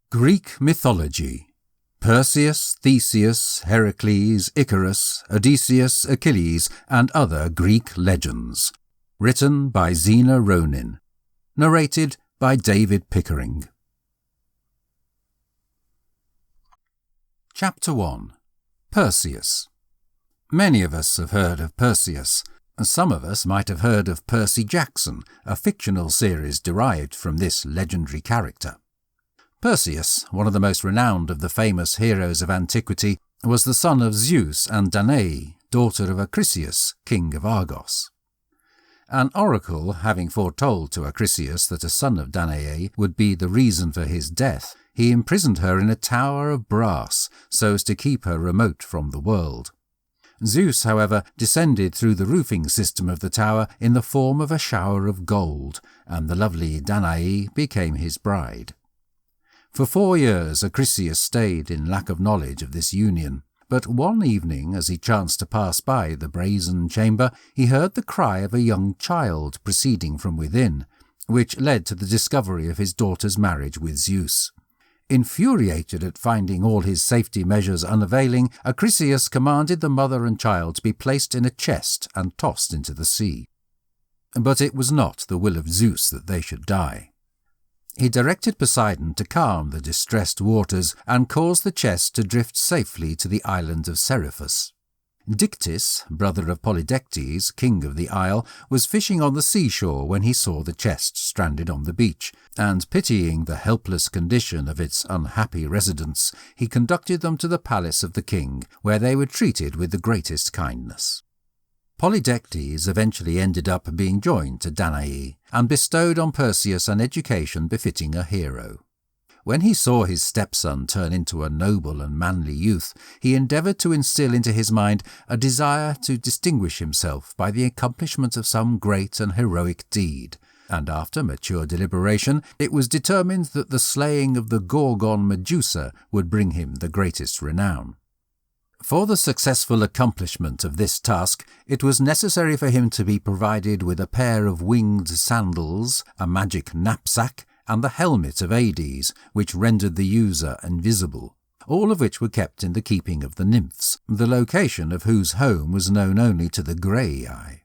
Greek Mythology. Perseus, Theseus, Heracles, Icarus, Odysseus, Achilles, and other Greek legends. Written by Zena Ronin. Narrated by David Pickering. Chapter 1. Perseus. Many of us have heard of Perseus. Some of us might have heard of Percy Jackson, a fictional series derived from this legendary character. Perseus, one of the most renowned of the famous heroes of antiquity, was the son of Zeus and Danae, daughter of Acrisius, king of Argos. An oracle, having foretold to Acrisius that a son of Danae would be the reason for his death, he imprisoned her in a tower of brass so as to keep her remote from the world. Zeus, however, descended through the roofing system of the tower in the form of a shower of gold, and the lovely Danae became his bride. For 4 years Acrisius stayed in lack of knowledge of this union, but one evening, as he chanced to pass by the brazen chamber, he heard the cry of a young child proceeding from within, which led to the discovery of his daughter's marriage with Zeus. Infuriated at finding all his safety measures unavailing, Acrisius commanded the mother and child to be placed in a chest and tossed into the sea. But it was not the will of Zeus that they should die. He directed Poseidon to calm the distressed waters and cause the chest to drift safely to the island of Seriphus. Dictys, brother of Polydectes, king of the isle, was fishing on the seashore when he saw the chest stranded on the beach, and pitying the helpless condition of its unhappy residents, he conducted them to the palace of the king, where they were treated with the greatest kindness. Polydectes eventually ended up being joined to Danae, and bestowed on Perseus an education befitting a hero. When he saw his stepson turn into a noble and manly youth, he endeavoured to instill into his mind a desire to distinguish himself by the accomplishment of some great and heroic deed, and after mature deliberation it was determined that the slaying of the Gorgon Medusa would bring him the greatest renown. For the successful accomplishment of this task, it was necessary for him to be provided with a pair of winged sandals, a magic knapsack, and the helmet of Hades, which rendered the user invisible, all of which were kept in the keeping of the nymphs, the location of whose home was known only to the Graii.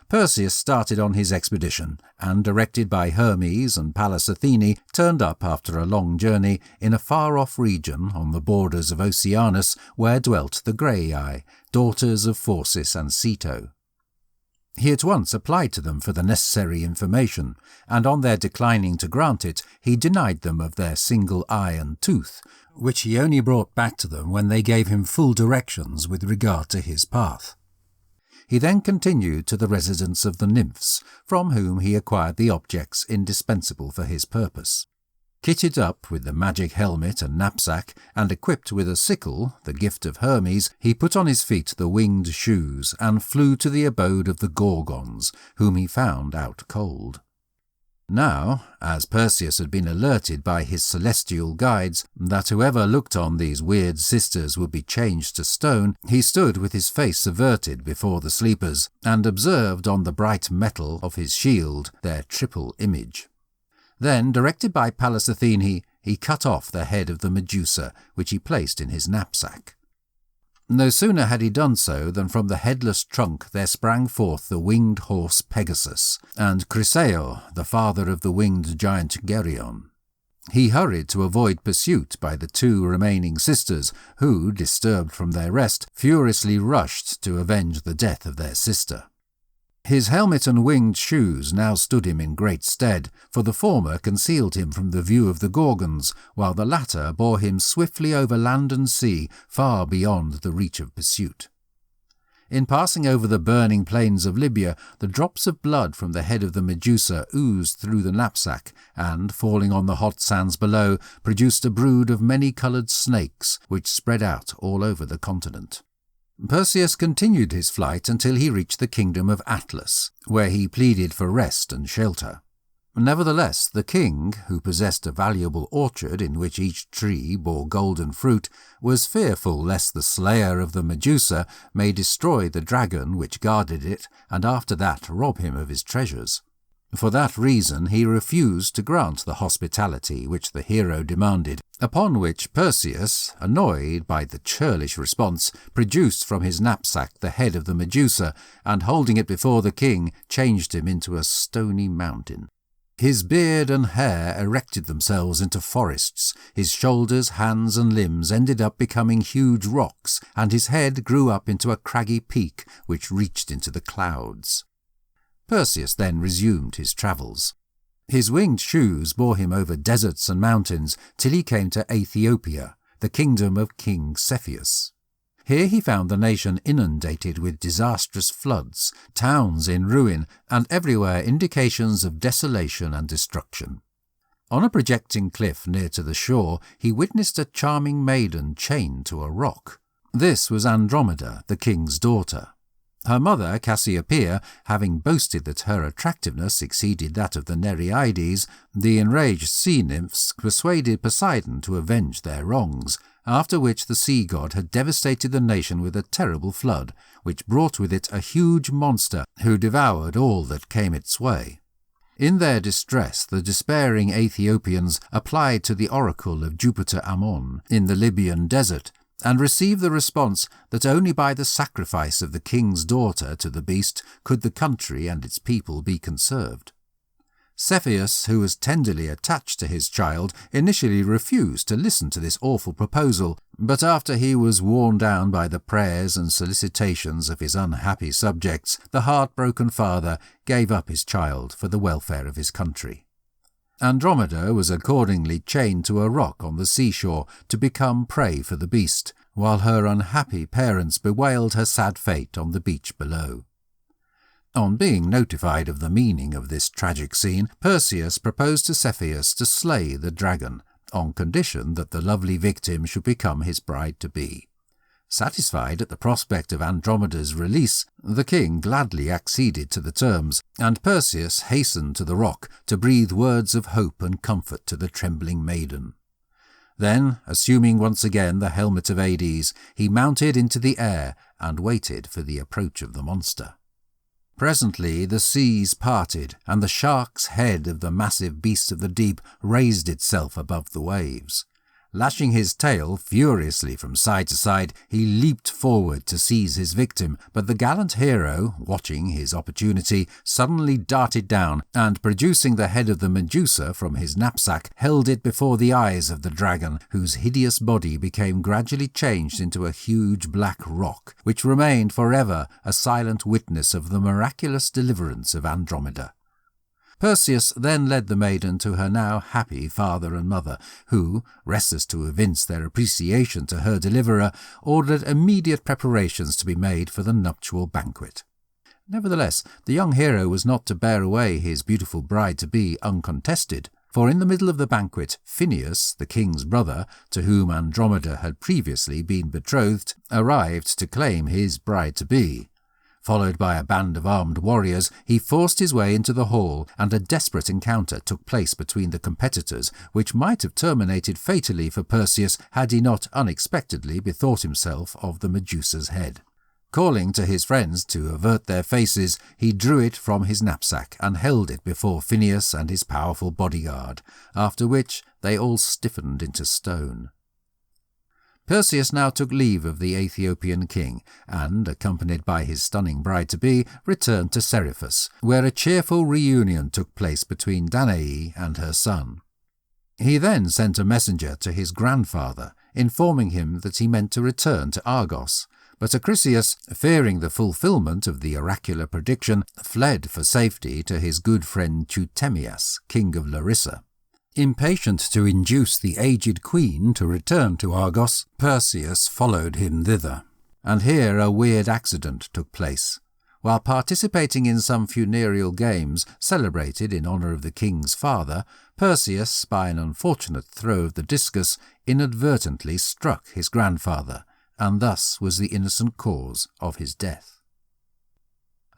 Perseus started on his expedition, and, directed by Hermes and Pallas Athene, turned up after a long journey in a far-off region on the borders of Oceanus where dwelt the Graii, daughters of Phorcys and Ceto. He at once applied to them for the necessary information, and on their declining to grant it, he denied them of their single eye and tooth, which he only brought back to them when they gave him full directions with regard to his path. He then continued to the residence of the nymphs, from whom he acquired the objects indispensable for his purpose. Kitted up with the magic helmet and knapsack, and equipped with a sickle, the gift of Hermes, he put on his feet the winged shoes, and flew to the abode of the Gorgons, whom he found out cold. Now, as Perseus had been alerted by his celestial guides that whoever looked on these weird sisters would be changed to stone, he stood with his face averted before the sleepers, and observed on the bright metal of his shield their triple image. Then, directed by Pallas Athene, he cut off the head of the Medusa, which he placed in his knapsack. No sooner had he done so than from the headless trunk there sprang forth the winged horse Pegasus, and Chrysaor, the father of the winged giant Geryon. He hurried to avoid pursuit by the 2 remaining sisters, who, disturbed from their rest, furiously rushed to avenge the death of their sister. His helmet and winged shoes now stood him in great stead, for the former concealed him from the view of the Gorgons, while the latter bore him swiftly over land and sea, far beyond the reach of pursuit. In passing over the burning plains of Libya, the drops of blood from the head of the Medusa oozed through the knapsack, and, falling on the hot sands below, produced a brood of many-coloured snakes, which spread out all over the continent. Perseus continued his flight until he reached the kingdom of Atlas, where he pleaded for rest and shelter. Nevertheless, the king, who possessed a valuable orchard in which each tree bore golden fruit, was fearful lest the slayer of the Medusa may destroy the dragon which guarded it, and after that rob him of his treasures. For that reason he refused to grant the hospitality which the hero demanded, upon which Perseus, annoyed by the churlish response, produced from his knapsack the head of the Medusa, and holding it before the king, changed him into a stony mountain. His beard and hair erected themselves into forests, his shoulders, hands and limbs ended up becoming huge rocks, and his head grew up into a craggy peak which reached into the clouds. Perseus then resumed his travels. His winged shoes bore him over deserts and mountains till he came to Ethiopia, the kingdom of King Cepheus. Here he found the nation inundated with disastrous floods, towns in ruin, and everywhere indications of desolation and destruction. On a projecting cliff near to the shore, he witnessed a charming maiden chained to a rock. This was Andromeda, the king's daughter. Her mother, Cassiopeia, having boasted that her attractiveness exceeded that of the Nereides, the enraged sea nymphs persuaded Poseidon to avenge their wrongs, after which the sea god had devastated the nation with a terrible flood, which brought with it a huge monster who devoured all that came its way. In their distress, the despairing Ethiopians applied to the oracle of Jupiter Ammon in the Libyan desert, and received the response that only by the sacrifice of the king's daughter to the beast could the country and its people be conserved. Cepheus, who was tenderly attached to his child, initially refused to listen to this awful proposal, but after he was worn down by the prayers and solicitations of his unhappy subjects, the heartbroken father gave up his child for the welfare of his country. Andromeda was accordingly chained to a rock on the seashore to become prey for the beast, while her unhappy parents bewailed her sad fate on the beach below. On being notified of the meaning of this tragic scene, Perseus proposed to Cepheus to slay the dragon, on condition that the lovely victim should become his bride-to-be. Satisfied at the prospect of Andromeda's release, the king gladly acceded to the terms, and Perseus hastened to the rock to breathe words of hope and comfort to the trembling maiden. Then, assuming once again the helmet of Hades, he mounted into the air and waited for the approach of the monster. Presently the seas parted, and the shark's head of the massive beast of the deep raised itself above the waves. Lashing his tail furiously from side to side, he leaped forward to seize his victim, but the gallant hero, watching his opportunity, suddenly darted down, and producing the head of the Medusa from his knapsack, held it before the eyes of the dragon, whose hideous body became gradually changed into a huge black rock, which remained forever a silent witness of the miraculous deliverance of Andromeda. Perseus then led the maiden to her now happy father and mother, who, restless to evince their appreciation to her deliverer, ordered immediate preparations to be made for the nuptial banquet. Nevertheless, the young hero was not to bear away his beautiful bride-to-be uncontested, for in the middle of the banquet, Phineus, the king's brother, to whom Andromeda had previously been betrothed, arrived to claim his bride-to-be. Followed by a band of armed warriors, he forced his way into the hall, and a desperate encounter took place between the competitors, which might have terminated fatally for Perseus had he not unexpectedly bethought himself of the Medusa's head. Calling to his friends to avert their faces, he drew it from his knapsack and held it before Phineus and his powerful bodyguard, after which they all stiffened into stone. Perseus now took leave of the Ethiopian king, and, accompanied by his stunning bride-to-be, returned to Seriphus, where a cheerful reunion took place between Danae and her son. He then sent a messenger to his grandfather, informing him that he meant to return to Argos, but Acrisius, fearing the fulfilment of the oracular prediction, fled for safety to his good friend Teutemias, king of Larissa. Impatient to induce the aged queen to return to Argos, Perseus followed him thither, and here a weird accident took place. While participating in some funereal games celebrated in honour of the king's father, Perseus, by an unfortunate throw of the discus, inadvertently struck his grandfather, and thus was the innocent cause of his death.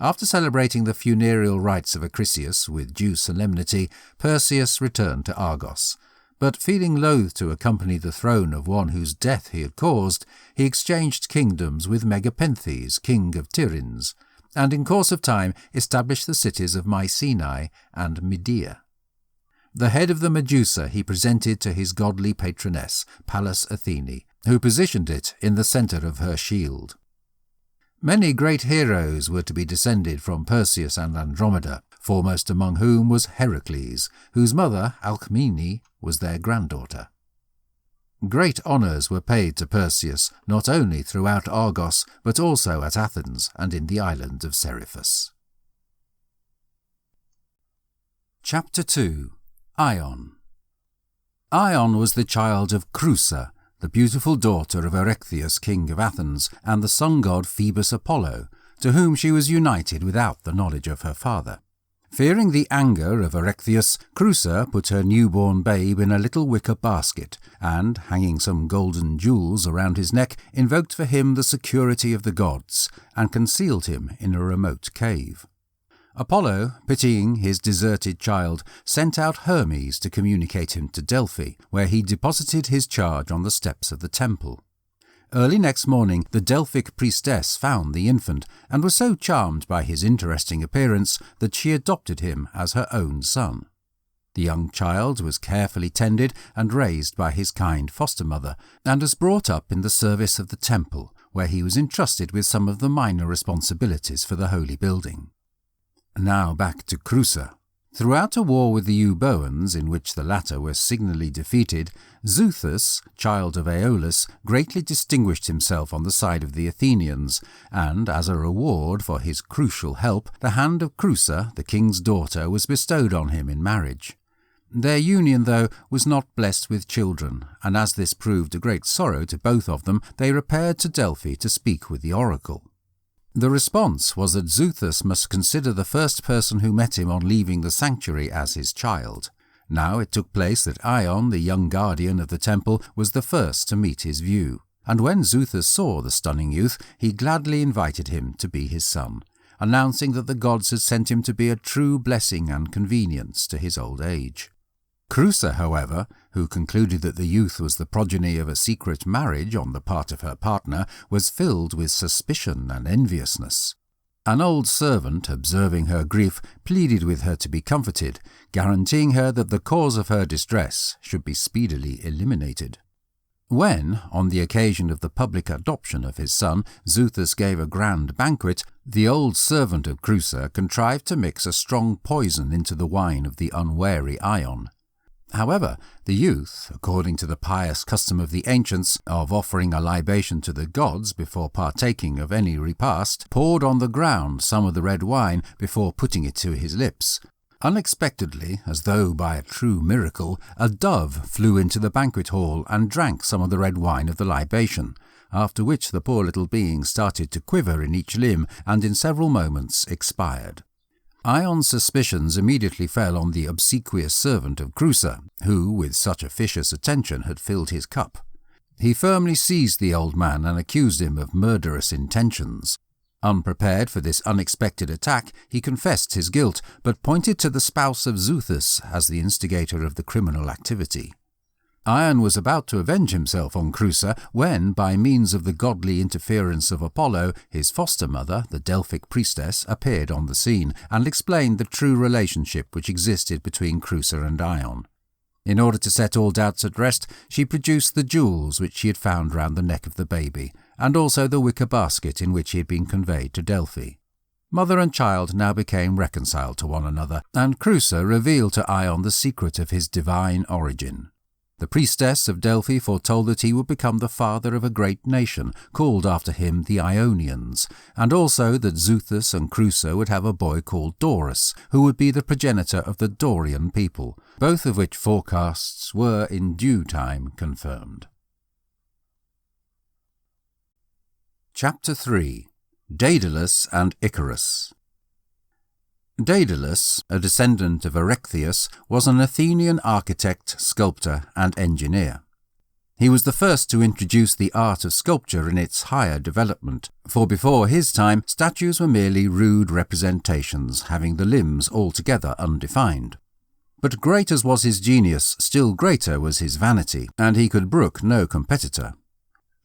After celebrating the funereal rites of Acrisius with due solemnity, Perseus returned to Argos, but feeling loath to accompany the throne of one whose death he had caused, he exchanged kingdoms with Megapenthes, king of Tiryns, and in course of time established the cities of Mycenae and Medea. The head of the Medusa he presented to his godly patroness, Pallas Athene, who positioned it in the centre of her shield. Many great heroes were to be descended from Perseus and Andromeda, foremost among whom was Heracles, whose mother, Alcmene, was their granddaughter. Great honours were paid to Perseus, not only throughout Argos, but also at Athens and in the island of Seriphus. Chapter 2. Ion. Ion was the child of Creusa, the beautiful daughter of Erechtheus, king of Athens, and the sun-god Phoebus Apollo, to whom she was united without the knowledge of her father. Fearing the anger of Erechtheus, Creusa put her newborn babe in a little wicker basket, and, hanging some golden jewels around his neck, invoked for him the security of the gods, and concealed him in a remote cave. Apollo, pitying his deserted child, sent out Hermes to communicate him to Delphi, where he deposited his charge on the steps of the temple. Early next morning the Delphic priestess found the infant, and was so charmed by his interesting appearance that she adopted him as her own son. The young child was carefully tended and raised by his kind foster-mother, and was brought up in the service of the temple, where he was entrusted with some of the minor responsibilities for the holy building. Now back to Creusa. Throughout a war with the Euboeans, in which the latter were signally defeated, ZEUS, child of Aeolus, greatly distinguished himself on the side of the Athenians, and, as a reward for his crucial help, the hand of Creusa, the king's daughter, was bestowed on him in marriage. Their union, though, was not blessed with children, and as this proved a great sorrow to both of them, they repaired to Delphi to speak with the oracle. The response was that ZEUS must consider the first person who met him on leaving the sanctuary as his child. Now it took place that Ion, the young guardian of the temple, was the first to meet his view, and when ZEUS saw the stunning youth, he gladly invited him to be his son, announcing that the gods had sent him to be a true blessing and convenience to his old age. Creusa, however, who concluded that the youth was the progeny of a secret marriage on the part of her partner, was filled with suspicion and enviousness. An old servant, observing her grief, pleaded with her to be comforted, guaranteeing her that the cause of her distress should be speedily eliminated. When, on the occasion of the public adoption of his son, ZEUS gave a grand banquet, the old servant of Creusa contrived to mix a strong poison into the wine of the unwary Ion. However, the youth, according to the pious custom of the ancients of offering a libation to the gods before partaking of any repast, poured on the ground some of the red wine before putting it to his lips. Unexpectedly, as though by a true miracle, a dove flew into the banquet hall and drank some of the red wine of the libation, after which the poor little being started to quiver in each limb and in several moments expired. Ion's suspicions immediately fell on the obsequious servant of Creusa, who, with such officious attention, had filled his cup. He firmly seized the old man and accused him of murderous intentions. Unprepared for this unexpected attack, he confessed his guilt, but pointed to the spouse of ZEUS as the instigator of the criminal activity. Ion was about to avenge himself on Creusa when, by means of the godly interference of Apollo, his foster-mother, the Delphic priestess, appeared on the scene and explained the true relationship which existed between Creusa and Ion. In order to set all doubts at rest, she produced the jewels which she had found round the neck of the baby, and also the wicker basket in which he had been conveyed to Delphi. Mother and child now became reconciled to one another, and Creusa revealed to Ion the secret of his divine origin. The priestess of Delphi foretold that he would become the father of a great nation, called after him the Ionians, and also that ZEUS and Creusa would have a boy called Dorus, who would be the progenitor of the Dorian people, both of which forecasts were in due time confirmed. Chapter 3. Daedalus and Icarus. Daedalus, a descendant of Erechtheus, was an Athenian architect, sculptor, and engineer. He was the first to introduce the art of sculpture in its higher development, for before his time statues were merely rude representations having the limbs altogether undefined. But great as was his genius, still greater was his vanity, and he could brook no competitor.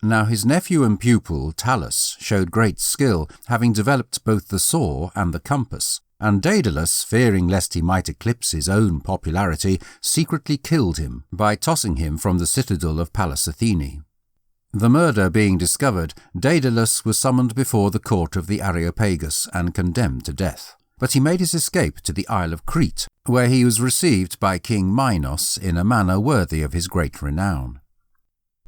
Now his nephew and pupil, Talus, showed great skill, having developed both the saw and the compass, and Daedalus, fearing lest he might eclipse his own popularity, secretly killed him by tossing him from the citadel of Pallas Athene. The murder being discovered, Daedalus was summoned before the court of the Areopagus and condemned to death. But he made his escape to the Isle of Crete, where he was received by King Minos in a manner worthy of his great renown.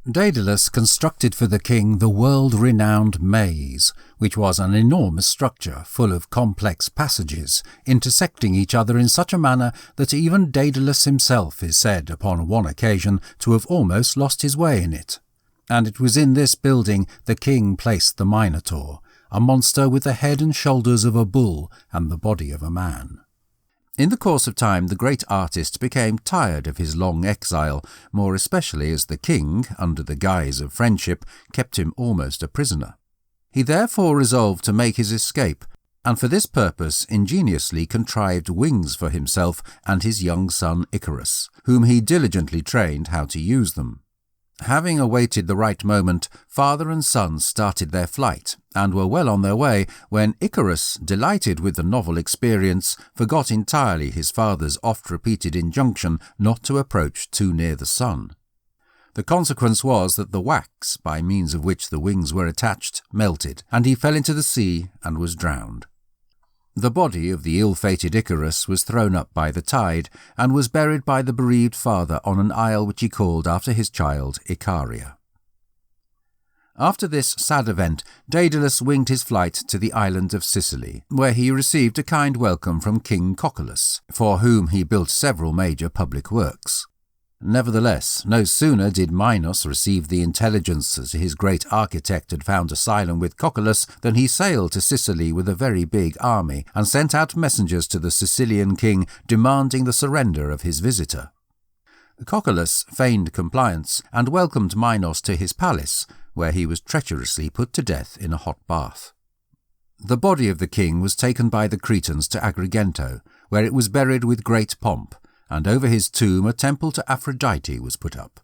Daedalus constructed for the king the world-renowned maze, which was an enormous structure full of complex passages, intersecting each other in such a manner that even Daedalus himself is said upon one occasion to have almost lost his way in it. And it was in this building the king placed the Minotaur, a monster with the head and shoulders of a bull and the body of a man. In the course of time, the great artist became tired of his long exile, more especially as the king, under the guise of friendship, kept him almost a prisoner. He therefore resolved to make his escape, and for this purpose ingeniously contrived wings for himself and his young son Icarus, whom he diligently trained how to use them. Having awaited the right moment, father and son started their flight, and were well on their way when Icarus, delighted with the novel experience, forgot entirely his father's oft-repeated injunction not to approach too near the sun. The consequence was that the wax, by means of which the wings were attached, melted, and he fell into the sea and was drowned. The body of the ill-fated Icarus was thrown up by the tide, and was buried by the bereaved father on an isle which he called after his child Icaria. After this sad event, Daedalus winged his flight to the island of Sicily, where he received a kind welcome from King Cocculus, for whom he built several major public works. Nevertheless, no sooner did Minos receive the intelligence that his great architect had found asylum with Cocculus than he sailed to Sicily with a very big army and sent out messengers to the Sicilian king demanding the surrender of his visitor. Cocculus feigned compliance and welcomed Minos to his palace, where he was treacherously put to death in a hot bath. The body of the king was taken by the Cretans to Agrigento, where it was buried with great pomp, and over his tomb a temple to Aphrodite was put up.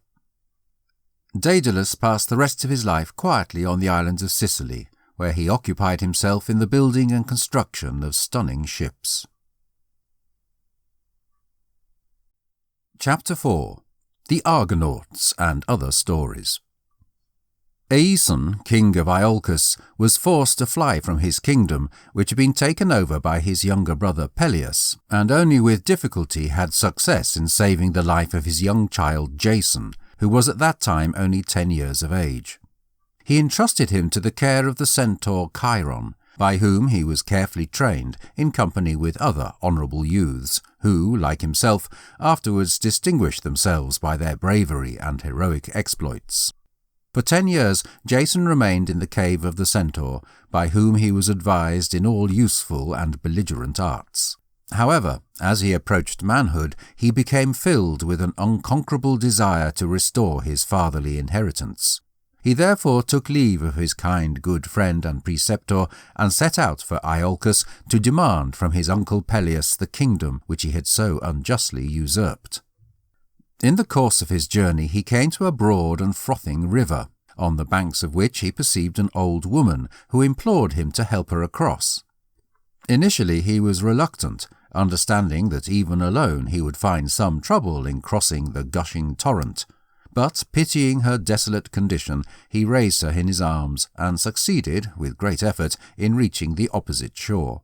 Daedalus passed the rest of his life quietly on the islands of Sicily, where he occupied himself in the building and construction of stunning ships. Chapter 4. The Argonauts and Other Stories. Aeson, king of Iolcus, was forced to fly from his kingdom, which had been taken over by his younger brother Peleus, and only with difficulty had success in saving the life of his young child Jason, who was at that time only 10 years of age. He entrusted him to the care of the centaur Chiron, by whom he was carefully trained in company with other honourable youths, who, like himself, afterwards distinguished themselves by their bravery and heroic exploits. For 10 years Jason remained in the cave of the centaur, by whom he was advised in all useful and belligerent arts. However, as he approached manhood, he became filled with an unconquerable desire to restore his fatherly inheritance. He therefore took leave of his kind good friend and preceptor, and set out for Iolcus to demand from his uncle Peleus the kingdom which he had so unjustly usurped. In the course of his journey he came to a broad and frothing river, on the banks of which he perceived an old woman, who implored him to help her across. Initially he was reluctant, understanding that even alone he would find some trouble in crossing the gushing torrent, but pitying her desolate condition, he raised her in his arms, and succeeded, with great effort, in reaching the opposite shore.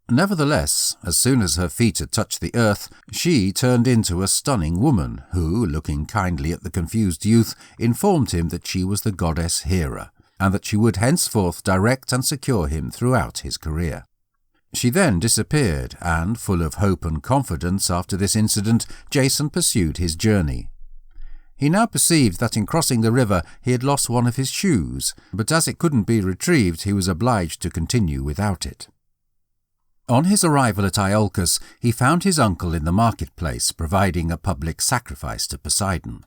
Nevertheless, as soon as her feet had touched the earth, she turned into a stunning woman, who, looking kindly at the confused youth, informed him that she was the goddess Hera, and that she would henceforth direct and secure him throughout his career. She then disappeared, and, full of hope and confidence after this incident, Jason pursued his journey. He now perceived that in crossing the river he had lost one of his shoes, but as it couldn't be retrieved he was obliged to continue without it. On his arrival at Iolcus, he found his uncle in the marketplace providing a public sacrifice to Poseidon.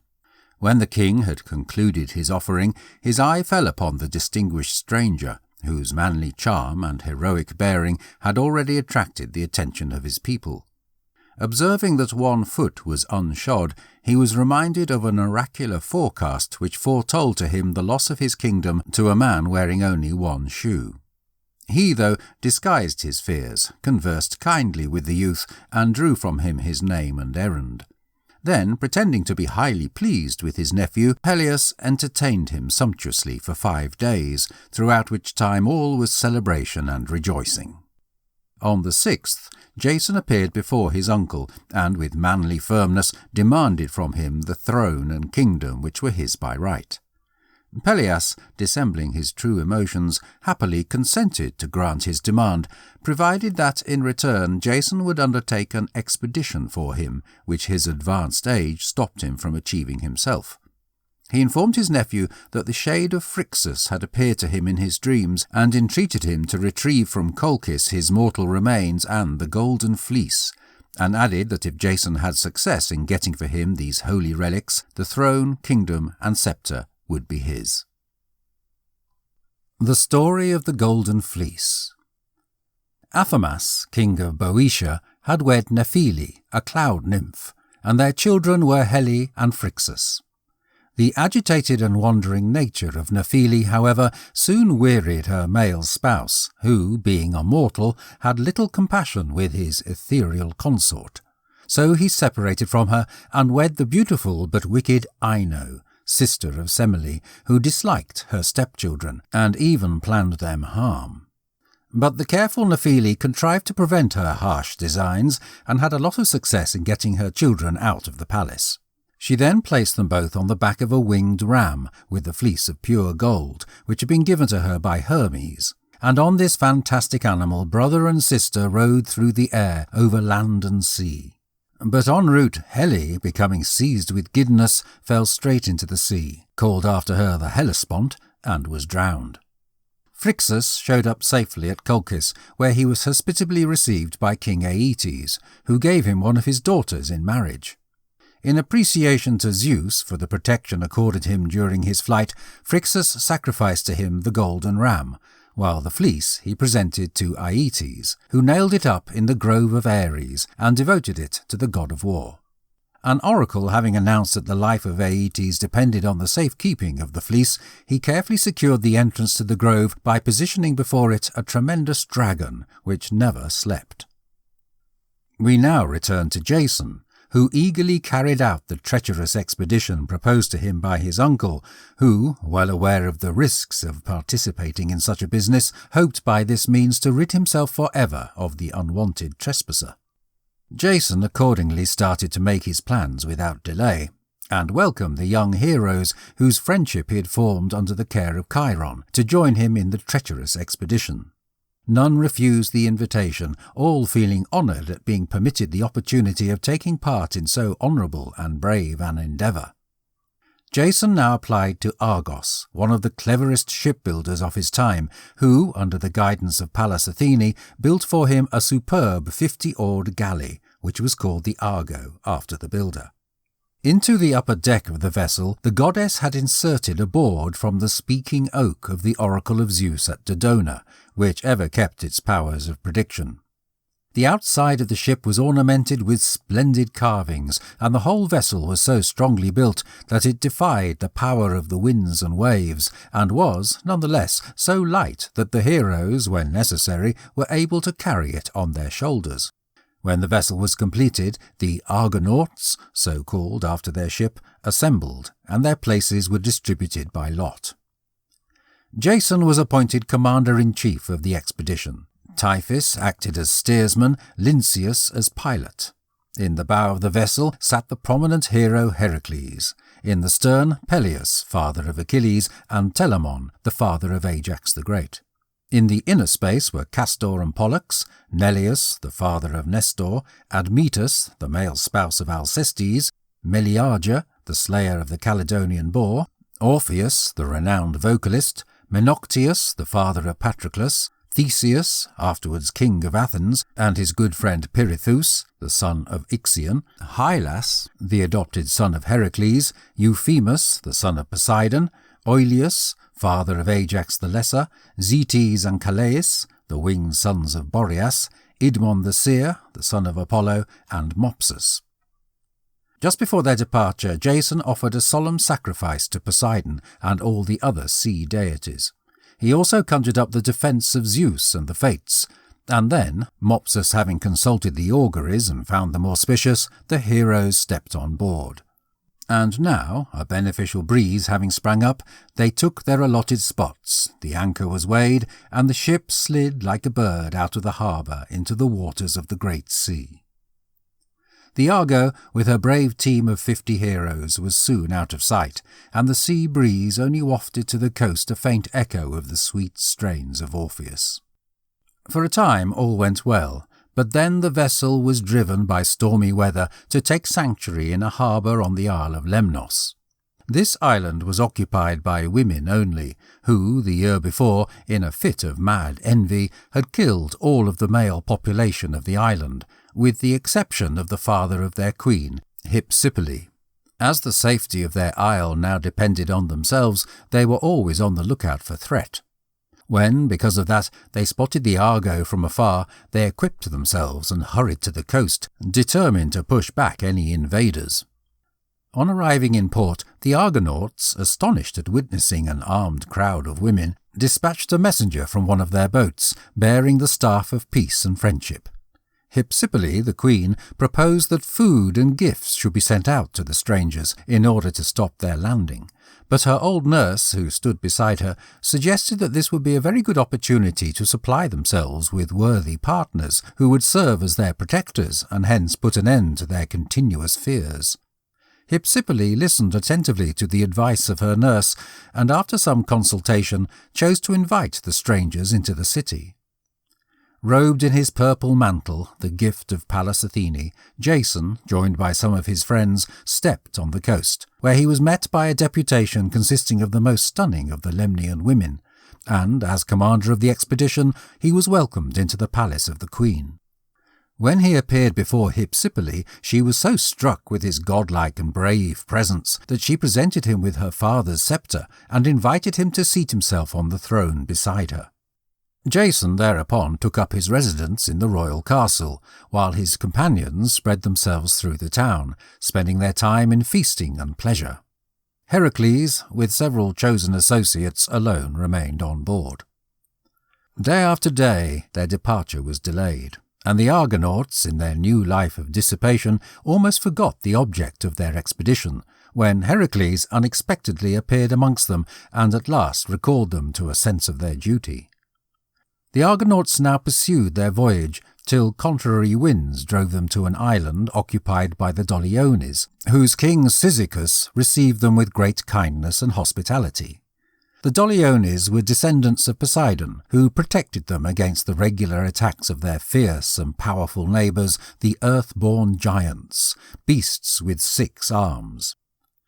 When the king had concluded his offering, his eye fell upon the distinguished stranger, whose manly charm and heroic bearing had already attracted the attention of his people. Observing that one foot was unshod, he was reminded of an oracular forecast which foretold to him the loss of his kingdom to a man wearing only one shoe. He, though, disguised his fears, conversed kindly with the youth, and drew from him his name and errand. Then, pretending to be highly pleased with his nephew, Peleus entertained him sumptuously for 5 days, throughout which time all was celebration and rejoicing. On the 6th, Jason appeared before his uncle, and with manly firmness demanded from him the throne and kingdom which were his by right. Peleus, dissembling his true emotions, happily consented to grant his demand, provided that in return Jason would undertake an expedition for him, which his advanced age stopped him from achieving himself. He informed his nephew that the shade of Phrixus had appeared to him in his dreams, and entreated him to retrieve from Colchis his mortal remains and the golden fleece, and added that if Jason had success in getting for him these holy relics, the throne, kingdom, and sceptre would be his. The story of the Golden Fleece. Athamas, king of Boeotia, had wed Nephele, a cloud nymph, and their children were Helle and Phrixus. The agitated and wandering nature of Nephele, however, soon wearied her male spouse, who, being a mortal, had little compassion with his ethereal consort. So he separated from her and wed the beautiful but wicked Ino, sister of Semele, who disliked her stepchildren, and even planned them harm. But the careful Nephele contrived to prevent her harsh designs, and had a lot of success in getting her children out of the palace. She then placed them both on the back of a winged ram, with the fleece of pure gold, which had been given to her by Hermes, and on this fantastic animal brother and sister rode through the air, over land and sea. But en route Helle, becoming seized with giddiness, fell straight into the sea, called after her the Hellespont, and was drowned. Phrixus showed up safely at Colchis, where he was hospitably received by King Aeetes, who gave him one of his daughters in marriage. In appreciation to ZEUS for the protection accorded him during his flight, Phrixus sacrificed to him the golden ram, while the fleece he presented to Aeetes, who nailed it up in the grove of Ares and devoted it to the god of war. An oracle having announced that the life of Aeetes depended on the safe-keeping of the fleece, he carefully secured the entrance to the grove by positioning before it a tremendous dragon, which never slept. We now return to Jason, who eagerly carried out the treacherous expedition proposed to him by his uncle, who, well aware of the risks of participating in such a business, hoped by this means to rid himself for ever of the unwanted trespasser. Jason accordingly started to make his plans without delay, and welcomed the young heroes whose friendship he had formed under the care of Chiron, to join him in the treacherous expedition. None refused the invitation, all feeling honoured at being permitted the opportunity of taking part in so honourable and brave an endeavour. Jason now applied to Argos, one of the cleverest shipbuilders of his time, who, under the guidance of Pallas Athene, built for him a superb 50-oared galley, which was called the Argo, after the builder. Into the upper deck of the vessel the goddess had inserted a board from the speaking oak of the oracle of Zeus at Dodona, which ever kept its powers of prediction. The outside of the ship was ornamented with splendid carvings, and the whole vessel was so strongly built that it defied the power of the winds and waves, and was, nonetheless, so light that the heroes, when necessary, were able to carry it on their shoulders. When the vessel was completed, the Argonauts, so called after their ship, assembled, and their places were distributed by lot. Jason was appointed commander-in-chief of the expedition. Typhus acted as steersman, Lynceus as pilot. In the bow of the vessel sat the prominent hero Heracles. In the stern, Peleus, father of Achilles, and Telamon, the father of Ajax the Great. In the inner space were Castor and Pollux, Neleus, the father of Nestor, Admetus, the male spouse of Alcestis, Meleager, the slayer of the Caledonian boar, Orpheus, the renowned vocalist, Menoctius, the father of Patroclus, Theseus, afterwards king of Athens, and his good friend Pirithous, the son of Ixion, Hylas, the adopted son of Heracles, Euphemus, the son of Poseidon, Oileus, father of Ajax the Lesser, Zetes and Calais, the winged sons of Boreas, Idmon the seer, the son of Apollo, and Mopsus. Just before their departure, Jason offered a solemn sacrifice to Poseidon and all the other sea deities. He also conjured up the defence of Zeus and the Fates, and then, Mopsus having consulted the auguries and found them auspicious, the heroes stepped on board. And now, a beneficial breeze having sprung up, they took their allotted spots, the anchor was weighed, and the ship slid like a bird out of the harbour into the waters of the great sea. The Argo, with her brave team of 50 heroes, was soon out of sight, and the sea breeze only wafted to the coast a faint echo of the sweet strains of Orpheus. For a time all went well, but then the vessel was driven by stormy weather to take sanctuary in a harbour on the Isle of Lemnos. This island was occupied by women only, who, the year before, in a fit of mad envy, had killed all of the male population of the island, with the exception of the father of their queen, Hypsipyle. As the safety of their isle now depended on themselves, they were always on the lookout for threat. When, because of that, they spotted the Argo from afar, they equipped themselves and hurried to the coast, determined to push back any invaders. On arriving in port, the Argonauts, astonished at witnessing an armed crowd of women, dispatched a messenger from one of their boats, bearing the staff of peace and friendship. Hypsipyle, the queen, proposed that food and gifts should be sent out to the strangers in order to stop their landing, but her old nurse, who stood beside her, suggested that this would be a very good opportunity to supply themselves with worthy partners who would serve as their protectors and hence put an end to their continuous fears. Hypsipyle listened attentively to the advice of her nurse, and after some consultation chose to invite the strangers into the city. Robed in his purple mantle, the gift of Pallas Athene, Jason, joined by some of his friends, stepped on the coast, where he was met by a deputation consisting of the most stunning of the Lemnian women, and, as commander of the expedition, he was welcomed into the palace of the queen. When he appeared before Hypsipyle, she was so struck with his godlike and brave presence that she presented him with her father's sceptre and invited him to seat himself on the throne beside her. Jason thereupon took up his residence in the royal castle, while his companions spread themselves through the town, spending their time in feasting and pleasure. Heracles, with several chosen associates, alone remained on board. Day after day their departure was delayed, and the Argonauts, in their new life of dissipation, almost forgot the object of their expedition, when Heracles unexpectedly appeared amongst them and at last recalled them to a sense of their duty. The Argonauts now pursued their voyage, till contrary winds drove them to an island occupied by the Doliones, whose king Cyzicus received them with great kindness and hospitality. The Doliones were descendants of Poseidon, who protected them against the regular attacks of their fierce and powerful neighbours, the earth-born giants, beasts with 6 arms.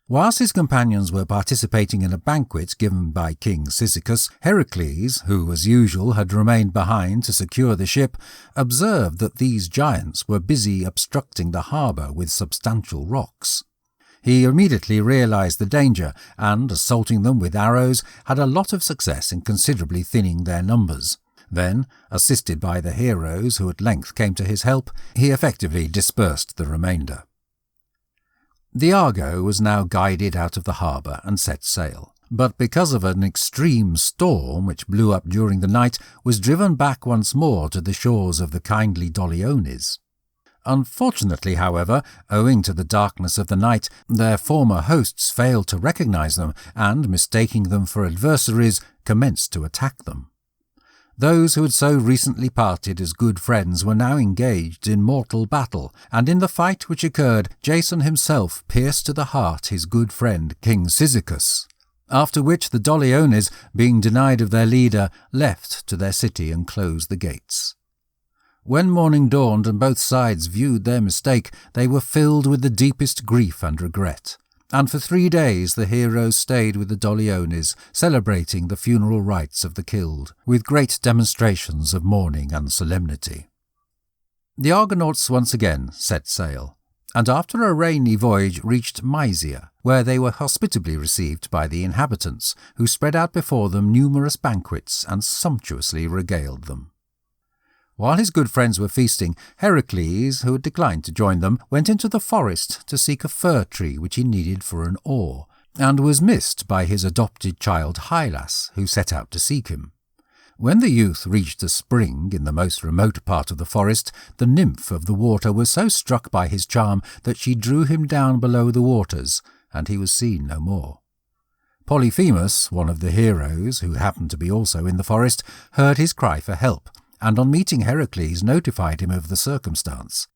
Whilst his companions were participating in a banquet given by King Cyzicus, Heracles, who as usual had remained behind to secure the ship, observed that these giants were busy obstructing the harbour with substantial rocks. He immediately realised the danger and, assaulting them with arrows, had a lot of success in considerably thinning their numbers. Then, assisted by the heroes who at length came to his help, he effectively dispersed the remainder. The Argo was now guided out of the harbour and set sail, but because of an extreme storm which blew up during the night, was driven back once more to the shores of the kindly Doliones. Unfortunately, however, owing to the darkness of the night, their former hosts failed to recognise them and, mistaking them for adversaries, commenced to attack them. Those who had so recently parted as good friends were now engaged in mortal battle, and in the fight which occurred, Jason himself pierced to the heart his good friend King Cyzicus, after which the Doliones, being denied of their leader, left to their city and closed the gates. When morning dawned and both sides viewed their mistake, they were filled with the deepest grief and regret. And for 3 days the heroes stayed with the Doliones, celebrating the funeral rites of the killed, with great demonstrations of mourning and solemnity. The Argonauts once again set sail, and after a rainy voyage reached Mysia, where they were hospitably received by the inhabitants, who spread out before them numerous banquets and sumptuously regaled them. While his good friends were feasting, Heracles, who had declined to join them, went into the forest to seek a fir tree which he needed for an oar, and was missed by his adopted child Hylas, who set out to seek him. When the youth reached a spring in the most remote part of the forest, the nymph of the water was so struck by his charm that she drew him down below the waters, and he was seen no more. Polyphemus, one of the heroes, who happened to be also in the forest, heard his cry for help, and on meeting Heracles notified him of the circumstance.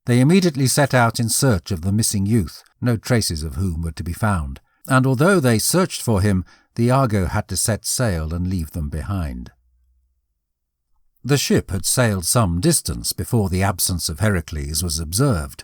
They immediately set out in search of the missing youth, no traces of whom were to be found, and although they searched for him, the Argo had to set sail and leave them behind. The ship had sailed some distance before the absence of Heracles was observed.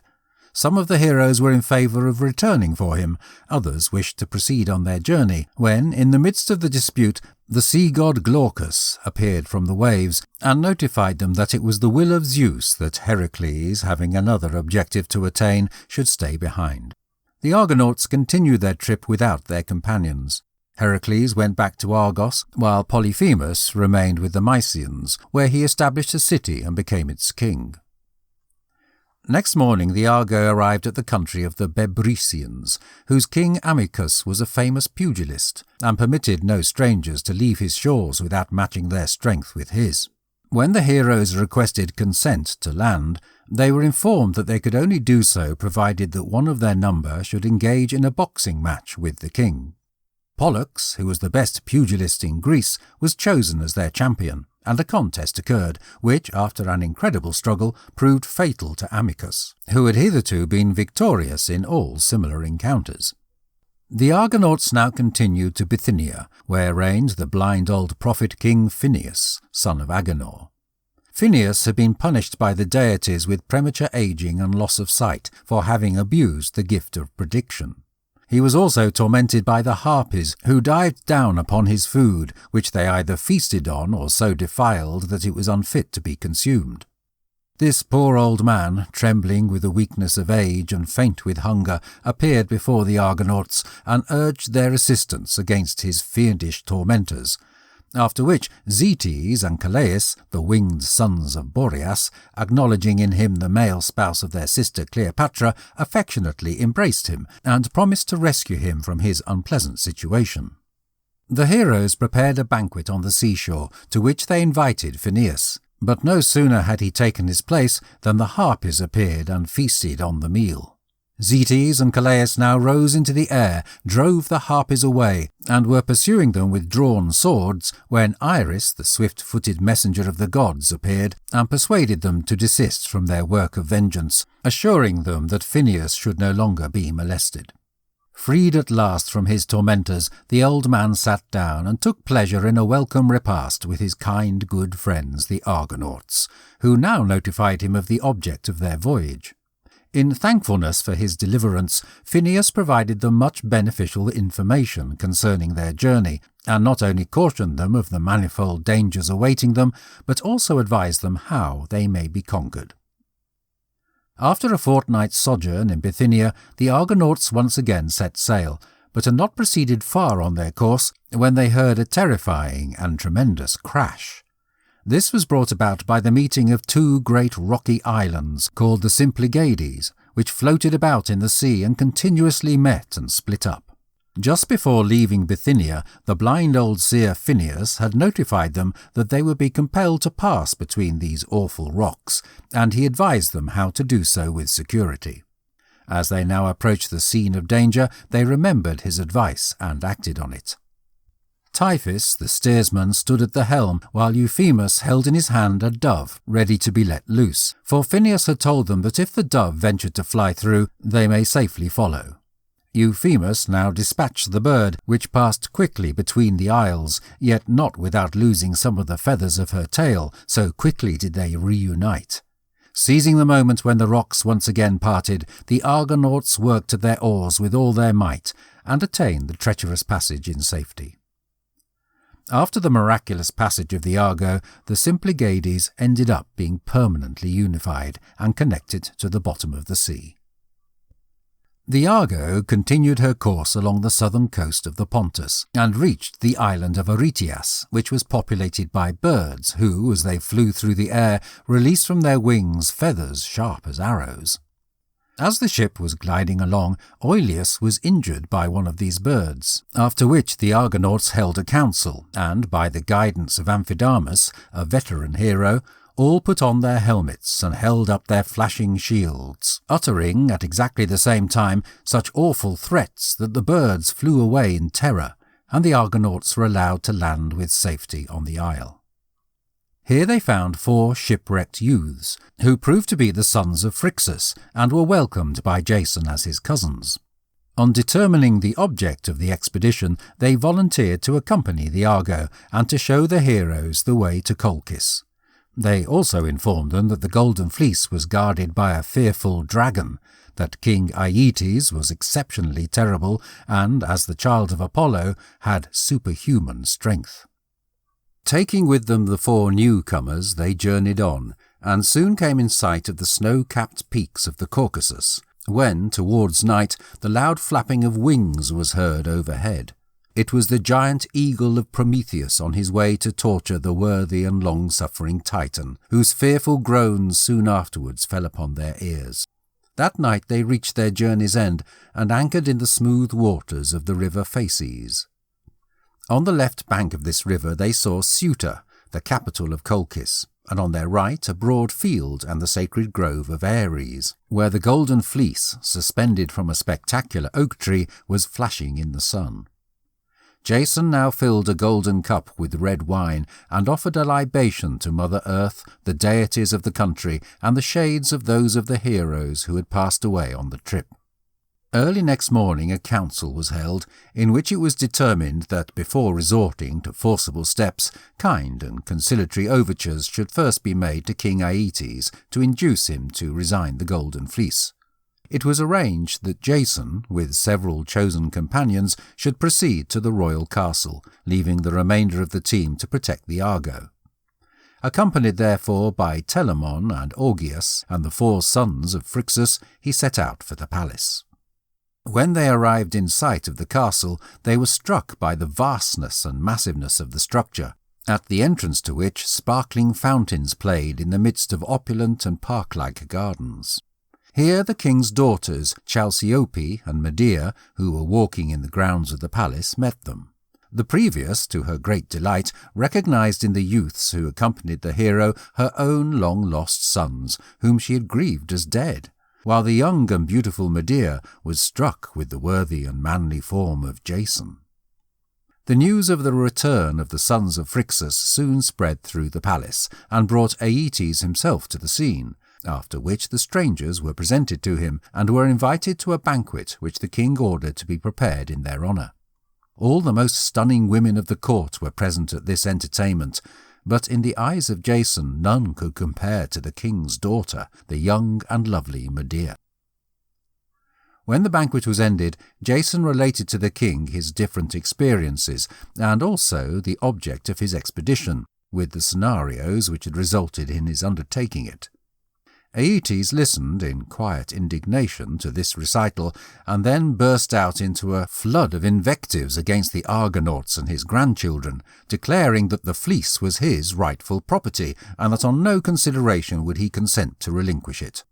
Some of the heroes were in favour of returning for him, others wished to proceed on their journey, when, in the midst of the dispute, the sea god Glaucus appeared from the waves and notified them that it was the will of Zeus that Heracles, having another objective to attain, should stay behind. The Argonauts continued their trip without their companions. Heracles went back to Argos, while Polyphemus remained with the Mysians, where he established a city and became its king. Next morning the Argo arrived at the country of the Bebrycians, whose king Amycus was a famous pugilist, and permitted no strangers to leave his shores without matching their strength with his. When the heroes requested consent to land, they were informed that they could only do so provided that one of their number should engage in a boxing match with the king. Pollux, who was the best pugilist in Greece, was chosen as their champion, and a contest occurred, which, after an incredible struggle, proved fatal to Amycus, who had hitherto been victorious in all similar encounters. The Argonauts now continued to Bithynia, where reigned the blind old prophet King Phineus, son of Agenor. Phineus had been punished by the deities with premature aging and loss of sight for having abused the gift of prediction. He was also tormented by the Harpies, who dived down upon his food, which they either feasted on or so defiled that it was unfit to be consumed. This poor old man, trembling with the weakness of age and faint with hunger, appeared before the Argonauts and urged their assistance against his fiendish tormentors, after which ZEUS and Calais, the winged sons of Boreas, acknowledging in him the male spouse of their sister Cleopatra, affectionately embraced him and promised to rescue him from his unpleasant situation. The heroes prepared a banquet on the seashore, to which they invited Phineus, but no sooner had he taken his place than the Harpies appeared and feasted on the meal. ZEUS and Calais now rose into the air, drove the Harpies away, and were pursuing them with drawn swords, when Iris, the swift-footed messenger of the gods, appeared, and persuaded them to desist from their work of vengeance, assuring them that Phineus should no longer be molested. Freed at last from his tormentors, the old man sat down and took pleasure in a welcome repast with his kind good friends the Argonauts, who now notified him of the object of their voyage. In thankfulness for his deliverance, Phineus provided them much beneficial information concerning their journey, and not only cautioned them of the manifold dangers awaiting them, but also advised them how they may be conquered. After a fortnight's sojourn in Bithynia, the Argonauts once again set sail, but had not proceeded far on their course when they heard a terrifying and tremendous crash. This was brought about by the meeting of two great rocky islands called the Symplegades, which floated about in the sea and continuously met and split up. Just before leaving Bithynia, the blind old seer Phineus had notified them that they would be compelled to pass between these awful rocks, and he advised them how to do so with security. As they now approached the scene of danger, they remembered his advice and acted on it. Typhus, the steersman, stood at the helm, while Euphemus held in his hand a dove, ready to be let loose, for Phineus had told them that if the dove ventured to fly through, they may safely follow. Euphemus now dispatched the bird, which passed quickly between the isles, yet not without losing some of the feathers of her tail, so quickly did they reunite. Seizing the moment when the rocks once again parted, the Argonauts worked at their oars with all their might, and attained the treacherous passage in safety. After the miraculous passage of the Argo, the Symplegades ended up being permanently unified and connected to the bottom of the sea. The Argo continued her course along the southern coast of the Pontus, and reached the island of Aretias, which was populated by birds who, as they flew through the air, released from their wings feathers sharp as arrows. As the ship was gliding along, Oileus was injured by one of these birds, after which the Argonauts held a council, and, by the guidance of Amphidamas, a veteran hero, all put on their helmets and held up their flashing shields, uttering at exactly the same time such awful threats that the birds flew away in terror, and the Argonauts were allowed to land with safety on the isle. Here they found 4 shipwrecked youths, who proved to be the sons of Phrixus, and were welcomed by Jason as his cousins. On determining the object of the expedition, they volunteered to accompany the Argo, and to show the heroes the way to Colchis. They also informed them that the Golden Fleece was guarded by a fearful dragon, that King Aeetes was exceptionally terrible, and, as the child of Apollo, had superhuman strength. Taking with them the 4 newcomers, they journeyed on, and soon came in sight of the snow-capped peaks of the Caucasus, when, towards night, the loud flapping of wings was heard overhead. It was the giant eagle of Prometheus on his way to torture the worthy and long-suffering Titan, whose fearful groans soon afterwards fell upon their ears. That night they reached their journey's end, and anchored in the smooth waters of the river Phases. On the left bank of this river they saw Ceuta, the capital of Colchis, and on their right a broad field and the sacred grove of Ares, where the Golden Fleece, suspended from a spectacular oak tree, was flashing in the sun. Jason now filled a golden cup with red wine, and offered a libation to Mother Earth, the deities of the country, and the shades of those of the heroes who had passed away on the trip. Early next morning a council was held, in which it was determined that before resorting to forcible steps, kind and conciliatory overtures should first be made to King Aeetes to induce him to resign the Golden Fleece. It was arranged that Jason, with several chosen companions, should proceed to the royal castle, leaving the remainder of the team to protect the Argo. Accompanied therefore by Telamon and Augeas and the 4 sons of Phrixus, he set out for the palace. When they arrived in sight of the castle, they were struck by the vastness and massiveness of the structure, at the entrance to which sparkling fountains played in the midst of opulent and park-like gardens. Here the king's daughters, Chalciope and Medea, who were walking in the grounds of the palace, met them. The previous, to her great delight, recognized in the youths who accompanied the hero her own long-lost sons, whom she had grieved as dead, while the young and beautiful Medea was struck with the worthy and manly form of Jason. The news of the return of the sons of Phrixus soon spread through the palace, and brought Aeetes himself to the scene, after which the strangers were presented to him, and were invited to a banquet which the king ordered to be prepared in their honour. All the most stunning women of the court were present at this entertainment, but in the eyes of Jason none could compare to the king's daughter, the young and lovely Medea. When the banquet was ended, Jason related to the king his different experiences, and also the object of his expedition, with the scenarios which had resulted in his undertaking it. Aeetes listened in quiet indignation to this recital, and then burst out into a flood of invectives against the Argonauts and his grandchildren, declaring that the fleece was his rightful property, and that on no consideration would he consent to relinquish it.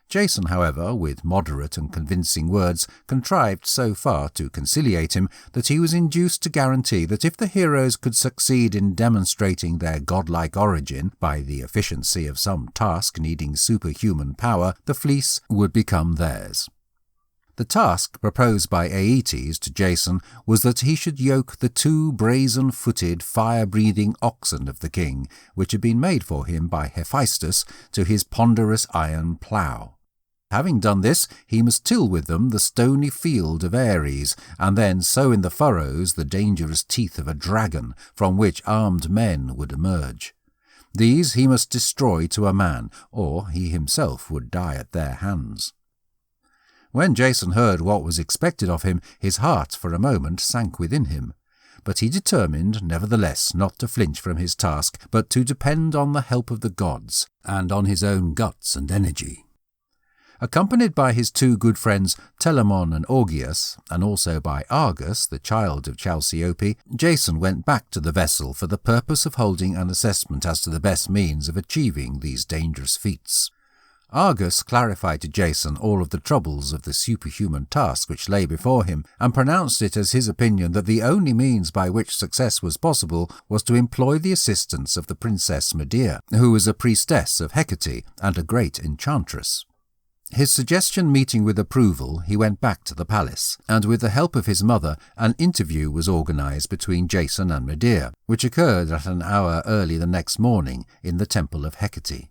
Jason, however, with moderate and convincing words, contrived so far to conciliate him that he was induced to guarantee that if the heroes could succeed in demonstrating their godlike origin by the efficiency of some task needing superhuman power, the fleece would become theirs. The task proposed by Aeetes to Jason was that he should yoke the 2 brazen-footed, fire-breathing oxen of the king, which had been made for him by Hephaestus, to his ponderous iron plough. Having done this, he must till with them the stony field of Ares, and then sow in the furrows the dangerous teeth of a dragon, from which armed men would emerge. These he must destroy to a man, or he himself would die at their hands. When Jason heard what was expected of him, his heart for a moment sank within him. But he determined, nevertheless, not to flinch from his task, but to depend on the help of the gods, and on his own guts and energy. Accompanied by his two good friends Telamon and Augeas, and also by Argus, the child of Chalciope, Jason went back to the vessel for the purpose of holding an assessment as to the best means of achieving these dangerous feats. Argus clarified to Jason all of the troubles of the superhuman task which lay before him, and pronounced it as his opinion that the only means by which success was possible was to employ the assistance of the Princess Medea, who was a priestess of Hecate and a great enchantress. His suggestion meeting with approval, he went back to the palace, and with the help of his mother, an interview was organized between Jason and Medea, which occurred at an hour early the next morning in the temple of Hecate.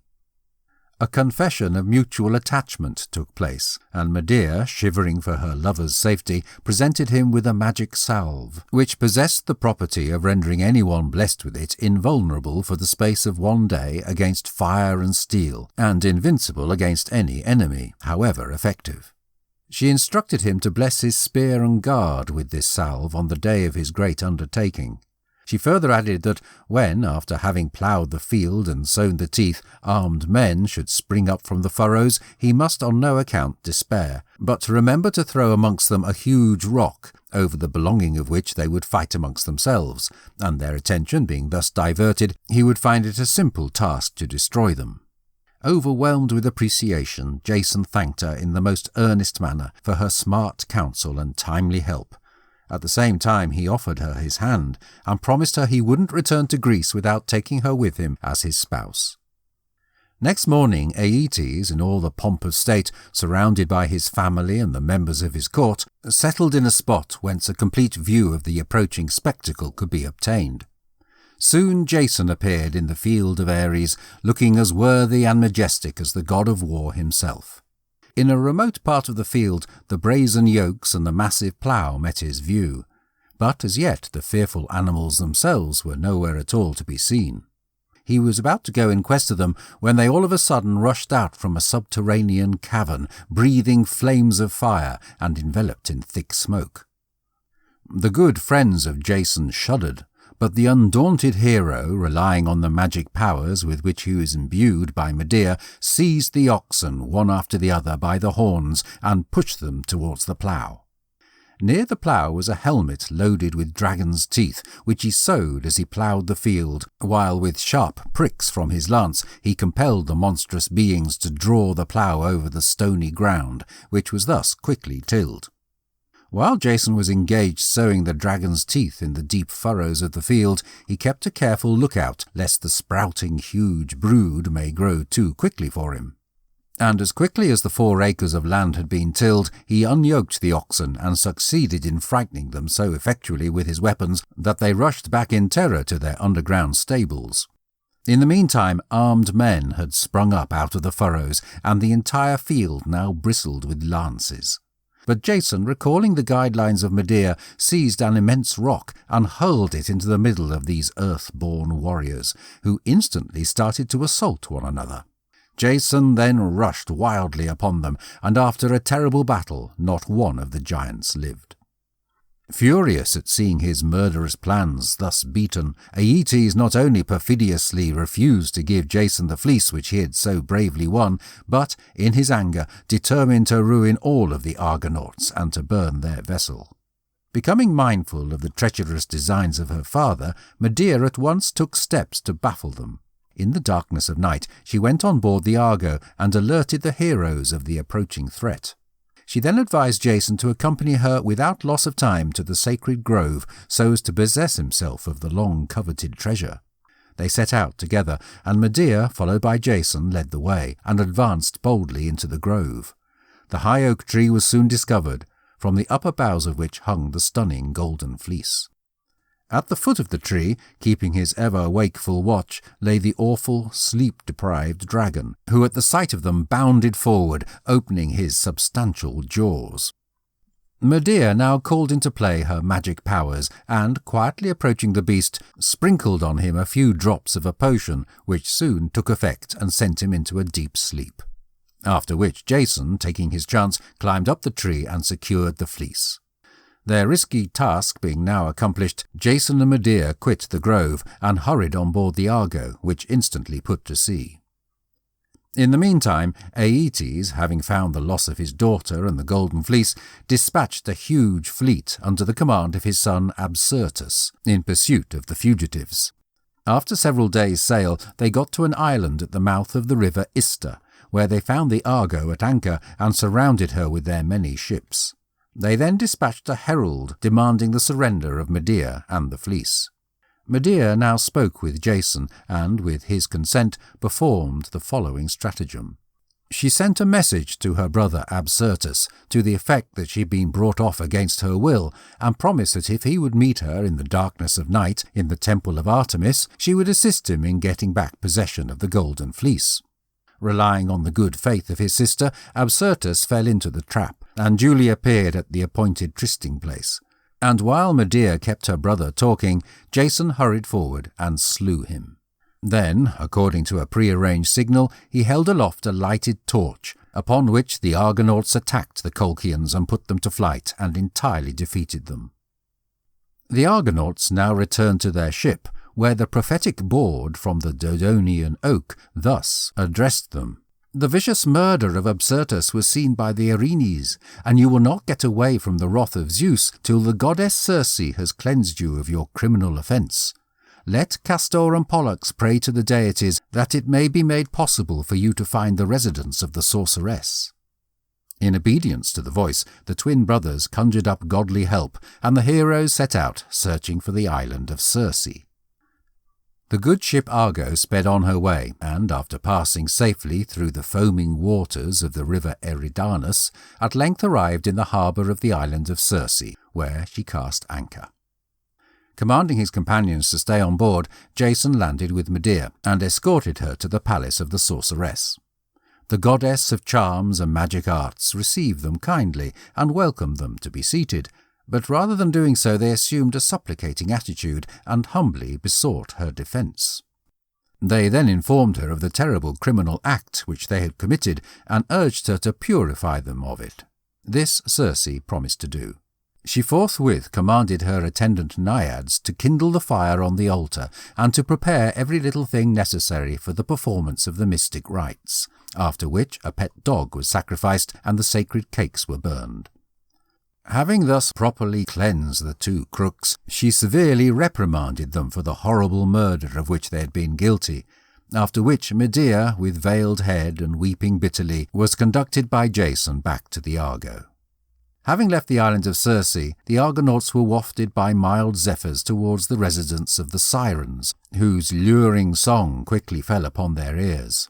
A confession of mutual attachment took place, and Medea, shivering for her lover's safety, presented him with a magic salve, which possessed the property of rendering anyone blessed with it invulnerable for the space of 1 day against fire and steel, and invincible against any enemy, however effective. She instructed him to bless his spear and guard with this salve on the day of his great undertaking. She further added that when, after having ploughed the field and sown the teeth, armed men should spring up from the furrows, he must on no account despair, but to remember to throw amongst them a huge rock, over the belonging of which they would fight amongst themselves, and their attention being thus diverted, he would find it a simple task to destroy them. Overwhelmed with appreciation, Jason thanked her in the most earnest manner for her smart counsel and timely help. At the same time he offered her his hand, and promised her he wouldn't return to Greece without taking her with him as his spouse. Next morning Aeetes, in all the pomp of state, surrounded by his family and the members of his court, settled in a spot whence a complete view of the approaching spectacle could be obtained. Soon Jason appeared in the field of Ares, looking as worthy and majestic as the god of war himself. In a remote part of the field, the brazen yokes and the massive plough met his view, but as yet the fearful animals themselves were nowhere at all to be seen. He was about to go in quest of them when they all of a sudden rushed out from a subterranean cavern, breathing flames of fire and enveloped in thick smoke. The good friends of Jason shuddered, but the undaunted hero, relying on the magic powers with which he was imbued by Medea, seized the oxen one after the other by the horns and pushed them towards the plough. Near the plough was a helmet loaded with dragon's teeth, which he sewed as he ploughed the field, while with sharp pricks from his lance he compelled the monstrous beings to draw the plough over the stony ground, which was thus quickly tilled. While Jason was engaged sowing the dragon's teeth in the deep furrows of the field, he kept a careful lookout lest the sprouting huge brood may grow too quickly for him. And as quickly as the 4 acres of land had been tilled, he unyoked the oxen and succeeded in frightening them so effectually with his weapons that they rushed back in terror to their underground stables. In the meantime, armed men had sprung up out of the furrows, and the entire field now bristled with lances. But Jason, recalling the guidelines of Medea, seized an immense rock and hurled it into the middle of these earth-born warriors, who instantly started to assault one another. Jason then rushed wildly upon them, and after a terrible battle, not one of the giants lived. Furious at seeing his murderous plans thus beaten, Aeetes not only perfidiously refused to give Jason the fleece which he had so bravely won, but, in his anger, determined to ruin all of the Argonauts and to burn their vessel. Becoming mindful of the treacherous designs of her father, Medea at once took steps to baffle them. In the darkness of night, she went on board the Argo and alerted the heroes of the approaching threat. She then advised Jason to accompany her without loss of time to the sacred grove so as to possess himself of the long-coveted treasure. They set out together, and Medea, followed by Jason, led the way, and advanced boldly into the grove. The high oak tree was soon discovered, from the upper boughs of which hung the stunning golden fleece. At the foot of the tree, keeping his ever-wakeful watch, lay the awful, sleep-deprived dragon, who at the sight of them bounded forward, opening his substantial jaws. Medea now called into play her magic powers, and, quietly approaching the beast, sprinkled on him a few drops of a potion, which soon took effect and sent him into a deep sleep. After which Jason, taking his chance, climbed up the tree and secured the fleece. Their risky task being now accomplished, Jason and Medea quit the grove and hurried on board the Argo, which instantly put to sea. In the meantime, Aeetes, having found the loss of his daughter and the Golden Fleece, dispatched a huge fleet under the command of his son Absyrtus in pursuit of the fugitives. After several days' sail, they got to an island at the mouth of the river Ister, where they found the Argo at anchor and surrounded her with their many ships. They then dispatched a herald demanding the surrender of Medea and the fleece. Medea now spoke with Jason and, with his consent, performed the following stratagem. She sent a message to her brother Absyrtus to the effect that she had been brought off against her will, and promised that if he would meet her in the darkness of night in the temple of Artemis, she would assist him in getting back possession of the Golden Fleece. Relying on the good faith of his sister, Absyrtus fell into the trap, and duly appeared at the appointed trysting place. And while Medea kept her brother talking, Jason hurried forward and slew him. Then, according to a prearranged signal, he held aloft a lighted torch, upon which the Argonauts attacked the Colchians and put them to flight, and entirely defeated them. The Argonauts now returned to their ship, where the prophetic board from the Dodonian oak thus addressed them. The vicious murder of Absyrtus was seen by the Erinyes, and you will not get away from the wrath of Zeus till the goddess Circe has cleansed you of your criminal offence. Let Castor and Pollux pray to the deities that it may be made possible for you to find the residence of the sorceress. In obedience to the voice, the twin brothers conjured up godly help, and the heroes set out, searching for the island of Circe. The good ship Argo sped on her way, and after passing safely through the foaming waters of the river Eridanus, at length arrived in the harbour of the island of Circe, where she cast anchor. Commanding his companions to stay on board, Jason landed with Medea, and escorted her to the palace of the sorceress. The goddess of charms and magic arts received them kindly, and welcomed them to be seated, but rather than doing so they assumed a supplicating attitude and humbly besought her defence. They then informed her of the terrible criminal act which they had committed, and urged her to purify them of it. This Circe promised to do. She forthwith commanded her attendant naiads to kindle the fire on the altar, and to prepare every little thing necessary for the performance of the mystic rites, after which a pet dog was sacrificed and the sacred cakes were burned. Having thus properly cleansed the two crooks, she severely reprimanded them for the horrible murder of which they had been guilty, after which Medea, with veiled head and weeping bitterly, was conducted by Jason back to the Argo. Having left the island of Circe, the Argonauts were wafted by mild zephyrs towards the residence of the Sirens, whose luring song quickly fell upon their ears.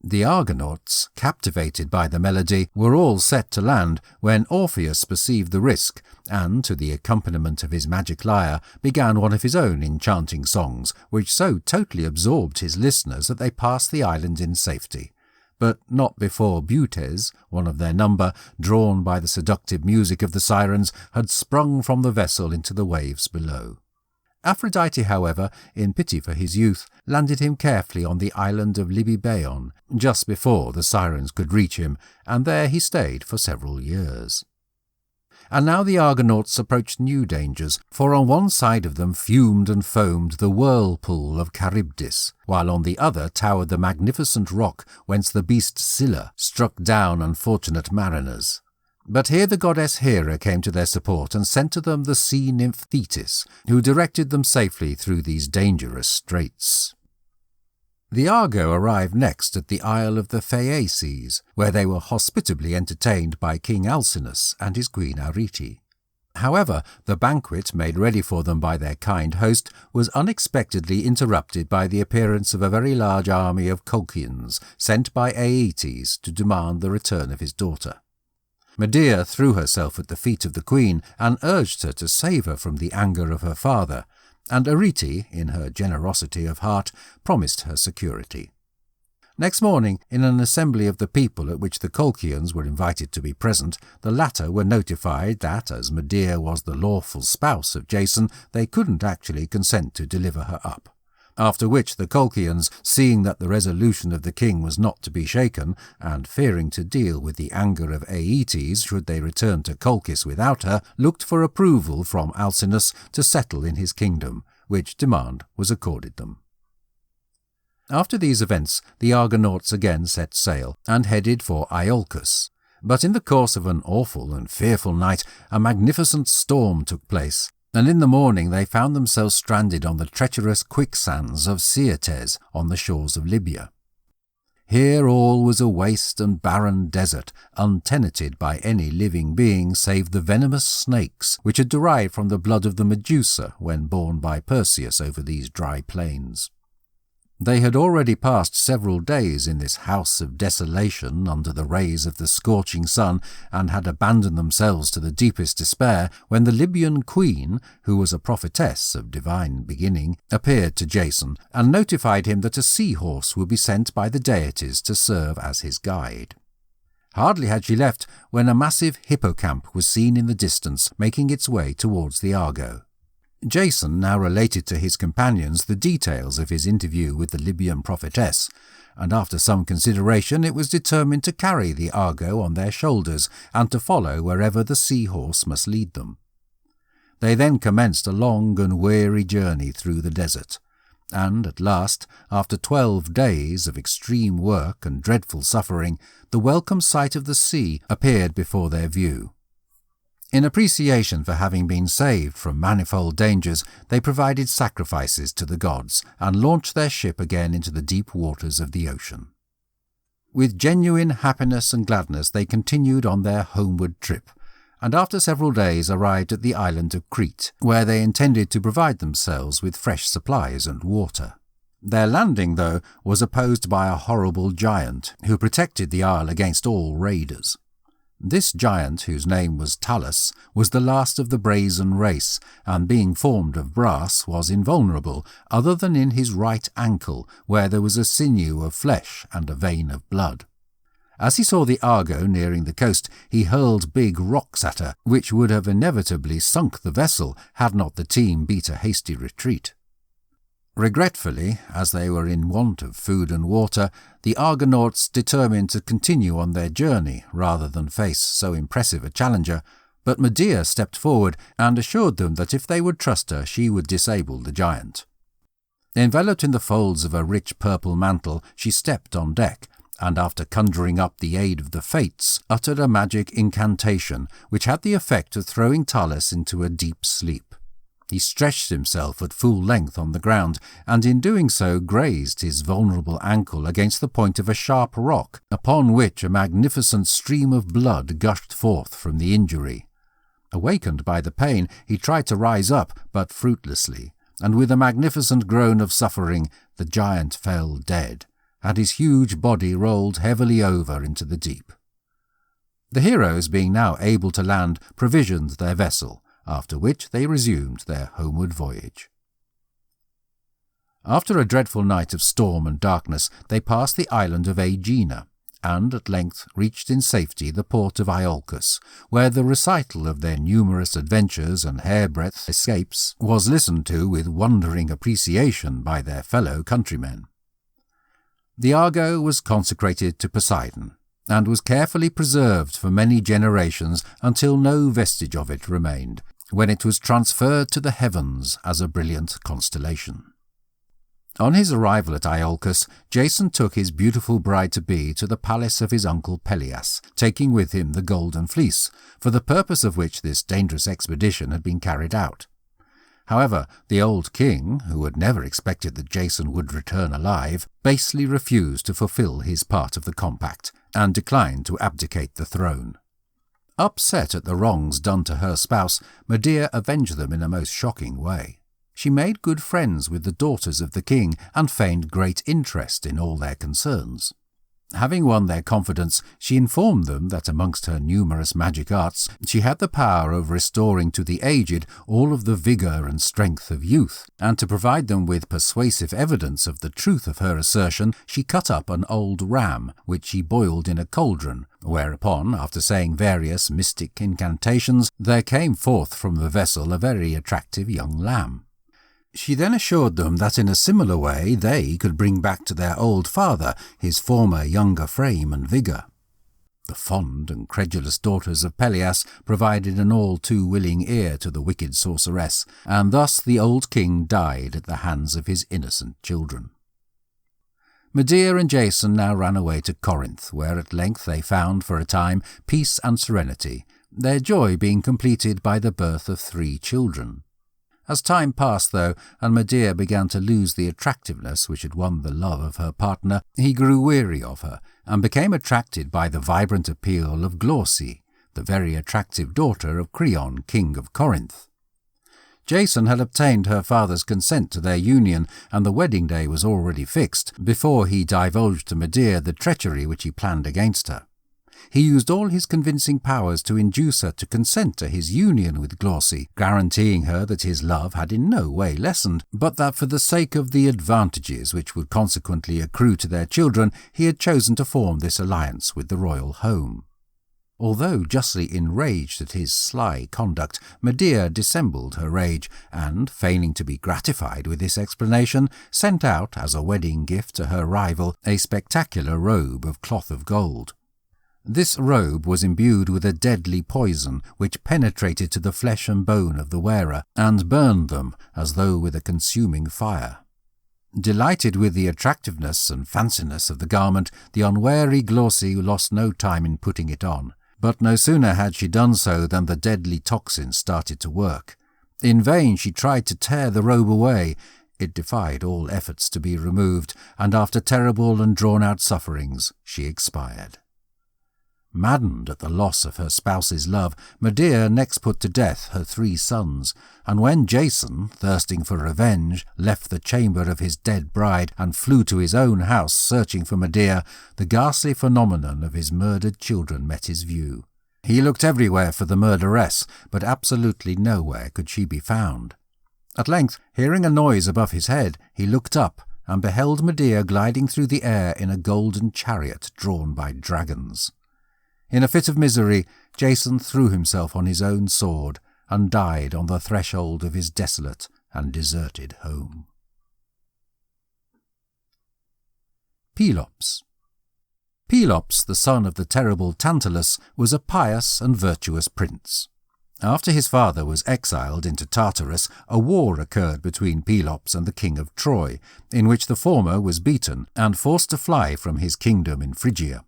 The Argonauts, captivated by the melody, were all set to land when Orpheus perceived the risk, and, to the accompaniment of his magic lyre, began one of his own enchanting songs, which so totally absorbed his listeners that they passed the island in safety. But not before Butes, one of their number, drawn by the seductive music of the Sirens, had sprung from the vessel into the waves below. Aphrodite, however, in pity for his youth, landed him carefully on the island of Libybaeon, just before the Sirens could reach him, and there he stayed for several years. And now the Argonauts approached new dangers, for on one side of them fumed and foamed the whirlpool of Charybdis, while on the other towered the magnificent rock whence the beast Scylla struck down unfortunate mariners. But here the goddess Hera came to their support and sent to them the sea nymph Thetis, who directed them safely through these dangerous straits. The Argo arrived next at the isle of the Phaeaces, where they were hospitably entertained by King Alcinous and his queen Arete. However, the banquet made ready for them by their kind host was unexpectedly interrupted by the appearance of a very large army of Colchians sent by Aeetes to demand the return of his daughter. Medea threw herself at the feet of the queen and urged her to save her from the anger of her father, and Arete, in her generosity of heart, promised her security. Next morning, in an assembly of the people at which the Colchians were invited to be present, the latter were notified that, as Medea was the lawful spouse of Jason, they couldn't actually consent to deliver her up. After which the Colchians, seeing that the resolution of the king was not to be shaken, and fearing to deal with the anger of Aeetes should they return to Colchis without her, looked for approval from Alcinous to settle in his kingdom, which demand was accorded them. After these events, the Argonauts again set sail and headed for Iolcus. But in the course of an awful and fearful night, a magnificent storm took place, and in the morning they found themselves stranded on the treacherous quicksands of Syrtes on the shores of Libya. Here all was a waste and barren desert, untenanted by any living being save the venomous snakes which had derived from the blood of the Medusa when borne by Perseus over these dry plains. They had already passed several days in this house of desolation under the rays of the scorching sun, and had abandoned themselves to the deepest despair, when the Libyan queen, who was a prophetess of divine beginning, appeared to Jason and notified him that a sea-horse would be sent by the deities to serve as his guide. Hardly had she left when a massive hippocamp was seen in the distance, making its way towards the Argo. Jason now related to his companions the details of his interview with the Libyan prophetess, and after some consideration it was determined to carry the Argo on their shoulders and to follow wherever the sea-horse must lead them. They then commenced a long and weary journey through the desert, and at last, after 12 days of extreme work and dreadful suffering, the welcome sight of the sea appeared before their view. In appreciation for having been saved from manifold dangers, they provided sacrifices to the gods and launched their ship again into the deep waters of the ocean. With genuine happiness and gladness they continued on their homeward trip, and after several days arrived at the island of Crete, where they intended to provide themselves with fresh supplies and water. Their landing, though, was opposed by a horrible giant, who protected the isle against all raiders. This giant, whose name was Talus, was the last of the brazen race, and being formed of brass was invulnerable, other than in his right ankle, where there was a sinew of flesh and a vein of blood. As he saw the Argo nearing the coast, he hurled big rocks at her, which would have inevitably sunk the vessel had not the team beat a hasty retreat. Regretfully, as they were in want of food and water, the Argonauts determined to continue on their journey rather than face so impressive a challenger, but Medea stepped forward and assured them that if they would trust her, she would disable the giant. Enveloped in the folds of a rich purple mantle, she stepped on deck, and after conjuring up the aid of the Fates, uttered a magic incantation which had the effect of throwing Talus into a deep sleep. He stretched himself at full length on the ground, and in doing so grazed his vulnerable ankle against the point of a sharp rock, upon which a magnificent stream of blood gushed forth from the injury. Awakened by the pain, he tried to rise up, but fruitlessly, and with a magnificent groan of suffering, the giant fell dead, and his huge body rolled heavily over into the deep. The heroes, being now able to land, provisioned their vessel, after which they resumed their homeward voyage. After a dreadful night of storm and darkness, they passed the island of Aegina, and at length reached in safety the port of Iolcus, where the recital of their numerous adventures and hairbreadth escapes was listened to with wondering appreciation by their fellow countrymen. The Argo was consecrated to Poseidon, and was carefully preserved for many generations until no vestige of it remained, when it was transferred to the heavens as a brilliant constellation. On his arrival at Iolcus, Jason took his beautiful bride-to-be to the palace of his uncle Peleus, taking with him the Golden Fleece, for the purpose of which this dangerous expedition had been carried out. However, the old king, who had never expected that Jason would return alive, basely refused to fulfill his part of the compact, and declined to abdicate the throne. Upset at the wrongs done to her spouse, Medea avenged them in a most shocking way. She made good friends with the daughters of the king and feigned great interest in all their concerns. Having won their confidence, she informed them that amongst her numerous magic arts she had the power of restoring to the aged all of the vigour and strength of youth, and to provide them with persuasive evidence of the truth of her assertion, she cut up an old ram, which she boiled in a cauldron, whereupon, after saying various mystic incantations, there came forth from the vessel a very attractive young lamb. She then assured them that in a similar way they could bring back to their old father his former younger frame and vigour. The fond and credulous daughters of Peleus provided an all too willing ear to the wicked sorceress, and thus the old king died at the hands of his innocent children. Medea and Jason now ran away to Corinth, where at length they found for a time peace and serenity, their joy being completed by the birth of 3 children. As time passed, though, and Medea began to lose the attractiveness which had won the love of her partner, he grew weary of her, and became attracted by the vibrant appeal of Glauce, the very attractive daughter of Creon, king of Corinth. Jason had obtained her father's consent to their union, and the wedding day was already fixed, before he divulged to Medea the treachery which he planned against her. He used all his convincing powers to induce her to consent to his union with Glauce, guaranteeing her that his love had in no way lessened, but that for the sake of the advantages which would consequently accrue to their children, he had chosen to form this alliance with the royal home. Although justly enraged at his sly conduct, Medea dissembled her rage, and, feigning to be gratified with this explanation, sent out, as a wedding gift to her rival, a spectacular robe of cloth of gold. This robe was imbued with a deadly poison which penetrated to the flesh and bone of the wearer, and burned them as though with a consuming fire. Delighted with the attractiveness and fanciness of the garment, the unwary Glauce lost no time in putting it on. But no sooner had she done so than the deadly toxin started to work. In vain she tried to tear the robe away. It defied all efforts to be removed, and after terrible and drawn-out sufferings, she expired. Maddened at the loss of her spouse's love, Medea next put to death her 3 sons, and when Jason, thirsting for revenge, left the chamber of his dead bride and flew to his own house searching for Medea, the ghastly phenomenon of his murdered children met his view. He looked everywhere for the murderess, but absolutely nowhere could she be found. At length, hearing a noise above his head, he looked up and beheld Medea gliding through the air in a golden chariot drawn by dragons. In a fit of misery, Jason threw himself on his own sword and died on the threshold of his desolate and deserted home. Pelops. Pelops, the son of the terrible Tantalus, was a pious and virtuous prince. After his father was exiled into Tartarus, a war occurred between Pelops and the king of Troy, in which the former was beaten and forced to fly from his kingdom in Phrygia.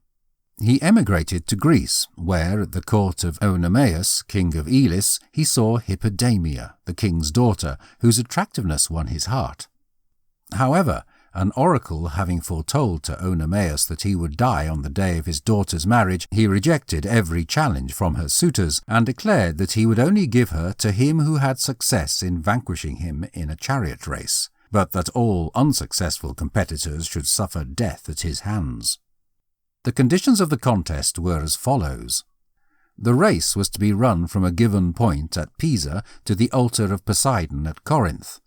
He emigrated to Greece, where, at the court of Oenomaus, king of Elis, he saw Hippodamia, the king's daughter, whose attractiveness won his heart. However, an oracle having foretold to Oenomaus that he would die on the day of his daughter's marriage, he rejected every challenge from her suitors, and declared that he would only give her to him who had success in vanquishing him in a chariot race, but that all unsuccessful competitors should suffer death at his hands. The conditions of the contest were as follows. The race was to be run from a given point at Pisa to the altar of Poseidon at Corinth.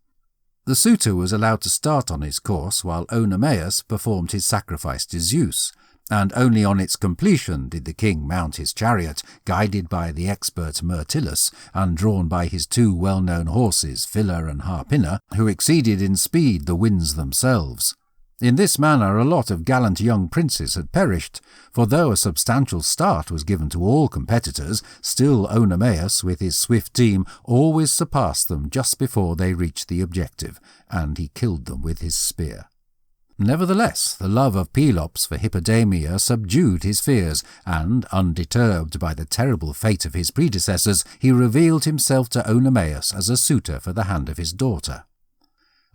The suitor was allowed to start on his course while Oenomaus performed his sacrifice to Zeus, and only on its completion did the king mount his chariot, guided by the expert Myrtilus, and drawn by his 2 well-known horses, Phila and Harpina, who exceeded in speed the winds themselves. In this manner a lot of gallant young princes had perished, for though a substantial start was given to all competitors, still Oenomaus, with his swift team, always surpassed them just before they reached the objective, and he killed them with his spear. Nevertheless, the love of Pelops for Hippodamia subdued his fears, and, undeterred by the terrible fate of his predecessors, he revealed himself to Oenomaus as a suitor for the hand of his daughter.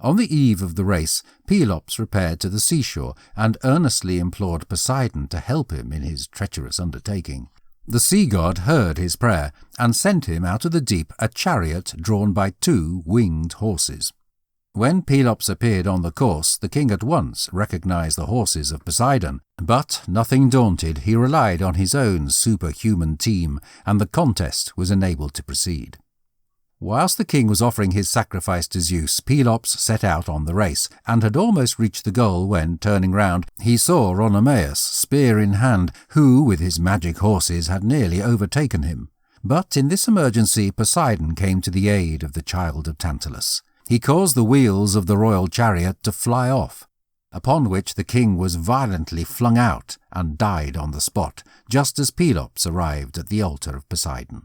On the eve of the race, Pelops repaired to the seashore and earnestly implored Poseidon to help him in his treacherous undertaking. The sea-god heard his prayer and sent him out of the deep a chariot drawn by 2 winged horses. When Pelops appeared on the course, the king at once recognized the horses of Poseidon, but, nothing daunted, he relied on his own superhuman team, and the contest was enabled to proceed. Whilst the king was offering his sacrifice to Zeus, Pelops set out on the race, and had almost reached the goal when, turning round, he saw Oenomaus, spear in hand, who, with his magic horses, had nearly overtaken him. But in this emergency Poseidon came to the aid of the child of Tantalus. He caused the wheels of the royal chariot to fly off, upon which the king was violently flung out and died on the spot, just as Pelops arrived at the altar of Poseidon.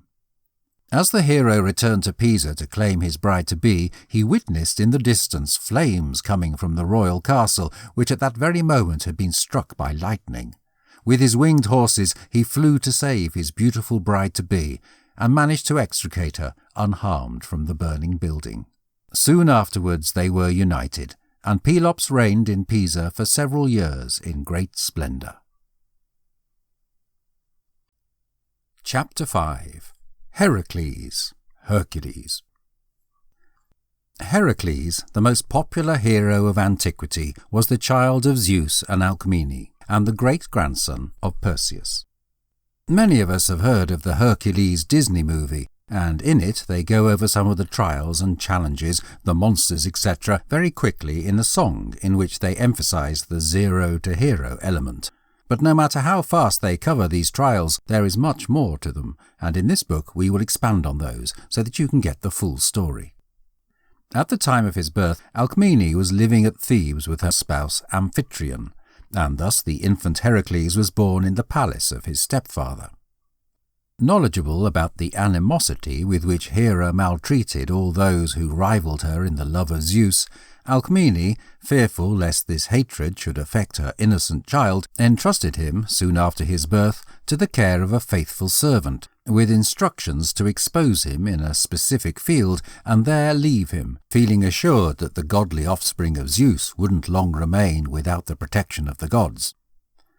As the hero returned to Pisa to claim his bride-to-be, he witnessed in the distance flames coming from the royal castle, which at that very moment had been struck by lightning. With his winged horses he flew to save his beautiful bride-to-be, and managed to extricate her unharmed from the burning building. Soon afterwards they were united, and Pelops reigned in Pisa for several years in great splendour. Chapter 5. Heracles, Hercules. Heracles, the most popular hero of antiquity, was the child of Zeus and Alcmene, and the great-grandson of Perseus. Many of us have heard of the Hercules Disney movie, and in it they go over some of the trials and challenges, the monsters, etc., very quickly in a song in which they emphasize the zero-to-hero element. But no matter how fast they cover these trials, there is much more to them, and in this book we will expand on those so that you can get the full story. At the time of his birth, Alcmene was living at Thebes with her spouse Amphitryon, and thus the infant Heracles was born in the palace of his stepfather. Knowledgeable about the animosity with which Hera maltreated all those who rivaled her in the love of Zeus, Alcmene, fearful lest this hatred should affect her innocent child, entrusted him, soon after his birth, to the care of a faithful servant, with instructions to expose him in a specific field and there leave him, feeling assured that the godly offspring of Zeus wouldn't long remain without the protection of the gods.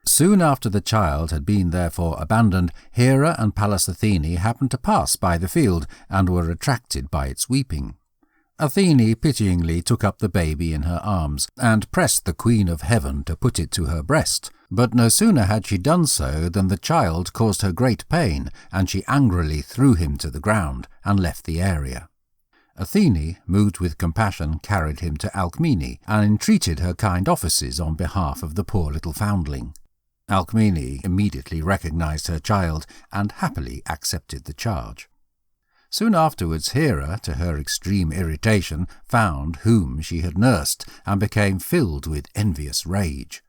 Soon after the child had been therefore abandoned, Hera and Pallas Athene happened to pass by the field and were attracted by its weeping. Athene pityingly took up the baby in her arms and pressed the Queen of Heaven to put it to her breast, but no sooner had she done so than the child caused her great pain, and she angrily threw him to the ground and left the area. Athene, moved with compassion, carried him to Alcmene and entreated her kind offices on behalf of the poor little foundling. Alcmene immediately recognized her child and happily accepted the charge. Soon afterwards Hera, to her extreme irritation, found whom she had nursed and became filled with envious rage.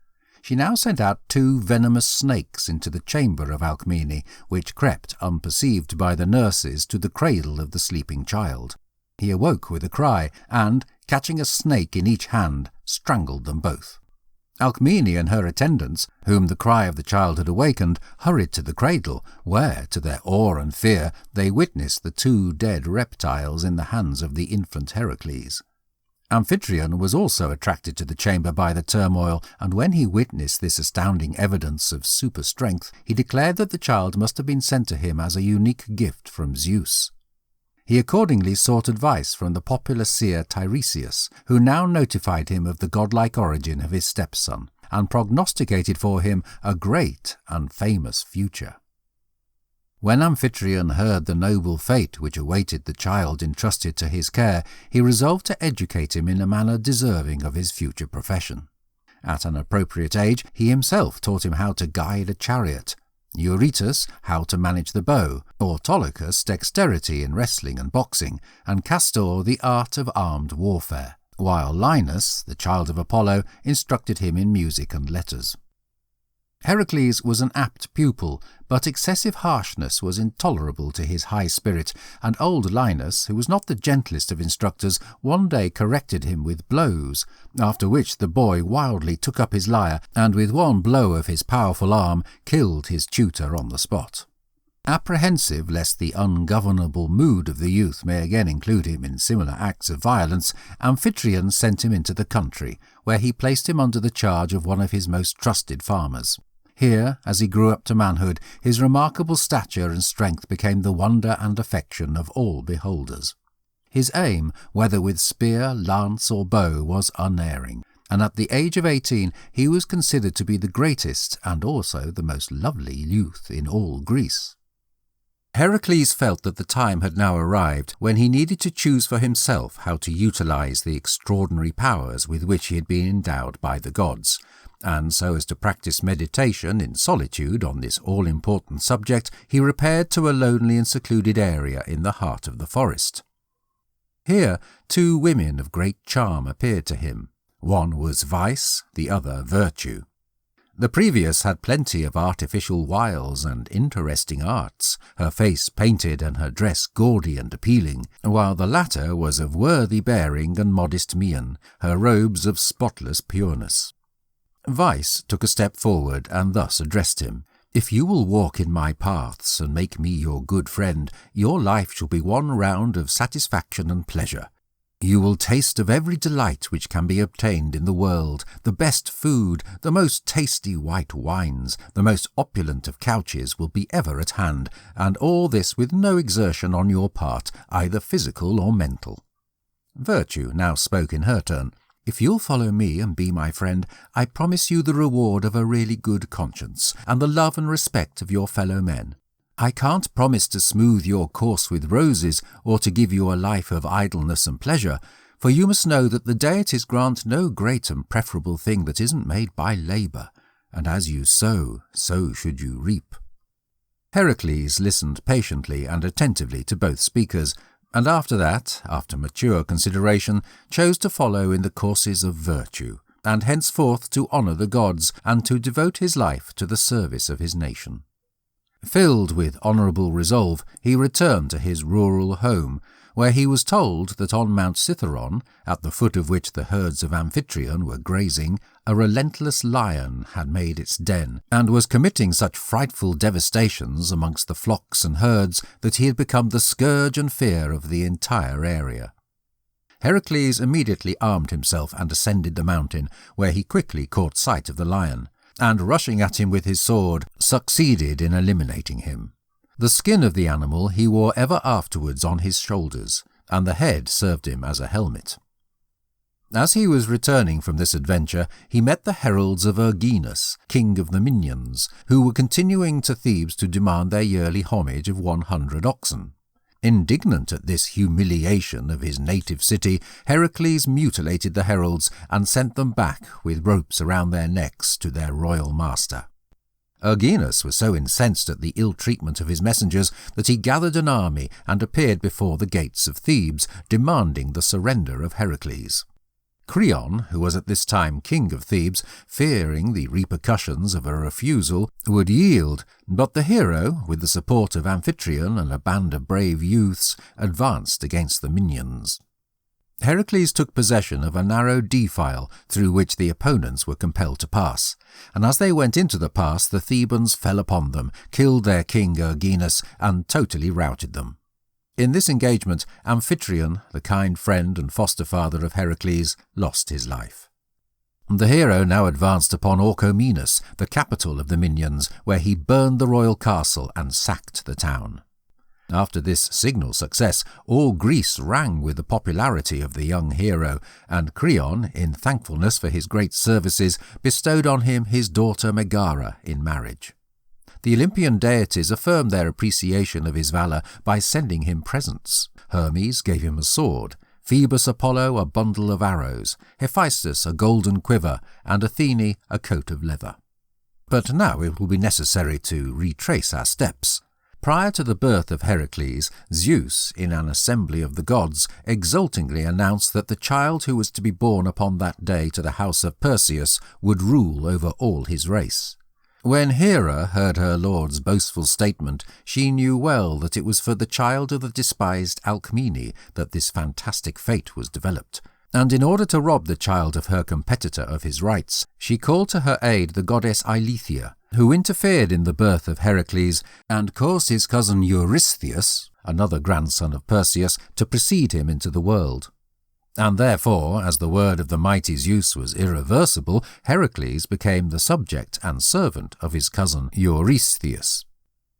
She now sent out 2 venomous snakes into the chamber of Alcmene, which crept unperceived by the nurses to the cradle of the sleeping child. He awoke with a cry and, catching a snake in each hand, strangled them both. Alcmene and her attendants, whom the cry of the child had awakened, hurried to the cradle, where, to their awe and fear, they witnessed the 2 dead reptiles in the hands of the infant Heracles. Amphitryon was also attracted to the chamber by the turmoil, and when he witnessed this astounding evidence of super strength, he declared that the child must have been sent to him as a unique gift from Zeus. He accordingly sought advice from the popular seer Tiresias, who now notified him of the godlike origin of his stepson, and prognosticated for him a great and famous future. When Amphitryon heard the noble fate which awaited the child entrusted to his care, he resolved to educate him in a manner deserving of his future profession. At an appropriate age, he himself taught him how to guide a chariot, Eurytus how to manage the bow, Autolycus dexterity in wrestling and boxing, and Castor the art of armed warfare, while Linus, the child of Apollo, instructed him in music and letters. Heracles was an apt pupil, but excessive harshness was intolerable to his high spirit, and old Linus, who was not the gentlest of instructors, one day corrected him with blows, after which the boy wildly took up his lyre, and with one blow of his powerful arm killed his tutor on the spot. Apprehensive lest the ungovernable mood of the youth may again include him in similar acts of violence, Amphitryon sent him into the country, where he placed him under the charge of one of his most trusted farmers. Here, as he grew up to manhood, his remarkable stature and strength became the wonder and affection of all beholders. His aim, whether with spear, lance, or bow, was unerring, and at the age of 18 he was considered to be the greatest and also the most lovely youth in all Greece. Heracles felt that the time had now arrived when he needed to choose for himself how to utilize the extraordinary powers with which he had been endowed by the gods, and so as to practice meditation in solitude on this all-important subject, he repaired to a lonely and secluded area in the heart of the forest. Here 2 women of great charm appeared to him. One was vice, the other virtue. The previous had plenty of artificial wiles and interesting arts, her face painted and her dress gaudy and appealing, while the latter was of worthy bearing and modest mien, her robes of spotless pureness. Vice took a step forward and thus addressed him. "If you will walk in my paths and make me your good friend, your life shall be one round of satisfaction and pleasure. You will taste of every delight which can be obtained in the world, the best food, the most tasty white wines, the most opulent of couches will be ever at hand, and all this with no exertion on your part, either physical or mental." Virtue now spoke in her turn. "If you'll follow me and be my friend, I promise you the reward of a really good conscience, and the love and respect of your fellow men. I can't promise to smooth your course with roses, or to give you a life of idleness and pleasure, for you must know that the deities grant no great and preferable thing that isn't made by labour, and as you sow, so should you reap." Heracles listened patiently and attentively to both speakers, and after that, after mature consideration, chose to follow in the courses of virtue, and henceforth to honour the gods, and to devote his life to the service of his nation. Filled with honourable resolve, he returned to his rural home, where he was told that on Mount Cithaeron, at the foot of which the herds of Amphitryon were grazing, a relentless lion had made its den, and was committing such frightful devastations amongst the flocks and herds that he had become the scourge and fear of the entire area. Heracles immediately armed himself and ascended the mountain, where he quickly caught sight of the lion, and rushing at him with his sword, succeeded in eliminating him. The skin of the animal he wore ever afterwards on his shoulders, and the head served him as a helmet. As he was returning from this adventure, he met the heralds of Erginus, king of the Minyans, who were continuing to Thebes to demand their yearly homage of 100 oxen. Indignant at this humiliation of his native city, Heracles mutilated the heralds and sent them back with ropes around their necks to their royal master. Erginus was so incensed at the ill treatment of his messengers that he gathered an army and appeared before the gates of Thebes, demanding the surrender of Heracles. Creon, who was at this time king of Thebes, fearing the repercussions of a refusal, would yield, but the hero, with the support of Amphitryon and a band of brave youths, advanced against the Minyans. Heracles took possession of a narrow defile through which the opponents were compelled to pass, and as they went into the pass the Thebans fell upon them, killed their king Erginus, and totally routed them. In this engagement, Amphitryon, the kind friend and foster-father of Heracles, lost his life. The hero now advanced upon Orchomenus, the capital of the Minyans, where he burned the royal castle and sacked the town. After this signal success, all Greece rang with the popularity of the young hero, and Creon, in thankfulness for his great services, bestowed on him his daughter Megara in marriage. The Olympian deities affirmed their appreciation of his valour by sending him presents. Hermes gave him a sword, Phoebus Apollo a bundle of arrows, Hephaestus a golden quiver, and Athene a coat of leather. But now it will be necessary to retrace our steps. Prior to the birth of Heracles, Zeus, in an assembly of the gods, exultingly announced that the child who was to be born upon that day to the house of Perseus would rule over all his race. When Hera heard her lord's boastful statement, she knew well that it was for the child of the despised Alcmene that this fantastic fate was developed, and in order to rob the child of her competitor of his rights, she called to her aid the goddess Eileithyia, who interfered in the birth of Heracles and caused his cousin Eurystheus, another grandson of Perseus, to precede him into the world. And therefore, as the word of the mighty Zeus was irreversible, Heracles became the subject and servant of his cousin Eurystheus.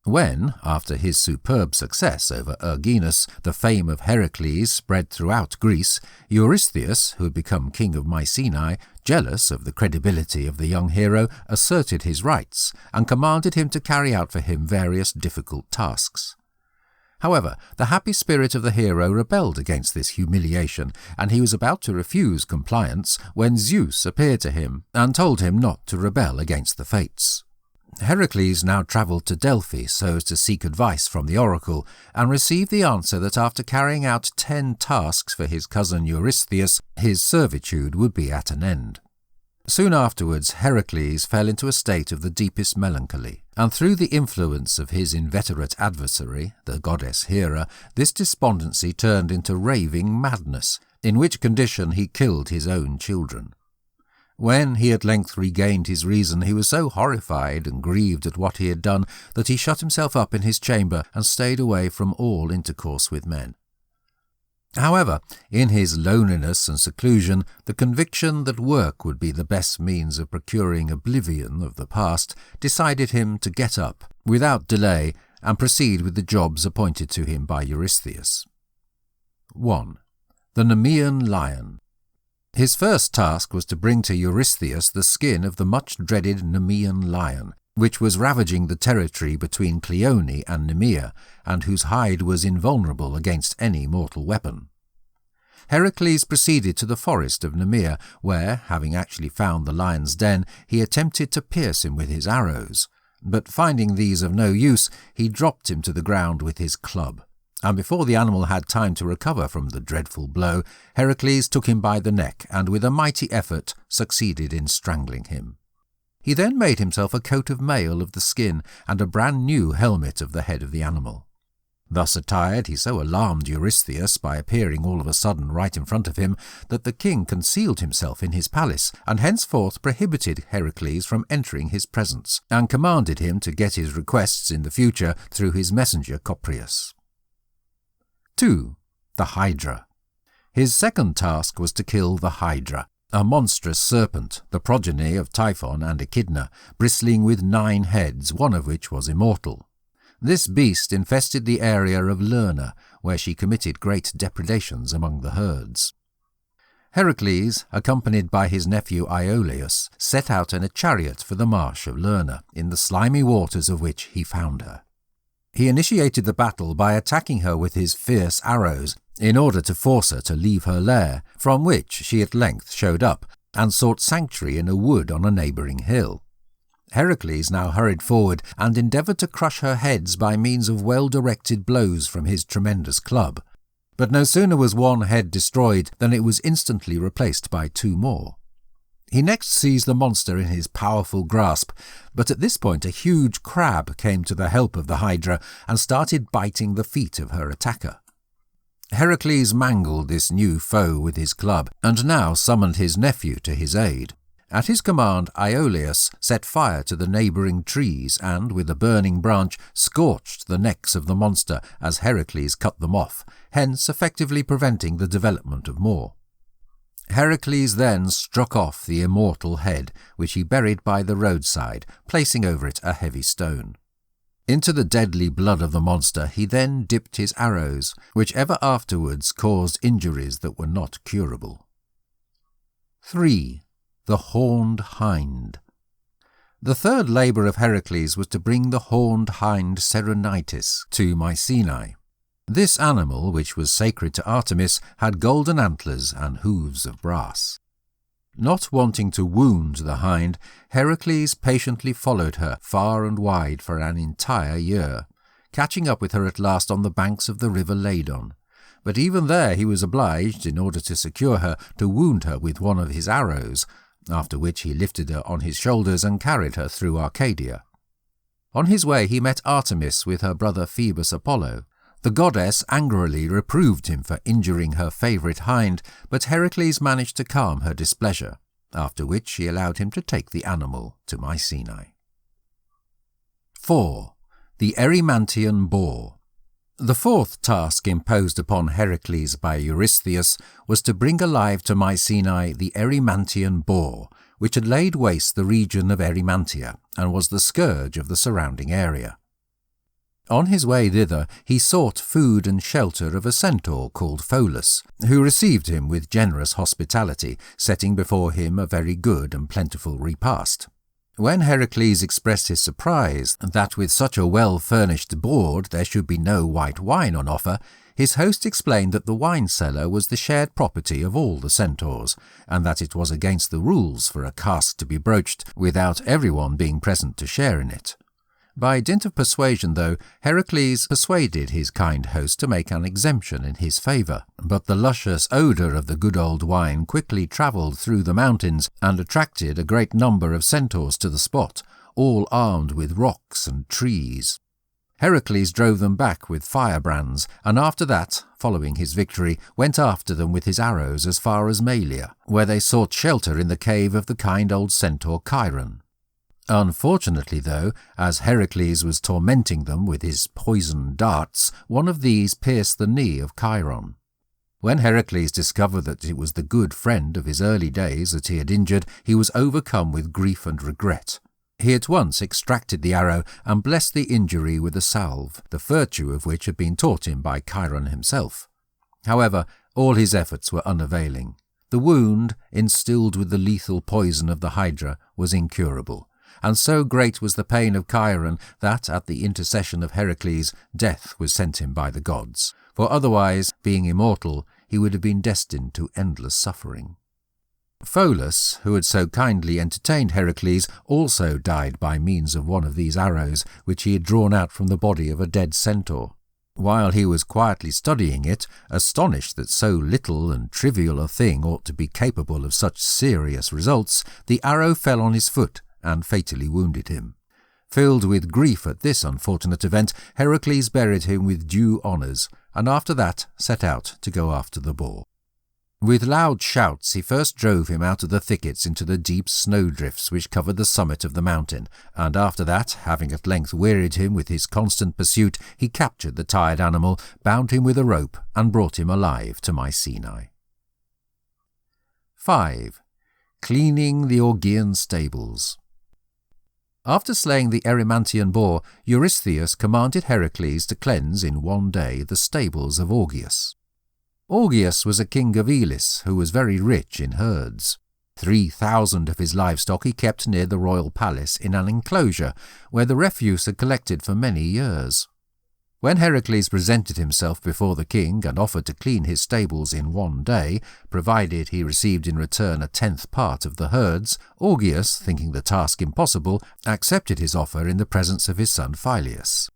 When, after his superb success over Erginus, the fame of Heracles spread throughout Greece, Eurystheus, who had become king of Mycenae, jealous of the credibility of the young hero, asserted his rights and commanded him to carry out for him various difficult tasks. However, the happy spirit of the hero rebelled against this humiliation, and he was about to refuse compliance when Zeus appeared to him and told him not to rebel against the fates. Heracles now travelled to Delphi so as to seek advice from the oracle, and received the answer that after carrying out 10 tasks for his cousin Eurystheus, his servitude would be at an end. Soon afterwards Heracles fell into a state of the deepest melancholy, and through the influence of his inveterate adversary, the goddess Hera, this despondency turned into raving madness, in which condition he killed his own children. When he at length regained his reason, he was so horrified and grieved at what he had done that he shut himself up in his chamber and stayed away from all intercourse with men. However, in his loneliness and seclusion, the conviction that work would be the best means of procuring oblivion of the past decided him to get up, without delay, and proceed with the jobs appointed to him by Eurystheus. 1. The Nemean Lion. His first task was to bring to Eurystheus the skin of the much-dreaded Nemean lion, which was ravaging the territory between Cleone and Nemea, and whose hide was invulnerable against any mortal weapon. Heracles proceeded to the forest of Nemea, where, having actually found the lion's den, he attempted to pierce him with his arrows, but finding these of no use, he dropped him to the ground with his club, and before the animal had time to recover from the dreadful blow, Heracles took him by the neck, and with a mighty effort succeeded in strangling him. He then made himself a coat of mail of the skin and a brand new helmet of the head of the animal. Thus attired, he so alarmed Eurystheus by appearing all of a sudden right in front of him that the king concealed himself in his palace, and henceforth prohibited Heracles from entering his presence, and commanded him to get his requests in the future through his messenger Coprius. 2. The Hydra. His second task was to kill the Hydra, a monstrous serpent, the progeny of Typhon and Echidna, bristling with 9 heads, one of which was immortal. This beast infested the area of Lerna, where she committed great depredations among the herds. Heracles, accompanied by his nephew Iolaus, set out in a chariot for the marsh of Lerna, in the slimy waters of which he found her. He initiated the battle by attacking her with his fierce arrows, in order to force her to leave her lair, from which she at length showed up, and sought sanctuary in a wood on a neighbouring hill. Heracles now hurried forward and endeavoured to crush her heads by means of well-directed blows from his tremendous club. But no sooner was one head destroyed than it was instantly replaced by 2 more. He next seized the monster in his powerful grasp, but at this point a huge crab came to the help of the Hydra and started biting the feet of her attacker. Heracles mangled this new foe with his club, and now summoned his nephew to his aid. At his command, Iolaus set fire to the neighbouring trees and, with a burning branch, scorched the necks of the monster as Heracles cut them off, hence effectively preventing the development of more. Heracles then struck off the immortal head, which he buried by the roadside, placing over it a heavy stone. Into the deadly blood of the monster he then dipped his arrows, which ever afterwards caused injuries that were not curable. 3. The Horned Hind. The third labour of Heracles was to bring the horned hind Cerenitis to Mycenae. This animal, which was sacred to Artemis, had golden antlers and hooves of brass. Not wanting to wound the hind, Heracles patiently followed her far and wide for an entire year, catching up with her at last on the banks of the river Ladon. But even there he was obliged, in order to secure her, to wound her with one of his arrows, after which he lifted her on his shoulders and carried her through Arcadia. On his way he met Artemis with her brother Phoebus Apollo. The goddess angrily reproved him for injuring her favourite hind, but Heracles managed to calm her displeasure, after which she allowed him to take the animal to Mycenae. 4. The Erymantian Boar. The fourth task imposed upon Heracles by Eurystheus was to bring alive to Mycenae the Erymantian boar, which had laid waste the region of Erymantia, and was the scourge of the surrounding area. On his way thither he sought food and shelter of a centaur called Pholus, who received him with generous hospitality, setting before him a very good and plentiful repast. When Heracles expressed his surprise that with such a well-furnished board there should be no white wine on offer, his host explained that the wine cellar was the shared property of all the centaurs, and that it was against the rules for a cask to be broached without everyone being present to share in it. By dint of persuasion, though, Heracles persuaded his kind host to make an exemption in his favour, but the luscious odour of the good old wine quickly travelled through the mountains and attracted a great number of centaurs to the spot, all armed with rocks and trees. Heracles drove them back with firebrands, and after that, following his victory, went after them with his arrows as far as Malia, where they sought shelter in the cave of the kind old centaur Chiron. Unfortunately, though, as Heracles was tormenting them with his poisoned darts, one of these pierced the knee of Chiron. When Heracles discovered that it was the good friend of his early days that he had injured, he was overcome with grief and regret. He at once extracted the arrow and blessed the injury with a salve, the virtue of which had been taught him by Chiron himself. However, all his efforts were unavailing. The wound, instilled with the lethal poison of the Hydra, was incurable, and so great was the pain of Chiron that, at the intercession of Heracles, death was sent him by the gods, for otherwise, being immortal, he would have been destined to endless suffering. Pholus, who had so kindly entertained Heracles, also died by means of one of these arrows, which he had drawn out from the body of a dead centaur. While he was quietly studying it, astonished that so little and trivial a thing ought to be capable of such serious results, the arrow fell on his foot and fatally wounded him. Filled with grief at this unfortunate event, Heracles buried him with due honours, and after that set out to go after the boar. With loud shouts he first drove him out of the thickets into the deep snowdrifts which covered the summit of the mountain, and after that, having at length wearied him with his constant pursuit, he captured the tired animal, bound him with a rope, and brought him alive to Mycenae. 5. Cleaning the Augean stables. After slaying the Erymantian boar, Eurystheus commanded Heracles to cleanse in one day the stables of Augeas. Augeas was a king of Elis who was very rich in herds. 3,000 of his livestock he kept near the royal palace in an enclosure where the refuse had collected for many years. When Heracles presented himself before the king and offered to clean his stables in one day, provided he received in return a 10th part of the herds, Augeas, thinking the task impossible, accepted his offer in the presence of his son Phyleus.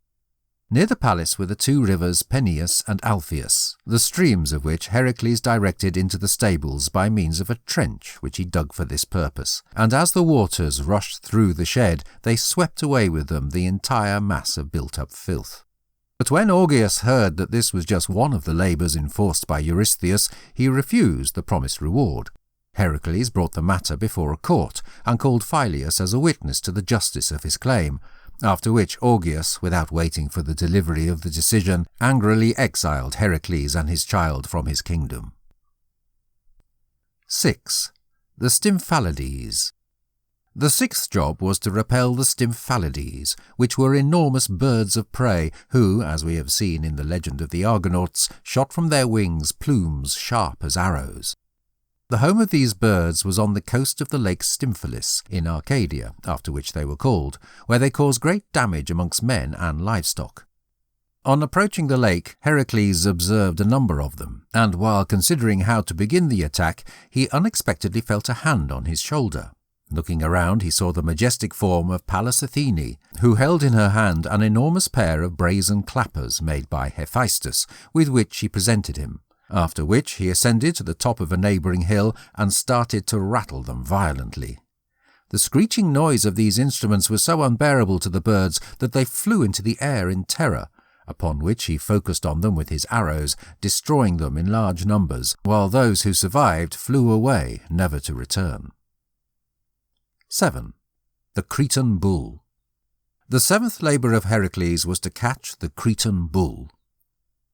Near the palace were the two rivers Peneus and Alpheus, the streams of which Heracles directed into the stables by means of a trench which he dug for this purpose, and as the waters rushed through the shed, they swept away with them the entire mass of built-up filth. But when Augeas heard that this was just one of the labours enforced by Eurystheus, he refused the promised reward. Heracles brought the matter before a court, and called Phyleus as a witness to the justice of his claim, after which Augeas, without waiting for the delivery of the decision, angrily exiled Heracles and his child from his kingdom. 6. The Stymphalides. The 6th job was to repel the Stymphalides, which were enormous birds of prey who, as we have seen in the legend of the Argonauts, shot from their wings plumes sharp as arrows. The home of these birds was on the coast of the lake Stymphalis, in Arcadia, after which they were called, where they caused great damage amongst men and livestock. On approaching the lake, Heracles observed a number of them, and while considering how to begin the attack, he unexpectedly felt a hand on his shoulder. Looking around, he saw the majestic form of Pallas Athene, who held in her hand an enormous pair of brazen clappers made by Hephaestus, with which she presented him. After which he ascended to the top of a neighbouring hill and started to rattle them violently. The screeching noise of these instruments was so unbearable to the birds that they flew into the air in terror, upon which he focused on them with his arrows, destroying them in large numbers, while those who survived flew away, never to return. 7. The Cretan Bull. The 7th labour of Heracles was to catch the Cretan bull.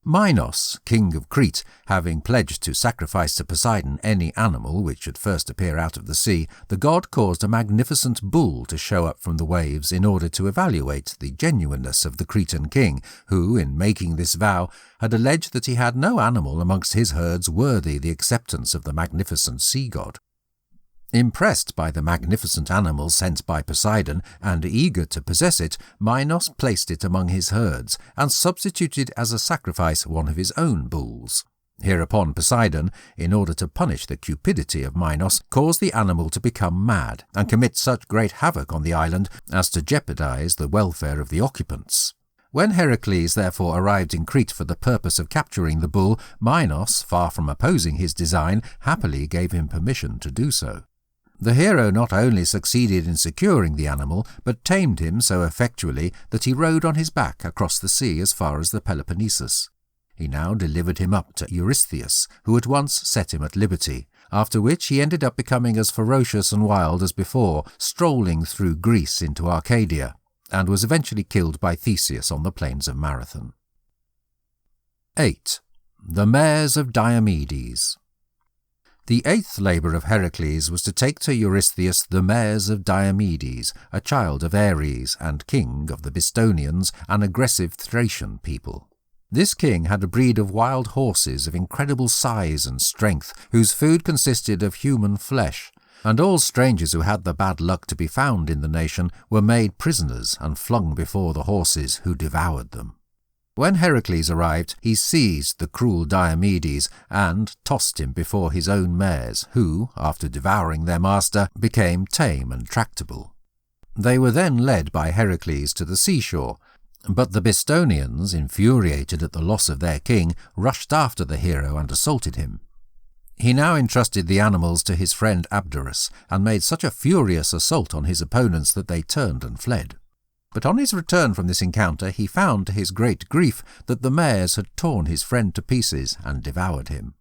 Minos, king of Crete, having pledged to sacrifice to Poseidon any animal which should first appear out of the sea, the god caused a magnificent bull to show up from the waves in order to evaluate the genuineness of the Cretan king, who, in making this vow, had alleged that he had no animal amongst his herds worthy the acceptance of the magnificent sea god. Impressed by the magnificent animal sent by Poseidon, and eager to possess it, Minos placed it among his herds, and substituted as a sacrifice one of his own bulls. Hereupon Poseidon, in order to punish the cupidity of Minos, caused the animal to become mad and commit such great havoc on the island as to jeopardize the welfare of the occupants. When Heracles therefore arrived in Crete for the purpose of capturing the bull, Minos, far from opposing his design, happily gave him permission to do so. The hero not only succeeded in securing the animal, but tamed him so effectually that he rode on his back across the sea as far as the Peloponnesus. He now delivered him up to Eurystheus, who at once set him at liberty, after which he ended up becoming as ferocious and wild as before, strolling through Greece into Arcadia, and was eventually killed by Theseus on the plains of Marathon. 8. The Mares of Diomedes. The 8th labour of Heracles was to take to Eurystheus the mares of Diomedes, a child of Ares and king of the Bistonians, an aggressive Thracian people. This king had a breed of wild horses of incredible size and strength, whose food consisted of human flesh, and all strangers who had the bad luck to be found in the nation were made prisoners and flung before the horses, who devoured them. When Heracles arrived, he seized the cruel Diomedes and tossed him before his own mares, who, after devouring their master, became tame and tractable. They were then led by Heracles to the seashore, but the Bistonians, infuriated at the loss of their king, rushed after the hero and assaulted him. He now entrusted the animals to his friend Abderus, and made such a furious assault on his opponents that they turned and fled. But on his return from this encounter he found to his great grief that the mares had torn his friend to pieces and devoured him.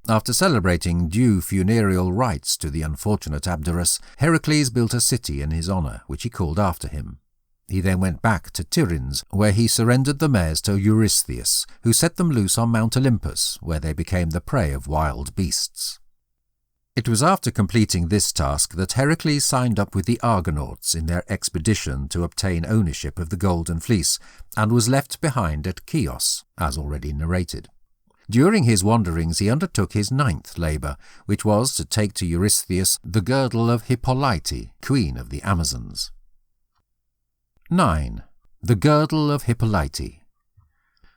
After celebrating due funereal rites to the unfortunate Abderus, Heracles built a city in his honour, which he called after him. He then went back to Tiryns, where he surrendered the mares to Eurystheus, who set them loose on Mount Olympus, where they became the prey of wild beasts. It was after completing this task that Heracles signed up with the Argonauts in their expedition to obtain ownership of the Golden Fleece, and was left behind at Chios, as already narrated. During his wanderings he undertook his 9th labour, which was to take to Eurystheus the girdle of Hippolyte, queen of the Amazons. 9. The girdle of Hippolyte.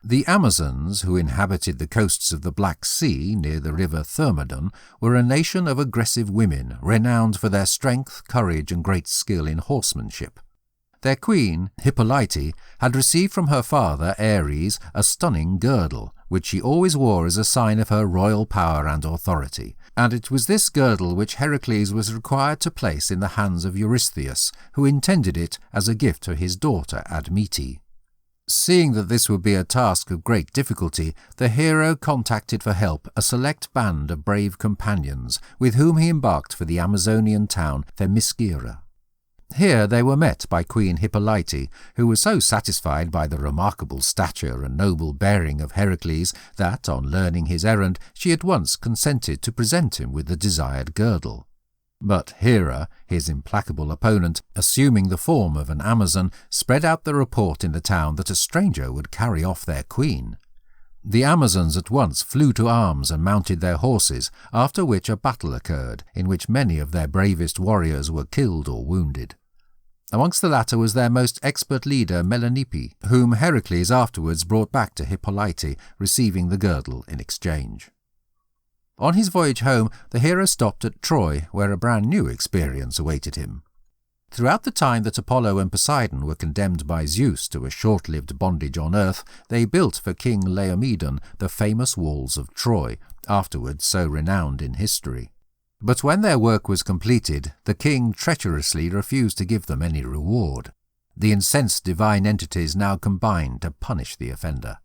The Amazons, who inhabited the coasts of the Black Sea near the river Thermodon, were a nation of aggressive women, renowned for their strength, courage, and great skill in horsemanship. Their queen, Hippolyte, had received from her father, Ares, a stunning girdle, which she always wore as a sign of her royal power and authority, and it was this girdle which Heracles was required to place in the hands of Eurystheus, who intended it as a gift to his daughter Admete. Seeing that this would be a task of great difficulty, the hero contacted for help a select band of brave companions, with whom he embarked for the Amazonian town Themyscira. Here they were met by Queen Hippolyte, who was so satisfied by the remarkable stature and noble bearing of Heracles that, on learning his errand, she at once consented to present him with the desired girdle. But Hera, his implacable opponent, assuming the form of an Amazon, spread out the report in the town that a stranger would carry off their queen. The Amazons at once flew to arms and mounted their horses, after which a battle occurred, in which many of their bravest warriors were killed or wounded. Amongst the latter was their most expert leader Melanippe, whom Heracles afterwards brought back to Hippolyte, receiving the girdle in exchange. On his voyage home, the hero stopped at Troy, where a brand new experience awaited him. Throughout the time that Apollo and Poseidon were condemned by Zeus to a short-lived bondage on earth, they built for King Laomedon the famous walls of Troy, afterwards so renowned in history. But when their work was completed, the king treacherously refused to give them any reward. The incensed divine entities now combined to punish the offender.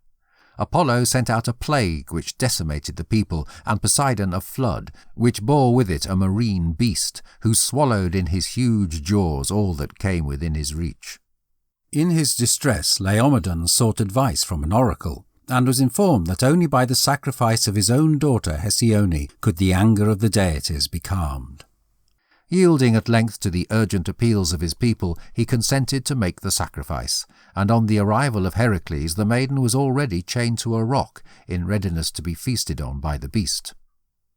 Apollo sent out a plague which decimated the people, and Poseidon a flood, which bore with it a marine beast, who swallowed in his huge jaws all that came within his reach. In his distress, Laomedon sought advice from an oracle, and was informed that only by the sacrifice of his own daughter Hesione could the anger of the deities be calmed. Yielding at length to the urgent appeals of his people, he consented to make the sacrifice, and on the arrival of Heracles the maiden was already chained to a rock, in readiness to be feasted on by the beast.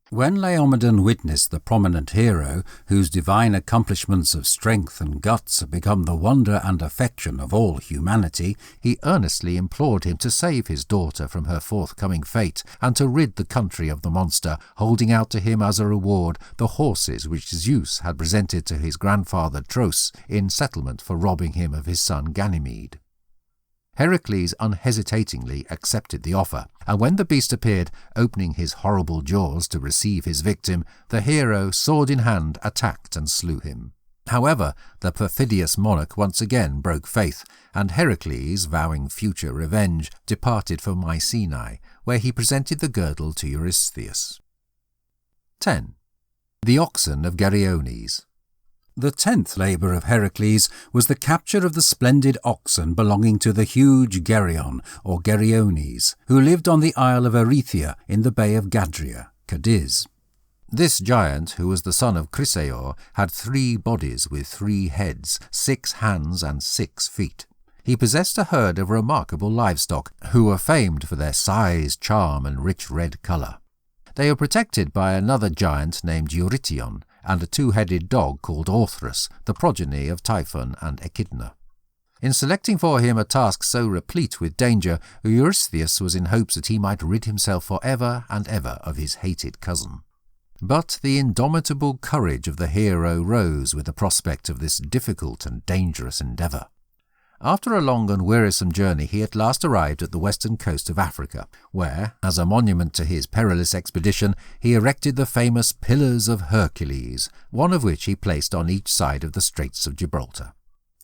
When Laomedon witnessed the prominent hero, whose divine accomplishments of strength and guts had become the wonder and affection of all humanity, he earnestly implored him to save his daughter from her forthcoming fate, and to rid the country of the monster, holding out to him as a reward the horses which Zeus had presented to his grandfather Tros in settlement for robbing him of his son Ganymede. Heracles unhesitatingly accepted the offer, and when the beast appeared, opening his horrible jaws to receive his victim, the hero, sword in hand, attacked and slew him. However, the perfidious monarch once again broke faith, and Heracles, vowing future revenge, departed for Mycenae, where he presented the girdle to Eurystheus. 10. The oxen of Geryones. The 10th labour of Heracles was the capture of the splendid oxen belonging to the huge Geryon, or Geryones, who lived on the isle of Erythea in the bay of Gadria, Cadiz. This giant, who was the son of Chrysaor, had 3 bodies with 3 heads, 6 hands and 6 feet. He possessed a herd of remarkable livestock, who were famed for their size, charm, and rich red colour. They were protected by another giant named Eurytion, and a 2-headed dog called Orthrus, the progeny of Typhon and Echidna. In selecting for him a task so replete with danger, Eurystheus was in hopes that he might rid himself for ever and ever of his hated cousin. But the indomitable courage of the hero rose with the prospect of this difficult and dangerous endeavour. After a long and wearisome journey, he at last arrived at the western coast of Africa, where, as a monument to his perilous expedition, he erected the famous Pillars of Hercules, one of which he placed on each side of the Straits of Gibraltar.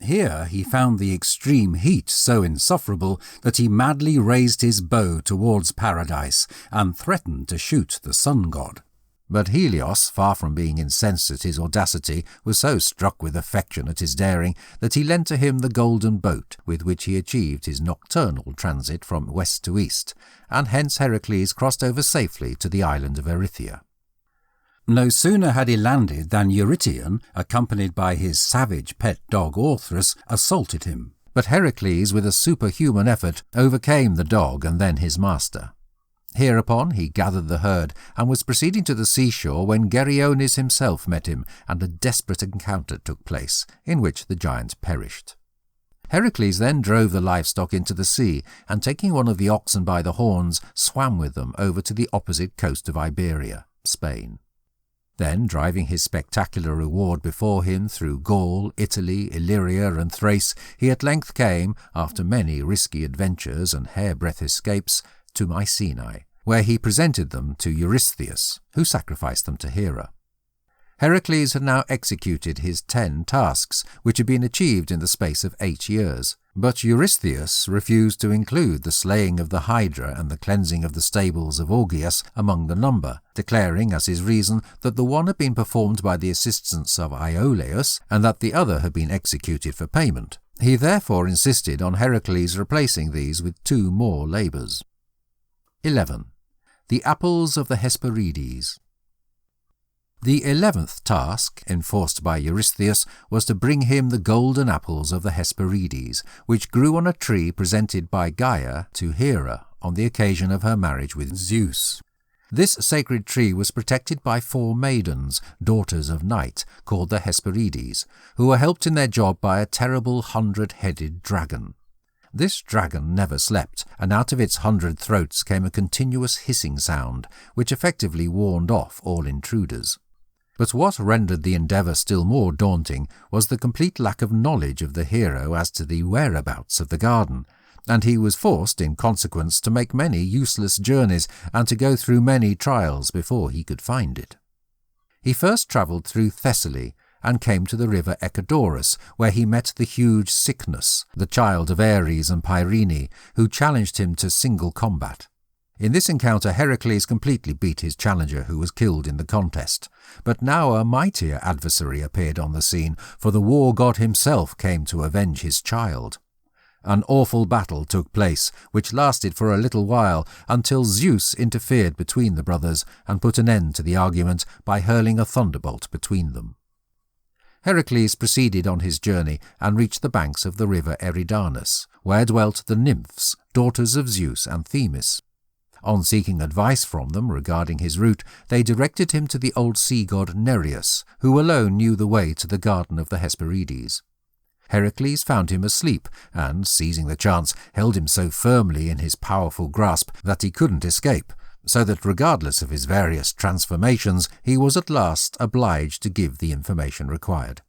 Here he found the extreme heat so insufferable that he madly raised his bow towards paradise and threatened to shoot the sun god. But Helios, far from being incensed at his audacity, was so struck with affection at his daring that he lent to him the golden boat with which he achieved his nocturnal transit from west to east, and hence Heracles crossed over safely to the island of Erythea. No sooner had he landed than Eurytion, accompanied by his savage pet dog Orthrus, assaulted him. But Heracles, with a superhuman effort, overcame the dog and then his master. Hereupon he gathered the herd and was proceeding to the seashore when Geryones himself met him, and a desperate encounter took place, in which the giant perished. Heracles then drove the livestock into the sea, and taking one of the oxen by the horns, swam with them over to the opposite coast of Iberia, Spain. Then, driving his spectacular reward before him through Gaul, Italy, Illyria, and Thrace, he at length came, after many risky adventures and hairbreadth escapes, to Mycenae, where he presented them to Eurystheus, who sacrificed them to Hera. Heracles had now executed his 10 tasks, which had been achieved in the space of 8 years, but Eurystheus refused to include the slaying of the Hydra and the cleansing of the stables of Augeas among the number, declaring as his reason that the one had been performed by the assistance of Iolaus, and that the other had been executed for payment. He therefore insisted on Heracles replacing these with 2 more labours. 11. The Apples of the Hesperides. The 11th task, enforced by Eurystheus, was to bring him the golden apples of the Hesperides, which grew on a tree presented by Gaia to Hera on the occasion of her marriage with Zeus. This sacred tree was protected by 4 maidens, daughters of Night, called the Hesperides, who were helped in their job by a terrible 100-headed dragon. This dragon never slept, and out of its 100 throats came a continuous hissing sound, which effectively warned off all intruders. But what rendered the endeavour still more daunting was the complete lack of knowledge of the hero as to the whereabouts of the garden, and he was forced, in consequence, to make many useless journeys and to go through many trials before he could find it. He first travelled through Thessaly, and came to the river Echedorus, where he met the huge Cycnus, the child of Ares and Pyrene, who challenged him to single combat. In this encounter Heracles completely beat his challenger, who was killed in the contest. But now a mightier adversary appeared on the scene, for the war god himself came to avenge his child. An awful battle took place, which lasted for a little while, until Zeus interfered between the brothers and put an end to the argument by hurling a thunderbolt between them. Heracles proceeded on his journey and reached the banks of the river Eridanus, where dwelt the nymphs, daughters of Zeus and Themis. On seeking advice from them regarding his route, they directed him to the old sea god Nereus, who alone knew the way to the garden of the Hesperides. Heracles found him asleep, and, seizing the chance, held him so firmly in his powerful grasp that he couldn't escape, so that regardless of his various transformations, he was at last obliged to give the information required.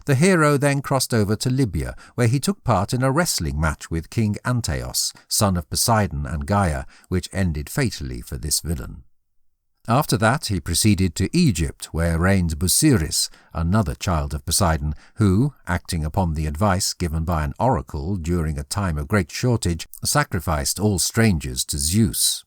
The hero then crossed over to Libya, where he took part in a wrestling match with King Antaeus, son of Poseidon and Gaia, which ended fatally for this villain. After that he proceeded to Egypt, where reigned Busiris, another child of Poseidon, who, acting upon the advice given by an oracle during a time of great shortage, sacrificed all strangers to ZEUS.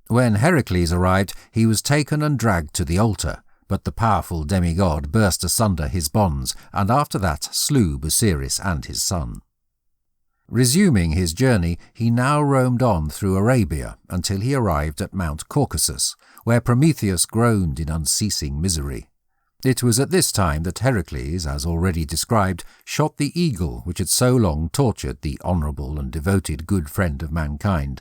When Heracles arrived, he was taken and dragged to the altar, but the powerful demigod burst asunder his bonds, and after that slew Busiris and his son. Resuming his journey, he now roamed on through Arabia until he arrived at Mount Caucasus, where Prometheus groaned in unceasing misery. It was at this time that Heracles, as already described, shot the eagle which had so long tortured the honourable and devoted good friend of mankind.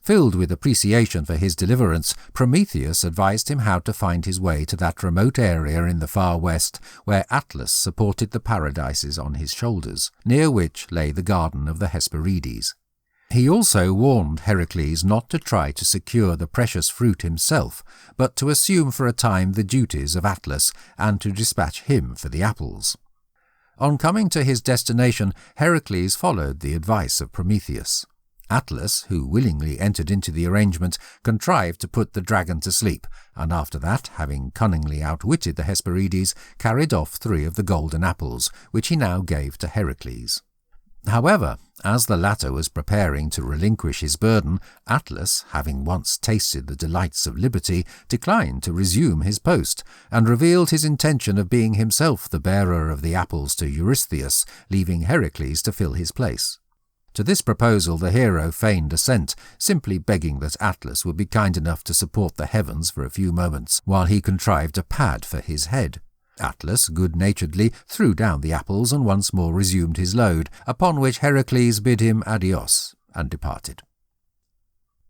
Filled with appreciation for his deliverance, Prometheus advised him how to find his way to that remote area in the far west where Atlas supported the paradises on his shoulders, near which lay the garden of the Hesperides. He also warned Heracles not to try to secure the precious fruit himself, but to assume for a time the duties of Atlas and to dispatch him for the apples. On coming to his destination, Heracles followed the advice of Prometheus. Atlas, who willingly entered into the arrangement, contrived to put the dragon to sleep, and after that, having cunningly outwitted the Hesperides, carried off 3 of the golden apples, which he now gave to Heracles. However, as the latter was preparing to relinquish his burden, Atlas, having once tasted the delights of liberty, declined to resume his post, and revealed his intention of being himself the bearer of the apples to Eurystheus, leaving Heracles to fill his place. To this proposal the hero feigned assent, simply begging that Atlas would be kind enough to support the heavens for a few moments, while he contrived a pad for his head. Atlas good-naturedly threw down the apples and once more resumed his load, upon which Heracles bid him adios, and departed.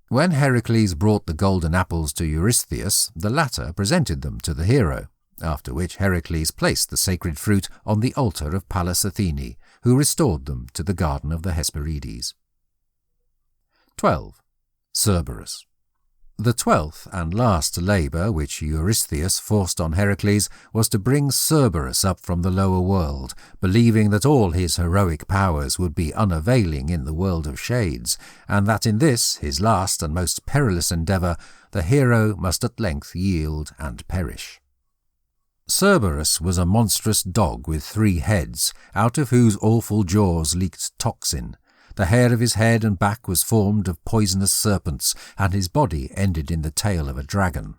When Heracles brought the golden apples to Eurystheus, the latter presented them to the hero, after which Heracles placed the sacred fruit on the altar of Pallas Athene, who restored them to the garden of the Hesperides. 12. Cerberus. The 12th and last labour which Eurystheus forced on Heracles was to bring Cerberus up from the lower world, believing that all his heroic powers would be unavailing in the world of shades, and that in this, his last and most perilous endeavour, the hero must at length yield and perish. Cerberus was a monstrous dog with 3 heads, out of whose awful jaws leaked toxin. The hair of his head and back was formed of poisonous serpents, and his body ended in the tail of a dragon.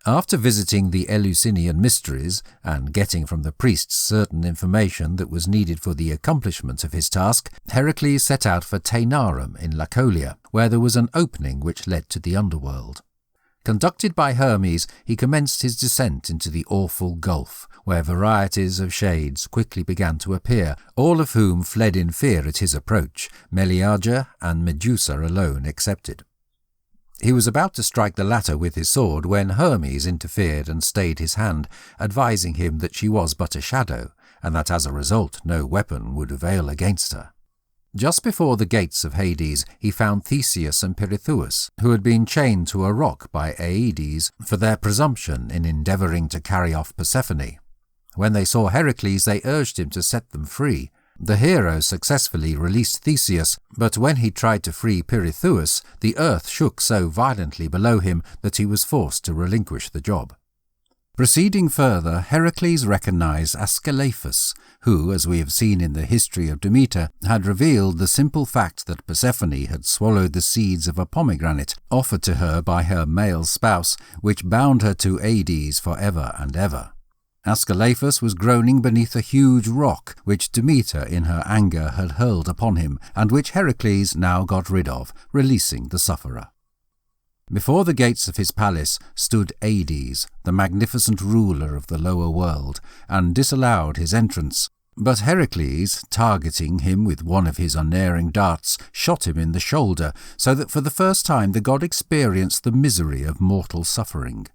After visiting the Eleusinian mysteries, and getting from the priests certain information that was needed for the accomplishment of his task, Heracles set out for Taenarum in Lacolia, where there was an opening which led to the underworld. Conducted by Hermes, he commenced his descent into the awful gulf, where varieties of shades quickly began to appear, all of whom fled in fear at his approach, Meleager and Medusa alone excepted. He was about to strike the latter with his sword when Hermes interfered and stayed his hand, advising him that she was but a shadow, and that as a result no weapon would avail against her. Just before the gates of Hades, he found Theseus and Pirithous, who had been chained to a rock by Aedes for their presumption in endeavouring to carry off Persephone. When they saw Heracles, they urged him to set them free. The hero successfully released Theseus, but when he tried to free Pirithous, the earth shook so violently below him that he was forced to relinquish the job. Proceeding further, Heracles recognized Ascalaphus, who, as we have seen in the history of Demeter, had revealed the simple fact that Persephone had swallowed the seeds of a pomegranate offered to her by her male spouse, which bound her to Hades for ever and ever. Ascalaphus was groaning beneath a huge rock, which Demeter in her anger had hurled upon him, and which Heracles now got rid of, releasing the sufferer. Before the gates of his palace stood Hades, the magnificent ruler of the lower world, and disallowed his entrance, But Heracles, targeting him with one of his unerring darts, shot him in the shoulder, so that for the first time the god experienced the misery of mortal suffering.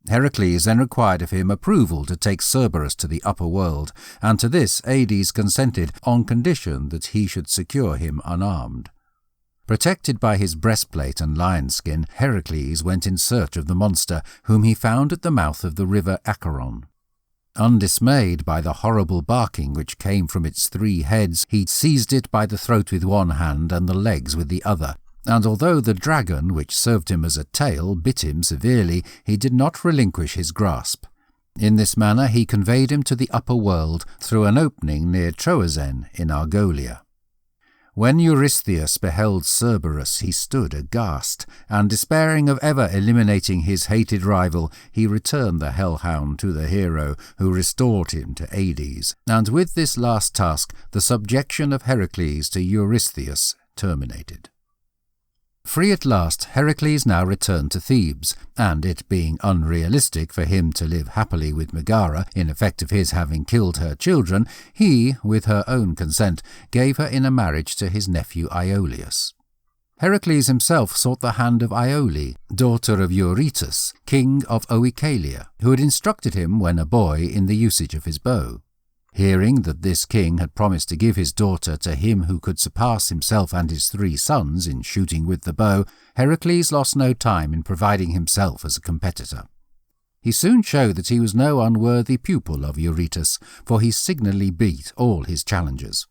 Heracles then required of him approval to take Cerberus to the upper world, and to this Hades consented on condition that he should secure him unarmed. Protected by his breastplate and lion skin, Heracles went in search of the monster, whom he found at the mouth of the river Acheron. Undismayed by the horrible barking which came from its 3 heads, he seized it by the throat with one hand and the legs with the other, and although the dragon, which served him as a tail, bit him severely, he did not relinquish his grasp. In this manner he conveyed him to the upper world through an opening near Troezen in Argolia. When Eurystheus beheld Cerberus, he stood aghast, and despairing of ever eliminating his hated rival, he returned the hellhound to the hero, who restored him to Hades, and with this last task the subjection of Heracles to Eurystheus terminated. Free at last, Heracles now returned to Thebes, and it being unrealistic for him to live happily with Megara, in effect of his having killed her children, he, with her own consent, gave her in a marriage to his nephew Iolaus. Heracles himself sought the hand of Iole, daughter of Eurytus, king of Oechalia, who had instructed him when a boy in the usage of his bow. Hearing that this king had promised to give his daughter to him who could surpass himself and his 3 sons in shooting with the bow, Heracles lost no time in providing himself as a competitor. He soon showed that he was no unworthy pupil of Eurytus, for he signally beat all his challengers.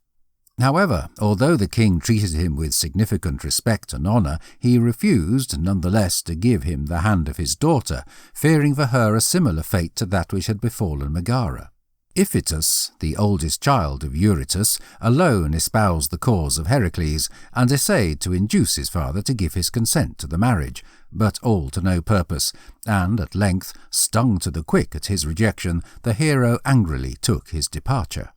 However, although the king treated him with significant respect and honour, he refused, nonetheless, to give him the hand of his daughter, fearing for her a similar fate to that which had befallen Megara. Iphitus, the oldest child of Eurytus, alone espoused the cause of Heracles, and essayed to induce his father to give his consent to the marriage, but all to no purpose, and at length, stung to the quick at his rejection, the hero angrily took his departure.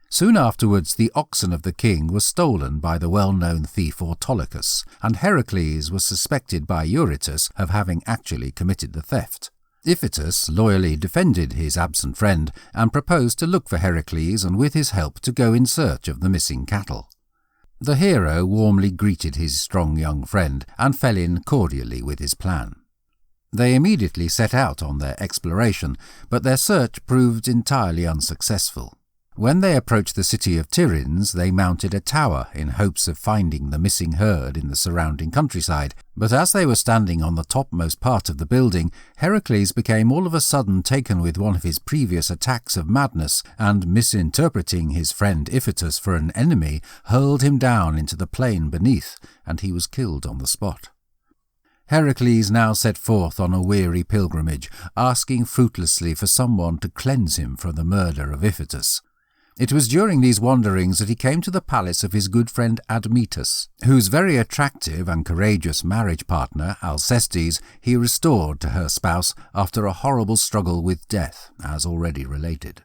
Soon afterwards the oxen of the king were stolen by the well-known thief Autolycus, and Heracles was suspected by Eurytus of having actually committed the theft. Iphitus loyally defended his absent friend and proposed to look for Heracles and with his help to go in search of the missing cattle. The hero warmly greeted his strong young friend and fell in cordially with his plan. They immediately set out on their exploration, but their search proved entirely unsuccessful. When they approached the city of Tiryns, they mounted a tower in hopes of finding the missing herd in the surrounding countryside, but as they were standing on the topmost part of the building, Heracles became all of a sudden taken with one of his previous attacks of madness, and misinterpreting his friend Iphitus for an enemy, hurled him down into the plain beneath, and he was killed on the spot. Heracles now set forth on a weary pilgrimage, asking fruitlessly for someone to cleanse him from the murder of Iphitus. It was during these wanderings that he came to the palace of his good friend Admetus, whose very attractive and courageous marriage partner, Alcestis, he restored to her spouse after a horrible struggle with death, as already related.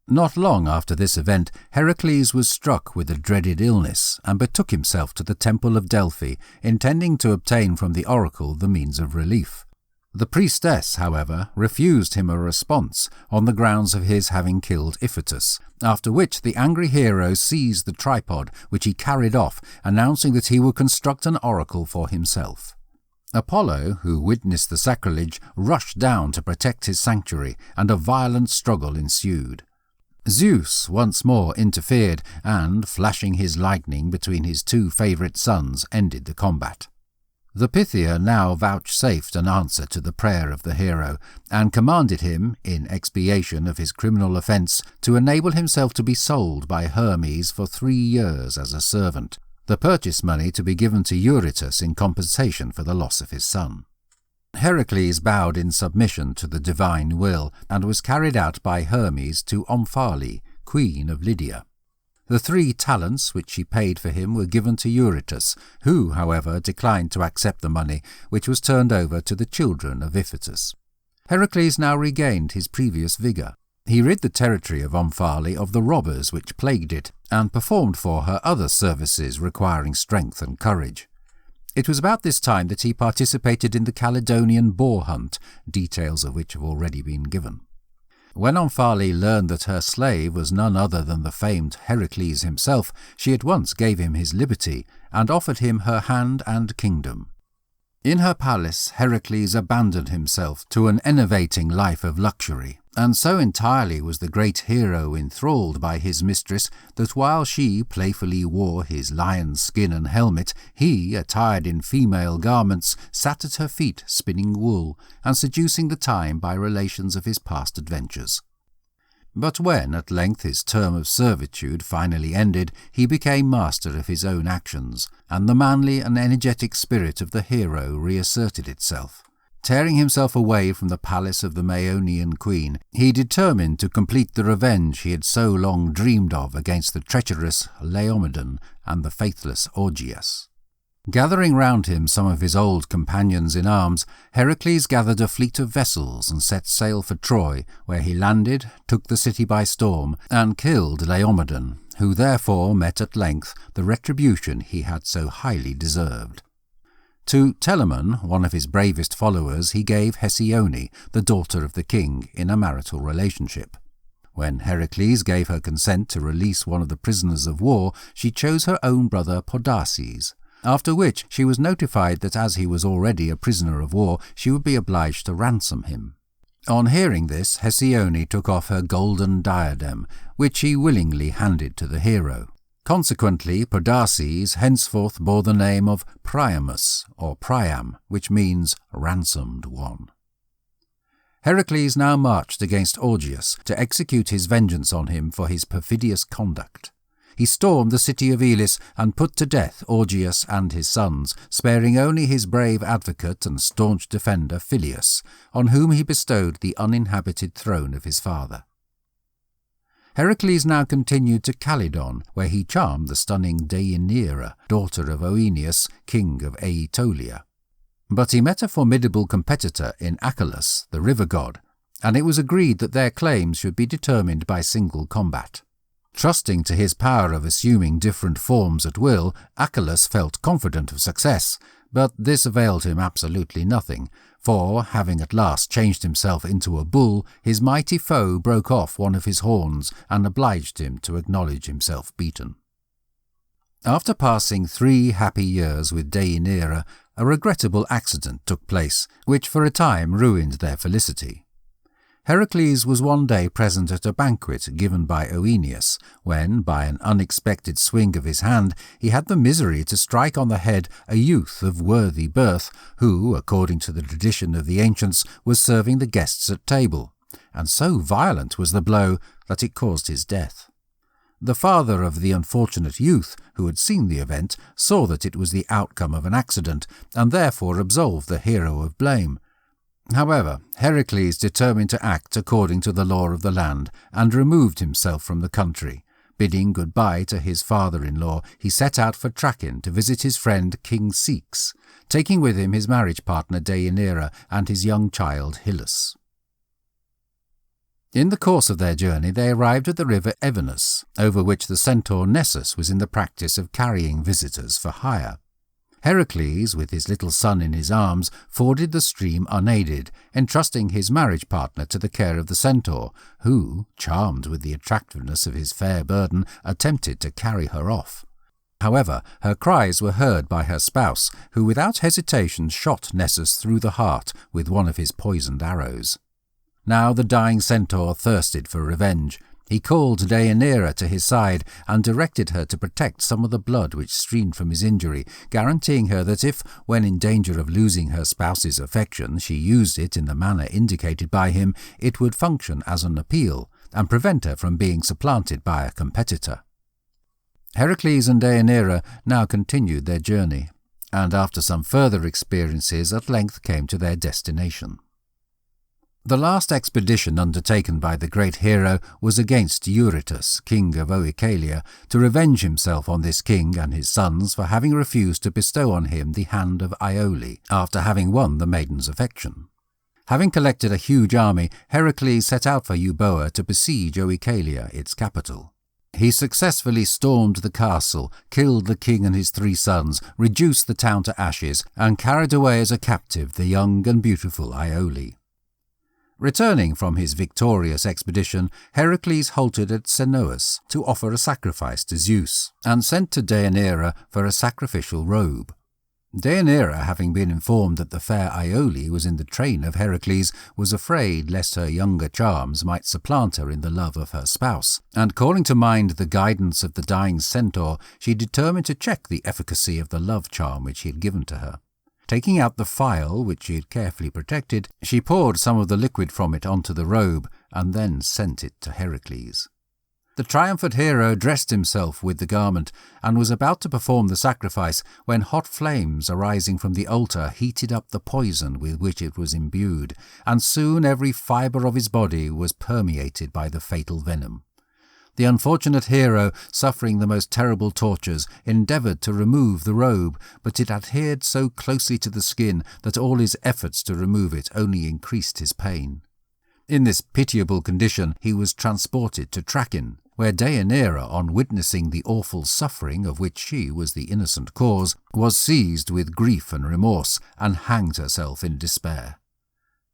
Not long after this event, Heracles was struck with a dreaded illness and betook himself to the temple of Delphi, intending to obtain from the oracle the means of relief. The priestess, however, refused him a response on the grounds of his having killed Iphitus, after which the angry hero seized the tripod, which he carried off, announcing that he would construct an oracle for himself. Apollo, who witnessed the sacrilege, rushed down to protect his sanctuary, and a violent struggle ensued. ZEUS once more interfered, and, flashing his lightning between his 2 favourite sons, ended the combat. The Pythia now vouchsafed an answer to the prayer of the hero, and commanded him, in expiation of his criminal offence, to enable himself to be sold by Hermes for 3 years as a servant, the purchase money to be given to Eurytus in compensation for the loss of his son. Heracles bowed in submission to the divine will, and was carried out by Hermes to Omphale, queen of Lydia. The 3 talents which she paid for him were given to Eurytus, who, however, declined to accept the money, which was turned over to the children of Iphitus. Heracles now regained his previous vigour. He rid the territory of Omphale of the robbers which plagued it, and performed for her other services requiring strength and courage. It was about this time that he participated in the Caledonian boar hunt, details of which have already been given. When Omphale learned that her slave was none other than the famed Heracles himself, she at once gave him his liberty and offered him her hand and kingdom. In her palace, Heracles abandoned himself to an enervating life of luxury, and so entirely was the great hero enthralled by his mistress that while she playfully wore his lion's skin and helmet, he, attired in female garments, sat at her feet spinning wool and seducing the time by relations of his past adventures. But when at length his term of servitude finally ended, he became master of his own actions, and the manly and energetic spirit of the hero reasserted itself. Tearing himself away from the palace of the Maeonian queen, he determined to complete the revenge he had so long dreamed of against the treacherous Laomedon and the faithless Augeas. Gathering round him some of his old companions in arms, Heracles gathered a fleet of vessels and set sail for Troy, where he landed, took the city by storm, and killed Laomedon, who therefore met at length the retribution he had so highly deserved. To Telamon, one of his bravest followers, he gave Hesione, the daughter of the king, in a marital relationship. When Heracles gave her consent to release one of the prisoners of war, she chose her own brother Podarces, after which she was notified that as he was already a prisoner of war, she would be obliged to ransom him. On hearing this, Hesione took off her golden diadem, which she willingly handed to the hero. Consequently, Podarces henceforth bore the name of Priamus, or Priam, which means ransomed one. Heracles now marched against Augeas to execute his vengeance on him for his perfidious conduct. He stormed the city of Elis and put to death Augeas and his sons, sparing only his brave advocate and staunch defender Phyleus, on whom he bestowed the uninhabited throne of his father. Heracles now continued to Calydon, where he charmed the stunning Deianira, daughter of Oeneus, king of Aetolia. But he met a formidable competitor in Achelous, the river god, and it was agreed that their claims should be determined by single combat. Trusting to his power of assuming different forms at will, Achelous felt confident of success, but this availed him absolutely nothing, for, having at last changed himself into a bull, his mighty foe broke off one of his horns and obliged him to acknowledge himself beaten. After passing 3 happy years with Deianira, a regrettable accident took place, which for a time ruined their felicity. Heracles was one day present at a banquet given by Oeneus, when, by an unexpected swing of his hand, he had the misery to strike on the head a youth of worthy birth, who, according to the tradition of the ancients, was serving the guests at table, and so violent was the blow that it caused his death. The father of the unfortunate youth, who had seen the event, saw that it was the outcome of an accident, and therefore absolved the hero of blame. However, Heracles determined to act according to the law of the land, and removed himself from the country. Bidding goodbye to his father-in-law, he set out for Trachin to visit his friend King Ceyx, taking with him his marriage partner Deianira and his young child Hyllus. In the course of their journey they arrived at the river Evenus, over which the centaur Nessus was in the practice of carrying visitors for hire. Heracles, with his little son in his arms, forded the stream unaided, entrusting his marriage partner to the care of the centaur, who, charmed with the attractiveness of his fair burden, attempted to carry her off. However, her cries were heard by her spouse, who without hesitation shot Nessus through the heart with one of his poisoned arrows. Now the dying centaur thirsted for revenge. He called Deianira to his side and directed her to protect some of the blood which streamed from his injury, guaranteeing her that if, when in danger of losing her spouse's affection, she used it in the manner indicated by him, it would function as an appeal and prevent her from being supplanted by a competitor. Heracles and Deianira now continued their journey, and after some further experiences at length came to their destination. The last expedition undertaken by the great hero was against Eurytus, king of Oechalia, to revenge himself on this king and his sons for having refused to bestow on him the hand of Iole, after having won the maiden's affection. Having collected a huge army, Heracles set out for Euboea to besiege Oechalia, its capital. He successfully stormed the castle, killed the king and his 3 sons, reduced the town to ashes, and carried away as a captive the young and beautiful Iole. Returning from his victorious expedition, Heracles halted at ZEUS to offer a sacrifice to Zeus, and sent to Deianira for a sacrificial robe. Deianira, having been informed that the fair Iole was in the train of Heracles, was afraid lest her younger charms might supplant her in the love of her spouse, and calling to mind the guidance of the dying centaur, she determined to check the efficacy of the love charm which he had given to her. Taking out the phial, which she had carefully protected, she poured some of the liquid from it onto the robe, and then sent it to Heracles. The triumphant hero dressed himself with the garment, and was about to perform the sacrifice, when hot flames arising from the altar heated up the poison with which it was imbued, and soon every fibre of his body was permeated by the fatal venom. The unfortunate hero, suffering the most terrible tortures, endeavoured to remove the robe, but it adhered so closely to the skin that all his efforts to remove it only increased his pain. In this pitiable condition he was transported to Trachin, where Deianira, on witnessing the awful suffering of which she was the innocent cause, was seized with grief and remorse, and hanged herself in despair.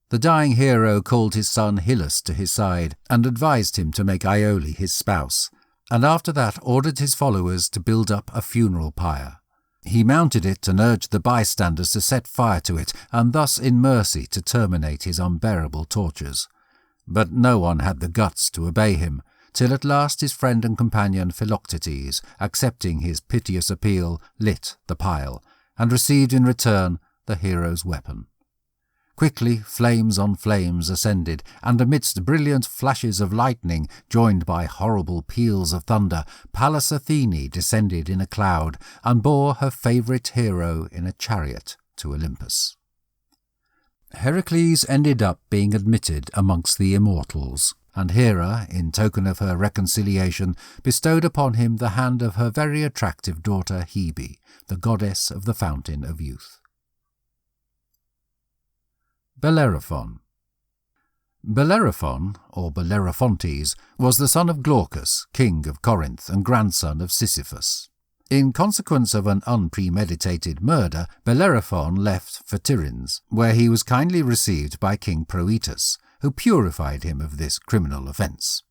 The dying hero called his son Hyllus to his side, and advised him to make Iole his spouse, and after that ordered his followers to build up a funeral pyre. He mounted it and urged the bystanders to set fire to it, and thus in mercy to terminate his unbearable tortures. But no one had the guts to obey him, till at last his friend and companion Philoctetes, accepting his piteous appeal, lit the pile, and received in return the hero's weapon. Quickly flames on flames ascended, and amidst brilliant flashes of lightning, joined by horrible peals of thunder, Pallas Athene descended in a cloud, and bore her favourite hero in a chariot to Olympus. Heracles ended up being admitted amongst the immortals, and Hera, in token of her reconciliation, bestowed upon him the hand of her very attractive daughter Hebe, the goddess of the fountain of youth. Bellerophon. Bellerophon, or Bellerophontes, was the son of Glaucus, king of Corinth and grandson of Sisyphus. In consequence of an unpremeditated murder, Bellerophon left for Tiryns, where he was kindly received by King Proetus, who purified him of this criminal offence.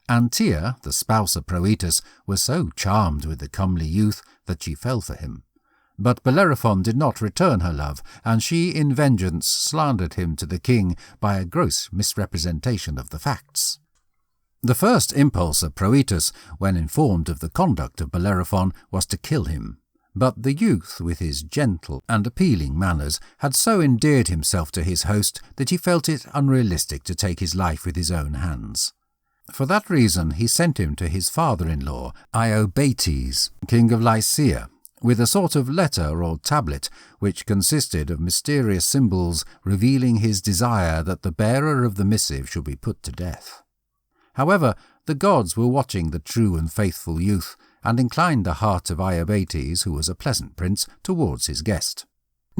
Antea, the spouse of Proetus, was so charmed with the comely youth that she fell for him. But Bellerophon did not return her love, and she in vengeance slandered him to the king by a gross misrepresentation of the facts. The first impulse of Proetus, when informed of the conduct of Bellerophon, was to kill him. But the youth, with his gentle and appealing manners, had so endeared himself to his host that he felt it unrealistic to take his life with his own hands. For that reason he sent him to his father-in-law, Iobates, king of Lycia, with a sort of letter or tablet which consisted of mysterious symbols revealing his desire that the bearer of the missive should be put to death. However, the gods were watching the true and faithful youth, and inclined the heart of Iobates, who was a pleasant prince, towards his guest.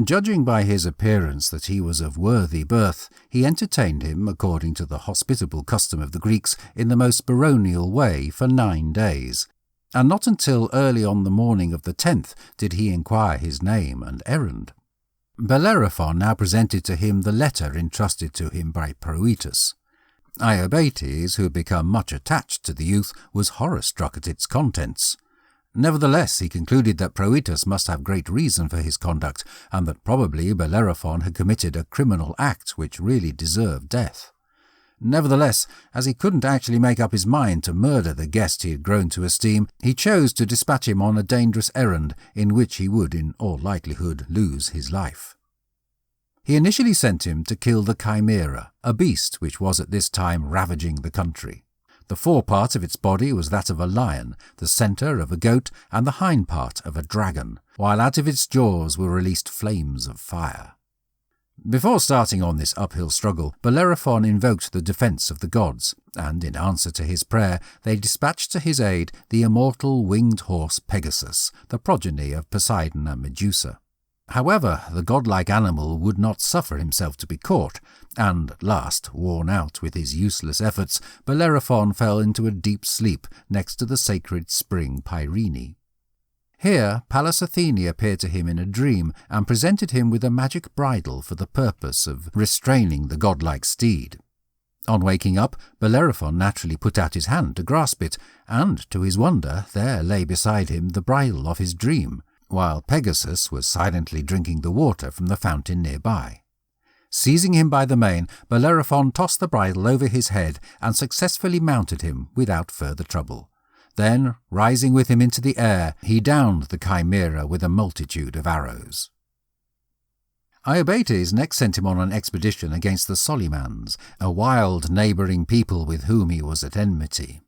Judging by his appearance that he was of worthy birth, he entertained him, according to the hospitable custom of the Greeks, in the most baronial way for 9 days, and not until early on the morning of the 10th did he inquire his name and errand. Bellerophon now presented to him the letter entrusted to him by Proetus. Iobates, who had become much attached to the youth, was horror-struck at its contents. Nevertheless, he concluded that Proetus must have great reason for his conduct, and that probably Bellerophon had committed a criminal act which really deserved death. Nevertheless, as he couldn't actually make up his mind to murder the guest he had grown to esteem, he chose to dispatch him on a dangerous errand in which he would, in all likelihood, lose his life. He initially sent him to kill the Chimera, a beast which was at this time ravaging the country. The forepart of its body was that of a lion, the centre of a goat, and the hind part of a dragon, while out of its jaws were released flames of fire. Before starting on this uphill struggle, Bellerophon invoked the defence of the gods, and in answer to his prayer they dispatched to his aid the immortal winged horse Pegasus, the progeny of Poseidon and Medusa. However, the godlike animal would not suffer himself to be caught, and at last, worn out with his useless efforts, Bellerophon fell into a deep sleep next to the sacred spring Pyrene. Here Pallas Athene appeared to him in a dream, and presented him with a magic bridle for the purpose of restraining the godlike steed. On waking up, Bellerophon naturally put out his hand to grasp it, and, to his wonder, there lay beside him the bridle of his dream, while Pegasus was silently drinking the water from the fountain nearby. Seizing him by the mane, Bellerophon tossed the bridle over his head and successfully mounted him without further trouble. Then, rising with him into the air, he downed the Chimera with a multitude of arrows. Iobates next sent him on an expedition against the Solymans, a wild neighbouring people with whom he was at enmity.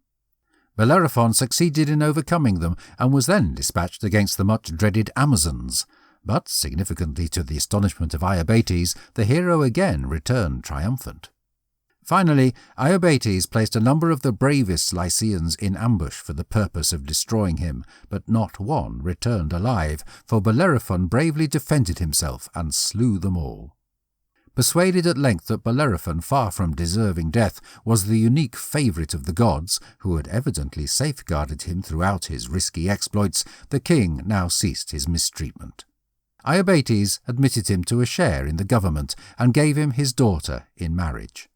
Bellerophon succeeded in overcoming them, and was then dispatched against the much-dreaded Amazons. But, significantly to the astonishment of Iobates, the hero again returned triumphant. Finally, Iobates placed a number of the bravest Lycians in ambush for the purpose of destroying him, but not one returned alive, for Bellerophon bravely defended himself and slew them all. Persuaded at length that Bellerophon, far from deserving death, was the unique favourite of the gods, who had evidently safeguarded him throughout his risky exploits, the king now ceased his mistreatment. Iobates admitted him to a share in the government, and gave him his daughter in marriage.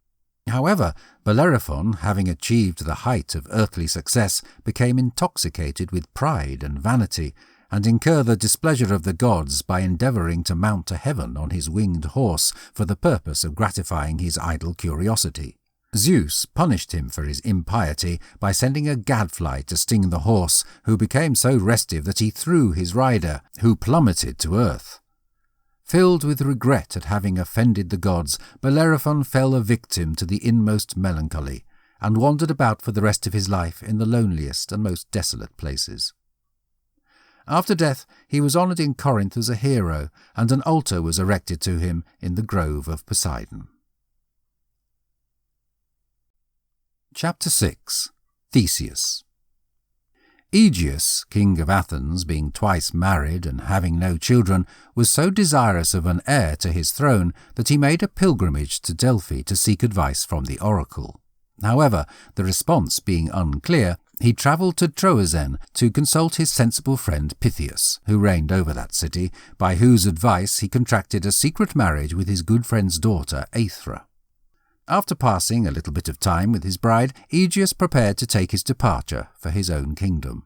However, Bellerophon, having achieved the height of earthly success, became intoxicated with pride and vanity, and incurred the displeasure of the gods by endeavouring to mount to heaven on his winged horse for the purpose of gratifying his idle curiosity. Zeus punished him for his impiety by sending a gadfly to sting the horse, who became so restive that he threw his rider, who plummeted to earth. Filled with regret at having offended the gods, Bellerophon fell a victim to the inmost melancholy, and wandered about for the rest of his life in the loneliest and most desolate places. After death, he was honoured in Corinth as a hero, and an altar was erected to him in the grove of Poseidon. Chapter 6. Theseus. Aegeus, king of Athens, being twice married and having no children, was so desirous of an heir to his throne that he made a pilgrimage to Delphi to seek advice from the oracle. However, the response being unclear, he travelled to Troezen to consult his sensible friend Pythias, who reigned over that city, by whose advice he contracted a secret marriage with his good friend's daughter Aethra. After passing a little bit of time with his bride, Aegeus prepared to take his departure for his own kingdom.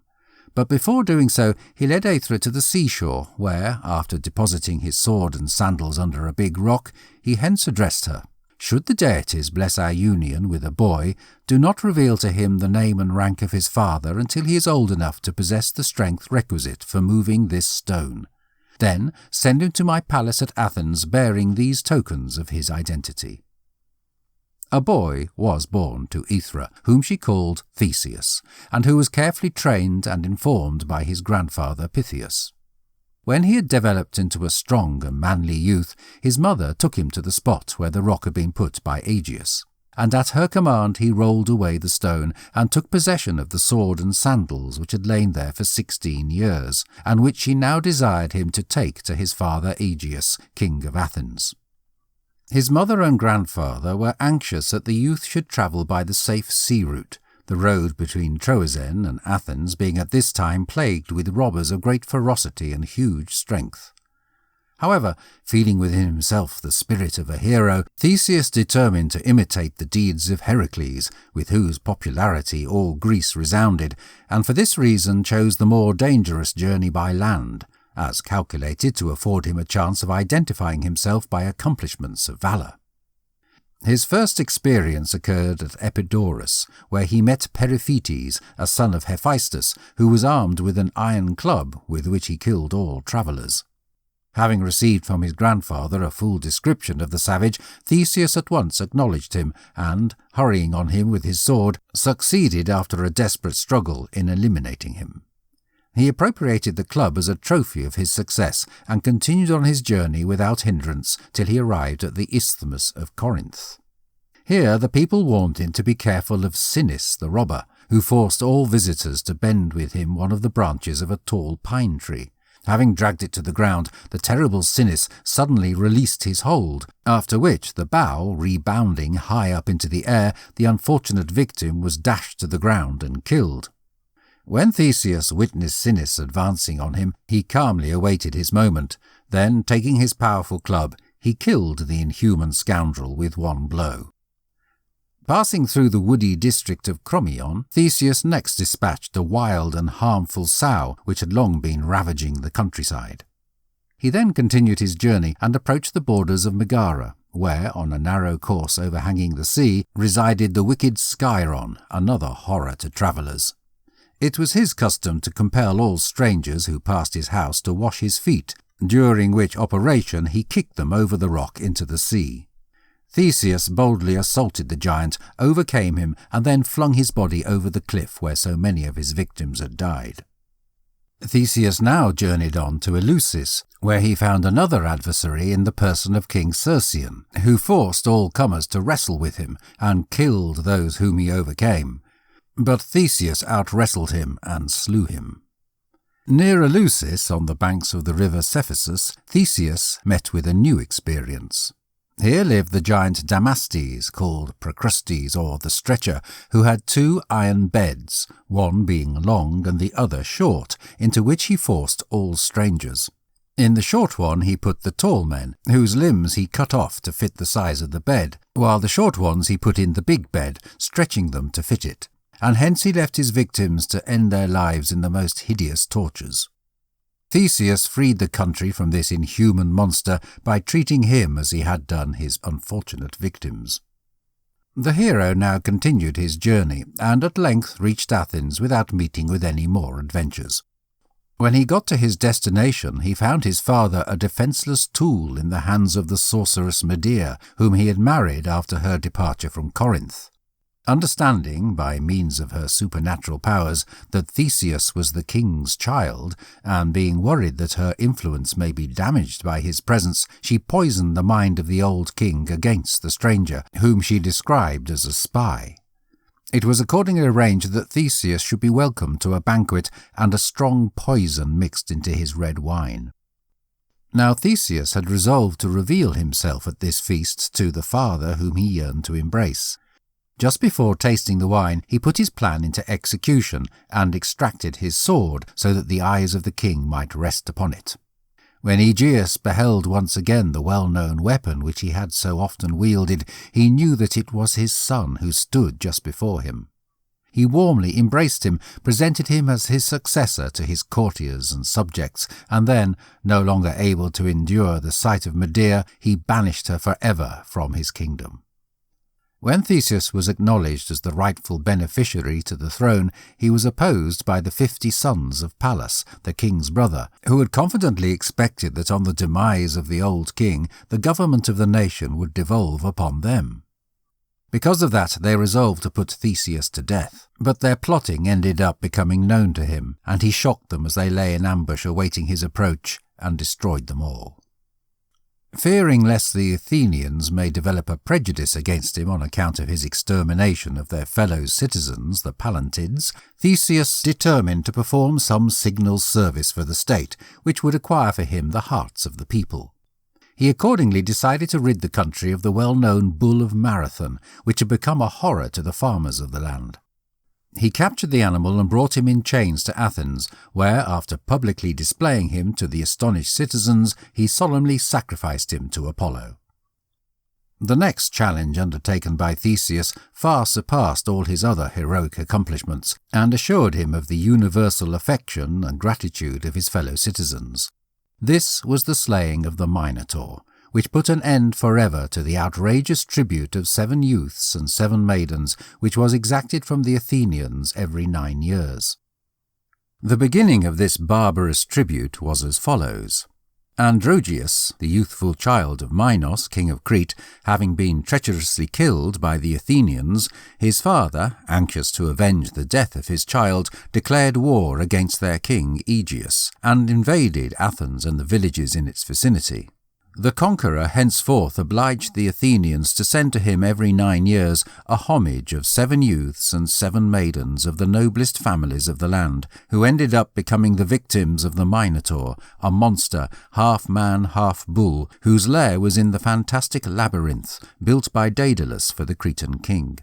But before doing so, he led Aethra to the seashore, where, after depositing his sword and sandals under a big rock, he hence addressed her. Should the deities bless our union with a boy, do not reveal to him the name and rank of his father until he is old enough to possess the strength requisite for moving this stone. Then send him to my palace at Athens bearing these tokens of his identity. A boy was born to Aethra, whom she called Theseus, and who was carefully trained and informed by his grandfather Pythias. When he had developed into a strong and manly youth, his mother took him to the spot where the rock had been put by Aegeus, and at her command he rolled away the stone, and took possession of the sword and sandals which had lain there for 16 years, and which she now desired him to take to his father Aegeus, king of Athens. His mother and grandfather were anxious that the youth should travel by the safe sea route, the road between Troezen and Athens being at this time plagued with robbers of great ferocity and huge strength. However, feeling within himself the spirit of a hero, Theseus determined to imitate the deeds of Heracles, with whose popularity all Greece resounded, and for this reason chose the more dangerous journey by land, as calculated to afford him a chance of identifying himself by accomplishments of valour. His first experience occurred at Epidaurus, where he met Periphetes, a son of Hephaestus, who was armed with an iron club with which he killed all travellers. Having received from his grandfather a full description of the savage, Theseus at once acknowledged him, and, hurrying on him with his sword, succeeded after a desperate struggle in eliminating him. He appropriated the club as a trophy of his success, and continued on his journey without hindrance till he arrived at the Isthmus of Corinth. Here the people warned him to be careful of Sinis the robber, who forced all visitors to bend with him one of the branches of a tall pine tree. Having dragged it to the ground, the terrible Sinis suddenly released his hold, after which, the bough rebounding high up into the air, the unfortunate victim was dashed to the ground and killed. When Theseus witnessed Sinis advancing on him, he calmly awaited his moment. Then, taking his powerful club, he killed the inhuman scoundrel with one blow. Passing through the woody district of Crommyon, Theseus next dispatched a wild and harmful sow which had long been ravaging the countryside. He then continued his journey and approached the borders of Megara, where, on a narrow course overhanging the sea, resided the wicked Sciron, another horror to travellers. It was his custom to compel all strangers who passed his house to wash his feet, during which operation he kicked them over the rock into the sea. Theseus boldly assaulted the giant, overcame him, and then flung his body over the cliff where so many of his victims had died. Theseus now journeyed on to Eleusis, where he found another adversary in the person of King Circean, who forced all comers to wrestle with him and killed those whom he overcame. But Theseus out-wrestled him and slew him. Near Eleusis, on the banks of the river Cephissus, Theseus met with a new experience. Here lived the giant Damastes, called Procrustes or the Stretcher, who had 2 iron beds, one being long and the other short, into which he forced all strangers. In the short one he put the tall men, whose limbs he cut off to fit the size of the bed, while the short ones he put in the big bed, stretching them to fit it, and hence he left his victims to end their lives in the most hideous tortures. Theseus freed the country from this inhuman monster by treating him as he had done his unfortunate victims. The hero now continued his journey, and at length reached Athens without meeting with any more adventures. When he got to his destination, he found his father a defenceless tool in the hands of the sorceress Medea, whom he had married after her departure from Corinth. Understanding, by means of her supernatural powers, that Theseus was the king's child, and being worried that her influence may be damaged by his presence, she poisoned the mind of the old king against the stranger, whom she described as a spy. It was accordingly arranged that Theseus should be welcomed to a banquet, and a strong poison mixed into his red wine. Now Theseus had resolved to reveal himself at this feast to the father whom he yearned to embrace. Just before tasting the wine, he put his plan into execution and extracted his sword so that the eyes of the king might rest upon it. When Aegeus beheld once again the well-known weapon which he had so often wielded, he knew that it was his son who stood just before him. He warmly embraced him, presented him as his successor to his courtiers and subjects, and then, no longer able to endure the sight of Medea, he banished her forever from his kingdom. When Theseus was acknowledged as the rightful beneficiary to the throne, he was opposed by the 50 sons of Pallas, the king's brother, who had confidently expected that on the demise of the old king, the government of the nation would devolve upon them. Because of that, they resolved to put Theseus to death, but their plotting ended up becoming known to him, and he shocked them as they lay in ambush awaiting his approach, and destroyed them all. Fearing lest the Athenians may develop a prejudice against him on account of his extermination of their fellow citizens, the Pallantids, Theseus determined to perform some signal service for the state, which would acquire for him the hearts of the people. He accordingly decided to rid the country of the well-known bull of Marathon, which had become a horror to the farmers of the land. He captured the animal and brought him in chains to Athens, where, after publicly displaying him to the astonished citizens, he solemnly sacrificed him to Apollo. The next challenge undertaken by Theseus far surpassed all his other heroic accomplishments, and assured him of the universal affection and gratitude of his fellow citizens. This was the slaying of the Minotaur, which put an end forever to the outrageous tribute of 7 youths and 7 maidens, which was exacted from the Athenians every 9 years. The beginning of this barbarous tribute was as follows. Androgeus, the youthful child of Minos, king of Crete, having been treacherously killed by the Athenians, his father, anxious to avenge the death of his child, declared war against their king Aegeus, and invaded Athens and the villages in its vicinity. The conqueror henceforth obliged the Athenians to send to him every 9 years a homage of 7 youths and 7 maidens of the noblest families of the land, who ended up becoming the victims of the Minotaur, a monster, half man, half bull, whose lair was in the fantastic labyrinth built by Daedalus for the Cretan king.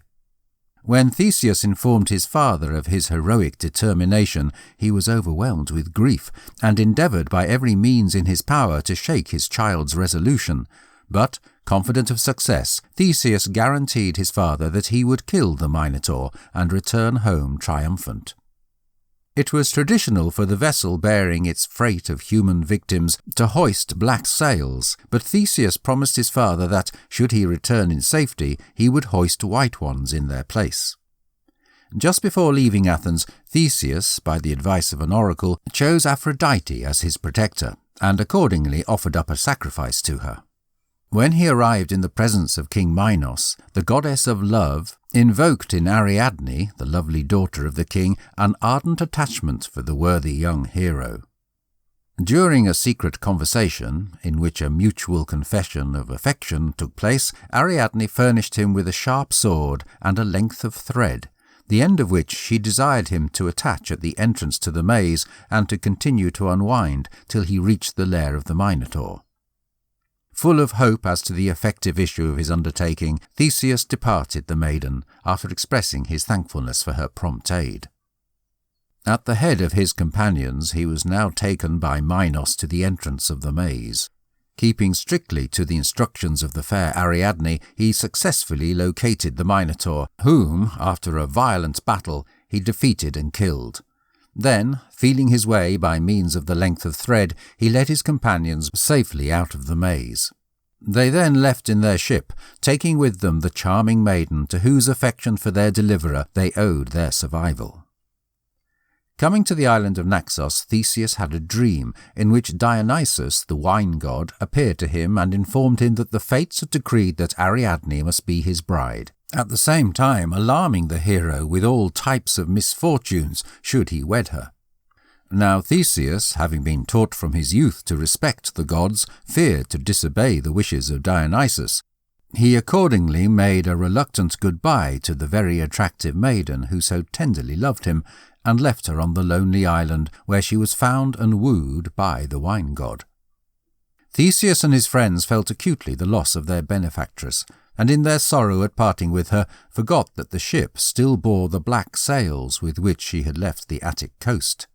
When Theseus informed his father of his heroic determination, he was overwhelmed with grief, and endeavoured by every means in his power to shake his child's resolution, but, Confident of success, Theseus guaranteed his father that he would kill the Minotaur and return home triumphant. It was traditional for the vessel bearing its freight of human victims to hoist black sails, but Theseus promised his father that, should he return in safety, he would hoist white ones in their place. Just before leaving Athens, Theseus, by the advice of an oracle, chose Aphrodite as his protector, and accordingly offered up a sacrifice to her. When he arrived in the presence of King Minos, the goddess of love invoked in Ariadne, the lovely daughter of the king, an ardent attachment for the worthy young hero. During a secret conversation, in which a mutual confession of affection took place, Ariadne furnished him with a sharp sword and a length of thread, the end of which she desired him to attach at the entrance to the maze and to continue to unwind till he reached the lair of the Minotaur. Full of hope as to the effective issue of his undertaking, Theseus departed the maiden, after expressing his thankfulness for her prompt aid. At the head of his companions, he was now taken by Minos to the entrance of the maze. Keeping strictly to the instructions of the fair Ariadne, he successfully located the Minotaur, whom, after a violent battle, he defeated and killed. Then, feeling his way by means of the length of thread, he led his companions safely out of the maze. They then left in their ship, taking with them the charming maiden to whose affection for their deliverer they owed their survival. Coming to the island of Naxos, Theseus had a dream in which Dionysus, the wine god, appeared to him and informed him that the fates had decreed that Ariadne must be his bride, at the same time alarming the hero with all types of misfortunes should he wed her. Now Theseus, having been taught from his youth to respect the gods, feared to disobey the wishes of Dionysus. He accordingly made a reluctant goodbye to the very attractive maiden who so tenderly loved him, and left her on the lonely island where she was found and wooed by the wine god. Theseus and his friends felt acutely the loss of their benefactress, and in their sorrow at parting with her, forgot that the ship still bore the black sails with which she had left the Attic coast.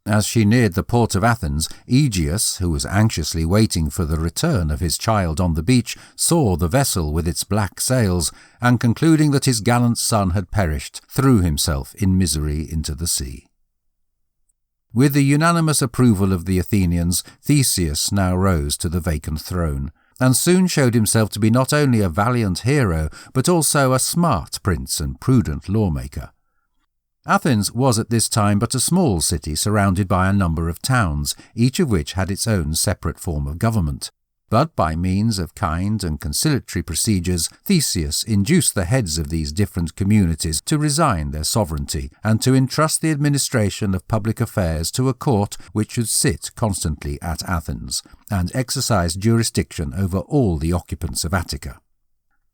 As she neared the port of Athens, Aegeus, who was anxiously waiting for the return of his child on the beach, saw the vessel with its black sails, and concluding that his gallant son had perished, threw himself in misery into the sea. With the unanimous approval of the Athenians, Theseus now rose to the vacant throne, and soon showed himself to be not only a valiant hero, but also a smart prince and prudent lawmaker. Athens was at this time but a small city surrounded by a number of towns, each of which had its own separate form of government. But by means of kind and conciliatory procedures, Theseus induced the heads of these different communities to resign their sovereignty and to entrust the administration of public affairs to a court which should sit constantly at Athens and exercise jurisdiction over all the occupants of Attica.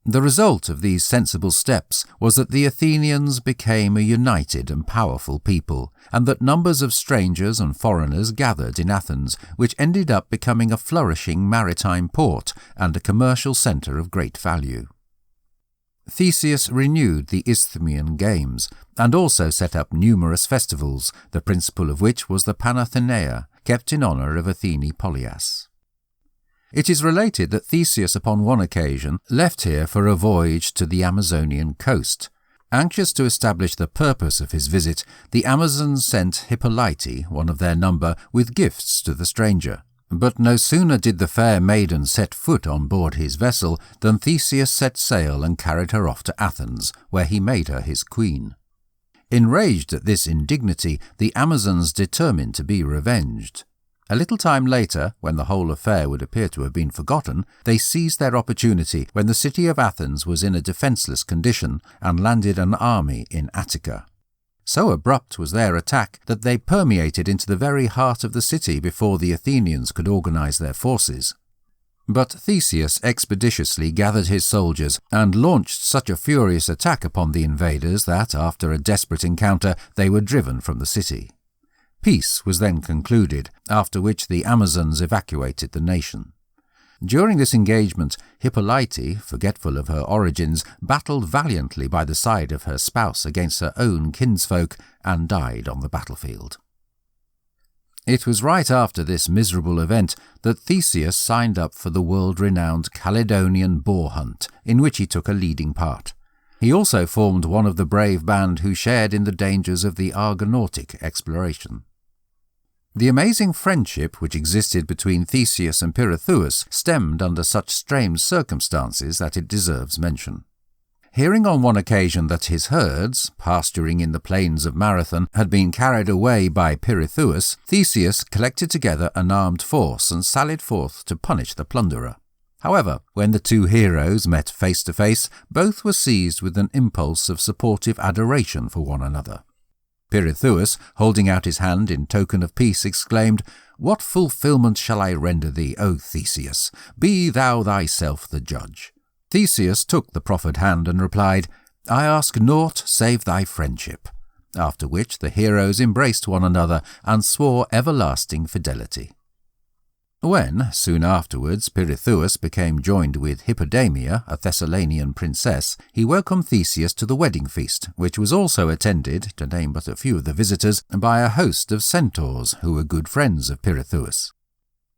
The result of these sensible steps was that the Athenians became a united and powerful people, and that numbers of strangers and foreigners gathered in Athens, which ended up becoming a flourishing maritime port and a commercial centre of great value. Theseus renewed the Isthmian Games, and also set up numerous festivals, the principal of which was the Panathenaea, kept in honour of Athene Polias. It is related that Theseus upon one occasion left here for a voyage to the Amazonian coast. Anxious to establish the purpose of his visit, the Amazons sent Hippolyte, one of their number, with gifts to the stranger. But no sooner did the fair maiden set foot on board his vessel than Theseus set sail and carried her off to Athens, where he made her his queen. Enraged at this indignity, the Amazons determined to be revenged. A little time later, when the whole affair would appear to have been forgotten, they seized their opportunity when the city of Athens was in a defenceless condition and landed an army in Attica. So abrupt was their attack that they permeated into the very heart of the city before the Athenians could organize their forces. But Theseus expeditiously gathered his soldiers and launched such a furious attack upon the invaders that, after a desperate encounter, they were driven from the city. Peace was then concluded, after which the Amazons evacuated the nation. During this engagement, Hippolyte, forgetful of her origins, battled valiantly by the side of her spouse against her own kinsfolk and died on the battlefield. It was right after this miserable event that Theseus signed up for the world-renowned Caledonian boar hunt, in which he took a leading part. He also formed one of the brave band who shared in the dangers of the Argonautic exploration. The amazing friendship which existed between Theseus and Pirithous stemmed under such strange circumstances that it deserves mention. Hearing on one occasion that his herds, pasturing in the plains of Marathon, had been carried away by Pirithous, Theseus collected together an armed force and sallied forth to punish the plunderer. However, when the two heroes met face to face, both were seized with an impulse of supportive adoration for one another. Pirithous, holding out his hand in token of peace, exclaimed, "What fulfilment shall I render thee, O Theseus? Be thou thyself the judge." Theseus took the proffered hand and replied, "I ask naught save thy friendship," after which the heroes embraced one another and swore everlasting fidelity. When, soon afterwards, Pirithous became joined with Hippodamia, a Thessalian princess, he welcomed Theseus to the wedding feast, which was also attended, to name but a few of the visitors, by a host of centaurs who were good friends of Pirithous.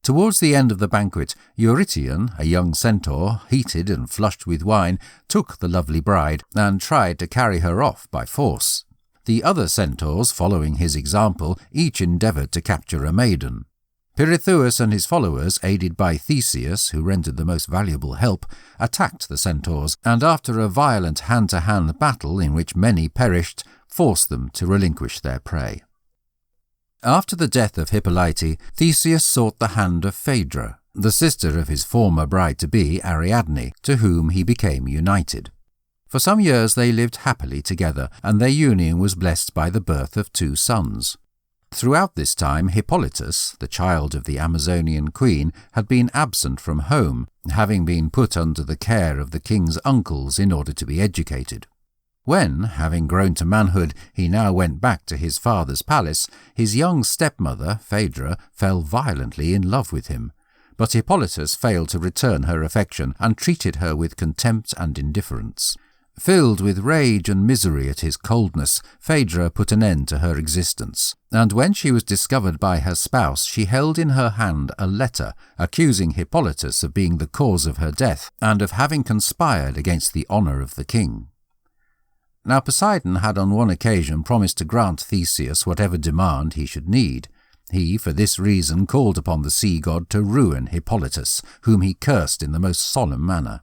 Towards the end of the banquet, Eurytion, a young centaur, heated and flushed with wine, took the lovely bride and tried to carry her off by force. The other centaurs, following his example, each endeavoured to capture a maiden. Pirithous and his followers, aided by Theseus, who rendered the most valuable help, attacked the centaurs, and after a violent hand-to-hand battle in which many perished, forced them to relinquish their prey. After the death of Hippolyte, Theseus sought the hand of Phaedra, the sister of his former bride-to-be, Ariadne, to whom he became united. For some years they lived happily together, and their union was blessed by the birth of 2 sons. Throughout this time, Hippolytus, the child of the Amazonian queen, had been absent from home, having been put under the care of the king's uncles in order to be educated. When, having grown to manhood, he now went back to his father's palace, his young stepmother, Phaedra, fell violently in love with him. But Hippolytus failed to return her affection and treated her with contempt and indifference. Filled with rage and misery at his coldness, Phaedra put an end to her existence, and when she was discovered by her spouse, she held in her hand a letter accusing Hippolytus of being the cause of her death and of having conspired against the honour of the king. Now Poseidon had on one occasion promised to grant Theseus whatever demand he should need. He, for this reason, called upon the sea god to ruin Hippolytus, whom he cursed in the most solemn manner.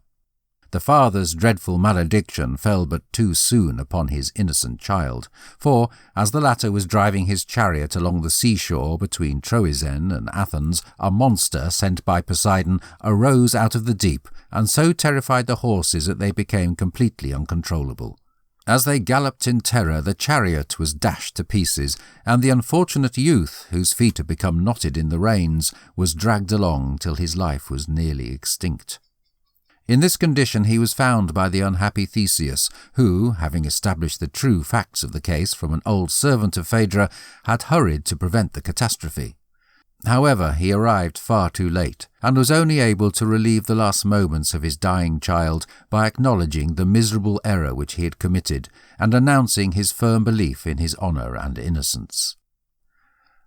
The father's dreadful malediction fell but too soon upon his innocent child, for, as the latter was driving his chariot along the seashore between Troezen and Athens, a monster sent by Poseidon arose out of the deep, and so terrified the horses that they became completely uncontrollable. As they galloped in terror, the chariot was dashed to pieces, and the unfortunate youth, whose feet had become knotted in the reins, was dragged along till his life was nearly extinct. In this condition he was found by the unhappy Theseus, who, having established the true facts of the case from an old servant of Phaedra, had hurried to prevent the catastrophe. However, he arrived far too late, and was only able to relieve the last moments of his dying child by acknowledging the miserable error which he had committed, and announcing his firm belief in his honour and innocence.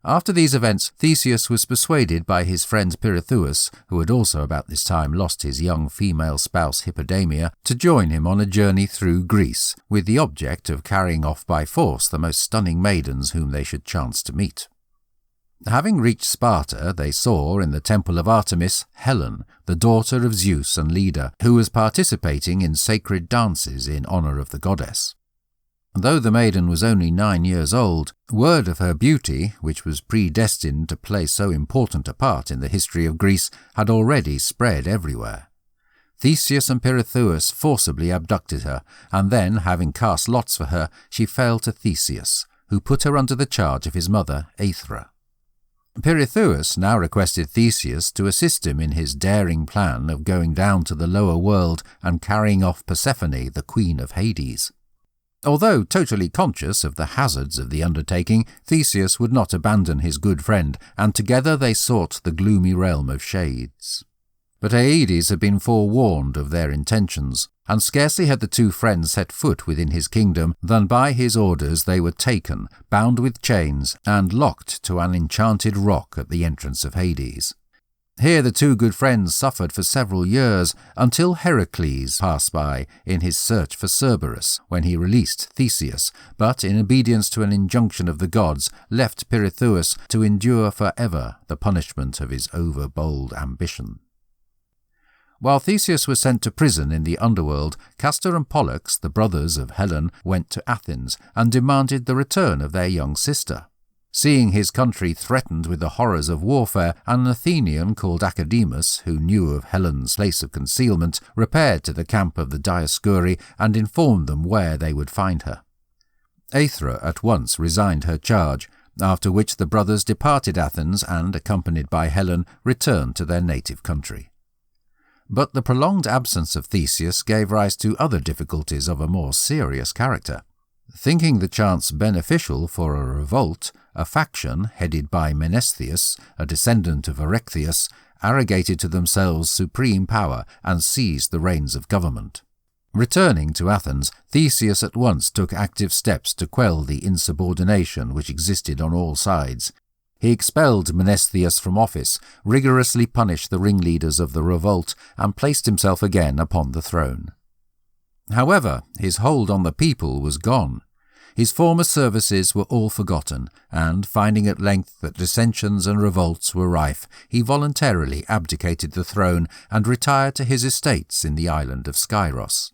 After these events, Theseus was persuaded by his friend Pirithous, who had also about this time lost his young female spouse Hippodamia, to join him on a journey through Greece, with the object of carrying off by force the most stunning maidens whom they should chance to meet. Having reached Sparta, they saw in the temple of Artemis Helen, the daughter of Zeus and Leda, who was participating in sacred dances in honour of the goddess. Though the maiden was only 9 years old, word of her beauty, which was predestined to play so important a part in the history of Greece, had already spread everywhere. Theseus and Pirithous forcibly abducted her, and then, having cast lots for her, she fell to Theseus, who put her under the charge of his mother, Aethra. Pirithous now requested Theseus to assist him in his daring plan of going down to the lower world and carrying off Persephone, the queen of Hades. Although totally conscious of the hazards of the undertaking, Theseus would not abandon his good friend, and together they sought the gloomy realm of shades. But Aedes had been forewarned of their intentions, and scarcely had the two friends set foot within his kingdom than by his orders they were taken, bound with chains, and locked to an enchanted rock at the entrance of Hades. Here the two good friends suffered for several years, until Heracles passed by in his search for Cerberus, when he released Theseus, but in obedience to an injunction of the gods, left Pirithous to endure for ever the punishment of his over-bold ambition. While Theseus was sent to prison in the underworld, Castor and Pollux, the brothers of Helen, went to Athens and demanded the return of their young sister. Seeing his country threatened with the horrors of warfare, an Athenian called Academus, who knew of Helen's place of concealment, repaired to the camp of the Dioscuri and informed them where they would find her. Aethra at once resigned her charge, after which the brothers departed Athens and, accompanied by Helen, returned to their native country. But the prolonged absence of Theseus gave rise to other difficulties of a more serious character. Thinking the chance beneficial for a revolt, a faction, headed by Menestheus, a descendant of Erechtheus, arrogated to themselves supreme power and seized the reins of government. Returning to Athens, Theseus at once took active steps to quell the insubordination which existed on all sides. He expelled Menestheus from office, rigorously punished the ringleaders of the revolt, and placed himself again upon the throne. However, his hold on the people was gone. His former services were all forgotten, and, finding at length that dissensions and revolts were rife, he voluntarily abdicated the throne and retired to his estates in the island of Skyros.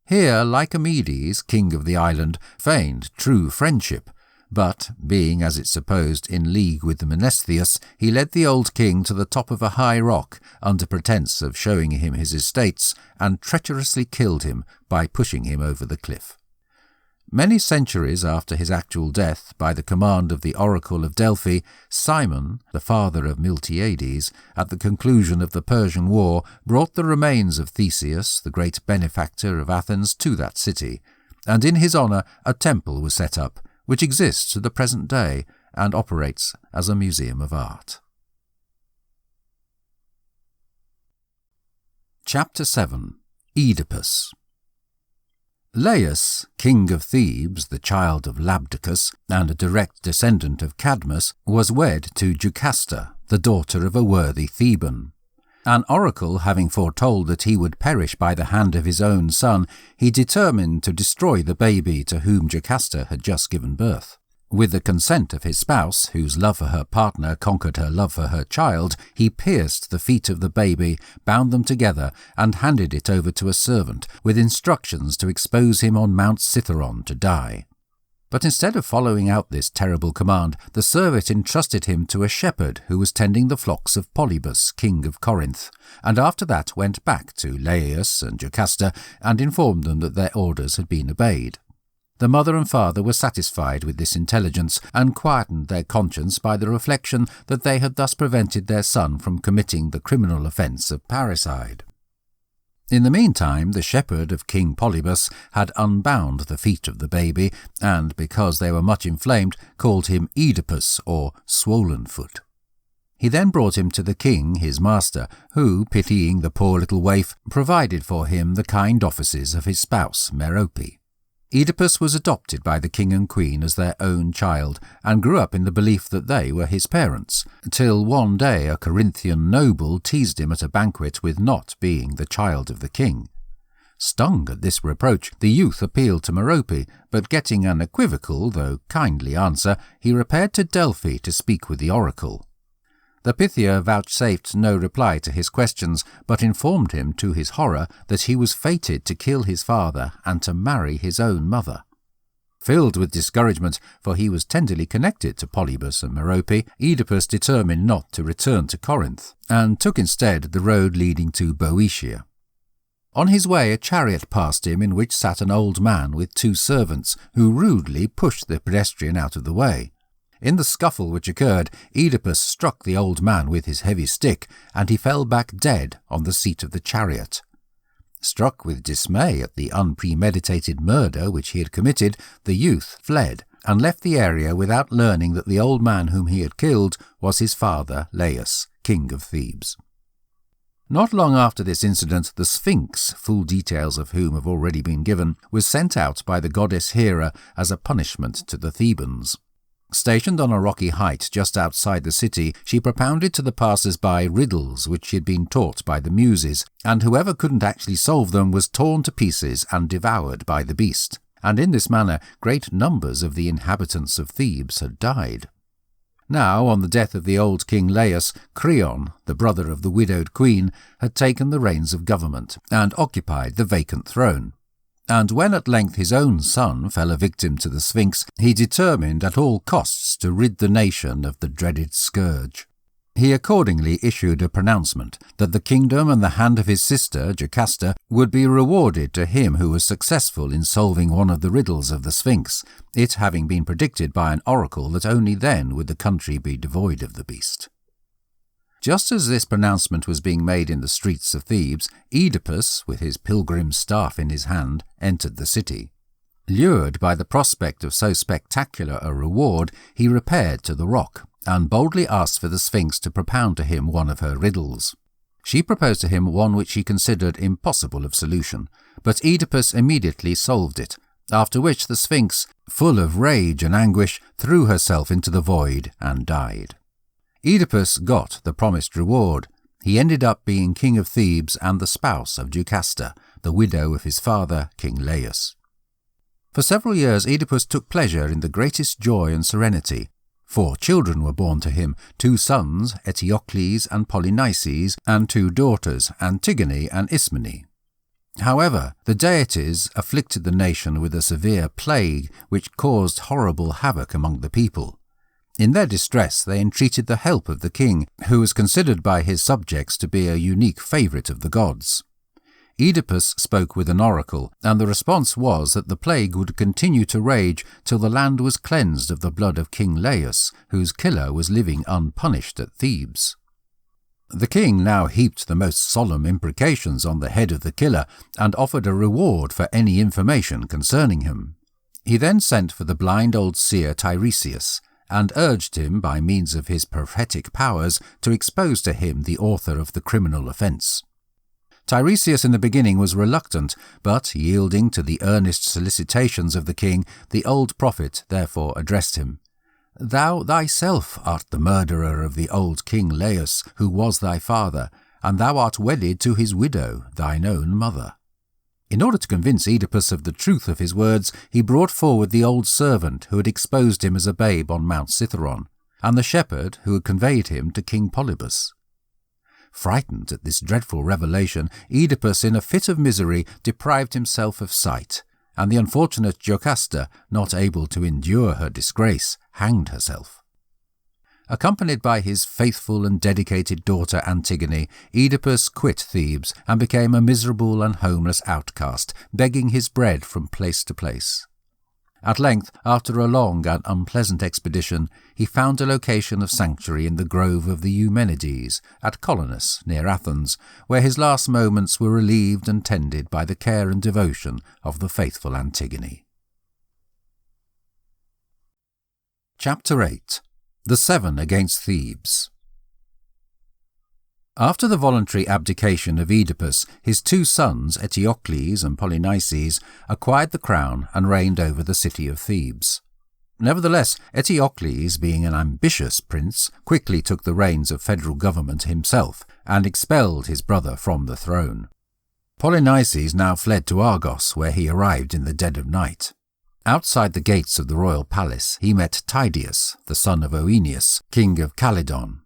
Here Lycomedes, king of the island, feigned true friendship, but, being, as it supposed, in league with Menestheus, he led the old king to the top of a high rock, under pretence of showing him his estates, and treacherously killed him by pushing him over the cliff. Many centuries after his actual death, by the command of the oracle of Delphi, Cimon, the father of Miltiades, at the conclusion of the Persian War, brought the remains of Theseus, the great benefactor of Athens, to that city, and in his honour a temple was set up, which exists to the present day and operates as a museum of art. Chapter 7. Oedipus. Laius, king of Thebes, the child of Labdacus, and a direct descendant of Cadmus, was wed to Jocasta, the daughter of a worthy Theban. An oracle having foretold that he would perish by the hand of his own son, he determined to destroy the baby to whom Jocasta had just given birth. With the consent of his spouse, whose love for her partner conquered her love for her child, he pierced the feet of the baby, bound them together, and handed it over to a servant, with instructions to expose him on Mount Cithaeron to die. But instead of following out this terrible command, the servant entrusted him to a shepherd who was tending the flocks of Polybus, king of Corinth, and after that went back to Laius and Jocasta and informed them that their orders had been obeyed. The mother and father were satisfied with this intelligence and quietened their conscience by the reflection that they had thus prevented their son from committing the criminal offence of parricide. In the meantime, the shepherd of King Polybus had unbound the feet of the baby, and, because they were much inflamed, called him Oedipus, or swollen foot. He then brought him to the king, his master, who, pitying the poor little waif, provided for him the kind offices of his spouse, Merope. Oedipus was adopted by the king and queen as their own child, and grew up in the belief that they were his parents, till one day a Corinthian noble teased him at a banquet with not being the child of the king. Stung at this reproach, the youth appealed to Merope, but getting an equivocal, though kindly answer, he repaired to Delphi to speak with the oracle. The Pythia vouchsafed no reply to his questions, but informed him, to his horror, that he was fated to kill his father and to marry his own mother. Filled with discouragement, for he was tenderly connected to Polybus and Merope, Oedipus determined not to return to Corinth, and took instead the road leading to Boeotia. On his way a chariot passed him in which sat an old man with two servants, who rudely pushed the pedestrian out of the way. In the scuffle which occurred, Oedipus struck the old man with his heavy stick, and he fell back dead on the seat of the chariot. Struck with dismay at the unpremeditated murder which he had committed, the youth fled, and left the area without learning that the old man whom he had killed was his father Laius, king of Thebes. Not long after this incident, the Sphinx, full details of whom have already been given, was sent out by the goddess Hera as a punishment to the Thebans. Stationed on a rocky height just outside the city, she propounded to the passers-by riddles which she had been taught by the Muses, and whoever couldn't actually solve them was torn to pieces and devoured by the beast. And in this manner great numbers of the inhabitants of Thebes had died. Now, on the death of the old King Laius, Creon, the brother of the widowed queen, had taken the reins of government and occupied the vacant throne. And when at length his own son fell a victim to the Sphinx, he determined at all costs to rid the nation of the dreaded scourge. He accordingly issued a pronouncement that the kingdom and the hand of his sister, Jocasta, would be rewarded to him who was successful in solving one of the riddles of the Sphinx, it having been predicted by an oracle that only then would the country be devoid of the beast. Just as this pronouncement was being made in the streets of Thebes, Oedipus, with his pilgrim staff in his hand, entered the city. Lured by the prospect of so spectacular a reward, he repaired to the rock, and boldly asked for the Sphinx to propound to him one of her riddles. She proposed to him one which he considered impossible of solution, but Oedipus immediately solved it, after which the Sphinx, full of rage and anguish, threw herself into the void and died. Oedipus got the promised reward. He ended up being king of Thebes and the spouse of Jocasta, the widow of his father, King Laius. For several years Oedipus took pleasure in the greatest joy and serenity. 4 children were born to him, 2 sons, Eteocles and Polynices, and 2 daughters, Antigone and Ismene. However, the deities afflicted the nation with a severe plague which caused horrible havoc among the people. In their distress they entreated the help of the king, who was considered by his subjects to be a unique favourite of the gods. Oedipus spoke with an oracle, and the response was that the plague would continue to rage till the land was cleansed of the blood of King Laius, whose killer was living unpunished at Thebes. The king now heaped the most solemn imprecations on the head of the killer, and offered a reward for any information concerning him. He then sent for the blind old seer Tiresias, and urged him, by means of his prophetic powers, to expose to him the author of the criminal offence. Tiresias in the beginning was reluctant, but, yielding to the earnest solicitations of the king, the old prophet therefore addressed him. "Thou thyself art the murderer of the old King Laius, who was thy father, and thou art wedded to his widow, thine own mother." In order to convince Oedipus of the truth of his words, he brought forward the old servant who had exposed him as a babe on Mount Cithæron, and the shepherd who had conveyed him to King Polybus. Frightened at this dreadful revelation, Oedipus, in a fit of misery, deprived himself of sight, and the unfortunate Jocasta, not able to endure her disgrace, hanged herself. Accompanied by his faithful and dedicated daughter Antigone, Oedipus quit Thebes and became a miserable and homeless outcast, begging his bread from place to place. At length, after a long and unpleasant expedition, he found a location of sanctuary in the grove of the Eumenides, at Colonus, near Athens, where his last moments were relieved and tended by the care and devotion of the faithful Antigone. Chapter 8. The 7 against Thebes. After the voluntary abdication of Oedipus, his 2 sons, Eteocles and Polynices, acquired the crown and reigned over the city of Thebes. Nevertheless, Eteocles, being an ambitious prince, quickly took the reins of federal government himself and expelled his brother from the throne. Polynices now fled to Argos, where he arrived in the dead of night. Outside the gates of the royal palace he met Tydeus, the son of Oeneus, king of Calydon.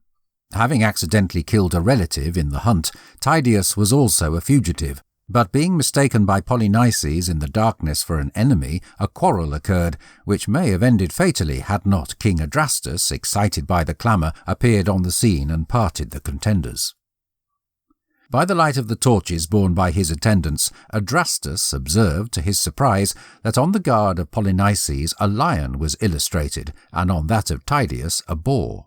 Having accidentally killed a relative in the hunt, Tydeus was also a fugitive, but being mistaken by Polynices in the darkness for an enemy, a quarrel occurred, which may have ended fatally had not King Adrastus, excited by the clamour, appeared on the scene and parted the contenders. By the light of the torches borne by his attendants, Adrastus observed, to his surprise, that on the guard of Polynices a lion was illustrated, and on that of Tydeus a boar.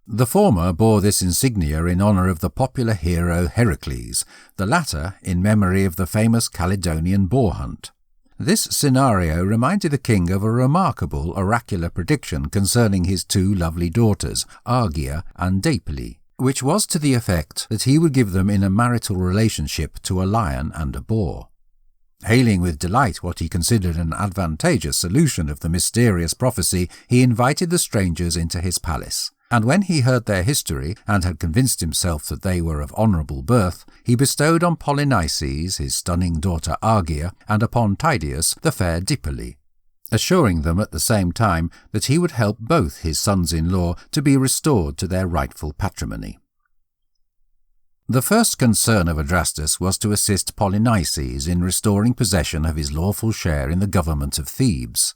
The former bore this insignia in honour of the popular hero Heracles, the latter in memory of the famous Caledonian boar hunt. This scenario reminded the king of a remarkable oracular prediction concerning his 2 lovely daughters, Argia and Deipyle, which was to the effect that he would give them in a marital relationship to a lion and a boar. Hailing with delight what he considered an advantageous solution of the mysterious prophecy, he invited the strangers into his palace, and when he heard their history and had convinced himself that they were of honourable birth, he bestowed on Polynices his stunning daughter Argia, and upon Tydeus the fair Dipyle, assuring them at the same time that he would help both his sons-in-law to be restored to their rightful patrimony. The first concern of Adrastus was to assist Polynices in restoring possession of his lawful share in the government of Thebes.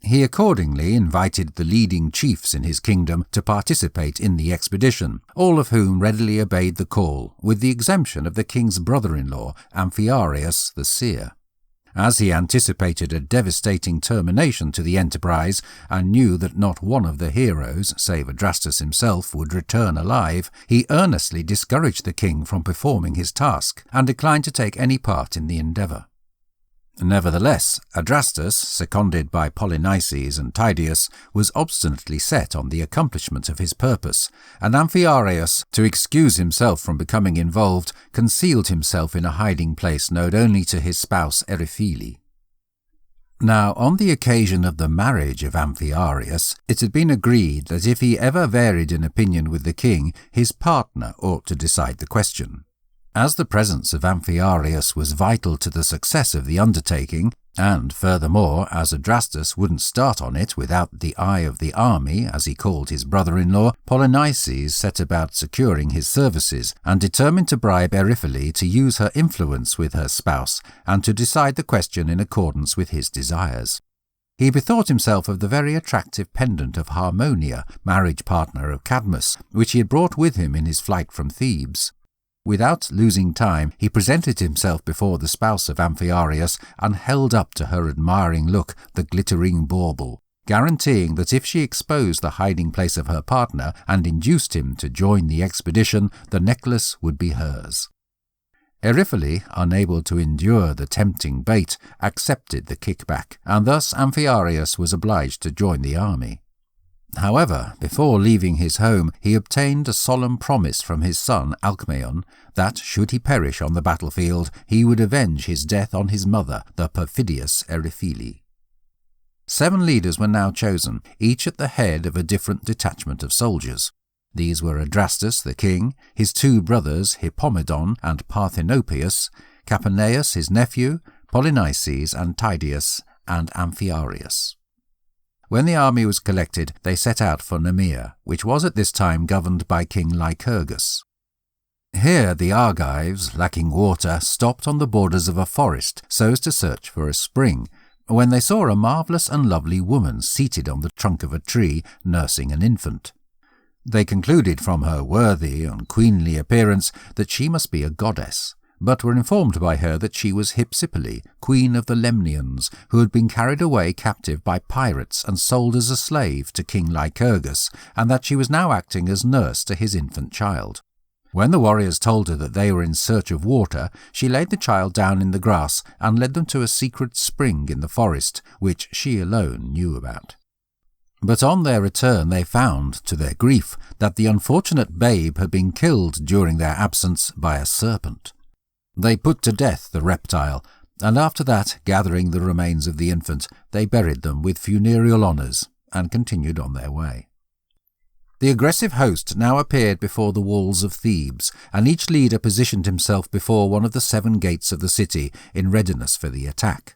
He accordingly invited the leading chiefs in his kingdom to participate in the expedition, all of whom readily obeyed the call, with the exemption of the king's brother-in-law, Amphiaraus the seer. As he anticipated a devastating termination to the enterprise, and knew that not one of the heroes, save Adrastus himself, would return alive, he earnestly discouraged the king from performing his task, and declined to take any part in the endeavour. Nevertheless, Adrastus, seconded by Polynices and Tydeus, was obstinately set on the accomplishment of his purpose, and Amphiaraus, to excuse himself from becoming involved, concealed himself in a hiding place known only to his spouse Eriphyle. Now, on the occasion of the marriage of Amphiaraus, it had been agreed that if he ever varied in opinion with the king, his partner ought to decide the question. As the presence of Amphiaraus was vital to the success of the undertaking, and furthermore, as Adrastus wouldn't start on it without the eye of the army, as he called his brother-in-law, Polynices set about securing his services, and determined to bribe Eriphyle to use her influence with her spouse, and to decide the question in accordance with his desires. He bethought himself of the very attractive pendant of Harmonia, marriage partner of Cadmus, which he had brought with him in his flight from Thebes. Without losing time, he presented himself before the spouse of Amphiaraus and held up to her admiring look the glittering bauble, guaranteeing that if she exposed the hiding place of her partner and induced him to join the expedition, the necklace would be hers. Eriphyle, unable to endure the tempting bait, accepted the kickback, and thus Amphiaraus was obliged to join the army. However, before leaving his home, he obtained a solemn promise from his son Alcmaeon that, should he perish on the battlefield, he would avenge his death on his mother, the perfidious Eriphyle. 7 leaders were now chosen, each at the head of a different detachment of soldiers. These were Adrastus the king, his 2 brothers Hippomedon and Parthenopaeus, Capaneus his nephew, Polynices and Tydeus, and Amphiaraus. When the army was collected, they set out for Nemea, which was at this time governed by King Lycurgus. Here the Argives, lacking water, stopped on the borders of a forest so as to search for a spring, when they saw a marvellous and lovely woman seated on the trunk of a tree, nursing an infant. They concluded from her worthy and queenly appearance that she must be a goddess, but were informed by her that she was Hypsipyle, queen of the Lemnians, who had been carried away captive by pirates and sold as a slave to King Lycurgus, and that she was now acting as nurse to his infant child. When the warriors told her that they were in search of water, she laid the child down in the grass and led them to a secret spring in the forest, which she alone knew about. But on their return they found, to their grief, that the unfortunate babe had been killed during their absence by a serpent. They put to death the reptile, and after that, gathering the remains of the infant, they buried them with funereal honours, and continued on their way. The aggressive host now appeared before the walls of Thebes, and each leader positioned himself before one of the 7 gates of the city, in readiness for the attack.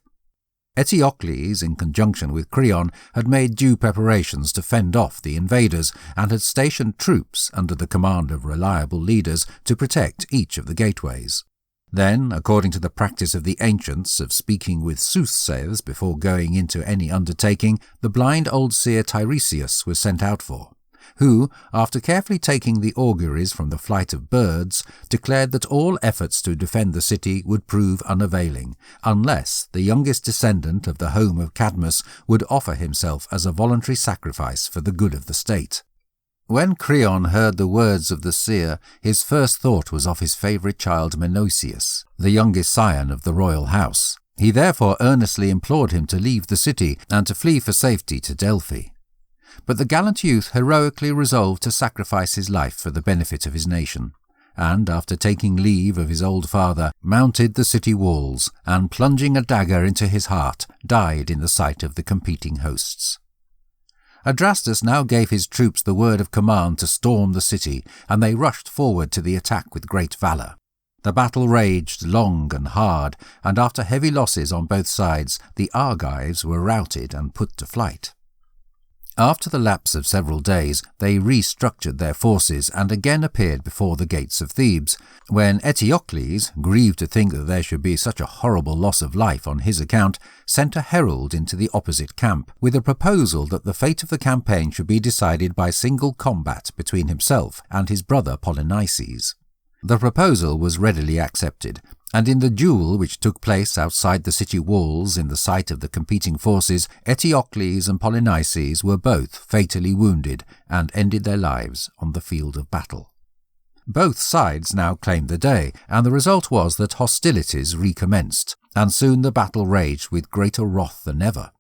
Eteocles, in conjunction with Creon, had made due preparations to fend off the invaders, and had stationed troops, under the command of reliable leaders, to protect each of the gateways. Then, according to the practice of the ancients of speaking with soothsayers before going into any undertaking, the blind old seer Tiresias was sent out for, who, after carefully taking the auguries from the flight of birds, declared that all efforts to defend the city would prove unavailing, unless the youngest descendant of the home of Cadmus would offer himself as a voluntary sacrifice for the good of the state. When Creon heard the words of the seer, his first thought was of his favourite child Menoetius, the youngest scion of the royal house. He therefore earnestly implored him to leave the city and to flee for safety to Delphi. But the gallant youth heroically resolved to sacrifice his life for the benefit of his nation, and, after taking leave of his old father, mounted the city walls, and, plunging a dagger into his heart, died in the sight of the competing hosts. Adrastus now gave his troops the word of command to storm the city, and they rushed forward to the attack with great valour. The battle raged long and hard, and after heavy losses on both sides, the Argives were routed and put to flight. After the lapse of several days, they restructured their forces and again appeared before the gates of Thebes, when Eteocles, grieved to think that there should be such a horrible loss of life on his account, sent a herald into the opposite camp, with a proposal that the fate of the campaign should be decided by single combat between himself and his brother Polynices. The proposal was readily accepted, and in the duel which took place outside the city walls in the sight of the competing forces, Eteocles and Polynices were both fatally wounded and ended their lives on the field of battle. Both sides now claimed the day, and the result was that hostilities recommenced, and soon the battle raged with greater wrath than ever.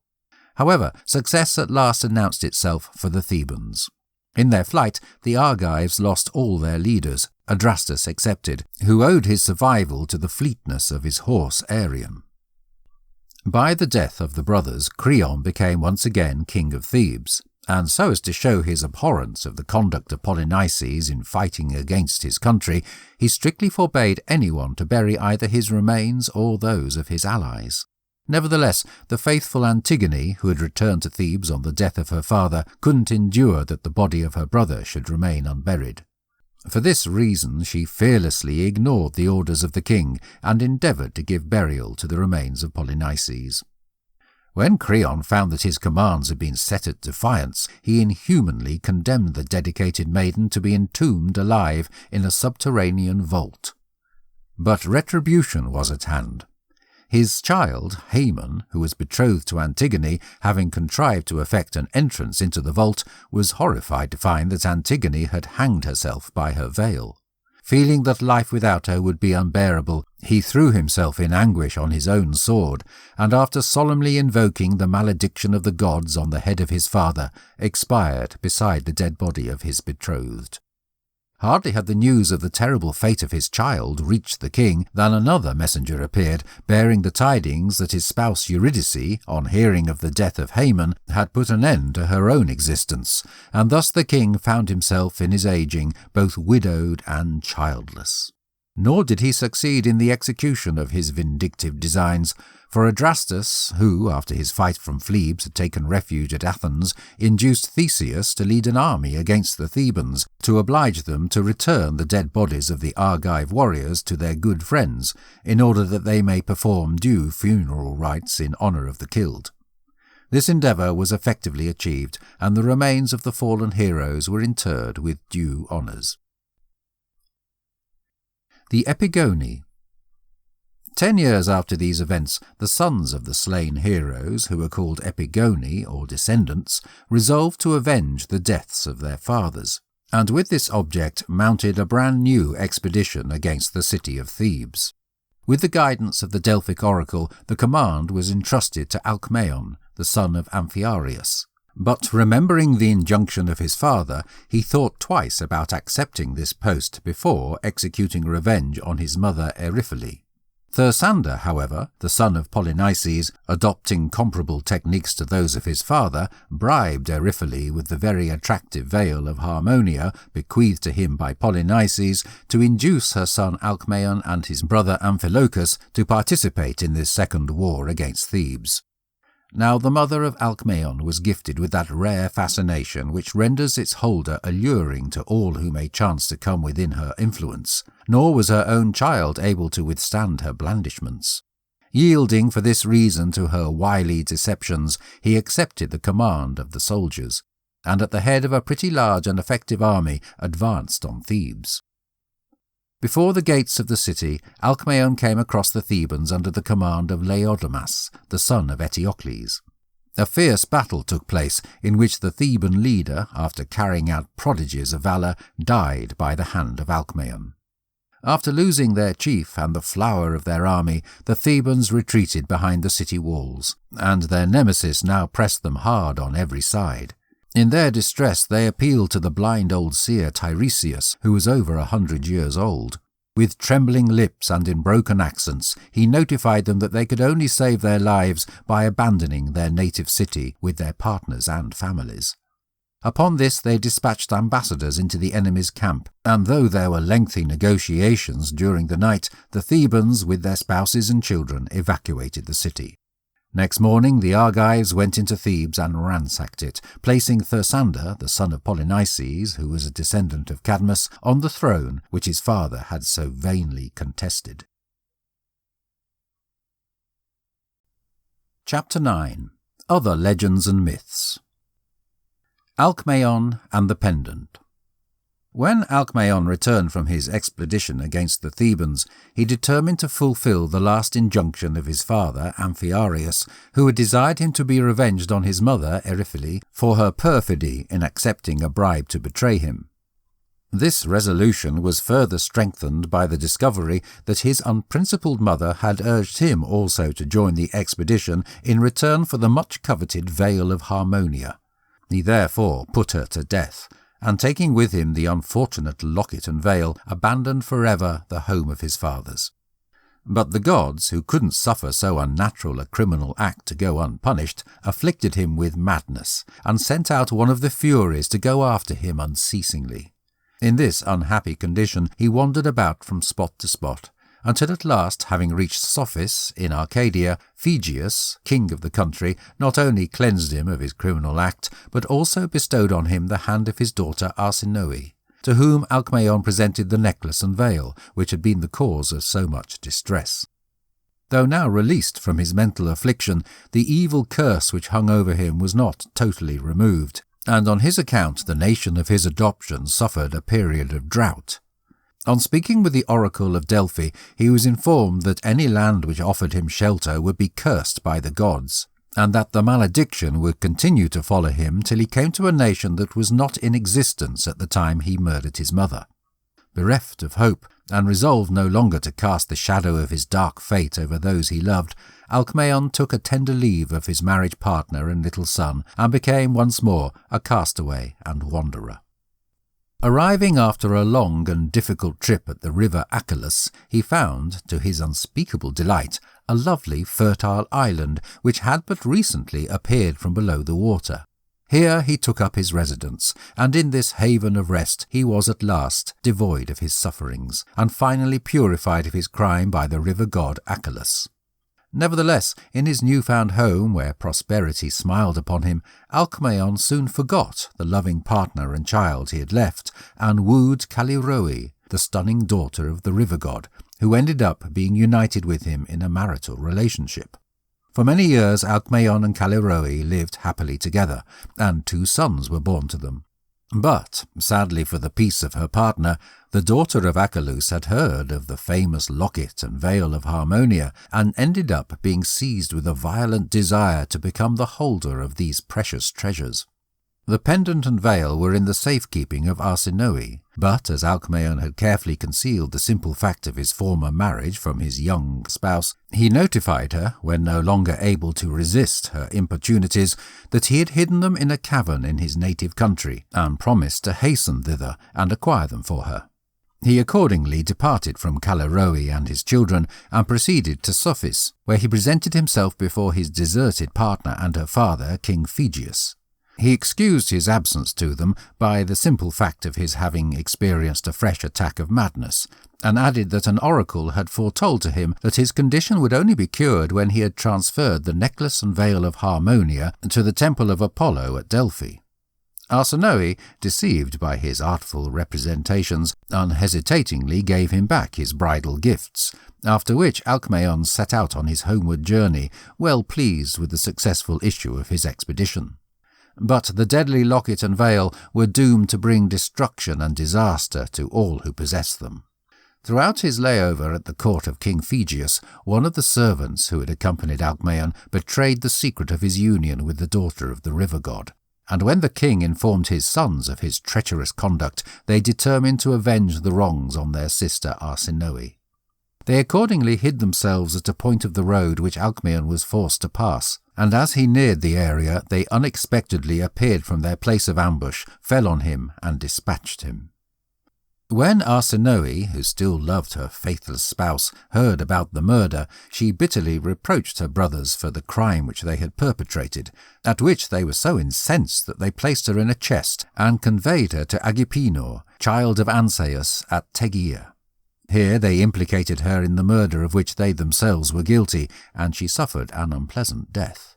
However, success at last announced itself for the Thebans. In their flight, the Argives lost all their leaders, Adrastus excepted, who owed his survival to the fleetness of his horse Arion. By the death of the brothers, Creon became once again king of Thebes, and so as to show his abhorrence of the conduct of Polynices in fighting against his country, he strictly forbade anyone to bury either his remains or those of his allies. Nevertheless, the faithful Antigone, who had returned to Thebes on the death of her father, couldn't endure that the body of her brother should remain unburied. For this reason she fearlessly ignored the orders of the king and endeavoured to give burial to the remains of Polynices. When Creon found that his commands had been set at defiance, he inhumanly condemned the dedicated maiden to be entombed alive in a subterranean vault. But retribution was at hand. His child, Haemon, who was betrothed to Antigone, having contrived to effect an entrance into the vault, was horrified to find that Antigone had hanged herself by her veil. Feeling that life without her would be unbearable, he threw himself in anguish on his own sword, and after solemnly invoking the malediction of the gods on the head of his father, expired beside the dead body of his betrothed. Hardly had the news of the terrible fate of his child reached the king than another messenger appeared, bearing the tidings that his spouse Eurydice, on hearing of the death of Haemon, had put an end to her own existence, and thus the king found himself in his aging both widowed and childless. Nor did he succeed in the execution of his vindictive designs, for Adrastus, who, after his fight from Phlebes, had taken refuge at Athens, induced Theseus to lead an army against the Thebans, to oblige them to return the dead bodies of the Argive warriors to their good friends, in order that they may perform due funeral rites in honour of the killed. This endeavour was effectively achieved, and the remains of the fallen heroes were interred with due honours. The Epigoni. 10 years after these events, the sons of the slain heroes, who were called Epigoni, or descendants, resolved to avenge the deaths of their fathers, and with this object mounted a brand new expedition against the city of Thebes. With the guidance of the Delphic oracle, the command was entrusted to Alcmaeon, the son of Amphiaraus. But remembering the injunction of his father, he thought twice about accepting this post before executing revenge on his mother Eriphyle. Thersander, however, the son of Polynices, adopting comparable techniques to those of his father, bribed Eriphyle with the very attractive veil of Harmonia bequeathed to him by Polynices to induce her son Alcmaeon and his brother Amphilochus to participate in this second war against Thebes. Now the mother of Alcmaeon was gifted with that rare fascination which renders its holder alluring to all who may chance to come within her influence, nor was her own child able to withstand her blandishments. Yielding for this reason to her wily deceptions, he accepted the command of the soldiers, and at the head of a pretty large and effective army advanced on Thebes. Before the gates of the city, Alcmaeon came across the Thebans under the command of Laodamas, the son of Eteocles. A fierce battle took place, in which the Theban leader, after carrying out prodigies of valour, died by the hand of Alcmaeon. After losing their chief and the flower of their army, the Thebans retreated behind the city walls, and their nemesis now pressed them hard on every side. In their distress they appealed to the blind old seer Tiresias, who was over 100 years old. With trembling lips and in broken accents, he notified them that they could only save their lives by abandoning their native city with their partners and families. Upon this they dispatched ambassadors into the enemy's camp, and though there were lengthy negotiations during the night, the Thebans, with their spouses and children, evacuated the city. Next morning the Argives went into Thebes and ransacked it, placing Thersander, the son of Polynices, who was a descendant of Cadmus, on the throne which his father had so vainly contested. Chapter 9. Other Legends and Myths. Alcmaeon and the Pendant. When Alcmaeon returned from his expedition against the Thebans, he determined to fulfill the last injunction of his father, Amphiaraus, who had desired him to be revenged on his mother, Eriphyle, for her perfidy in accepting a bribe to betray him. This resolution was further strengthened by the discovery that his unprincipled mother had urged him also to join the expedition in return for the much-coveted Veil of Harmonia. He therefore put her to death, and taking with him the unfortunate locket and veil, abandoned forever the home of his fathers. But the gods, who couldn't suffer so unnatural a criminal act to go unpunished, afflicted him with madness, and sent out one of the Furies to go after him unceasingly. In this unhappy condition he wandered about from spot to spot, until at last, having reached Psophis in Arcadia, Phegeus, king of the country, not only cleansed him of his criminal act, but also bestowed on him the hand of his daughter Arsinoe, to whom Alcmaeon presented the necklace and veil, which had been the cause of so much distress. Though now released from his mental affliction, the evil curse which hung over him was not totally removed, and on his account the nation of his adoption suffered a period of drought. On speaking with the oracle of Delphi, he was informed that any land which offered him shelter would be cursed by the gods, and that the malediction would continue to follow him till he came to a nation that was not in existence at the time he murdered his mother. Bereft of hope, and resolved no longer to cast the shadow of his dark fate over those he loved, Alcmaeon took a tender leave of his marriage partner and little son, and became once more a castaway and wanderer. Arriving after a long and difficult trip at the river Achelous, he found, to his unspeakable delight, a lovely fertile island which had but recently appeared from below the water. Here he took up his residence, and in this haven of rest he was at last devoid of his sufferings, and finally purified of his crime by the river god Achelous. Nevertheless, in his new-found home, where prosperity smiled upon him, Alcmaeon soon forgot the loving partner and child he had left, and wooed Callirrhoe, the stunning daughter of the river god, who ended up being united with him in a marital relationship. For many years Alcmaeon and Callirrhoe lived happily together, and 2 sons were born to them. But, sadly for the peace of her partner, the daughter of Achelous had heard of the famous locket and veil of Harmonia, and ended up being seized with a violent desire to become the holder of these precious treasures. The pendant and veil were in the safekeeping of Arsinoe, but as Alcmaeon had carefully concealed the simple fact of his former marriage from his young spouse, he notified her, when no longer able to resist her importunities, that he had hidden them in a cavern in his native country, and promised to hasten thither and acquire them for her. He accordingly departed from Callirrhoe and his children, and proceeded to Psophis, where he presented himself before his deserted partner and her father, King Phegeus. He excused his absence to them by the simple fact of his having experienced a fresh attack of madness, and added that an oracle had foretold to him that his condition would only be cured when he had transferred the necklace and veil of Harmonia to the temple of Apollo at Delphi. Arsinoe, deceived by his artful representations, unhesitatingly gave him back his bridal gifts, after which Alcmaeon set out on his homeward journey, well pleased with the successful issue of his expedition. But the deadly locket and veil were doomed to bring destruction and disaster to all who possessed them. Throughout his layover at the court of King Phegeus, one of the servants who had accompanied Alcmaeon betrayed the secret of his union with the daughter of the river god, and when the king informed his sons of his treacherous conduct, they determined to avenge the wrongs on their sister Arsinoe. They accordingly hid themselves at a point of the road which Alcmaeon was forced to pass, and as he neared the area they unexpectedly appeared from their place of ambush, fell on him and dispatched him. When Arsinoe, who still loved her faithless spouse, heard about the murder, she bitterly reproached her brothers for the crime which they had perpetrated, at which they were so incensed that they placed her in a chest and conveyed her to Agrippinor, child of Ancaeus, at Tegea. Here they implicated her in the murder of which they themselves were guilty, and she suffered an unpleasant death.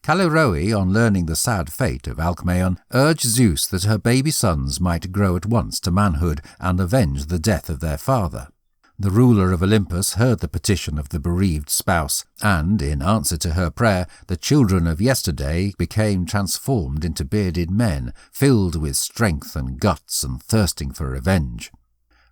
Callirrhoe, on learning the sad fate of Alcmaeon, urged Zeus that her baby sons might grow at once to manhood and avenge the death of their father. The ruler of Olympus heard the petition of the bereaved spouse, and, in answer to her prayer, the children of yesterday became transformed into bearded men, filled with strength and guts and thirsting for revenge.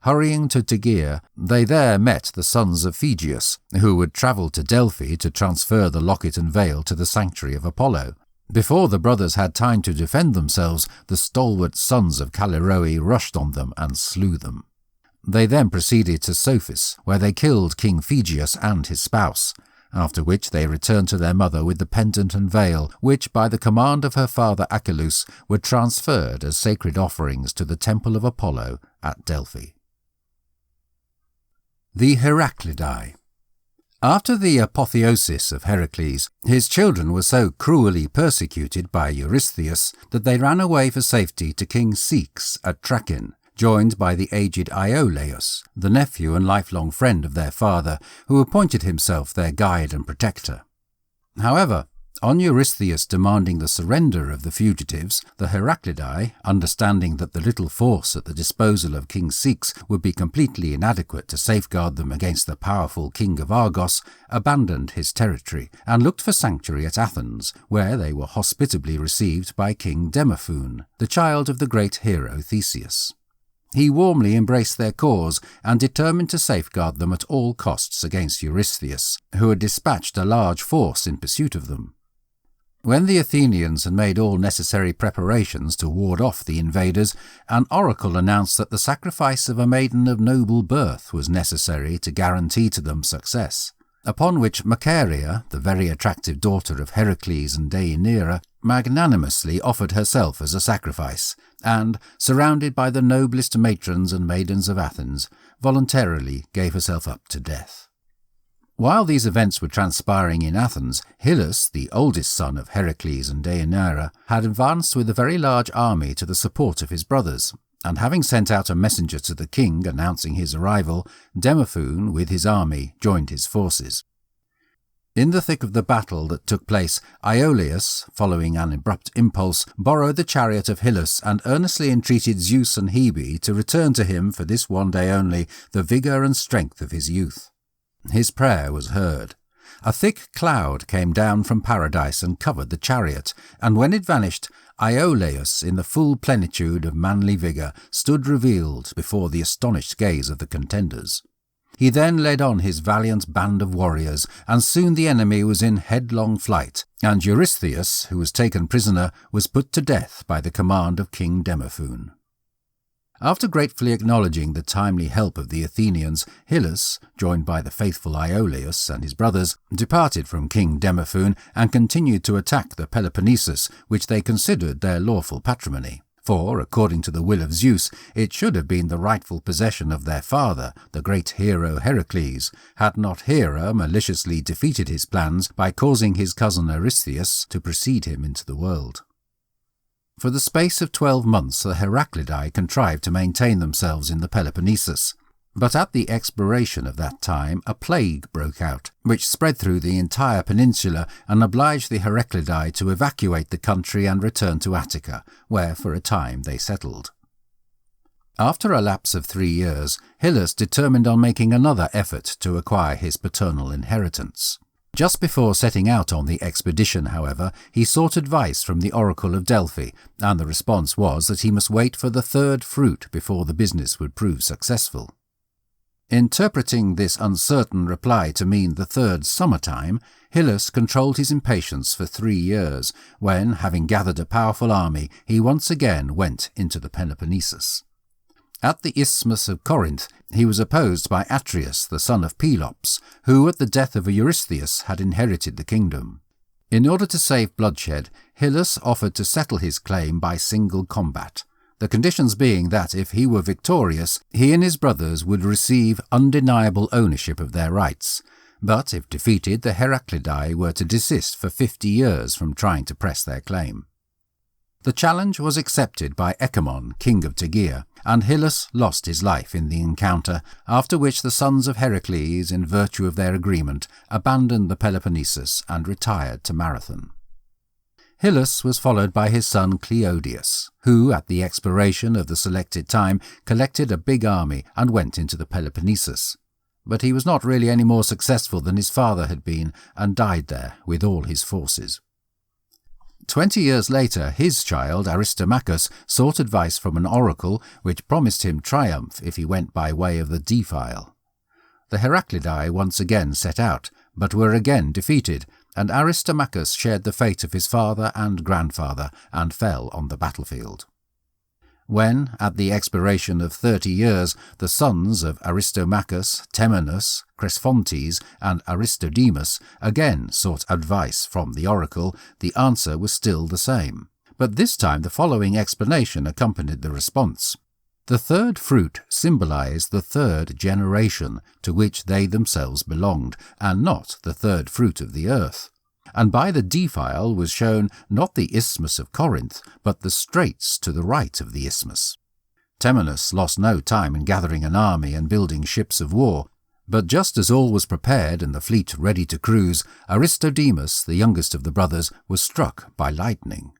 Hurrying to Tegea, they there met the sons of Phegeus, who had travelled to Delphi to transfer the locket and veil to the sanctuary of Apollo. Before the brothers had time to defend themselves, the stalwart sons of Callirrhoe rushed on them and slew them. They then proceeded to Psophis, where they killed King Phegeus and his spouse, after which they returned to their mother with the pendant and veil, which, by the command of her father Achelous, were transferred as sacred offerings to the temple of Apollo at Delphi. The Heraclidae. After the apotheosis of Heracles, his children were so cruelly persecuted by Eurystheus that they ran away for safety to King Ceyx at Trachin, joined by the aged Iolaus, the nephew and lifelong friend of their father, who appointed himself their guide and protector. However, on Eurystheus demanding the surrender of the fugitives, the Heraclidae, understanding that the little force at the disposal of King Ceyx would be completely inadequate to safeguard them against the powerful king of Argos, abandoned his territory and looked for sanctuary at Athens, where they were hospitably received by King Demophoon, the child of the great hero Theseus. He warmly embraced their cause and determined to safeguard them at all costs against Eurystheus, who had dispatched a large force in pursuit of them. When the Athenians had made all necessary preparations to ward off the invaders, an oracle announced that the sacrifice of a maiden of noble birth was necessary to guarantee to them success, upon which Macaria, the very attractive daughter of Heracles and Deianira, magnanimously offered herself as a sacrifice, and, surrounded by the noblest matrons and maidens of Athens, voluntarily gave herself up to death. While these events were transpiring in Athens, Hyllus, the oldest son of Heracles and Deianira, had advanced with a very large army to the support of his brothers, and having sent out a messenger to the king announcing his arrival, Demophoon, with his army, joined his forces. In the thick of the battle that took place, Iolaus, following an abrupt impulse, borrowed the chariot of Hyllus and earnestly entreated Zeus and Hebe to return to him for this one day only the vigour and strength of his youth. His prayer was heard. A thick cloud came down from paradise and covered the chariot, and when it vanished, Iolaus, in the full plenitude of manly vigour, stood revealed before the astonished gaze of the contenders. He then led on his valiant band of warriors, and soon the enemy was in headlong flight, and Eurystheus, who was taken prisoner, was put to death by the command of King Demophoon. After gratefully acknowledging the timely help of the Athenians, Hyllus, joined by the faithful Iolaus and his brothers, departed from King Demophoon and continued to attack the Peloponnesus, which they considered their lawful patrimony. For, according to the will of Zeus, it should have been the rightful possession of their father, the great hero Heracles, had not Hera maliciously defeated his plans by causing his cousin Eurystheus to precede him into the world. For the space of 12 months the Heraclidae contrived to maintain themselves in the Peloponnesus, but at the expiration of that time a plague broke out, which spread through the entire peninsula and obliged the Heraclidae to evacuate the country and return to Attica, where for a time they settled. After a lapse of 3 years, Hyllus determined on making another effort to acquire his paternal inheritance. Just before setting out on the expedition, however, he sought advice from the oracle of Delphi, and the response was that he must wait for the third fruit before the business would prove successful. Interpreting this uncertain reply to mean the third summertime, Hyllus controlled his impatience for 3 years, when, having gathered a powerful army, he once again went into the Peloponnesus. At the Isthmus of Corinth, he was opposed by Atreus, the son of Pelops, who at the death of Eurystheus had inherited the kingdom. In order to save bloodshed, Hyllus offered to settle his claim by single combat, the conditions being that if he were victorious, he and his brothers would receive undeniable ownership of their rights, but if defeated, the Heraclidae were to desist for 50 years from trying to press their claim. The challenge was accepted by Ecamon, king of Tegea, and Hyllus lost his life in the encounter, after which the sons of Heracles, in virtue of their agreement, abandoned the Peloponnesus and retired to Marathon. Hyllus was followed by his son Cleodius, who, at the expiration of the selected time, collected a big army and went into the Peloponnesus. But he was not really any more successful than his father had been, and died there with all his forces. 20 years later, his child, Aristomachus, sought advice from an oracle which promised him triumph if he went by way of the defile. The Heraclidae once again set out, but were again defeated, and Aristomachus shared the fate of his father and grandfather and fell on the battlefield. When, at the expiration of 30 years, the sons of Aristomachus, Temenus, Cresphontes, and Aristodemus again sought advice from the oracle, the answer was still the same. But this time the following explanation accompanied the response. The third fruit symbolized the third generation to which they themselves belonged, and not the third fruit of the earth. And by the defile was shown not the Isthmus of Corinth, but the straits to the right of the isthmus. Temenus lost no time in gathering an army and building ships of war, but just as all was prepared and the fleet ready to cruise, Aristodemus, the youngest of the brothers, was struck by lightning.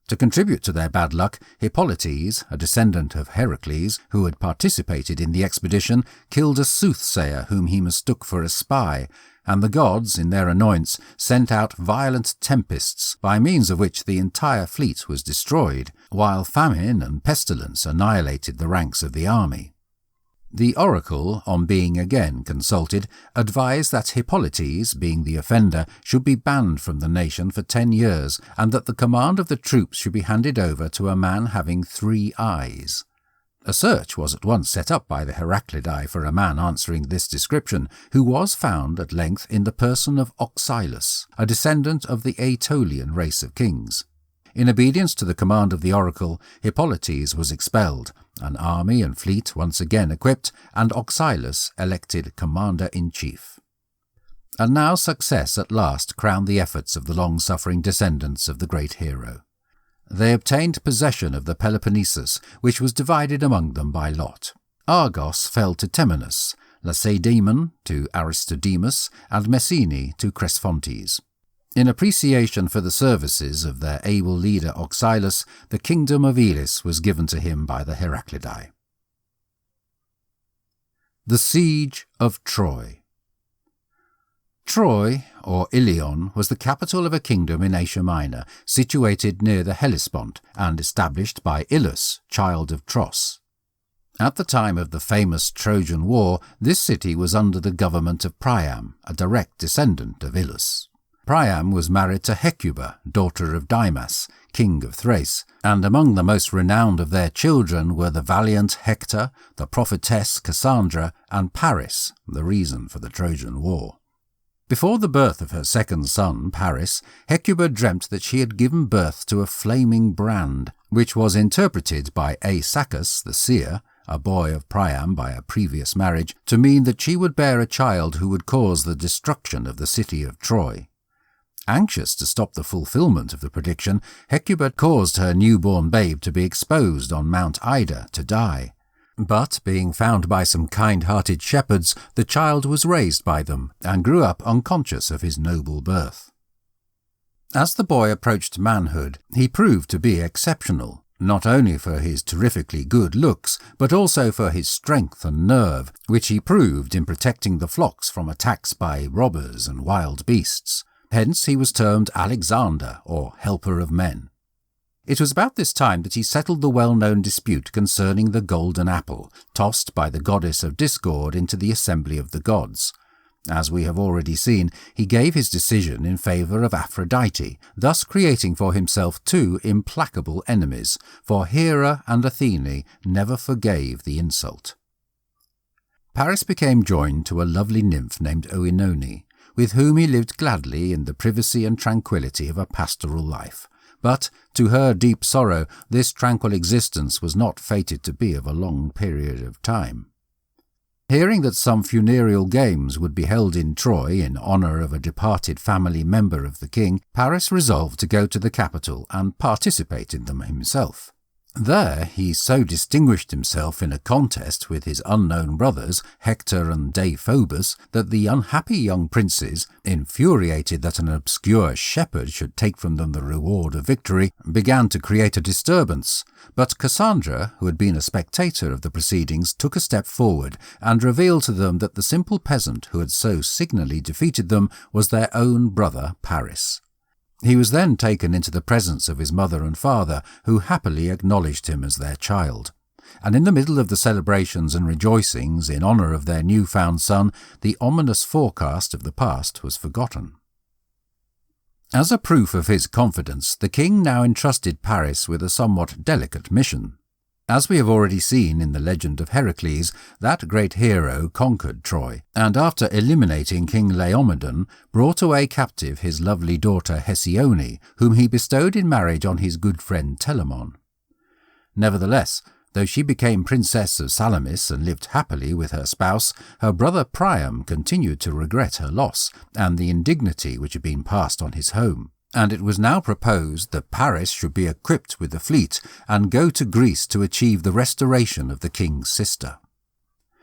To contribute to their bad luck, Hippolytes, a descendant of Heracles, who had participated in the expedition, killed a soothsayer whom he mistook for a spy, and the gods, in their annoyance, sent out violent tempests, by means of which the entire fleet was destroyed, while famine and pestilence annihilated the ranks of the army. The oracle, on being again consulted, advised that Hippolytes, being the offender, should be banned from the nation for 10 years, and that the command of the troops should be handed over to a man having 3 eyes. A search was at once set up by the Heraclidae for a man answering this description, who was found at length in the person of Oxylus, a descendant of the Aetolian race of kings. In obedience to the command of the oracle, Hippolytes was expelled, an army and fleet once again equipped, and Oxylus elected commander-in-chief. And now success at last crowned the efforts of the long-suffering descendants of the great hero. They obtained possession of the Peloponnesus, which was divided among them by lot. Argos fell to Temenus, Lacedaemon to Aristodemus, and Messene to Cresphontes. In appreciation for the services of their able leader Oxylus, the kingdom of Elis was given to him by the Heraclidae. The Siege of Troy. Troy, or Ilion, was the capital of a kingdom in Asia Minor, situated near the Hellespont, and established by Ilus, child of Tros. At the time of the famous Trojan War, this city was under the government of Priam, a direct descendant of Ilus. Priam was married to Hecuba, daughter of Dymas, king of Thrace, and among the most renowned of their children were the valiant Hector, the prophetess Cassandra, and Paris, the reason for the Trojan War. Before the birth of her second son, Paris, Hecuba dreamt that she had given birth to a flaming brand, which was interpreted by Aesacus, the seer, a boy of Priam by a previous marriage, to mean that she would bear a child who would cause the destruction of the city of Troy. Anxious to stop the fulfillment of the prediction, Hecuba caused her newborn babe to be exposed on Mount Ida to die. But, being found by some kind-hearted shepherds, the child was raised by them, and grew up unconscious of his noble birth. As the boy approached manhood, he proved to be exceptional, not only for his terrifically good looks, but also for his strength and nerve, which he proved in protecting the flocks from attacks by robbers and wild beasts. Hence he was termed Alexander, or Helper of Men. It was about this time that he settled the well-known dispute concerning the golden apple, tossed by the goddess of discord into the assembly of the gods. As we have already seen, he gave his decision in favour of Aphrodite, thus creating for himself two implacable enemies, for Hera and Athene never forgave the insult. Paris became joined to a lovely nymph named Oenone, with whom he lived gladly in the privacy and tranquillity of a pastoral life. But, to her deep sorrow, this tranquil existence was not fated to be of a long period of time. Hearing that some funereal games would be held in Troy in honour of a departed family member of the king, Paris resolved to go to the capital and participate in them himself. There he so distinguished himself in a contest with his unknown brothers, Hector and Deiphobus, that the unhappy young princes, infuriated that an obscure shepherd should take from them the reward of victory, began to create a disturbance. But Cassandra, who had been a spectator of the proceedings, took a step forward and revealed to them that the simple peasant who had so signally defeated them was their own brother Paris. He was then taken into the presence of his mother and father, who happily acknowledged him as their child. And in the middle of the celebrations and rejoicings in honour of their new-found son, the ominous forecast of the past was forgotten. As a proof of his confidence, the king now entrusted Paris with a somewhat delicate mission. As we have already seen in the legend of Heracles, that great hero conquered Troy, and after eliminating King Laomedon, brought away captive his lovely daughter Hesione, whom he bestowed in marriage on his good friend Telamon. Nevertheless, though she became Princess of Salamis and lived happily with her spouse, her brother Priam continued to regret her loss, and the indignity which had been passed on his home. And it was now proposed that Paris should be equipped with a fleet and go to Greece to achieve the restoration of the king's sister.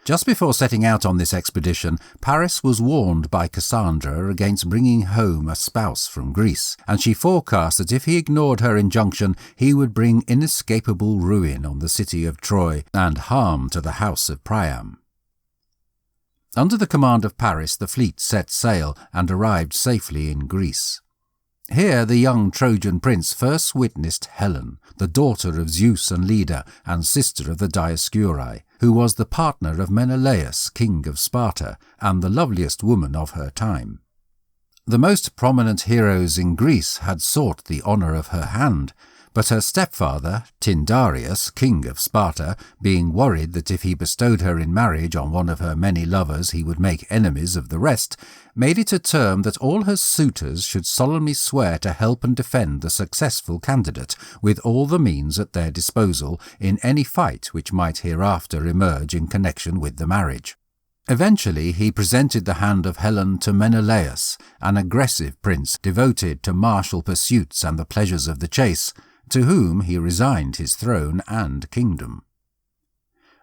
Just before setting out on this expedition, Paris was warned by Cassandra against bringing home a spouse from Greece, and she forecast that if he ignored her injunction, he would bring inescapable ruin on the city of Troy and harm to the house of Priam. Under the command of Paris, the fleet set sail and arrived safely in Greece. Here the young Trojan prince first witnessed Helen, the daughter of Zeus and Leda, and sister of the Dioscuri, who was the partner of Menelaus, king of Sparta, and the loveliest woman of her time. The most prominent heroes in Greece had sought the honour of her hand, but her stepfather, Tyndareus, king of Sparta, being worried that if he bestowed her in marriage on one of her many lovers he would make enemies of the rest, made it a term that all her suitors should solemnly swear to help and defend the successful candidate with all the means at their disposal in any fight which might hereafter emerge in connection with the marriage. Eventually he presented the hand of Helen to Menelaus, an aggressive prince devoted to martial pursuits and the pleasures of the chase, to whom he resigned his throne and kingdom.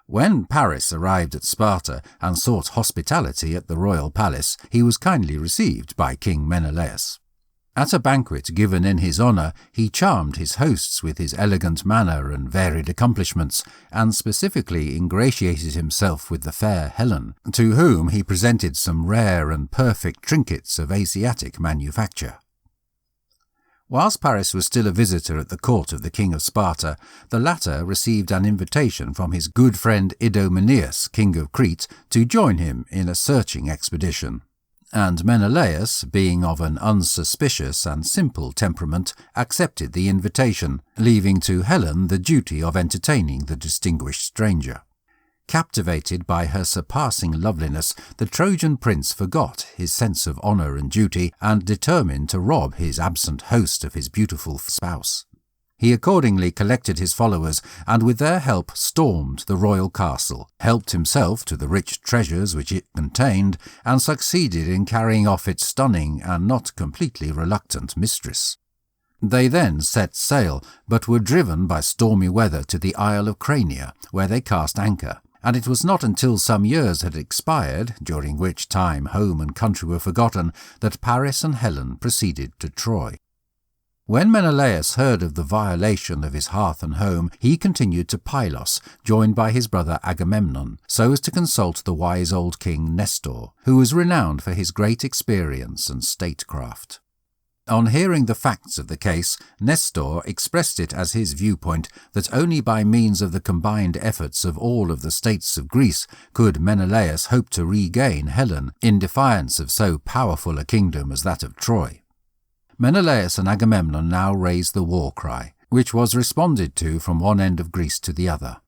When Paris arrived at Sparta and sought hospitality at the royal palace, he was kindly received by King Menelaus. At a banquet given in his honour, he charmed his hosts with his elegant manner and varied accomplishments, and specifically ingratiated himself with the fair Helen, to whom he presented some rare and perfect trinkets of Asiatic manufacture. Whilst Paris was still a visitor at the court of the king of Sparta, the latter received an invitation from his good friend Idomeneus, king of Crete, to join him in a searching expedition. And Menelaus, being of an unsuspicious and simple temperament, accepted the invitation, leaving to Helen the duty of entertaining the distinguished stranger. Captivated by her surpassing loveliness, the Trojan prince forgot his sense of honour and duty and determined to rob his absent host of his beautiful spouse. He accordingly collected his followers and with their help stormed the royal castle, helped himself to the rich treasures which it contained, and succeeded in carrying off its stunning and not completely reluctant mistress. They then set sail, but were driven by stormy weather to the Isle of Crania, where they cast anchor, and it was not until some years had expired, during which time home and country were forgotten, that Paris and Helen proceeded to Troy. When Menelaus heard of the violation of his hearth and home, he continued to Pylos, joined by his brother Agamemnon, so as to consult the wise old king Nestor, who was renowned for his great experience and statecraft. On hearing the facts of the case, Nestor expressed it as his viewpoint that only by means of the combined efforts of all of the states of Greece could Menelaus hope to regain Helen in defiance of so powerful a kingdom as that of Troy. Menelaus and Agamemnon now raised the war cry, which was responded to from one end of Greece to the other.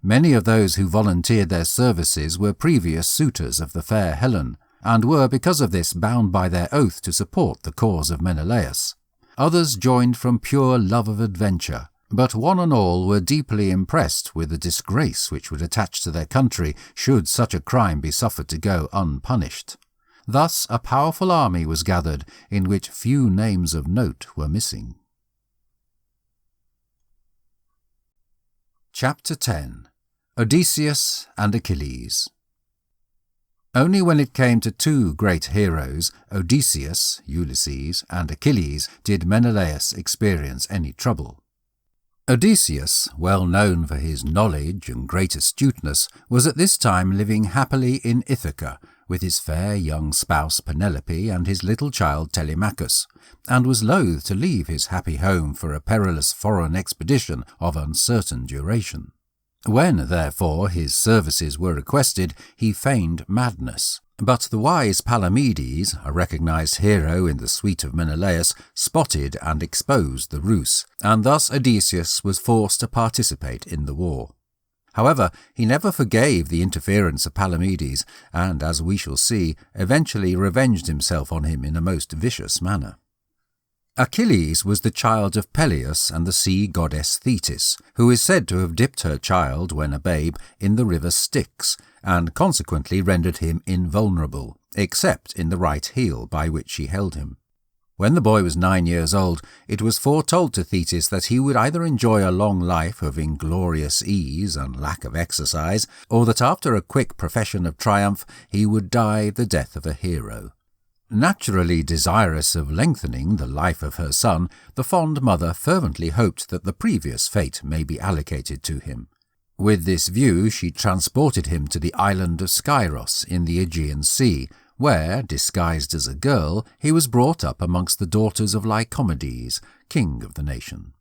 Many of those who volunteered their services were previous suitors of the fair Helen, and were because of this bound by their oath to support the cause of Menelaus. Others joined from pure love of adventure, but one and all were deeply impressed with the disgrace which would attach to their country should such a crime be suffered to go unpunished. Thus a powerful army was gathered, in which few names of note were missing. Chapter 10. Odysseus and Achilles. Only when it came to two great heroes, Odysseus, Ulysses, and Achilles, did Menelaus experience any trouble. Odysseus, well known for his knowledge and great astuteness, was at this time living happily in Ithaca, with his fair young spouse Penelope and his little child Telemachus, and was loath to leave his happy home for a perilous foreign expedition of uncertain duration. When, therefore, his services were requested, he feigned madness. But the wise Palamedes, a recognized hero in the suite of Menelaus, spotted and exposed the ruse, and thus Odysseus was forced to participate in the war. However, he never forgave the interference of Palamedes, and, as we shall see, eventually revenged himself on him in a most vicious manner. Achilles was the child of Peleus and the sea goddess Thetis, who is said to have dipped her child, when a babe, in the river Styx, and consequently rendered him invulnerable, except in the right heel by which she held him. When the boy was 9 years old, it was foretold to Thetis that he would either enjoy a long life of inglorious ease and lack of exercise, or that after a quick profession of triumph he would die the death of a hero. Naturally desirous of lengthening the life of her son, the fond mother fervently hoped that the previous fate may be allocated to him. With this view she transported him to the island of Skyros in the Aegean Sea, where, disguised as a girl, he was brought up amongst the daughters of Lycomedes, king of the nation.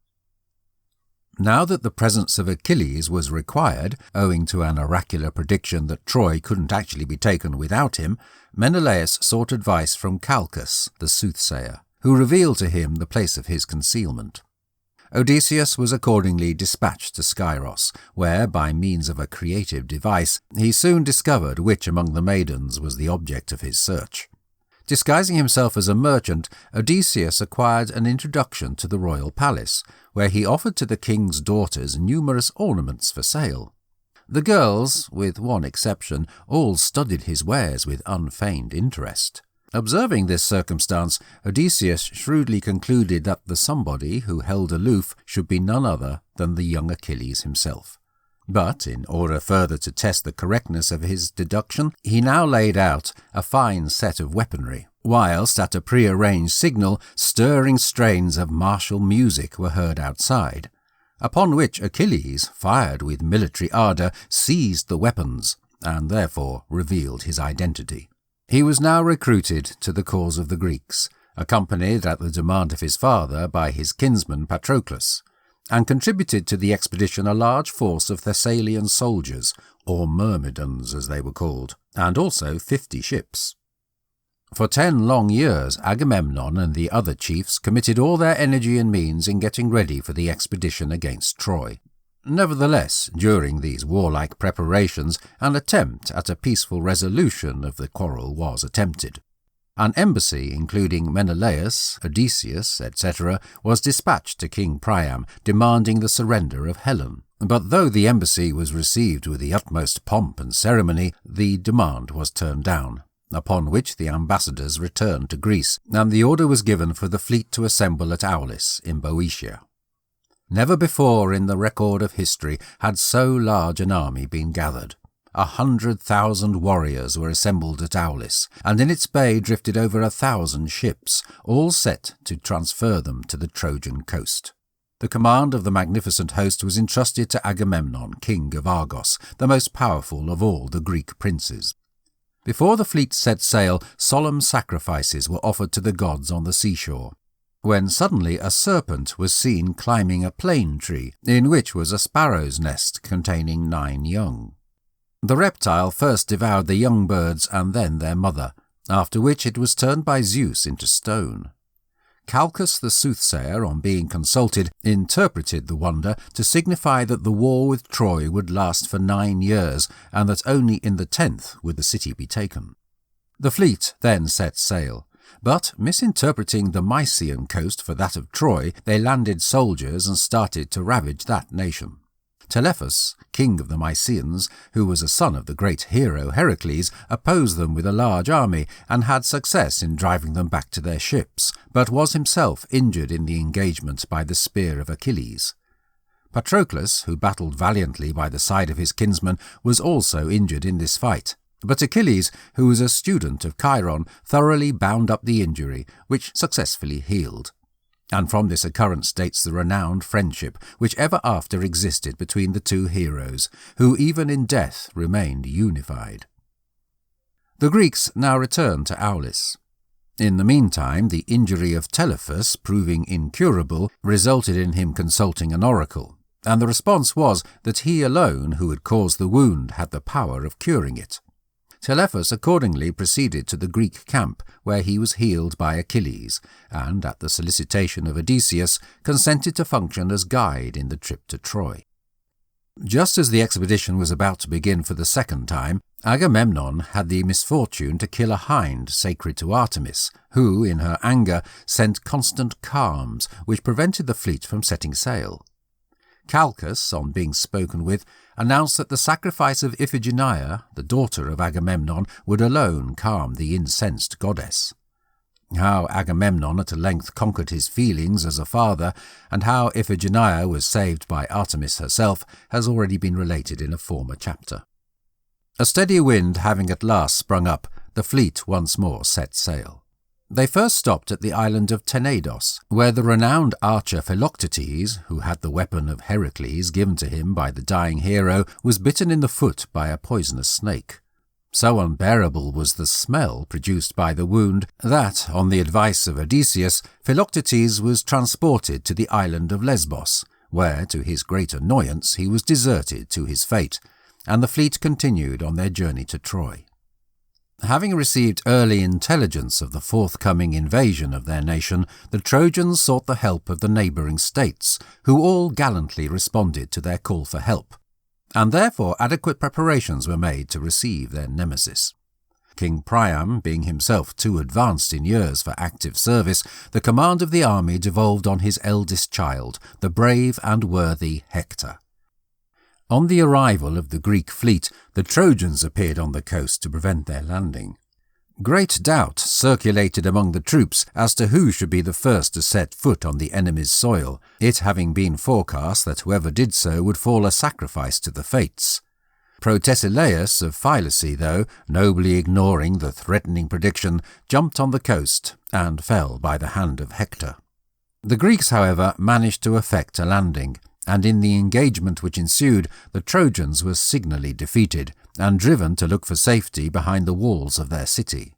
Now that the presence of Achilles was required, owing to an oracular prediction that Troy couldn't actually be taken without him, Menelaus sought advice from Calchas, the soothsayer, who revealed to him the place of his concealment. Odysseus was accordingly dispatched to Skyros, where, by means of a creative device, he soon discovered which among the maidens was the object of his search. Disguising himself as a merchant, Odysseus acquired an introduction to the royal palace, where he offered to the king's daughters numerous ornaments for sale. The girls, with one exception, all studied his wares with unfeigned interest. Observing this circumstance, Odysseus shrewdly concluded that the somebody who held aloof should be none other than the young Achilles himself. But, in order further to test the correctness of his deduction, he now laid out a fine set of weaponry, whilst at a prearranged signal stirring strains of martial music were heard outside, upon which Achilles, fired with military ardour, seized the weapons, and therefore revealed his identity. He was now recruited to the cause of the Greeks, accompanied at the demand of his father by his kinsman Patroclus, and contributed to the expedition a large force of Thessalian soldiers, or Myrmidons as they were called, and also 50 ships. For 10 long years Agamemnon and the other chiefs committed all their energy and means in getting ready for the expedition against Troy. Nevertheless, during these warlike preparations, an attempt at a peaceful resolution of the quarrel was attempted. An embassy, including Menelaus, Odysseus, etc., was dispatched to King Priam, demanding the surrender of Helen. But though the embassy was received with the utmost pomp and ceremony, the demand was turned down, upon which the ambassadors returned to Greece, and the order was given for the fleet to assemble at Aulis in Boeotia. Never before in the record of history had so large an army been gathered. 100,000 warriors were assembled at Aulis, and in its bay drifted over 1,000 ships, all set to transfer them to the Trojan coast. The command of the magnificent host was entrusted to Agamemnon, king of Argos, the most powerful of all the Greek princes. Before the fleet set sail, solemn sacrifices were offered to the gods on the seashore. when suddenly a serpent was seen climbing a plane tree, in which was a sparrow's nest containing 9 young. The reptile first devoured the young birds and then their mother, after which it was turned by Zeus into stone. Calchas the soothsayer, on being consulted, interpreted the wonder to signify that the war with Troy would last for 9 years, and that only in the 10th would the city be taken. The fleet then set sail, but, misinterpreting the Mysian coast for that of Troy, they landed soldiers and started to ravage that nation. Telephus, king of the Mysians, who was a son of the great hero Heracles, opposed them with a large army and had success in driving them back to their ships, but was himself injured in the engagement by the spear of Achilles. Patroclus, who battled valiantly by the side of his kinsman, was also injured in this fight, but Achilles, who was a student of Chiron, thoroughly bound up the injury, which successfully healed. And from this occurrence dates the renowned friendship which ever after existed between the two heroes, who even in death remained unified. The Greeks now returned to Aulis. In the meantime, the injury of Telephus, proving incurable, resulted in him consulting an oracle, and the response was that he alone who had caused the wound had the power of curing it. Telephus accordingly proceeded to the Greek camp, where he was healed by Achilles, and, at the solicitation of Odysseus, consented to function as guide in the trip to Troy. Just as the expedition was about to begin for the second time, Agamemnon had the misfortune to kill a hind sacred to Artemis, who, in her anger, sent constant calms, which prevented the fleet from setting sail. Calchas, on being spoken with, announced that the sacrifice of Iphigenia, the daughter of Agamemnon, would alone calm the incensed goddess. How Agamemnon at length conquered his feelings as a father, and how Iphigenia was saved by Artemis herself, has already been related in a former chapter. A steady wind having at last sprung up, the fleet once more set sail. They first stopped at the island of Tenedos, where the renowned archer Philoctetes, who had the weapon of Heracles given to him by the dying hero, was bitten in the foot by a poisonous snake. So unbearable was the smell produced by the wound that, on the advice of Odysseus, Philoctetes was transported to the island of Lesbos, where, to his great annoyance, he was deserted to his fate, and the fleet continued on their journey to Troy. Having received early intelligence of the forthcoming invasion of their nation, the Trojans sought the help of the neighbouring states, who all gallantly responded to their call for help, and therefore adequate preparations were made to receive their nemesis. King Priam, being himself too advanced in years for active service, the command of the army devolved on his eldest child, the brave and worthy Hector. On the arrival of the Greek fleet, the Trojans appeared on the coast to prevent their landing. Great doubt circulated among the troops as to who should be the first to set foot on the enemy's soil, it having been forecast that whoever did so would fall a sacrifice to the fates. Protesilaus of Phylace, though, nobly ignoring the threatening prediction, jumped on the coast and fell by the hand of Hector. The Greeks, however, managed to effect a landing, and in the engagement which ensued, the Trojans were signally defeated, and driven to look for safety behind the walls of their city.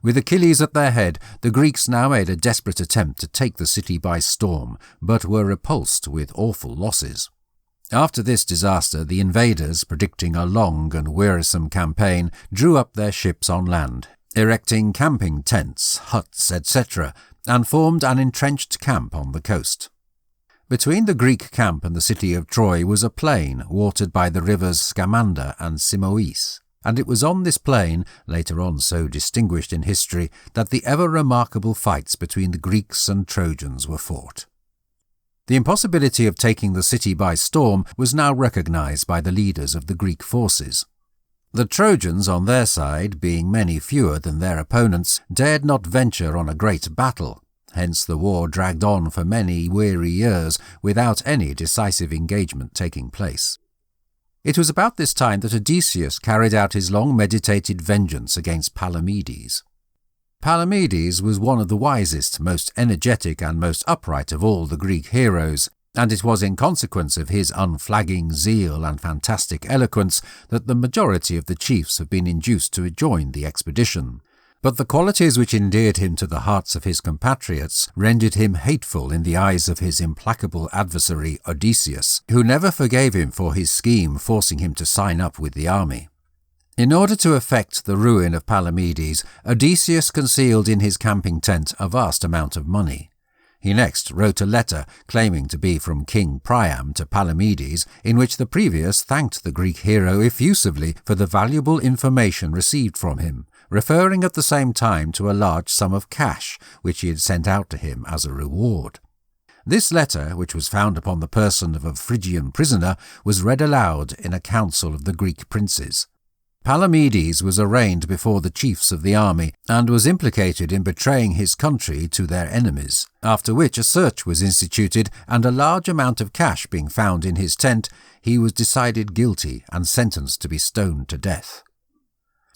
With Achilles at their head, the Greeks now made a desperate attempt to take the city by storm, but were repulsed with awful losses. After this disaster, the invaders, predicting a long and wearisome campaign, drew up their ships on land, erecting camping tents, huts, etc., and formed an entrenched camp on the coast. Between the Greek camp and the city of Troy was a plain watered by the rivers Scamander and Simois, and it was on this plain, later on so distinguished in history, that the ever-remarkable fights between the Greeks and Trojans were fought. The impossibility of taking the city by storm was now recognized by the leaders of the Greek forces. The Trojans, on their side, being many fewer than their opponents, dared not venture on a great battle. Hence the war dragged on for many weary years without any decisive engagement taking place. It was about this time that Odysseus carried out his long-meditated vengeance against Palamedes. Palamedes was one of the wisest, most energetic and most upright of all the Greek heroes, and it was in consequence of his unflagging zeal and fantastic eloquence that the majority of the chiefs have been induced to join the expedition. But the qualities which endeared him to the hearts of his compatriots rendered him hateful in the eyes of his implacable adversary Odysseus, who never forgave him for his scheme forcing him to sign up with the army. In order to effect the ruin of Palamedes, Odysseus concealed in his camping tent a vast amount of money. He next wrote a letter claiming to be from King Priam to Palamedes, in which the previous thanked the Greek hero effusively for the valuable information received from him, referring at the same time to a large sum of cash which he had sent out to him as a reward. This letter, which was found upon the person of a Phrygian prisoner, was read aloud in a council of the Greek princes. Palamedes was arraigned before the chiefs of the army and was implicated in betraying his country to their enemies, after which a search was instituted, and a large amount of cash being found in his tent, he was decided guilty and sentenced to be stoned to death.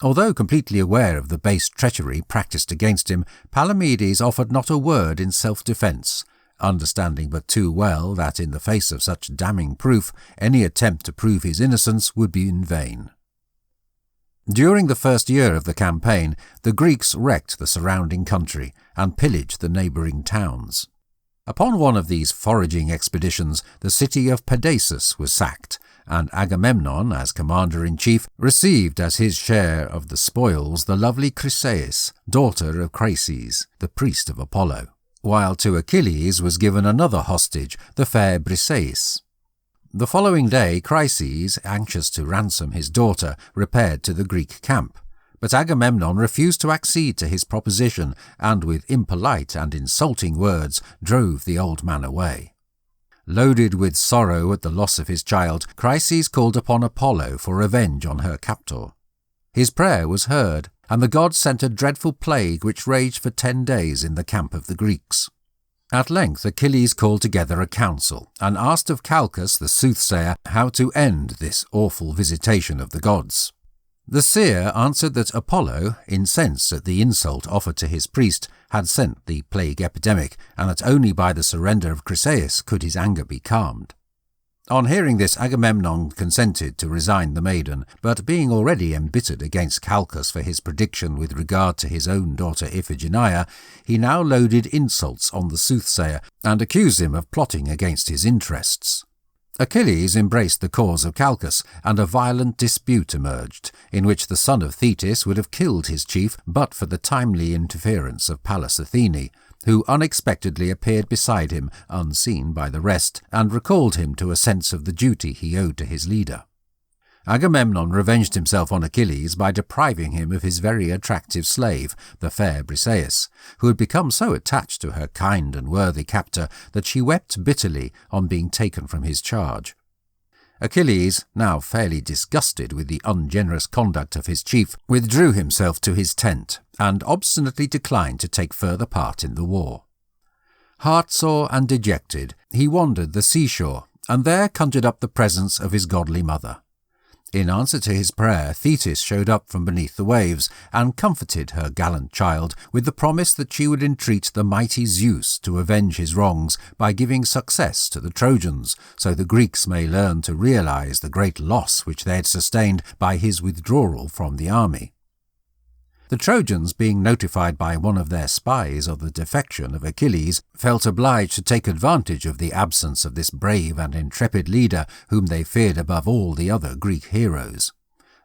Although completely aware of the base treachery practised against him, Palamedes offered not a word in self-defence, understanding but too well that in the face of such damning proof, any attempt to prove his innocence would be in vain. During the first year of the campaign, the Greeks wrecked the surrounding country and pillaged the neighbouring towns. Upon one of these foraging expeditions, the city of Pedasus was sacked, and Agamemnon, as commander-in-chief, received as his share of the spoils the lovely Chryseis, daughter of Chryses, the priest of Apollo, while to Achilles was given another hostage, the fair Briseis. The following day, Chryses, anxious to ransom his daughter, repaired to the Greek camp, but Agamemnon refused to accede to his proposition and with impolite and insulting words drove the old man away. Loaded with sorrow at the loss of his child, Chryses called upon Apollo for revenge on her captor. His prayer was heard, and the god sent a dreadful plague which raged for 10 days in the camp of the Greeks. At length Achilles called together a council, and asked of Calchas the soothsayer how to end this awful visitation of the gods. The seer answered that Apollo, incensed at the insult offered to his priest, had sent the plague epidemic, and that only by the surrender of Chryseis could his anger be calmed. On hearing this, Agamemnon consented to resign the maiden, but being already embittered against Calchas for his prediction with regard to his own daughter Iphigenia, he now loaded insults on the soothsayer and accused him of plotting against his interests. Achilles embraced the cause of Calchas, and a violent dispute emerged, in which the son of Thetis would have killed his chief but for the timely interference of Pallas Athene, who unexpectedly appeared beside him, unseen by the rest, and recalled him to a sense of the duty he owed to his leader. Agamemnon revenged himself on Achilles by depriving him of his very attractive slave, the fair Briseis, who had become so attached to her kind and worthy captor that she wept bitterly on being taken from his charge. Achilles, now fairly disgusted with the ungenerous conduct of his chief, withdrew himself to his tent, and obstinately declined to take further part in the war. Heartsore and dejected, he wandered the seashore, and there conjured up the presence of his godly mother. In answer to his prayer, Thetis showed up from beneath the waves, and comforted her gallant child with the promise that she would entreat the mighty ZEUS to avenge his wrongs by giving success to the Trojans, so the Greeks may learn to realize the great loss which they had sustained by his withdrawal from the army. The Trojans, being notified by one of their spies of the defection of Achilles, felt obliged to take advantage of the absence of this brave and intrepid leader whom they feared above all the other Greek heroes.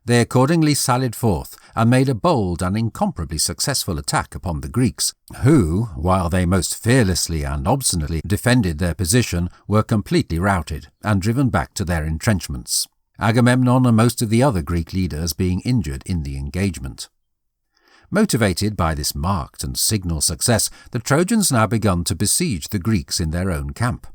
They accordingly sallied forth and made a bold and incomparably successful attack upon the Greeks, who, while they most fearlessly and obstinately defended their position, were completely routed and driven back to their entrenchments, Agamemnon and most of the other Greek leaders being injured in the engagement. Motivated by this marked and signal success, the Trojans now begun to besiege the Greeks in their own camp.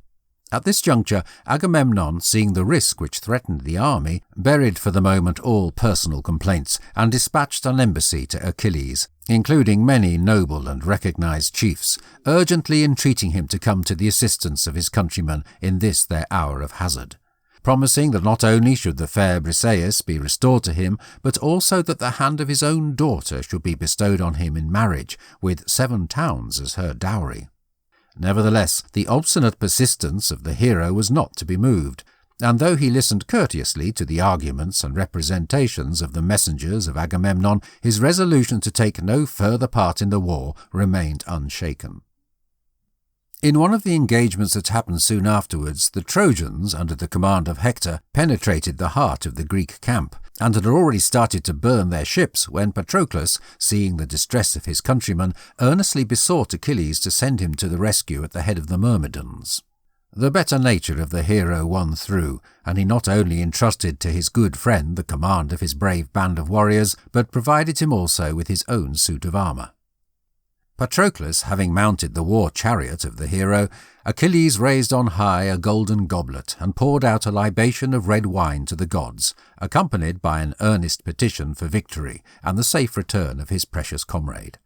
At this juncture, Agamemnon, seeing the risk which threatened the army, buried for the moment all personal complaints and dispatched an embassy to Achilles, including many noble and recognized chiefs, urgently entreating him to come to the assistance of his countrymen in this their hour of hazard, promising that not only should the fair Briseis be restored to him, but also that the hand of his own daughter should be bestowed on him in marriage, with 7 towns as her dowry. Nevertheless, the obstinate persistence of the hero was not to be moved. and though he listened courteously to the arguments and representations of the messengers of Agamemnon, his resolution to take no further part in the war remained unshaken. In one of the engagements that happened soon afterwards, the Trojans, under the command of Hector, penetrated the heart of the Greek camp, and had already started to burn their ships when Patroclus, seeing the distress of his countrymen, earnestly besought Achilles to send him to the rescue at the head of the Myrmidons. The better nature of the hero won through, and he not only entrusted to his good friend the command of his brave band of warriors, but provided him also with his own suit of armour. Patroclus having mounted the war chariot of the hero, Achilles raised on high a golden goblet and poured out a libation of red wine to the gods, accompanied by an earnest petition for victory and the safe return of his precious comrade.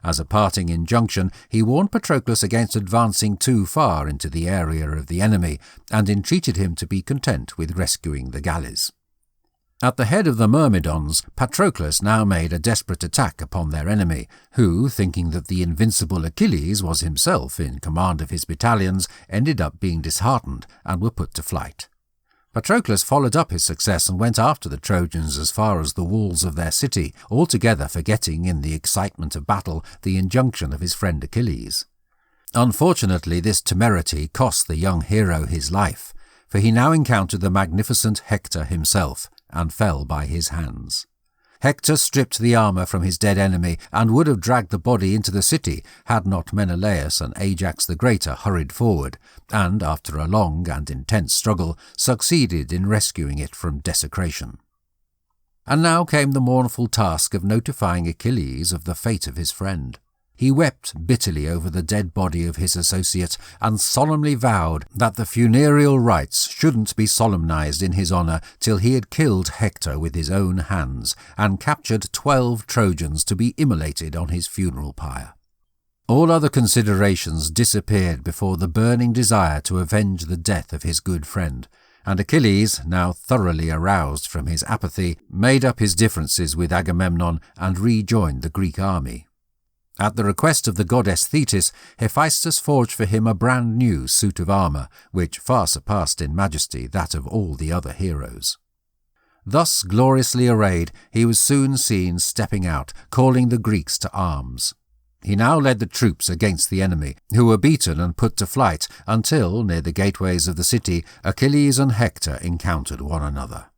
As a parting injunction, he warned Patroclus against advancing too far into the area of the enemy, and entreated him to be content with rescuing the galleys. At the head of the Myrmidons, Patroclus now made a desperate attack upon their enemy, who, thinking that the invincible Achilles was himself in command of his battalions, ended up being disheartened and were put to flight. Patroclus followed up his success and went after the Trojans as far as the walls of their city, altogether forgetting in the excitement of battle the injunction of his friend Achilles. Unfortunately, this temerity cost the young hero his life, for he now encountered the magnificent Hector himself, and fell by his hands. Hector stripped the armour from his dead enemy, and would have dragged the body into the city had not Menelaus and Ajax the Greater hurried forward, and, after a long and intense struggle, succeeded in rescuing it from desecration. And now came the mournful task of notifying Achilles of the fate of his friend. He wept bitterly over the dead body of his associate, and solemnly vowed that the funereal rites shouldn't be solemnized in his honour till he had killed Hector with his own hands, and captured 12 Trojans to be immolated on his funeral pyre. All other considerations disappeared before the burning desire to avenge the death of his good friend, and Achilles, now thoroughly aroused from his apathy, made up his differences with Agamemnon and rejoined the Greek army. At the request of the goddess Thetis, Hephaestus forged for him a brand new suit of armour, which far surpassed in majesty that of all the other heroes. Thus gloriously arrayed, he was soon seen stepping out, calling the Greeks to arms. He now led the troops against the enemy, who were beaten and put to flight, until, near the gateways of the city, Achilles and Hector encountered one another.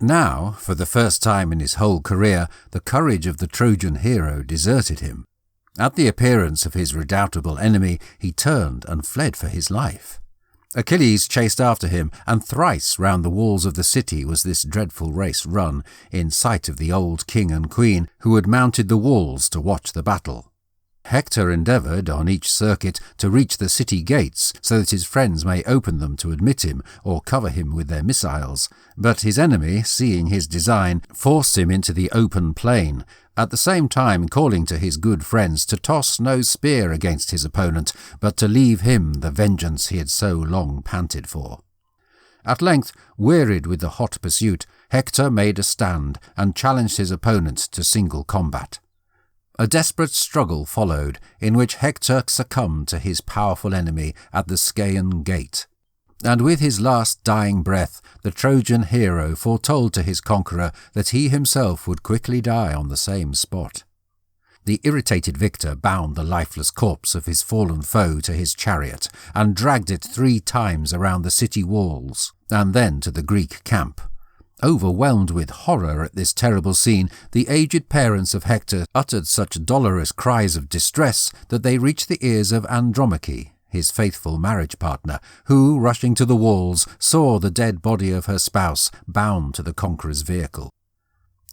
Now, for the first time in his whole career, the courage of the Trojan hero deserted him. At the appearance of his redoubtable enemy, he turned and fled for his life. Achilles chased after him, and thrice round the walls of the city was this dreadful race run, in sight of the old king and queen, who had mounted the walls to watch the battle. Hector endeavoured, on each circuit, to reach the city gates, so that his friends may open them to admit him, or cover him with their missiles, but his enemy, seeing his design, forced him into the open plain, at the same time calling to his good friends to toss no spear against his opponent, but to leave him the vengeance he had so long panted for. At length, wearied with the hot pursuit, Hector made a stand, and challenged his opponent to single combat. A desperate struggle followed, in which Hector succumbed to his powerful enemy at the Scaean gate. And with his last dying breath, the Trojan hero foretold to his conqueror that he himself would quickly die on the same spot. The irritated victor bound the lifeless corpse of his fallen foe to his chariot, and dragged it 3 times around the city walls, and then to the Greek camp. Overwhelmed with horror at this terrible scene, the aged parents of Hector uttered such dolorous cries of distress that they reached the ears of Andromache, his faithful marriage partner, who, rushing to the walls, saw the dead body of her spouse bound to the conqueror's vehicle.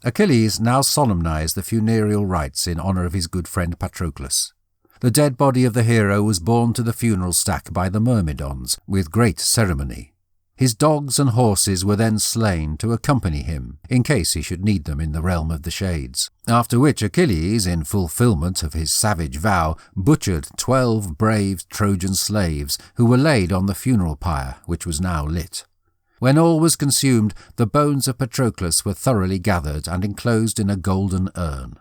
Achilles now solemnized the funereal rites in honour of his good friend Patroclus. The dead body of the hero was borne to the funeral stack by the Myrmidons with great ceremony. His dogs and horses were then slain to accompany him, in case he should need them in the realm of the shades, after which Achilles, in fulfilment of his savage vow, butchered 12 brave Trojan slaves who were laid on the funeral pyre, which was now lit. When all was consumed, the bones of Patroclus were thoroughly gathered and enclosed in a golden urn.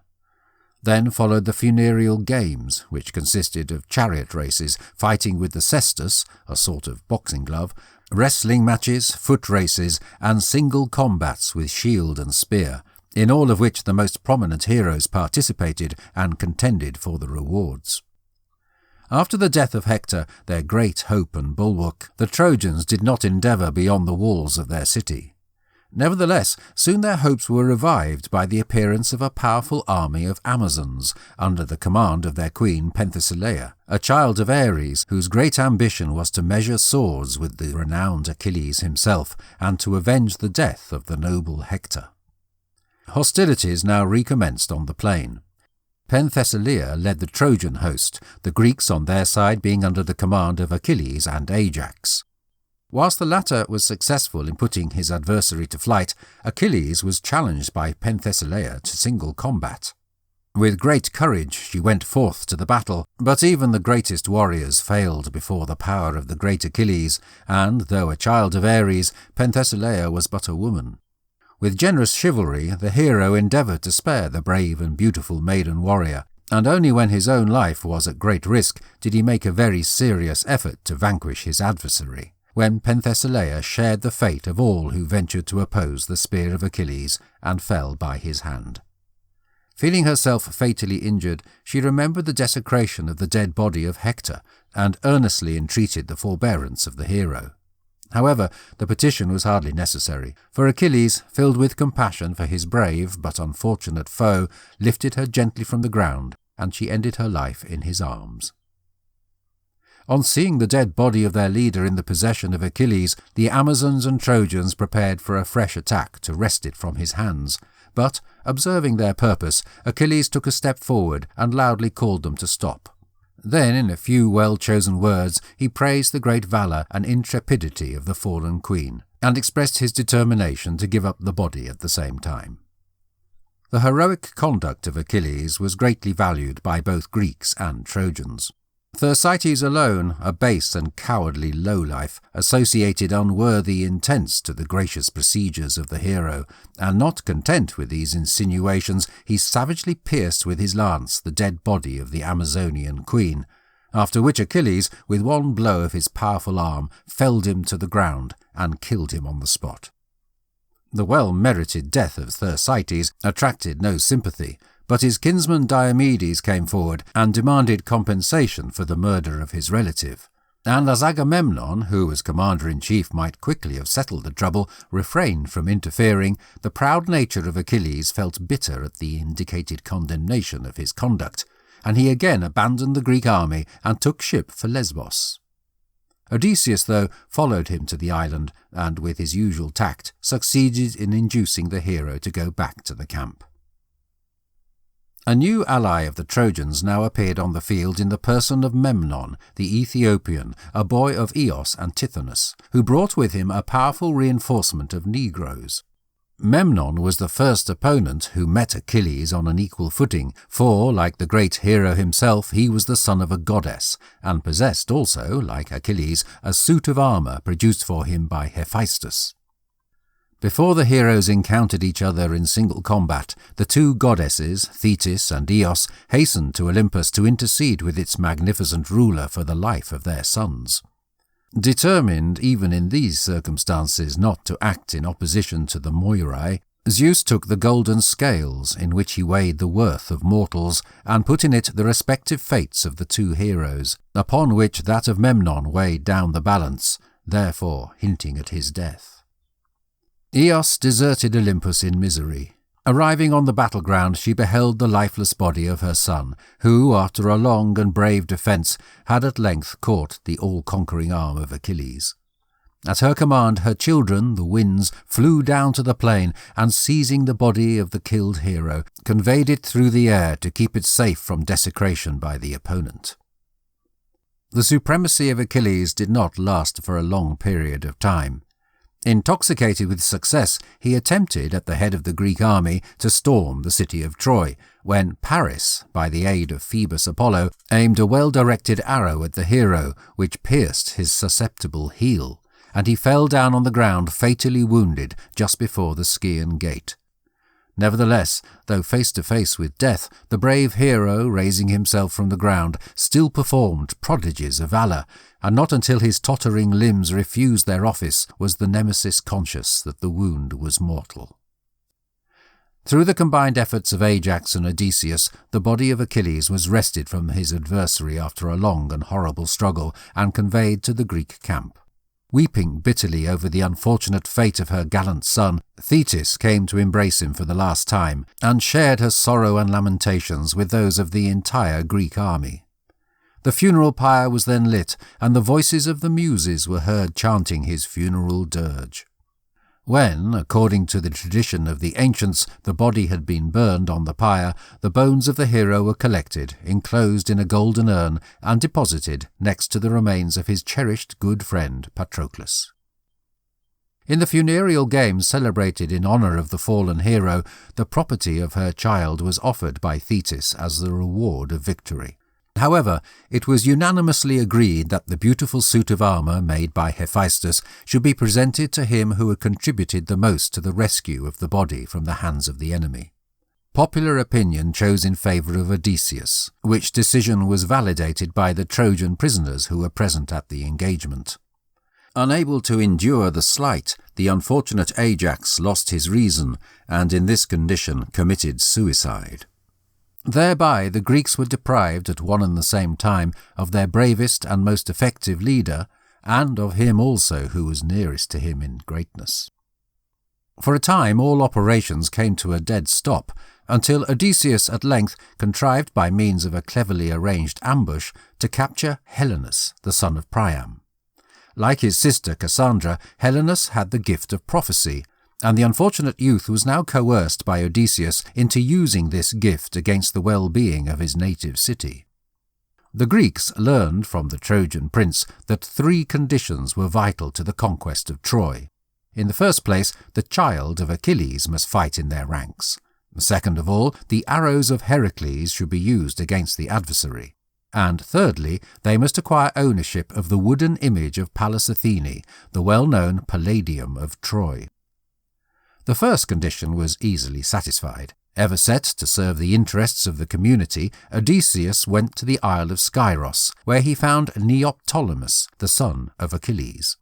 Then followed the funereal games, which consisted of chariot races, fighting with the cestus, a sort of boxing glove, wrestling matches, foot races, and single combats with shield and spear, in all of which the most prominent heroes participated and contended for the rewards. After the death of Hector, their great hope and bulwark, the Trojans did not endeavour beyond the walls of their city. Nevertheless, soon their hopes were revived by the appearance of a powerful army of Amazons, under the command of their queen Penthesilea, a child of Ares, whose great ambition was to measure swords with the renowned Achilles himself, and to avenge the death of the noble Hector. Hostilities now recommenced on the plain. Penthesilea led the Trojan host, the Greeks on their side being under the command of Achilles and Ajax. Whilst the latter was successful in putting his adversary to flight, Achilles was challenged by Penthesilea to single combat. With great courage she went forth to the battle, but even the greatest warriors failed before the power of the great Achilles, and, though a child of Ares, Penthesilea was but a woman. With generous chivalry, the hero endeavoured to spare the brave and beautiful maiden warrior, and only when his own life was at great risk did he make a very serious effort to vanquish his adversary, when Penthesilea shared the fate of all who ventured to oppose the spear of Achilles and fell by his hand. Feeling herself fatally injured, she remembered the desecration of the dead body of Hector, and earnestly entreated the forbearance of the hero. However, the petition was hardly necessary, for Achilles, filled with compassion for his brave but unfortunate foe, lifted her gently from the ground, and she ended her life in his arms. On seeing the dead body of their leader in the possession of Achilles, the Amazons and Trojans prepared for a fresh attack to wrest it from his hands. But, observing their purpose, Achilles took a step forward and loudly called them to stop. Then, in a few well-chosen words, he praised the great valour and intrepidity of the fallen queen, and expressed his determination to give up the body at the same time. The heroic conduct of Achilles was greatly valued by both Greeks and Trojans. Thersites alone, a base and cowardly lowlife, associated unworthy intents to the gracious procedures of the hero, and not content with these insinuations, he savagely pierced with his lance the dead body of the Amazonian queen, after which Achilles, with one blow of his powerful arm, felled him to the ground and killed him on the spot. The well-merited death of Thersites attracted no sympathy, but his kinsman Diomedes came forward and demanded compensation for the murder of his relative, and as Agamemnon, who as commander-in-chief might quickly have settled the trouble, refrained from interfering, the proud nature of Achilles felt bitter at the indicated condemnation of his conduct, and he again abandoned the Greek army and took ship for Lesbos. Odysseus, though, followed him to the island, and with his usual tact succeeded in inducing the hero to go back to the camp. A new ally of the Trojans now appeared on the field in the person of Memnon, the Ethiopian, a boy of Eos and Tithonus, who brought with him a powerful reinforcement of Negroes. Memnon was the first opponent who met Achilles on an equal footing, for, like the great hero himself, he was the son of a goddess, and possessed also, like Achilles, a suit of armour produced for him by Hephaestus. Before the heroes encountered each other in single combat, the two goddesses, Thetis and Eos, hastened to Olympus to intercede with its magnificent ruler for the life of their sons. Determined, even in these circumstances, not to act in opposition to the Moirai, Zeus took the golden scales in which he weighed the worth of mortals, and put in it the respective fates of the two heroes, upon which that of Memnon weighed down the balance, therefore hinting at his death. Eos deserted Olympus in misery. Arriving on the battleground, she beheld the lifeless body of her son, who, after a long and brave defence, had at length caught the all-conquering arm of Achilles. At her command, her children, the winds, flew down to the plain, and seizing the body of the killed hero, conveyed it through the air to keep it safe from desecration by the opponent. The supremacy of Achilles did not last for a long period of time. Intoxicated with success, he attempted, at the head of the Greek army, to storm the city of Troy, when Paris, by the aid of Phoebus Apollo, aimed a well-directed arrow at the hero, which pierced his susceptible heel, and he fell down on the ground fatally wounded just before the Scaean gate. Nevertheless, though face to face with death, the brave hero, raising himself from the ground, still performed prodigies of valour, and not until his tottering limbs refused their office was the Nemesis conscious that the wound was mortal. Through the combined efforts of Ajax and Odysseus, the body of Achilles was wrested from his adversary after a long and horrible struggle and conveyed to the Greek camp. Weeping bitterly over the unfortunate fate of her gallant son, Thetis came to embrace him for the last time, and shared her sorrow and lamentations with those of the entire Greek army. The funeral pyre was then lit, and the voices of the Muses were heard chanting his funeral dirge. When, according to the tradition of the ancients, the body had been burned on the pyre, the bones of the hero were collected, enclosed in a golden urn, and deposited next to the remains of his cherished good friend Patroclus. In the funereal games celebrated in honour of the fallen hero, the property of her child was offered by Thetis as the reward of victory. However, it was unanimously agreed that the beautiful suit of armour made by Hephaestus should be presented to him who had contributed the most to the rescue of the body from the hands of the enemy. Popular opinion chose in favour of Odysseus, which decision was validated by the Trojan prisoners who were present at the engagement. Unable to endure the slight, the unfortunate Ajax lost his reason, and in this condition committed suicide. Thereby the Greeks were deprived at one and the same time of their bravest and most effective leader, and of him also who was nearest to him in greatness. For a time all operations came to a dead stop, until Odysseus at length contrived by means of a cleverly arranged ambush to capture Helenus, the son of Priam. Like his sister Cassandra, Helenus had the gift of prophecy, and the unfortunate youth was now coerced by Odysseus into using this gift against the well-being of his native city. The Greeks learned from the Trojan prince that 3 conditions were vital to the conquest of Troy. In the first place, the child of Achilles must fight in their ranks. Second of all, the arrows of Heracles should be used against the adversary. And thirdly, they must acquire ownership of the wooden image of Pallas Athene, the well-known Palladium of Troy. The first condition was easily satisfied. Ever set to serve the interests of the community, Odysseus went to the Isle of Skyros, where he found Neoptolemus, the son of Achilles.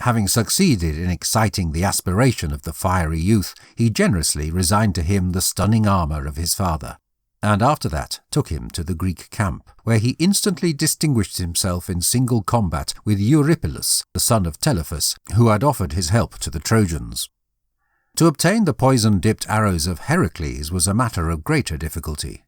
Having succeeded in exciting the aspiration of the fiery youth, he generously resigned to him the stunning armour of his father, and after that took him to the Greek camp, where he instantly distinguished himself in single combat with Eurypylus, the son of Telephus, who had offered his help to the Trojans. To obtain the poison-dipped arrows of Heracles was a matter of greater difficulty.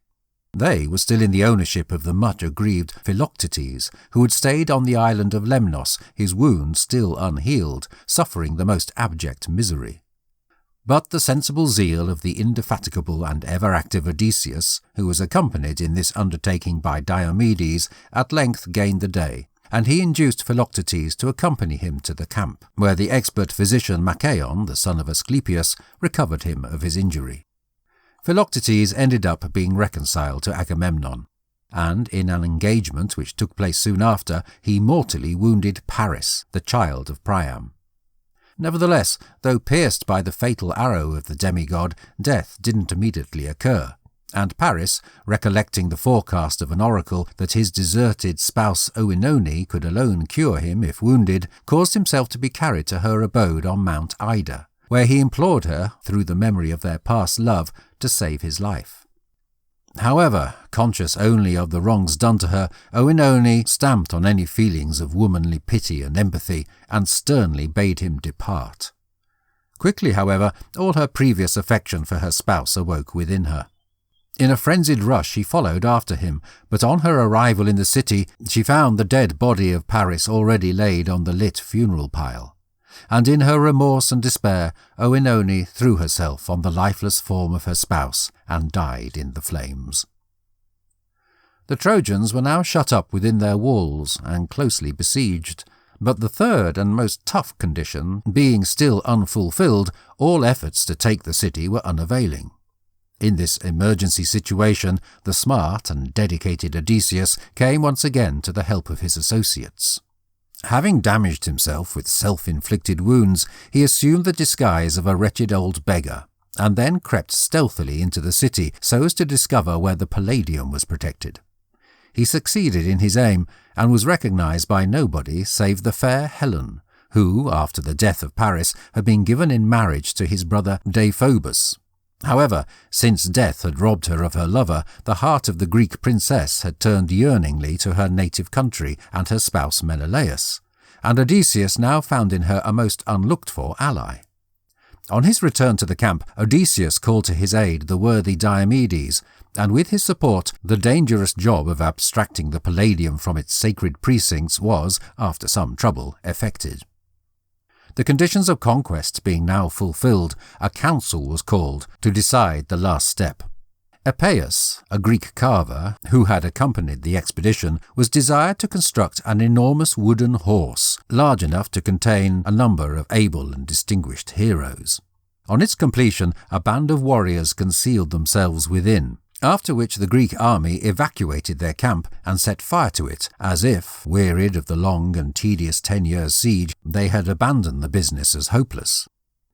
They were still in the ownership of the much-aggrieved Philoctetes, who had stayed on the island of Lemnos, his wound still unhealed, suffering the most abject misery. But the sensible zeal of the indefatigable and ever-active Odysseus, who was accompanied in this undertaking by Diomedes, at length gained the day, and he induced Philoctetes to accompany him to the camp, where the expert physician Machaon, the son of Asclepius, recovered him of his injury. Philoctetes ended up being reconciled to Agamemnon, and in an engagement which took place soon after, he mortally wounded Paris, the child of Priam. Nevertheless, though pierced by the fatal arrow of the demigod, death didn't immediately occur, and Paris, recollecting the forecast of an oracle that his deserted spouse Oenone could alone cure him if wounded, caused himself to be carried to her abode on Mount Ida, where he implored her, through the memory of their past love, to save his life. However, conscious only of the wrongs done to her, Oenone stamped on any feelings of womanly pity and empathy, and sternly bade him depart. Quickly, however, all her previous affection for her spouse awoke within her. In a frenzied rush she followed after him, but on her arrival in the city she found the dead body of Paris already laid on the lit funeral pile, and in her remorse and despair Oenone threw herself on the lifeless form of her spouse and died in the flames. The Trojans were now shut up within their walls and closely besieged, but the third and most tough condition being still unfulfilled, all efforts to take the city were unavailing. In this emergency situation, the smart and dedicated Odysseus came once again to the help of his associates. Having damaged himself with self-inflicted wounds, he assumed the disguise of a wretched old beggar, and then crept stealthily into the city so as to discover where the Palladium was protected. He succeeded in his aim, and was recognized by nobody save the fair Helen, who, after the death of Paris, had been given in marriage to his brother Deiphobus. However, since death had robbed her of her lover, the heart of the Greek princess had turned yearningly to her native country and her spouse Menelaus, and Odysseus now found in her a most unlooked-for ally. On his return to the camp, Odysseus called to his aid the worthy Diomedes, and with his support, the dangerous job of abstracting the Palladium from its sacred precincts was, after some trouble, effected. The conditions of conquest being now fulfilled, a council was called to decide the last step. Epeius, a Greek carver, who had accompanied the expedition, was desired to construct an enormous wooden horse, large enough to contain a number of able and distinguished heroes. On its completion, a band of warriors concealed themselves within, after which the Greek army evacuated their camp and set fire to it, as if, wearied of the long and tedious 10 years' siege, they had abandoned the business as hopeless.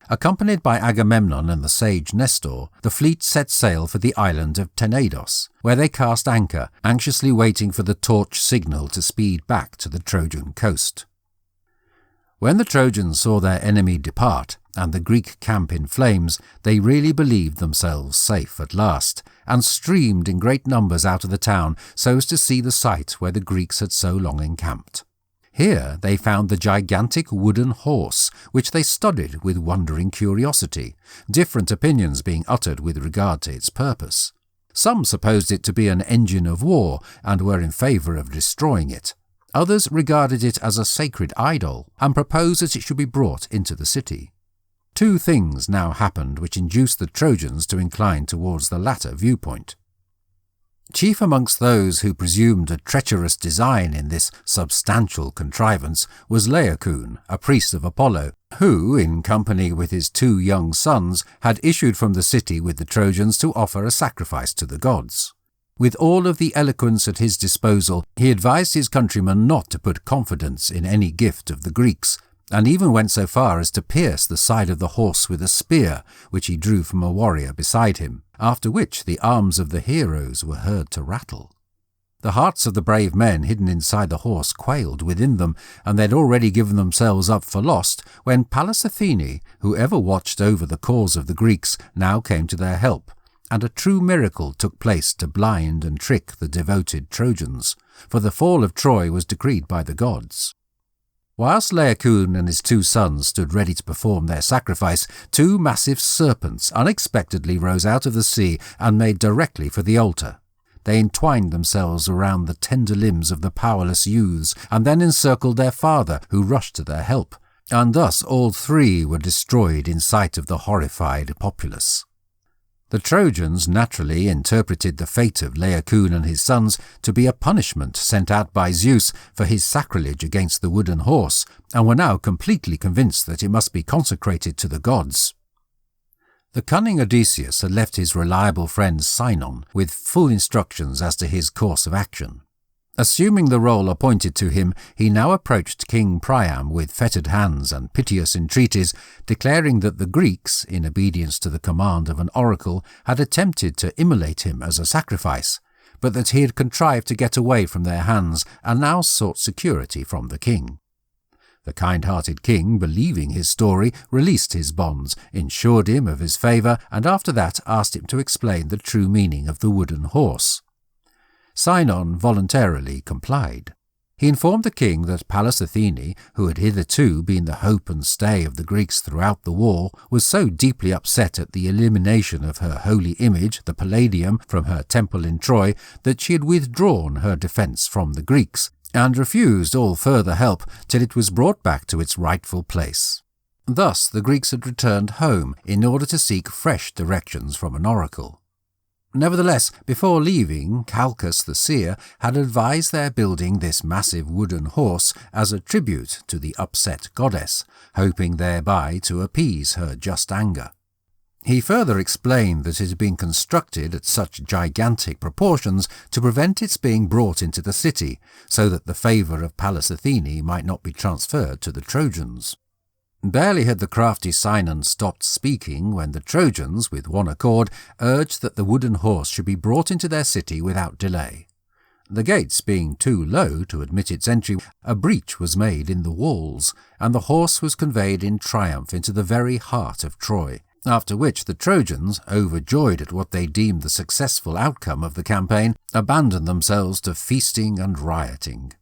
Accompanied by Agamemnon and the sage Nestor, the fleet set sail for the island of Tenedos, where they cast anchor, anxiously waiting for the torch signal to speed back to the Trojan coast. When the Trojans saw their enemy depart, and the Greek camp in flames, they really believed themselves safe at last, and streamed in great numbers out of the town so as to see the site where the Greeks had so long encamped. Here they found the gigantic wooden horse, which they studied with wondering curiosity, different opinions being uttered with regard to its purpose. Some supposed it to be an engine of war, and were in favour of destroying it. Others regarded it as a sacred idol, and proposed that it should be brought into the city. Two things now happened which induced the Trojans to incline towards the latter viewpoint. Chief amongst those who presumed a treacherous design in this substantial contrivance was Laocoon, a priest of Apollo, who, in company with his 2 young sons, had issued from the city with the Trojans to offer a sacrifice to the gods. With all of the eloquence at his disposal, he advised his countrymen not to put confidence in any gift of the Greeks, and even went so far as to pierce the side of the horse with a spear, which he drew from a warrior beside him, after which the arms of the heroes were heard to rattle. The hearts of the brave men hidden inside the horse quailed within them, and they had already given themselves up for lost, when Pallas Athene, who ever watched over the cause of the Greeks, now came to their help, and a true miracle took place to blind and trick the devoted Trojans, for the fall of Troy was decreed by the gods. Whilst Laocoon and his 2 sons stood ready to perform their sacrifice, 2 massive serpents unexpectedly rose out of the sea and made directly for the altar. They entwined themselves around the tender limbs of the powerless youths, and then encircled their father, who rushed to their help, and thus all 3 were destroyed in sight of the horrified populace. The Trojans naturally interpreted the fate of Laocoon and his sons to be a punishment sent out by Zeus for his sacrilege against the wooden horse, and were now completely convinced that it must be consecrated to the gods. The cunning Odysseus had left his reliable friend Sinon with full instructions as to his course of action. Assuming the role appointed to him, he now approached King Priam with fettered hands and piteous entreaties, declaring that the Greeks, in obedience to the command of an oracle, had attempted to immolate him as a sacrifice, but that he had contrived to get away from their hands and now sought security from the king. The kind-hearted king, believing his story, released his bonds, ensured him of his favour, and after that asked him to explain the true meaning of the wooden horse. Sinon voluntarily complied. He informed the king that Pallas Athene, who had hitherto been the hope and stay of the Greeks throughout the war, was so deeply upset at the elimination of her holy image, the Palladium, from her temple in Troy, that she had withdrawn her defence from the Greeks, and refused all further help till it was brought back to its rightful place. Thus the Greeks had returned home in order to seek fresh directions from an oracle. Nevertheless, before leaving, Calchas the seer had advised their building this massive wooden horse as a tribute to the upset goddess, hoping thereby to appease her just anger. He further explained that it had been constructed at such gigantic proportions to prevent its being brought into the city, so that the favour of Pallas Athene might not be transferred to the Trojans. Barely had the crafty Sinon stopped speaking when the Trojans, with one accord, urged that the wooden horse should be brought into their city without delay. The gates being too low to admit its entry, a breach was made in the walls, and the horse was conveyed in triumph into the very heart of Troy, after which the Trojans, overjoyed at what they deemed the successful outcome of the campaign, abandoned themselves to feasting and rioting.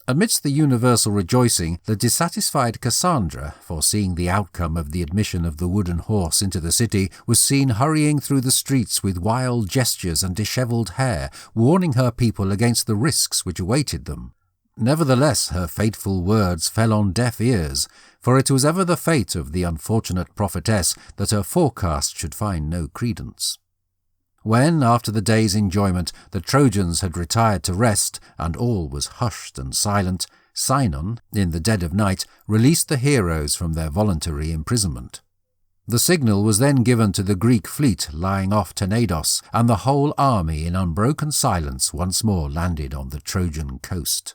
Amidst the universal rejoicing, the dissatisfied Cassandra, foreseeing the outcome of the admission of the wooden horse into the city, was seen hurrying through the streets with wild gestures and dishevelled hair, warning her people against the risks which awaited them. Nevertheless, her fateful words fell on deaf ears, for it was ever the fate of the unfortunate prophetess that her forecast should find no credence. When, after the day's enjoyment, the Trojans had retired to rest, and all was hushed and silent, Sinon, in the dead of night, released the heroes from their voluntary imprisonment. The signal was then given to the Greek fleet lying off Tenedos, and the whole army in unbroken silence once more landed on the Trojan coast.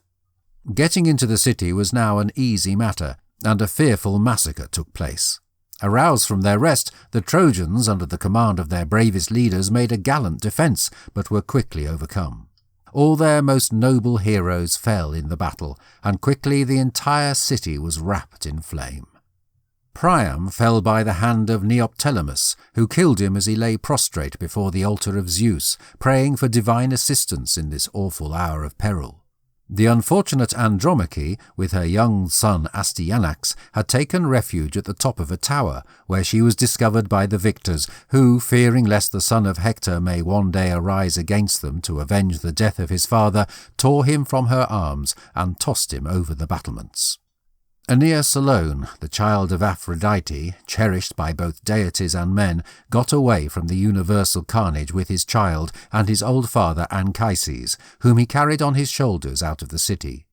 Getting into the city was now an easy matter, and a fearful massacre took place. Aroused from their rest, the Trojans, under the command of their bravest leaders, made a gallant defence, but were quickly overcome. All their most noble heroes fell in the battle, and quickly the entire city was wrapped in flame. Priam fell by the hand of Neoptolemus, who killed him as he lay prostrate before the altar of Zeus, praying for divine assistance in this awful hour of peril. The unfortunate Andromache, with her young son Astyanax, had taken refuge at the top of a tower, where she was discovered by the victors, who, fearing lest the son of Hector may one day arise against them to avenge the death of his father, tore him from her arms and tossed him over the battlements. Aeneas alone, the child of Aphrodite, cherished by both deities and men, got away from the universal carnage with his child and his old father Anchises, whom he carried on his shoulders out of the city.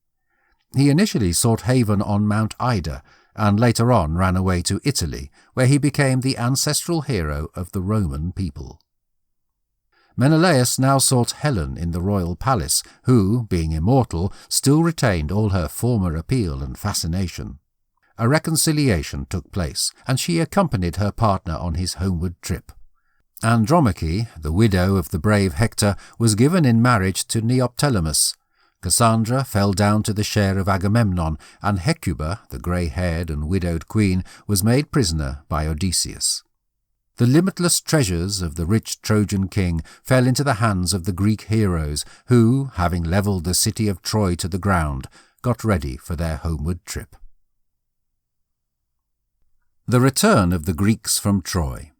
He initially sought haven on Mount Ida, and later on ran away to Italy, where he became the ancestral hero of the Roman people. Menelaus now sought Helen in the royal palace, who, being immortal, still retained all her former appeal and fascination. A reconciliation took place, and she accompanied her partner on his homeward trip. Andromache, the widow of the brave Hector, was given in marriage to Neoptolemus. Cassandra fell down to the share of Agamemnon, and Hecuba, the grey-haired and widowed queen, was made prisoner by Odysseus. The limitless treasures of the rich Trojan king fell into the hands of the Greek heroes, who, having levelled the city of Troy to the ground, got ready for their homeward trip. The return of the Greeks from Troy.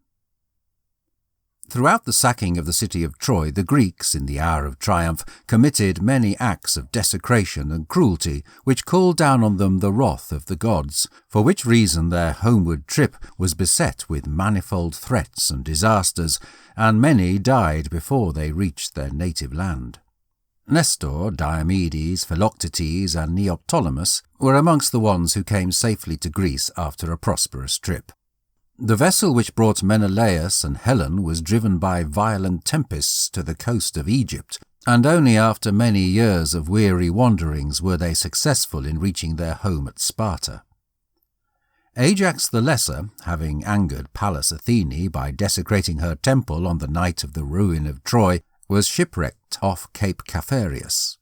Throughout the sacking of the city of Troy, the Greeks, in the hour of triumph, committed many acts of desecration and cruelty, which called down on them the wrath of the gods, for which reason their homeward trip was beset with manifold threats and disasters, and many died before they reached their native land. Nestor, Diomedes, Philoctetes, and Neoptolemus were amongst the ones who came safely to Greece after a prosperous trip. The vessel which brought Menelaus and Helen was driven by violent tempests to the coast of Egypt, and only after many years of weary wanderings were they successful in reaching their home at Sparta. Ajax the Lesser, having angered Pallas Athene by desecrating her temple on the night of the ruin of Troy, was shipwrecked off Cape Caphareus.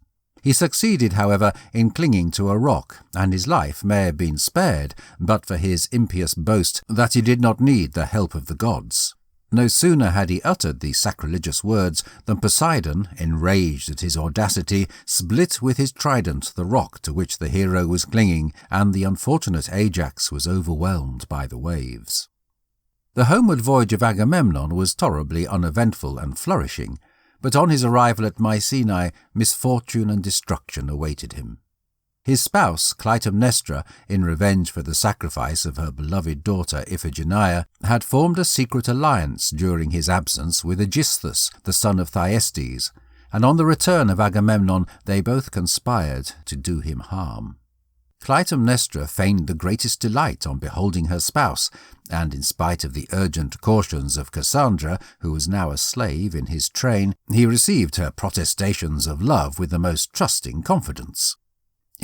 He succeeded, however, in clinging to a rock, and his life may have been spared but for his impious boast that he did not need the help of the gods. No sooner had he uttered these sacrilegious words than Poseidon, enraged at his audacity, split with his trident the rock to which the hero was clinging, and the unfortunate Ajax was overwhelmed by the waves. The homeward voyage of Agamemnon was tolerably uneventful and flourishing, but on his arrival at Mycenae, misfortune and destruction awaited him. His spouse, Clytemnestra, in revenge for the sacrifice of her beloved daughter Iphigenia, had formed a secret alliance during his absence with Aegisthus, the son of Thyestes, and on the return of Agamemnon they both conspired to do him harm. Clytemnestra feigned the greatest delight on beholding her spouse, and in spite of the urgent cautions of Cassandra, who was now a slave in his train, he received her protestations of love with the most trusting confidence.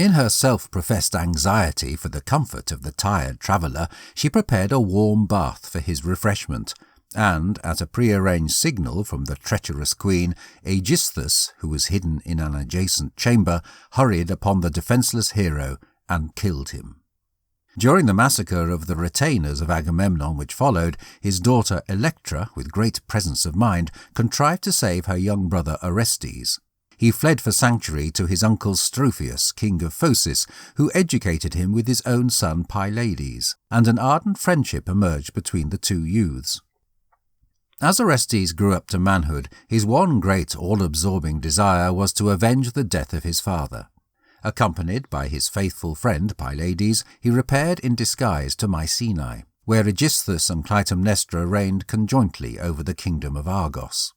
In her self-professed anxiety for the comfort of the tired traveller, she prepared a warm bath for his refreshment, and, at a prearranged signal from the treacherous queen, ZEUS, who was hidden in an adjacent chamber, hurried upon the defenceless hero and killed him. During the massacre of the retainers of Agamemnon which followed, his daughter Electra, with great presence of mind, contrived to save her young brother Orestes. He fled for sanctuary to his uncle Strophius, king of Phocis, who educated him with his own son Pylades, and an ardent friendship emerged between the two youths. As Orestes grew up to manhood, his one great all-absorbing desire was to avenge the death of his father. Accompanied by his faithful friend Pylades, he repaired in disguise to Mycenae, where Aegisthus and Clytemnestra reigned conjointly over the kingdom of Argos.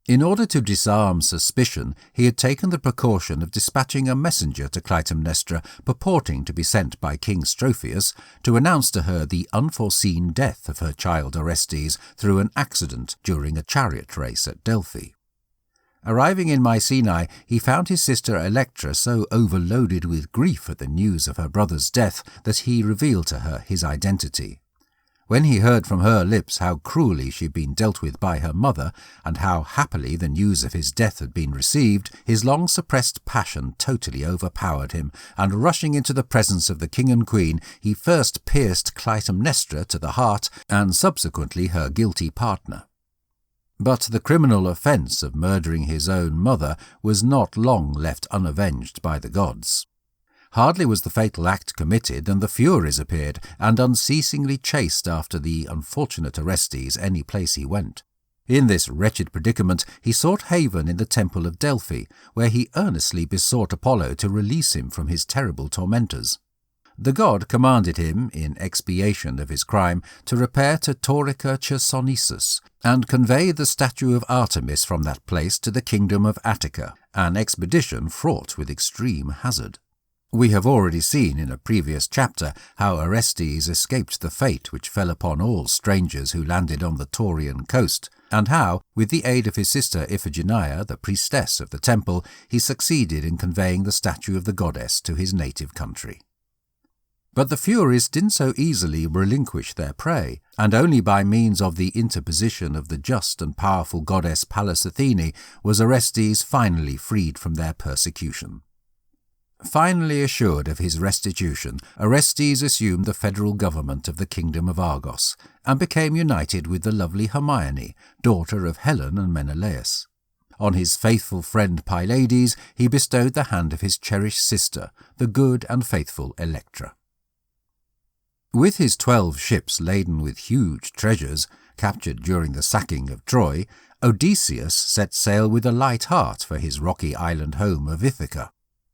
In order to disarm suspicion, he had taken the precaution of dispatching a messenger to Clytemnestra purporting to be sent by King Strophius to announce to her the unforeseen death of her child Orestes through an accident during a chariot race at Delphi. Arriving in Mycenae, he found his sister Electra so overloaded with grief at the news of her brother's death that he revealed to her his identity. When he heard from her lips how cruelly she had been dealt with by her mother, and how happily the news of his death had been received, his long-suppressed passion totally overpowered him, and rushing into the presence of the king and queen, he first pierced Clytemnestra to the heart, and subsequently her guilty partner. But the criminal offence of murdering his own mother was not long left unavenged by the gods. Hardly was the fatal act committed than the Furies appeared, and unceasingly chased after the unfortunate Orestes any place he went. In this wretched predicament he sought haven in the temple of Delphi, where he earnestly besought Apollo to release him from his terrible tormentors. The god commanded him, in expiation of his crime, to repair to Taurica Chersonesus, and convey the statue of Artemis from that place to the kingdom of Attica, an expedition fraught with extreme hazard. We have already seen in a previous chapter how Orestes escaped the fate which fell upon all strangers who landed on the Taurian coast, and how, with the aid of his sister Iphigenia, the priestess of the temple, he succeeded in conveying the statue of the goddess to his native country. But the Furies didn't so easily relinquish their prey, and only by means of the interposition of the just and powerful goddess Pallas Athene was Orestes finally freed from their persecution. Finally assured of his restitution, Orestes assumed the federal government of the kingdom of Argos, and became united with the lovely Hermione, daughter of Helen and Menelaus. On his faithful friend Pylades he bestowed the hand of his cherished sister, the good and faithful Electra. With his 12 ships laden with huge treasures, captured during the sacking of Troy, Odysseus set sail with a light heart for his rocky island home of Ithaca.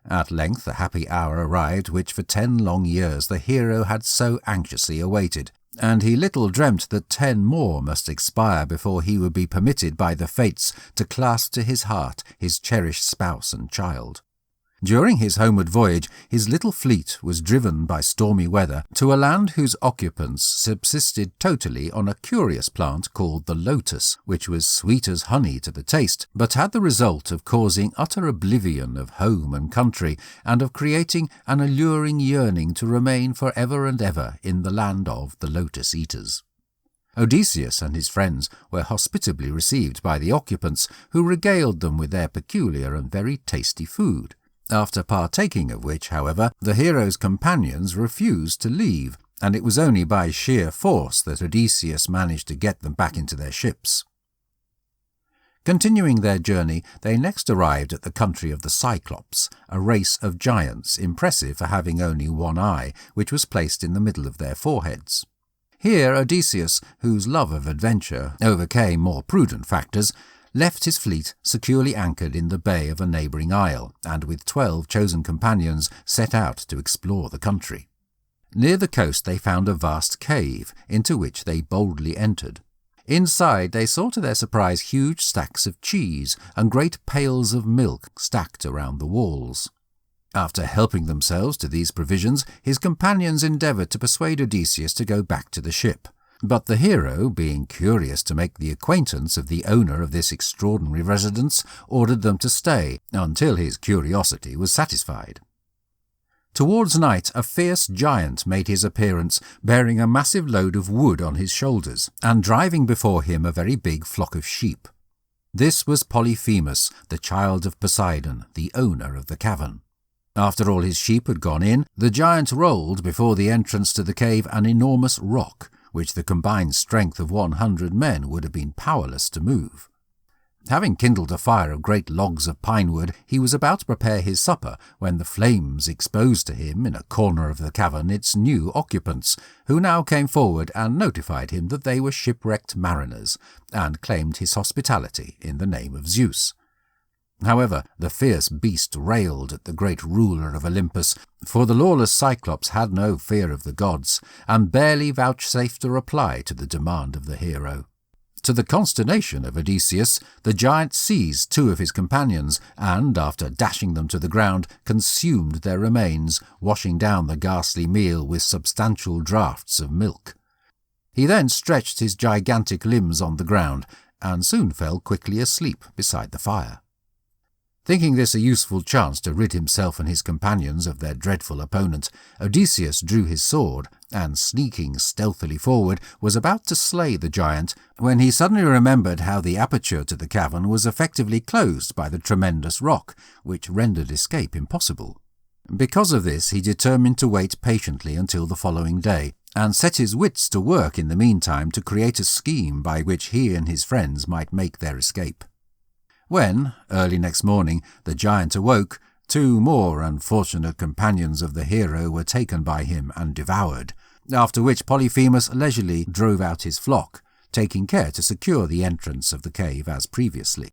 At length the happy hour arrived which for 10 long years the hero had so anxiously awaited, and he little dreamt that 10 more must expire before he would be permitted by the fates to clasp to his heart his cherished spouse and child. During his homeward voyage, his little fleet was driven by stormy weather to a land whose occupants subsisted totally on a curious plant called the lotus, which was sweet as honey to the taste, but had the result of causing utter oblivion of home and country, and of creating an alluring yearning to remain for ever and ever in the land of the lotus eaters. Odysseus and his friends were hospitably received by the occupants, who regaled them with their peculiar and very tasty food. After partaking of which, however, the hero's companions refused to leave, and it was only by sheer force that Odysseus managed to get them back into their ships. Continuing their journey, they next arrived at the country of the Cyclops, a race of giants impressive for having only one eye, which was placed in the middle of their foreheads. Here Odysseus, whose love of adventure overcame more prudent factors, left his fleet securely anchored in the bay of a neighbouring isle, and with 12 chosen companions set out to explore the country. Near the coast they found a vast cave, into which they boldly entered. Inside they saw to their surprise huge stacks of cheese and great pails of milk stacked around the walls. After helping themselves to these provisions, his companions endeavoured to persuade Odysseus to go back to the ship. But the hero, being curious to make the acquaintance of the owner of this extraordinary residence, ordered them to stay until his curiosity was satisfied. Towards night, a fierce giant made his appearance, bearing a massive load of wood on his shoulders, and driving before him a very big flock of sheep. This was Polyphemus, the child of Poseidon, the owner of the cavern. After all his sheep had gone in, the giant rolled before the entrance to the cave an enormous rock, which the combined strength of 100 men would have been powerless to move. Having kindled a fire of great logs of pine wood, he was about to prepare his supper when the flames exposed to him in a corner of the cavern its new occupants, who now came forward and notified him that they were shipwrecked mariners, and claimed his hospitality in the name of Zeus. However, the fierce beast railed at the great ruler of Olympus, for the lawless Cyclops had no fear of the gods, and barely vouchsafed a reply to the demand of the hero. To the consternation of Odysseus, the giant seized 2 of his companions, and, after dashing them to the ground, consumed their remains, washing down the ghastly meal with substantial draughts of milk. He then stretched his gigantic limbs on the ground, and soon fell quickly asleep beside the fire. Thinking this a useful chance to rid himself and his companions of their dreadful opponent, Odysseus drew his sword, and sneaking stealthily forward, was about to slay the giant, when he suddenly remembered how the aperture to the cavern was effectively closed by the tremendous rock, which rendered escape impossible. Because of this, he determined to wait patiently until the following day, and set his wits to work in the meantime to create a scheme by which he and his friends might make their escape. When, early next morning, the giant awoke, 2 more unfortunate companions of the hero were taken by him and devoured, after which Polyphemus leisurely drove out his flock, taking care to secure the entrance of the cave as previously.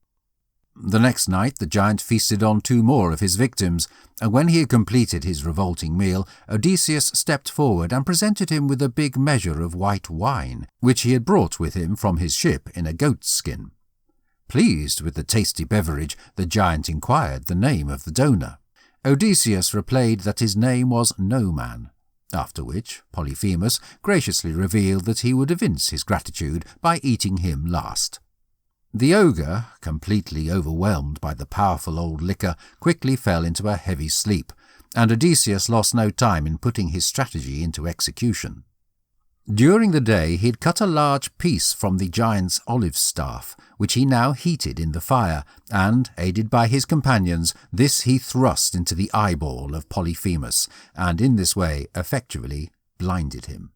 The next night the giant feasted on 2 more of his victims, and when he had completed his revolting meal, Odysseus stepped forward and presented him with a big measure of white wine, which he had brought with him from his ship in a goat's skin. Pleased with the tasty beverage, the giant inquired the name of the donor. Odysseus replied that his name was No Man, after which Polyphemus graciously revealed that he would evince his gratitude by eating him last. The ogre, completely overwhelmed by the powerful old liquor, quickly fell into a heavy sleep, and Odysseus lost no time in putting his strategy into execution. During the day he had cut a large piece from the giant's olive staff, which he now heated in the fire, and, aided by his companions, this he thrust into the eyeball of Polyphemus, and in this way effectually blinded him.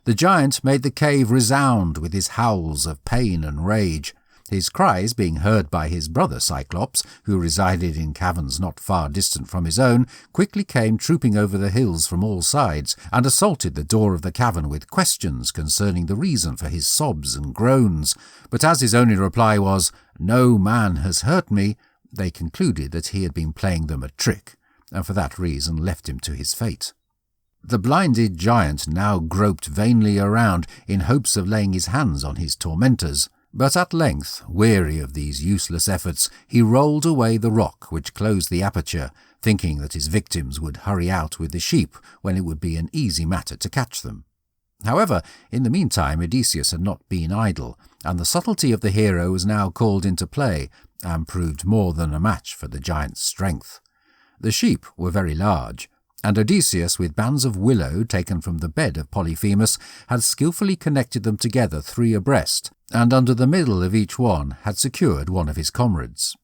The giant made the cave resound with his howls of pain and rage. His cries being heard by his brother Cyclops, who resided in caverns not far distant from his own, quickly came trooping over the hills from all sides, and assaulted the door of the cavern with questions concerning the reason for his sobs and groans. But as his only reply was, "No man has hurt me," they concluded that he had been playing them a trick, and for that reason left him to his fate. The blinded giant now groped vainly around in hopes of laying his hands on his tormentors, but at length, weary of these useless efforts, he rolled away the rock which closed the aperture, thinking that his victims would hurry out with the sheep when it would be an easy matter to catch them. However, in the meantime Odysseus had not been idle, and the subtlety of the hero was now called into play, and proved more than a match for the giant's strength. The sheep were very large, and Odysseus, with bands of willow taken from the bed of Polyphemus, had skilfully connected them together 3 abreast, and under the middle of each one had secured one of his comrades.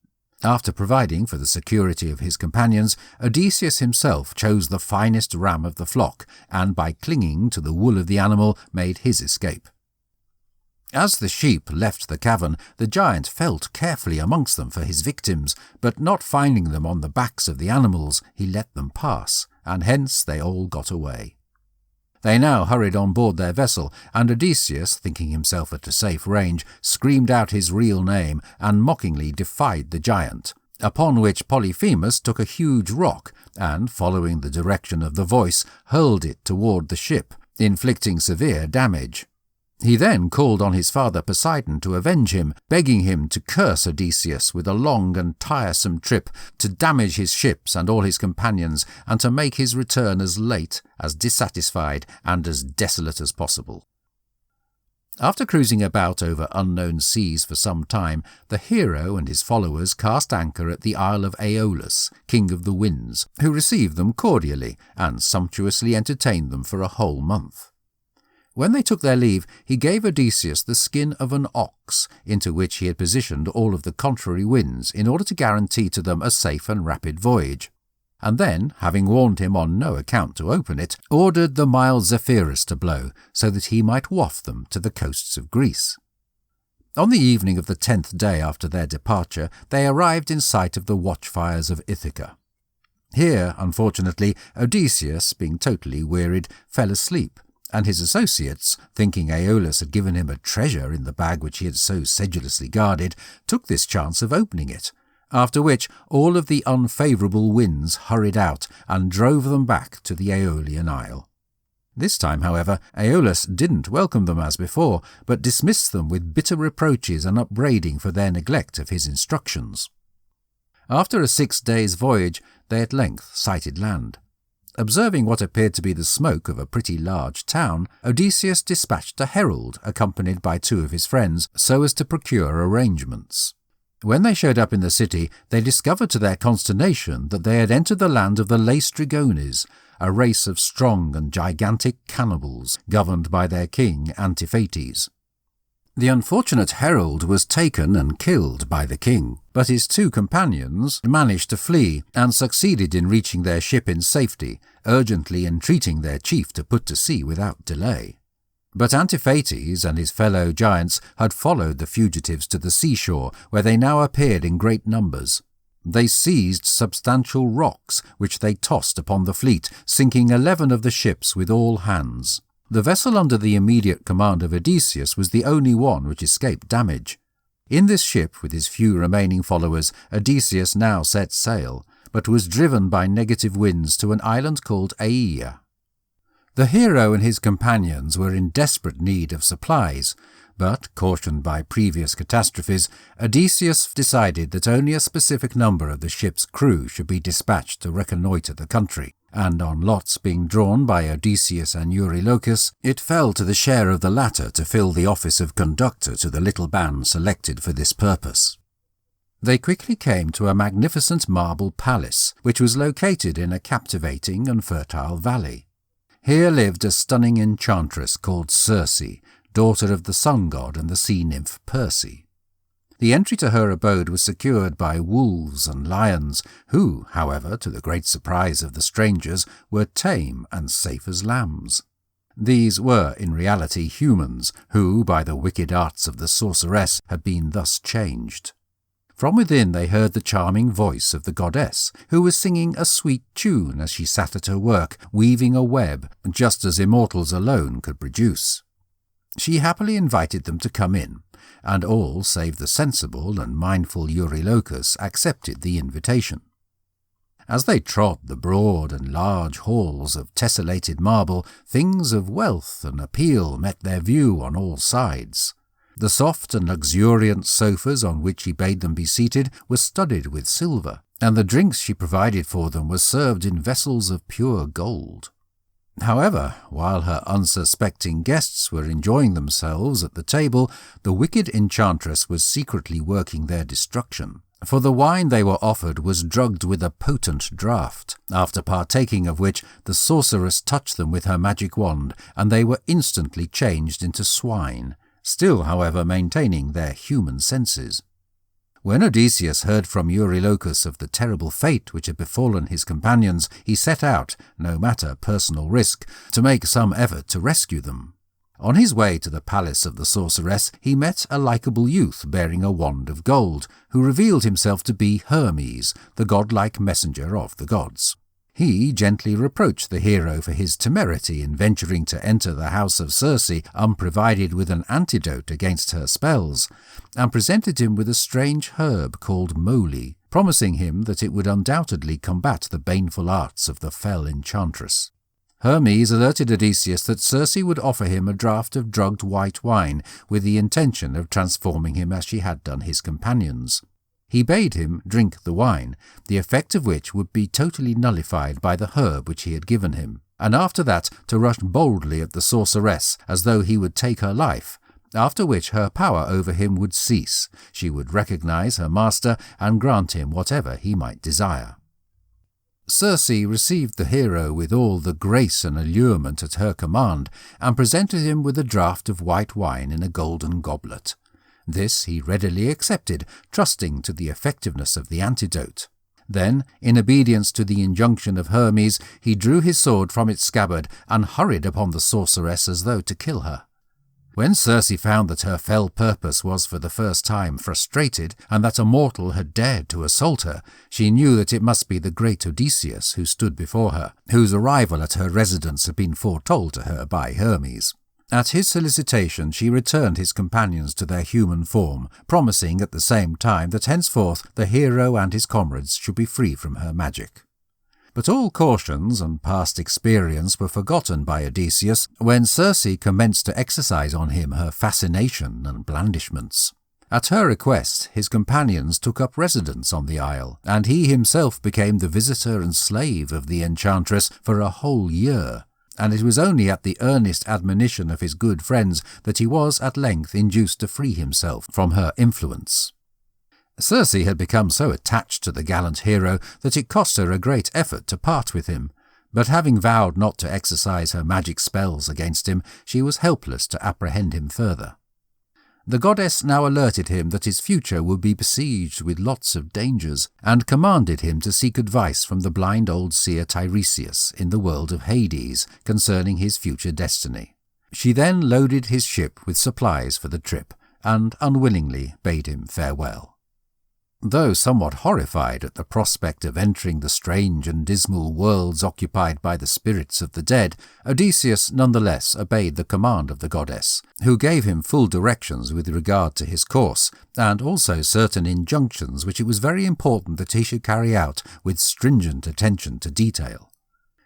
After providing for the security of his companions, Odysseus himself chose the finest ram of the flock, and by clinging to the wool of the animal made his escape. As the sheep left the cavern, the giant felt carefully amongst them for his victims, but not finding them on the backs of the animals, he let them pass, and hence they all got away. They now hurried on board their vessel, and Odysseus, thinking himself at a safe range, screamed out his real name, and mockingly defied the giant, upon which Polyphemus took a huge rock, and, following the direction of the voice, hurled it toward the ship, inflicting severe damage. He then called on his father Poseidon to avenge him, begging him to curse Odysseus with a long and tiresome trip, to damage his ships and all his companions, and to make his return as late, as dissatisfied, and as desolate as possible. After cruising about over unknown seas for some time, the hero and his followers cast anchor at the Isle of Aeolus, king of the winds, who received them cordially and sumptuously entertained them for a whole month. When they took their leave, he gave Odysseus the skin of an ox, into which he had positioned all of the contrary winds in order to guarantee to them a safe and rapid voyage, and then, having warned him on no account to open it, ordered the mild Zephyrus to blow, so that he might waft them to the coasts of Greece. On the evening of the 10th day after their departure, they arrived in sight of the watchfires of Ithaca. Here, unfortunately, Odysseus, being totally wearied, fell asleep, and his associates, thinking Aeolus had given him a treasure in the bag which he had so sedulously guarded, took this chance of opening it, after which all of the unfavourable winds hurried out and drove them back to the Aeolian Isle. This time, however, Aeolus didn't welcome them as before, but dismissed them with bitter reproaches and upbraiding for their neglect of his instructions. After a 6 days' voyage, they at length sighted land. Observing what appeared to be the smoke of a pretty large town, Odysseus dispatched a herald accompanied by 2 of his friends so as to procure arrangements. When they showed up in the city, they discovered to their consternation that they had entered the land of the Laestrigones, a race of strong and gigantic cannibals governed by their king Antiphates. The unfortunate herald was taken and killed by the king, but his 2 companions managed to flee and succeeded in reaching their ship in safety, urgently entreating their chief to put to sea without delay. But Antiphates and his fellow giants had followed the fugitives to the seashore, where they now appeared in great numbers. They seized substantial rocks, which they tossed upon the fleet, sinking 11 of the ships with all hands. The vessel under the immediate command of Odysseus was the only one which escaped damage. In this ship, with his few remaining followers, Odysseus now set sail, but was driven by negative winds to an island called Aeaea. The hero and his companions were in desperate need of supplies, but, cautioned by previous catastrophes, Odysseus decided that only a specific number of the ship's crew should be dispatched to reconnoitre the country, and on lots being drawn by Odysseus and Eurylochus, it fell to the share of the latter to fill the office of conductor to the little band selected for this purpose. They quickly came to a magnificent marble palace, which was located in a captivating and fertile valley. Here lived a stunning enchantress called Circe, daughter of the sun god and the sea nymph Perse. The entry to her abode was secured by wolves and lions, who, however, to the great surprise of the strangers, were tame and safe as lambs. These were, in reality, humans, who, by the wicked arts of the sorceress, had been thus changed. From within they heard the charming voice of the goddess, who was singing a sweet tune as she sat at her work, weaving a web, just as immortals alone could produce. She happily invited them to come in, and all save the sensible and mindful Eurylochus accepted the invitation. As they trod the broad and large halls of tessellated marble, things of wealth and appeal met their view on all sides. The soft and luxuriant sofas on which he bade them be seated were studded with silver, and the drinks she provided for them were served in vessels of pure gold. However, while her unsuspecting guests were enjoying themselves at the table, the wicked enchantress was secretly working their destruction, for the wine they were offered was drugged with a potent draught, after partaking of which the sorceress touched them with her magic wand, and they were instantly changed into swine, still, however, maintaining their human senses. When Odysseus heard from Eurylochus of the terrible fate which had befallen his companions, he set out, no matter personal risk, to make some effort to rescue them. On his way to the palace of the sorceress, he met a likeable youth bearing a wand of gold, who revealed himself to be Hermes, the godlike messenger of the gods. He gently reproached the hero for his temerity in venturing to enter the house of Circe unprovided with an antidote against her spells, and presented him with a strange herb called moly, promising him that it would undoubtedly combat the baneful arts of the fell enchantress. Hermes alerted Odysseus that Circe would offer him a draught of drugged white wine with the intention of transforming him as she had done his companions. He bade him drink the wine, the effect of which would be totally nullified by the herb which he had given him, and after that to rush boldly at the sorceress as though he would take her life, after which her power over him would cease. She would recognize her master and grant him whatever he might desire. Circe received the hero with all the grace and allurement at her command, and presented him with a draught of white wine in a golden goblet. This he readily accepted, trusting to the effectiveness of the antidote. Then, in obedience to the injunction of Hermes, he drew his sword from its scabbard and hurried upon the sorceress as though to kill her. When Circe found that her fell purpose was for the first time frustrated, and that a mortal had dared to assault her, she knew that it must be the great Odysseus who stood before her, whose arrival at her residence had been foretold to her by Hermes. At his solicitation she returned his companions to their human form, promising at the same time that henceforth the hero and his comrades should be free from her magic. But all cautions and past experience were forgotten by Odysseus when Circe commenced to exercise on him her fascination and blandishments. At her request, his companions took up residence on the isle, and he himself became the visitor and slave of the enchantress for a whole year, and it was only at the earnest admonition of his good friends that he was at length induced to free himself from her influence. Circe had become so attached to the gallant hero that it cost her a great effort to part with him, but having vowed not to exercise her magic spells against him, she was helpless to apprehend him further. The goddess now alerted him that his future would be besieged with lots of dangers, and commanded him to seek advice from the blind old seer Tiresias in the world of Hades concerning his future destiny. She then loaded his ship with supplies for the trip, and unwillingly bade him farewell. Though somewhat horrified at the prospect of entering the strange and dismal worlds occupied by the spirits of the dead, Odysseus nonetheless obeyed the command of the goddess, who gave him full directions with regard to his course, and also certain injunctions which it was very important that he should carry out with stringent attention to detail.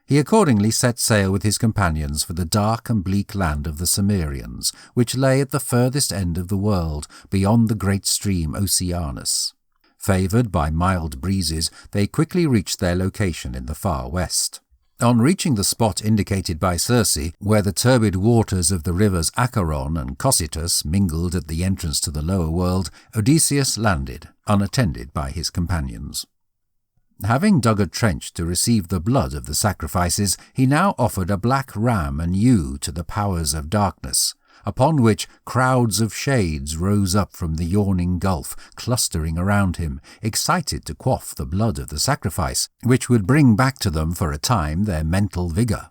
He accordingly set sail with his companions for the dark and bleak land of the Cimmerians, which lay at the furthest end of the world, beyond the great stream Oceanus. Favoured by mild breezes, they quickly reached their location in the far west. On reaching the spot indicated by Circe, where the turbid waters of the rivers Acheron and Cocytus mingled at the entrance to the lower world, Odysseus landed, unattended by his companions. Having dug a trench to receive the blood of the sacrifices, he now offered a black ram and ewe to the powers of darkness, upon which crowds of shades rose up from the yawning gulf, clustering around him, excited to quaff the blood of the sacrifice, which would bring back to them for a time their mental vigour.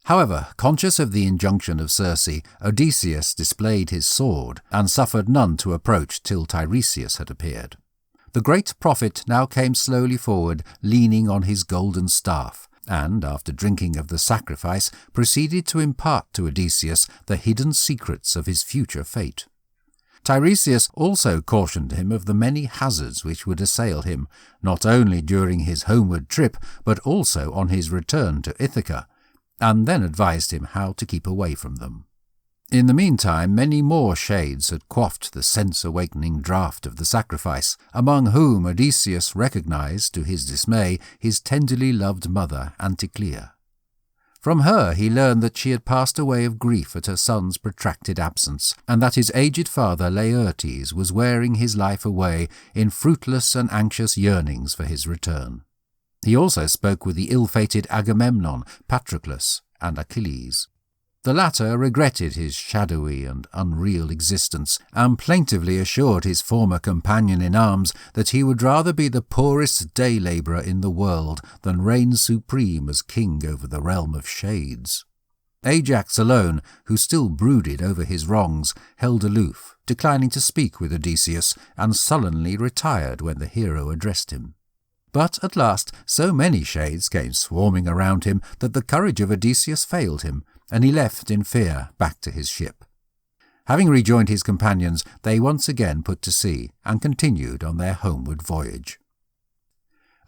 However, conscious of the injunction of Circe, Odysseus displayed his sword, and suffered none to approach till Tiresias had appeared. The great prophet now came slowly forward, leaning on his golden staff, and, after drinking of the sacrifice, proceeded to impart to Odysseus the hidden secrets of his future fate. Tiresias also cautioned him of the many hazards which would assail him, not only during his homeward trip, but also on his return to Ithaca, and then advised him how to keep away from them. In the meantime, many more shades had quaffed the sense-awakening draught of the sacrifice, among whom Odysseus recognized, to his dismay, his tenderly loved mother, Anticlea. From her he learned that she had passed away of grief at her son's protracted absence, and that his aged father Laertes was wearing his life away in fruitless and anxious yearnings for his return. He also spoke with the ill-fated Agamemnon, Patroclus, and Achilles. The latter regretted his shadowy and unreal existence, and plaintively assured his former companion in arms that he would rather be the poorest day-labourer in the world than reign supreme as king over the realm of shades. Ajax alone, who still brooded over his wrongs, held aloof, declining to speak with Odysseus, and sullenly retired when the hero addressed him. But at last so many shades came swarming around him that the courage of Odysseus failed him, and he left in fear back to his ship. Having rejoined his companions, they once again put to sea and continued on their homeward voyage.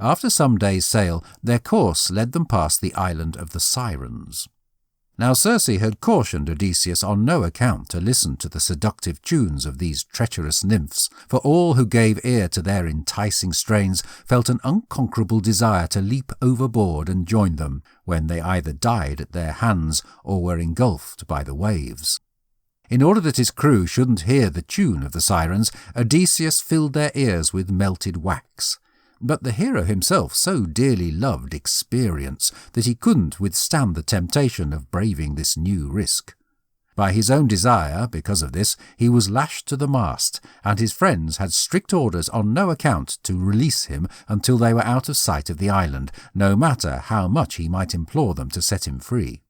After some days' sail, their course led them past the island of the Sirens. Now Circe had cautioned Odysseus on no account to listen to the seductive tunes of these treacherous nymphs, for all who gave ear to their enticing strains felt an unconquerable desire to leap overboard and join them, when they either died at their hands or were engulfed by the waves. In order that his crew shouldn't hear the tune of the sirens, Odysseus filled their ears with melted wax. But the hero himself so dearly loved experience that he couldn't withstand the temptation of braving this new risk. By his own desire, because of this, he was lashed to the mast, and his friends had strict orders on no account to release him until they were out of sight of the island, no matter how much he might implore them to set him free.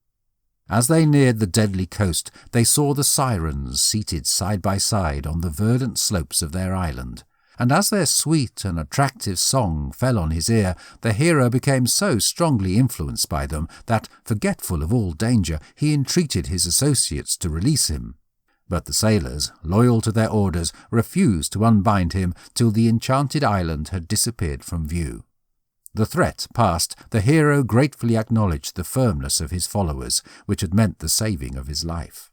As they neared the deadly coast, they saw the sirens seated side by side on the verdant slopes of their island, and as their sweet and attractive song fell on his ear, the hero became so strongly influenced by them that, forgetful of all danger, he entreated his associates to release him. But the sailors, loyal to their orders, refused to unbind him till the enchanted island had disappeared from view. The threat past, the hero gratefully acknowledged the firmness of his followers, which had meant the saving of his life.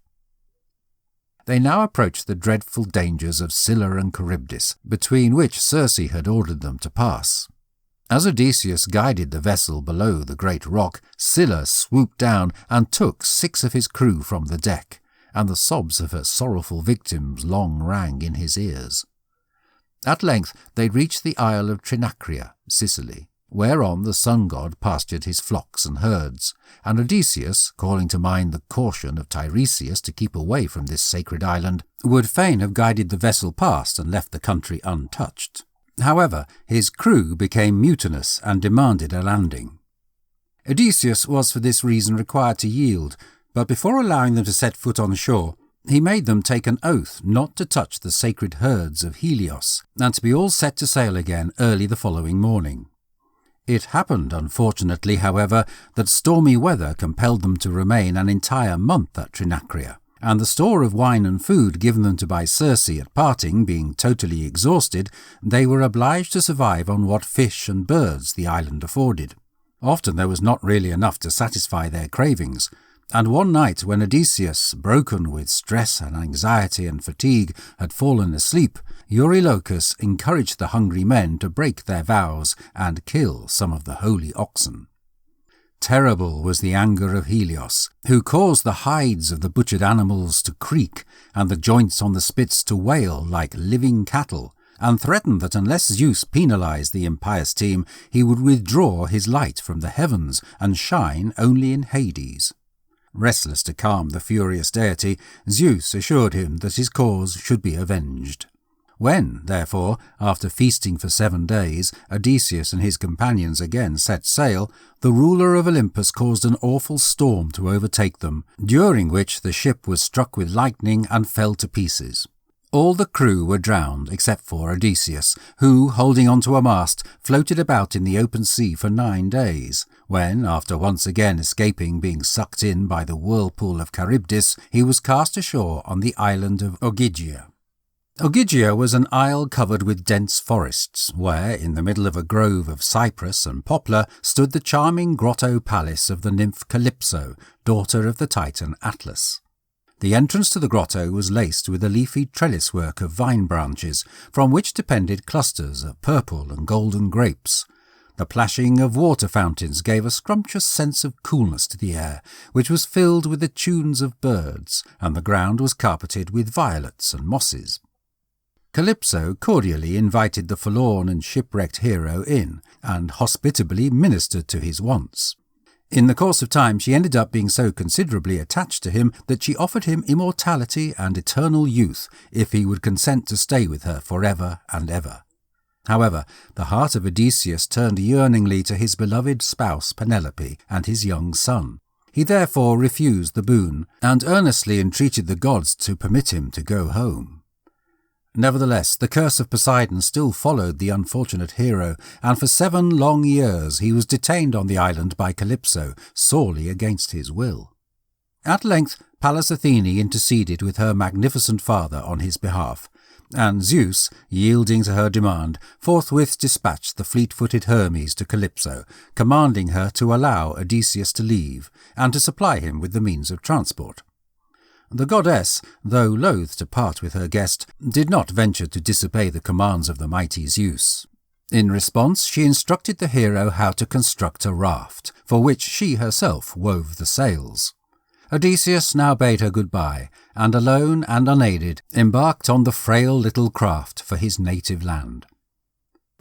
They now approached the dreadful dangers of Scylla and Charybdis, between which Circe had ordered them to pass. As Odysseus guided the vessel below the great rock, Scylla swooped down and took 6 of his crew from the deck, and the sobs of her sorrowful victims long rang in his ears. At length they reached the isle of Trinacria, Sicily, whereon the sun-god pastured his flocks and herds, and Odysseus, calling to mind the caution of Tiresias to keep away from this sacred island, would fain have guided the vessel past and left the country untouched. However, his crew became mutinous and demanded a landing. Odysseus was for this reason required to yield, but before allowing them to set foot on shore, he made them take an oath not to touch the sacred herds of Helios, and to be all set to sail again early the following morning. It happened, unfortunately, however, that stormy weather compelled them to remain an entire month at Trinacria, and the store of wine and food given them to by Circe at parting being totally exhausted, they were obliged to survive on what fish and birds the island afforded. Often there was not really enough to satisfy their cravings, and one night when Odysseus, broken with stress and anxiety and fatigue, had fallen asleep, Eurylochus encouraged the hungry men to break their vows and kill some of the holy oxen. Terrible was the anger of Helios, who caused the hides of the butchered animals to creak and the joints on the spits to wail like living cattle, and threatened that unless Zeus penalized the impious team, he would withdraw his light from the heavens and shine only in Hades. Restless to calm the furious deity, Zeus assured him that his cause should be avenged. When, therefore, after feasting for 7 days, Odysseus and his companions again set sail, the ruler of Olympus caused an awful storm to overtake them, during which the ship was struck with lightning and fell to pieces. All the crew were drowned except for Odysseus, who, holding onto a mast, floated about in the open sea for 9 days, when, after once again escaping being sucked in by the whirlpool of Charybdis, he was cast ashore on the island of Ogygia. Ogygia was an isle covered with dense forests, where, in the middle of a grove of cypress and poplar, stood the charming grotto palace of the nymph Calypso, daughter of the Titan Atlas. The entrance to the grotto was laced with a leafy trellis-work of vine branches, from which depended clusters of purple and golden grapes. The plashing of water fountains gave a scrumptious sense of coolness to the air, which was filled with the tunes of birds, and the ground was carpeted with violets and mosses. Calypso cordially invited the forlorn and shipwrecked hero in, and hospitably ministered to his wants. In the course of time she ended up being so considerably attached to him that she offered him immortality and eternal youth if he would consent to stay with her forever and ever. However, the heart of Odysseus turned yearningly to his beloved spouse Penelope and his young son. He therefore refused the boon, and earnestly entreated the gods to permit him to go home. Nevertheless, the curse of Poseidon still followed the unfortunate hero, and for 7 long years he was detained on the island by Calypso, sorely against his will. At length Pallas Athene interceded with her magnificent father on his behalf, and Zeus, yielding to her demand, forthwith dispatched the fleet-footed Hermes to Calypso, commanding her to allow Odysseus to leave, and to supply him with the means of transport. The goddess, though loath to part with her guest, did not venture to disobey the commands of the mighty Zeus. In response, she instructed the hero how to construct a raft, for which she herself wove the sails. Odysseus now bade her goodbye, and alone and unaided embarked on the frail little craft for his native land.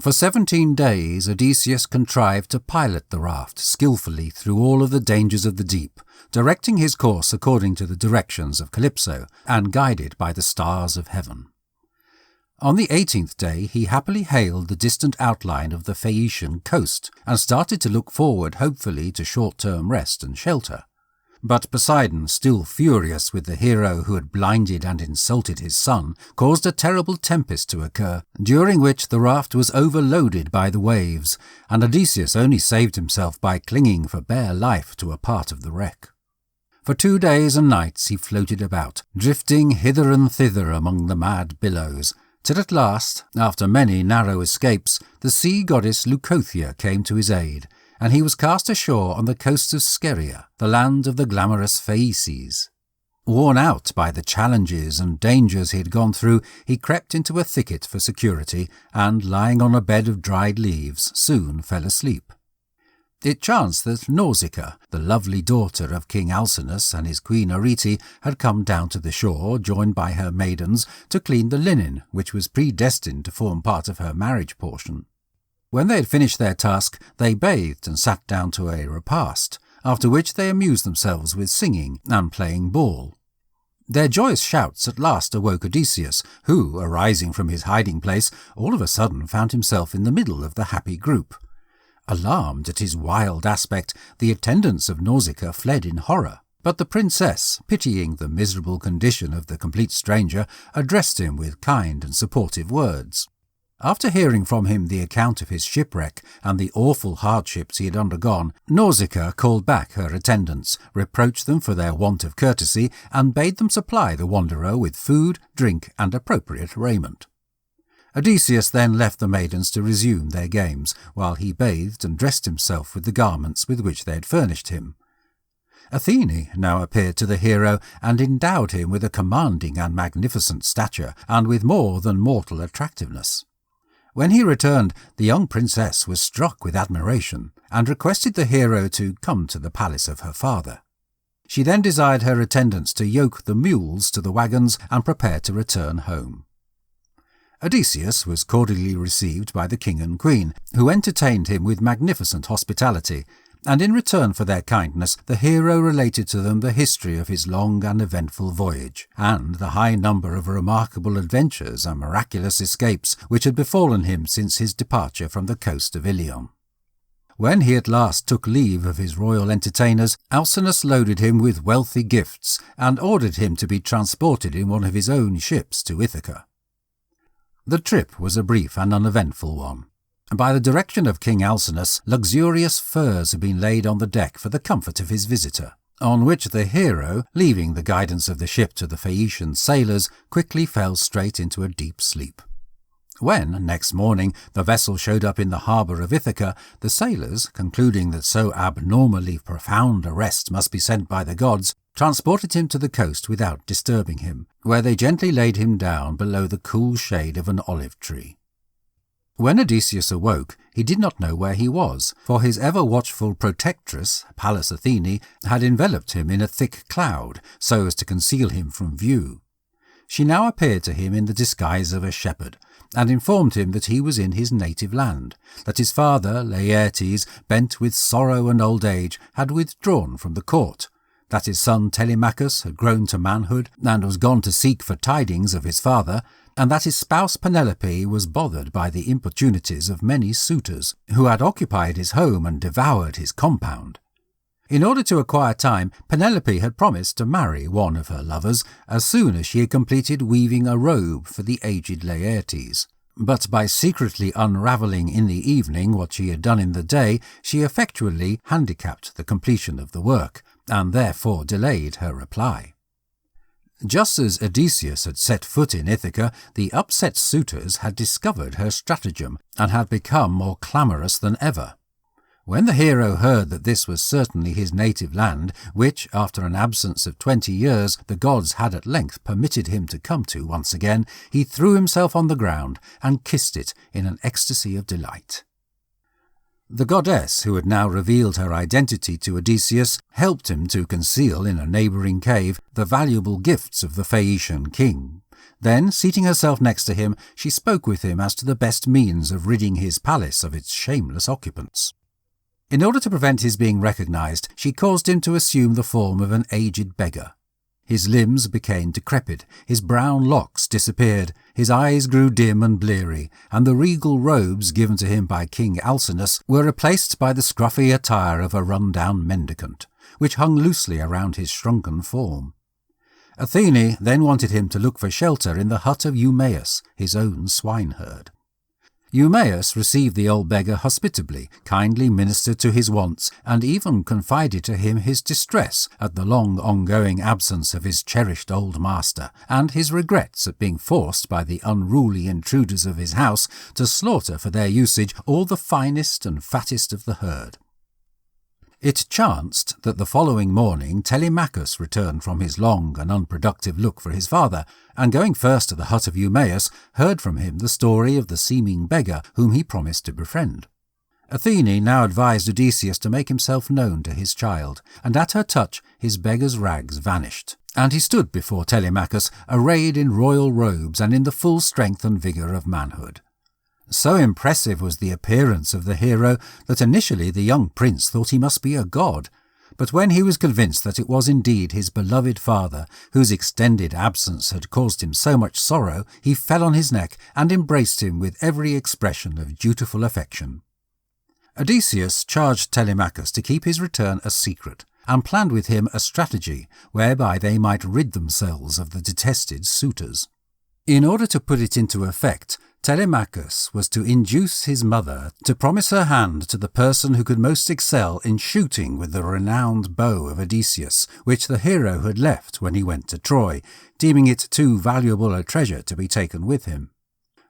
For 17 days Odysseus contrived to pilot the raft skillfully through all of the dangers of the deep, directing his course according to the directions of Calypso, and guided by the stars of heaven. On the 18th day he happily hailed the distant outline of the Phaeacian coast, and started to look forward hopefully to short-term rest and shelter. But Poseidon, still furious with the hero who had blinded and insulted his son, caused a terrible tempest to occur, during which the raft was overloaded by the waves, and Odysseus only saved himself by clinging for bare life to a part of the wreck. For 2 days and nights he floated about, drifting hither and thither among the mad billows, till at last, after many narrow escapes, the sea goddess Leucothea came to his aid, and he was cast ashore on the coast of Scheria, the land of the glamorous Phaeaces. Worn out by the challenges and dangers he had gone through, he crept into a thicket for security, and, lying on a bed of dried leaves, soon fell asleep. It chanced that Nausicaa, the lovely daughter of King Alcinous and his queen Arete, had come down to the shore, joined by her maidens, to clean the linen, which was predestined to form part of her marriage portion. When they had finished their task, they bathed and sat down to a repast, after which they amused themselves with singing and playing ball. Their joyous shouts at last awoke Odysseus, who, arising from his hiding-place, all of a sudden found himself in the middle of the happy group. Alarmed at his wild aspect, the attendants of Nausicaa fled in horror, but the princess, pitying the miserable condition of the complete stranger, addressed him with kind and supportive words. After hearing from him the account of his shipwreck and the awful hardships he had undergone, Nausicaa called back her attendants, reproached them for their want of courtesy, and bade them supply the wanderer with food, drink, and appropriate raiment. Odysseus then left the maidens to resume their games, while he bathed and dressed himself with the garments with which they had furnished him. Athene now appeared to the hero, and endowed him with a commanding and magnificent stature, and with more than mortal attractiveness. When he returned, the young princess was struck with admiration, and requested the hero to come to the palace of her father. She then desired her attendants to yoke the mules to the wagons and prepare to return home. Odysseus was cordially received by the king and queen, who entertained him with magnificent hospitality, and in return for their kindness the hero related to them the history of his long and eventful voyage, and the high number of remarkable adventures and miraculous escapes which had befallen him since his departure from the coast of Ilion. When he at last took leave of his royal entertainers, Alcinous loaded him with wealthy gifts, and ordered him to be transported in one of his own ships to Ithaca. The trip was a brief and uneventful one. By the direction of King Alcinous, luxurious furs had been laid on the deck for the comfort of his visitor, on which the hero, leaving the guidance of the ship to the Phaeacian sailors, quickly fell straight into a deep sleep. When, next morning, the vessel showed up in the harbour of Ithaca, the sailors, concluding that so abnormally profound a rest must be sent by the gods, transported him to the coast without disturbing him, where they gently laid him down below the cool shade of an olive tree. When Odysseus awoke, he did not know where he was, for his ever-watchful protectress, Pallas Athene, had enveloped him in a thick cloud, so as to conceal him from view. She now appeared to him in the disguise of a shepherd, and informed him that he was in his native land, that his father, Laertes, bent with sorrow and old age, had withdrawn from the court, that his son Telemachus had grown to manhood and was gone to seek for tidings of his father, and that his spouse Penelope was bothered by the importunities of many suitors, who had occupied his home and devoured his compound. In order to acquire time, Penelope had promised to marry one of her lovers as soon as she had completed weaving a robe for the aged Laertes. But by secretly unravelling in the evening what she had done in the day, she effectually handicapped the completion of the work, and therefore delayed her reply. Just as Odysseus had set foot in Ithaca, the upset suitors had discovered her stratagem, and had become more clamorous than ever. When the hero heard that this was certainly his native land, which, after an absence of 20 years, the gods had at length permitted him to come to once again, he threw himself on the ground and kissed it in an ecstasy of delight. The goddess, who had now revealed her identity to Odysseus, helped him to conceal in a neighbouring cave the valuable gifts of the Phaeacian king. Then, seating herself next to him, she spoke with him as to the best means of ridding his palace of its shameless occupants. In order to prevent his being recognised, she caused him to assume the form of an aged beggar. His limbs became decrepit, his brown locks disappeared, his eyes grew dim and bleary, and the regal robes given to him by King Alcinous were replaced by the scruffy attire of a run-down mendicant, which hung loosely around his shrunken form. Athene then wanted him to look for shelter in the hut of Eumaeus, his own swineherd. Eumaeus received the old beggar hospitably, kindly ministered to his wants, and even confided to him his distress at the long ongoing absence of his cherished old master, and his regrets at being forced by the unruly intruders of his house to slaughter for their usage all the finest and fattest of the herd. It chanced that the following morning Telemachus returned from his long and unproductive look for his father, and going first to the hut of Eumaeus, heard from him the story of the seeming beggar whom he promised to befriend. Athene now advised Odysseus to make himself known to his child, and at her touch his beggar's rags vanished, and he stood before Telemachus, arrayed in royal robes and in the full strength and vigour of manhood. So impressive was the appearance of the hero that initially the young prince thought he must be a god, but when he was convinced that it was indeed his beloved father, whose extended absence had caused him so much sorrow, he fell on his neck and embraced him with every expression of dutiful affection. Odysseus charged Telemachus to keep his return a secret, and planned with him a strategy whereby they might rid themselves of the detested suitors. In order to put it into effect, Telemachus was to induce his mother to promise her hand to the person who could most excel in shooting with the renowned bow of Odysseus, which the hero had left when he went to Troy, deeming it too valuable a treasure to be taken with him.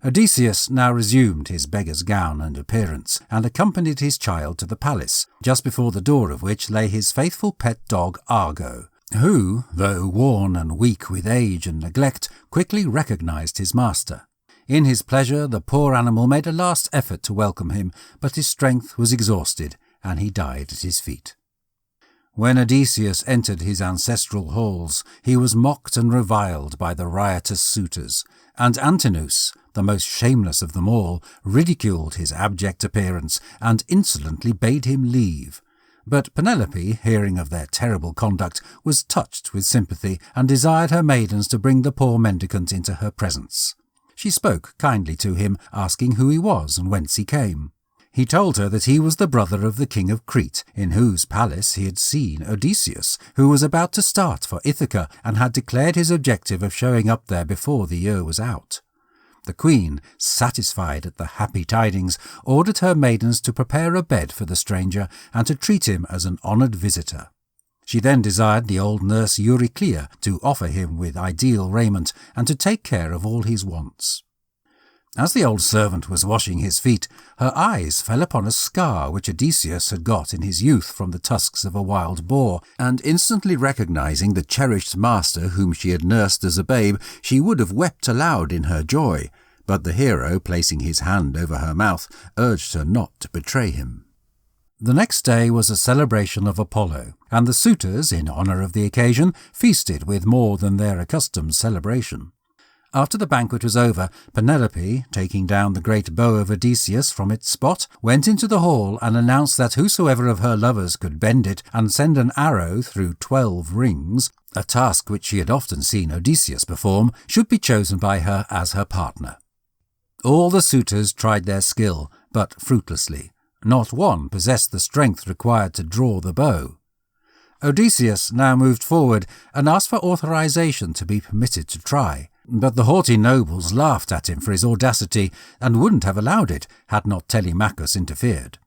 Odysseus now resumed his beggar's gown and appearance, and accompanied his child to the palace, just before the door of which lay his faithful pet dog Argo, who, though worn and weak with age and neglect, quickly recognised his master. In his pleasure, the poor animal made a last effort to welcome him, but his strength was exhausted, and he died at his feet. When Odysseus entered his ancestral halls, he was mocked and reviled by the riotous suitors, and Antinous, the most shameless of them all, ridiculed his abject appearance, and insolently bade him leave. But Penelope, hearing of their terrible conduct, was touched with sympathy, and desired her maidens to bring the poor mendicant into her presence. She spoke kindly to him, asking who he was and whence he came. He told her that he was the brother of the king of Crete, in whose palace he had seen Odysseus, who was about to start for Ithaca, and had declared his objective of showing up there before the year was out. The queen, satisfied at the happy tidings, ordered her maidens to prepare a bed for the stranger, and to treat him as an honoured visitor. She then desired the old nurse Euryclea to offer him with ideal raiment, and to take care of all his wants. As the old servant was washing his feet, her eyes fell upon a scar which Odysseus had got in his youth from the tusks of a wild boar, and instantly recognising the cherished master whom she had nursed as a babe, she would have wept aloud in her joy, but the hero, placing his hand over her mouth, urged her not to betray him. The next day was a celebration of Apollo, and the suitors, in honour of the occasion, feasted with more than their accustomed celebration. After the banquet was over, Penelope, taking down the great bow of Odysseus from its spot, went into the hall and announced that whosoever of her lovers could bend it and send an arrow through 12 rings, a task which she had often seen Odysseus perform, should be chosen by her as her partner. All the suitors tried their skill, but fruitlessly. Not one possessed the strength required to draw the bow. Odysseus now moved forward and asked for authorization to be permitted to try, but the haughty nobles laughed at him for his audacity and wouldn't have allowed it had not Telemachus interfered.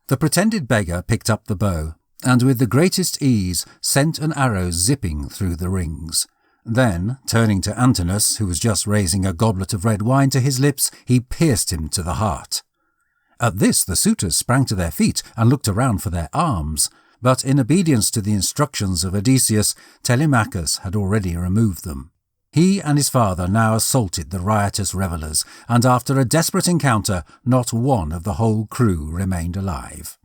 The pretended beggar picked up the bow, and with the greatest ease sent an arrow zipping through the rings. Then, turning to Antinous, who was just raising a goblet of red wine to his lips, he pierced him to the heart. At this the suitors sprang to their feet and looked around for their arms, but in obedience to the instructions of Odysseus, Telemachus had already removed them. He and his father now assaulted the riotous revellers, and after a desperate encounter, not one of the whole crew remained alive.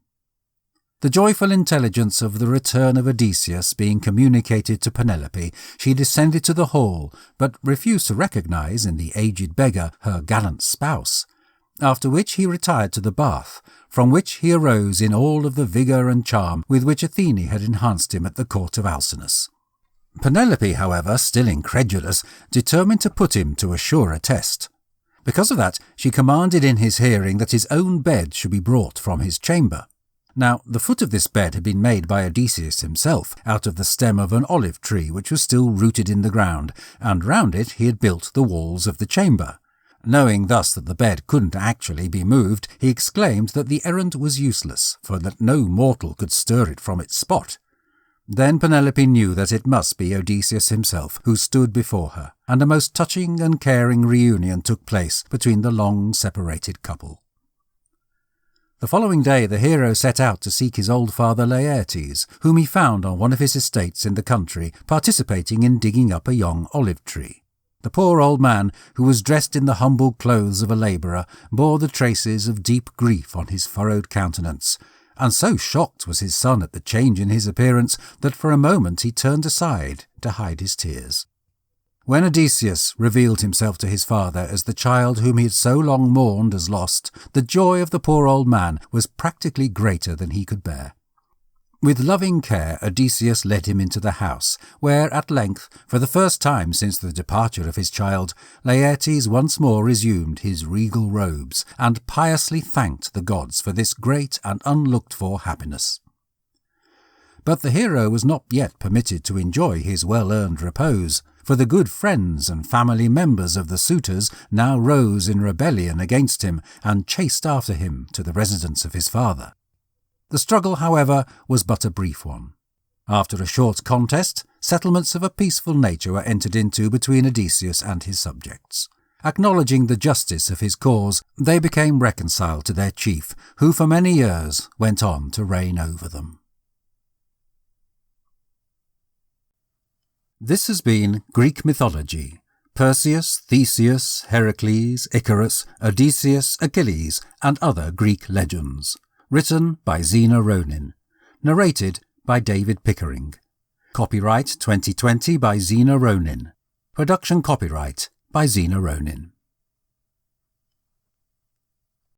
The joyful intelligence of the return of Odysseus being communicated to Penelope, she descended to the hall, but refused to recognise in the aged beggar her gallant spouse, after which he retired to the bath, from which he arose in all of the vigour and charm with which Athene had enhanced him at the court of Alcinous. Penelope, however, still incredulous, determined to put him to a surer test. Because of that, she commanded in his hearing that his own bed should be brought from his chamber. Now, the foot of this bed had been made by Odysseus himself, out of the stem of an olive tree which was still rooted in the ground, and round it he had built the walls of the chamber. Knowing thus that the bed couldn't actually be moved, he exclaimed that the errand was useless, for that no mortal could stir it from its spot. Then Penelope knew that it must be Odysseus himself who stood before her, and a most touching and caring reunion took place between the long-separated couple. The following day the hero set out to seek his old father Laertes, whom he found on one of his estates in the country, participating in digging up a young olive tree. The poor old man, who was dressed in the humble clothes of a labourer, bore the traces of deep grief on his furrowed countenance, and so shocked was his son at the change in his appearance that for a moment he turned aside to hide his tears. When Odysseus revealed himself to his father as the child whom he had so long mourned as lost, the joy of the poor old man was practically greater than he could bear. With loving care Odysseus led him into the house, where at length, for the first time since the departure of his child, Laertes once more resumed his regal robes, and piously thanked the gods for this great and unlooked-for happiness. But the hero was not yet permitted to enjoy his well-earned repose, for the good friends and family members of the suitors now rose in rebellion against him and chased after him to the residence of his father. The struggle, however, was but a brief one. After a short contest, settlements of a peaceful nature were entered into between Odysseus and his subjects. Acknowledging the justice of his cause, they became reconciled to their chief, who for many years went on to reign over them. This has been Greek Mythology. Perseus, Theseus, Heracles, Icarus, Odysseus, Achilles, and other Greek legends. Written by Zena Ronin. Narrated by David Pickering. Copyright 2020 by Zena Ronin. Production copyright by Zena Ronin.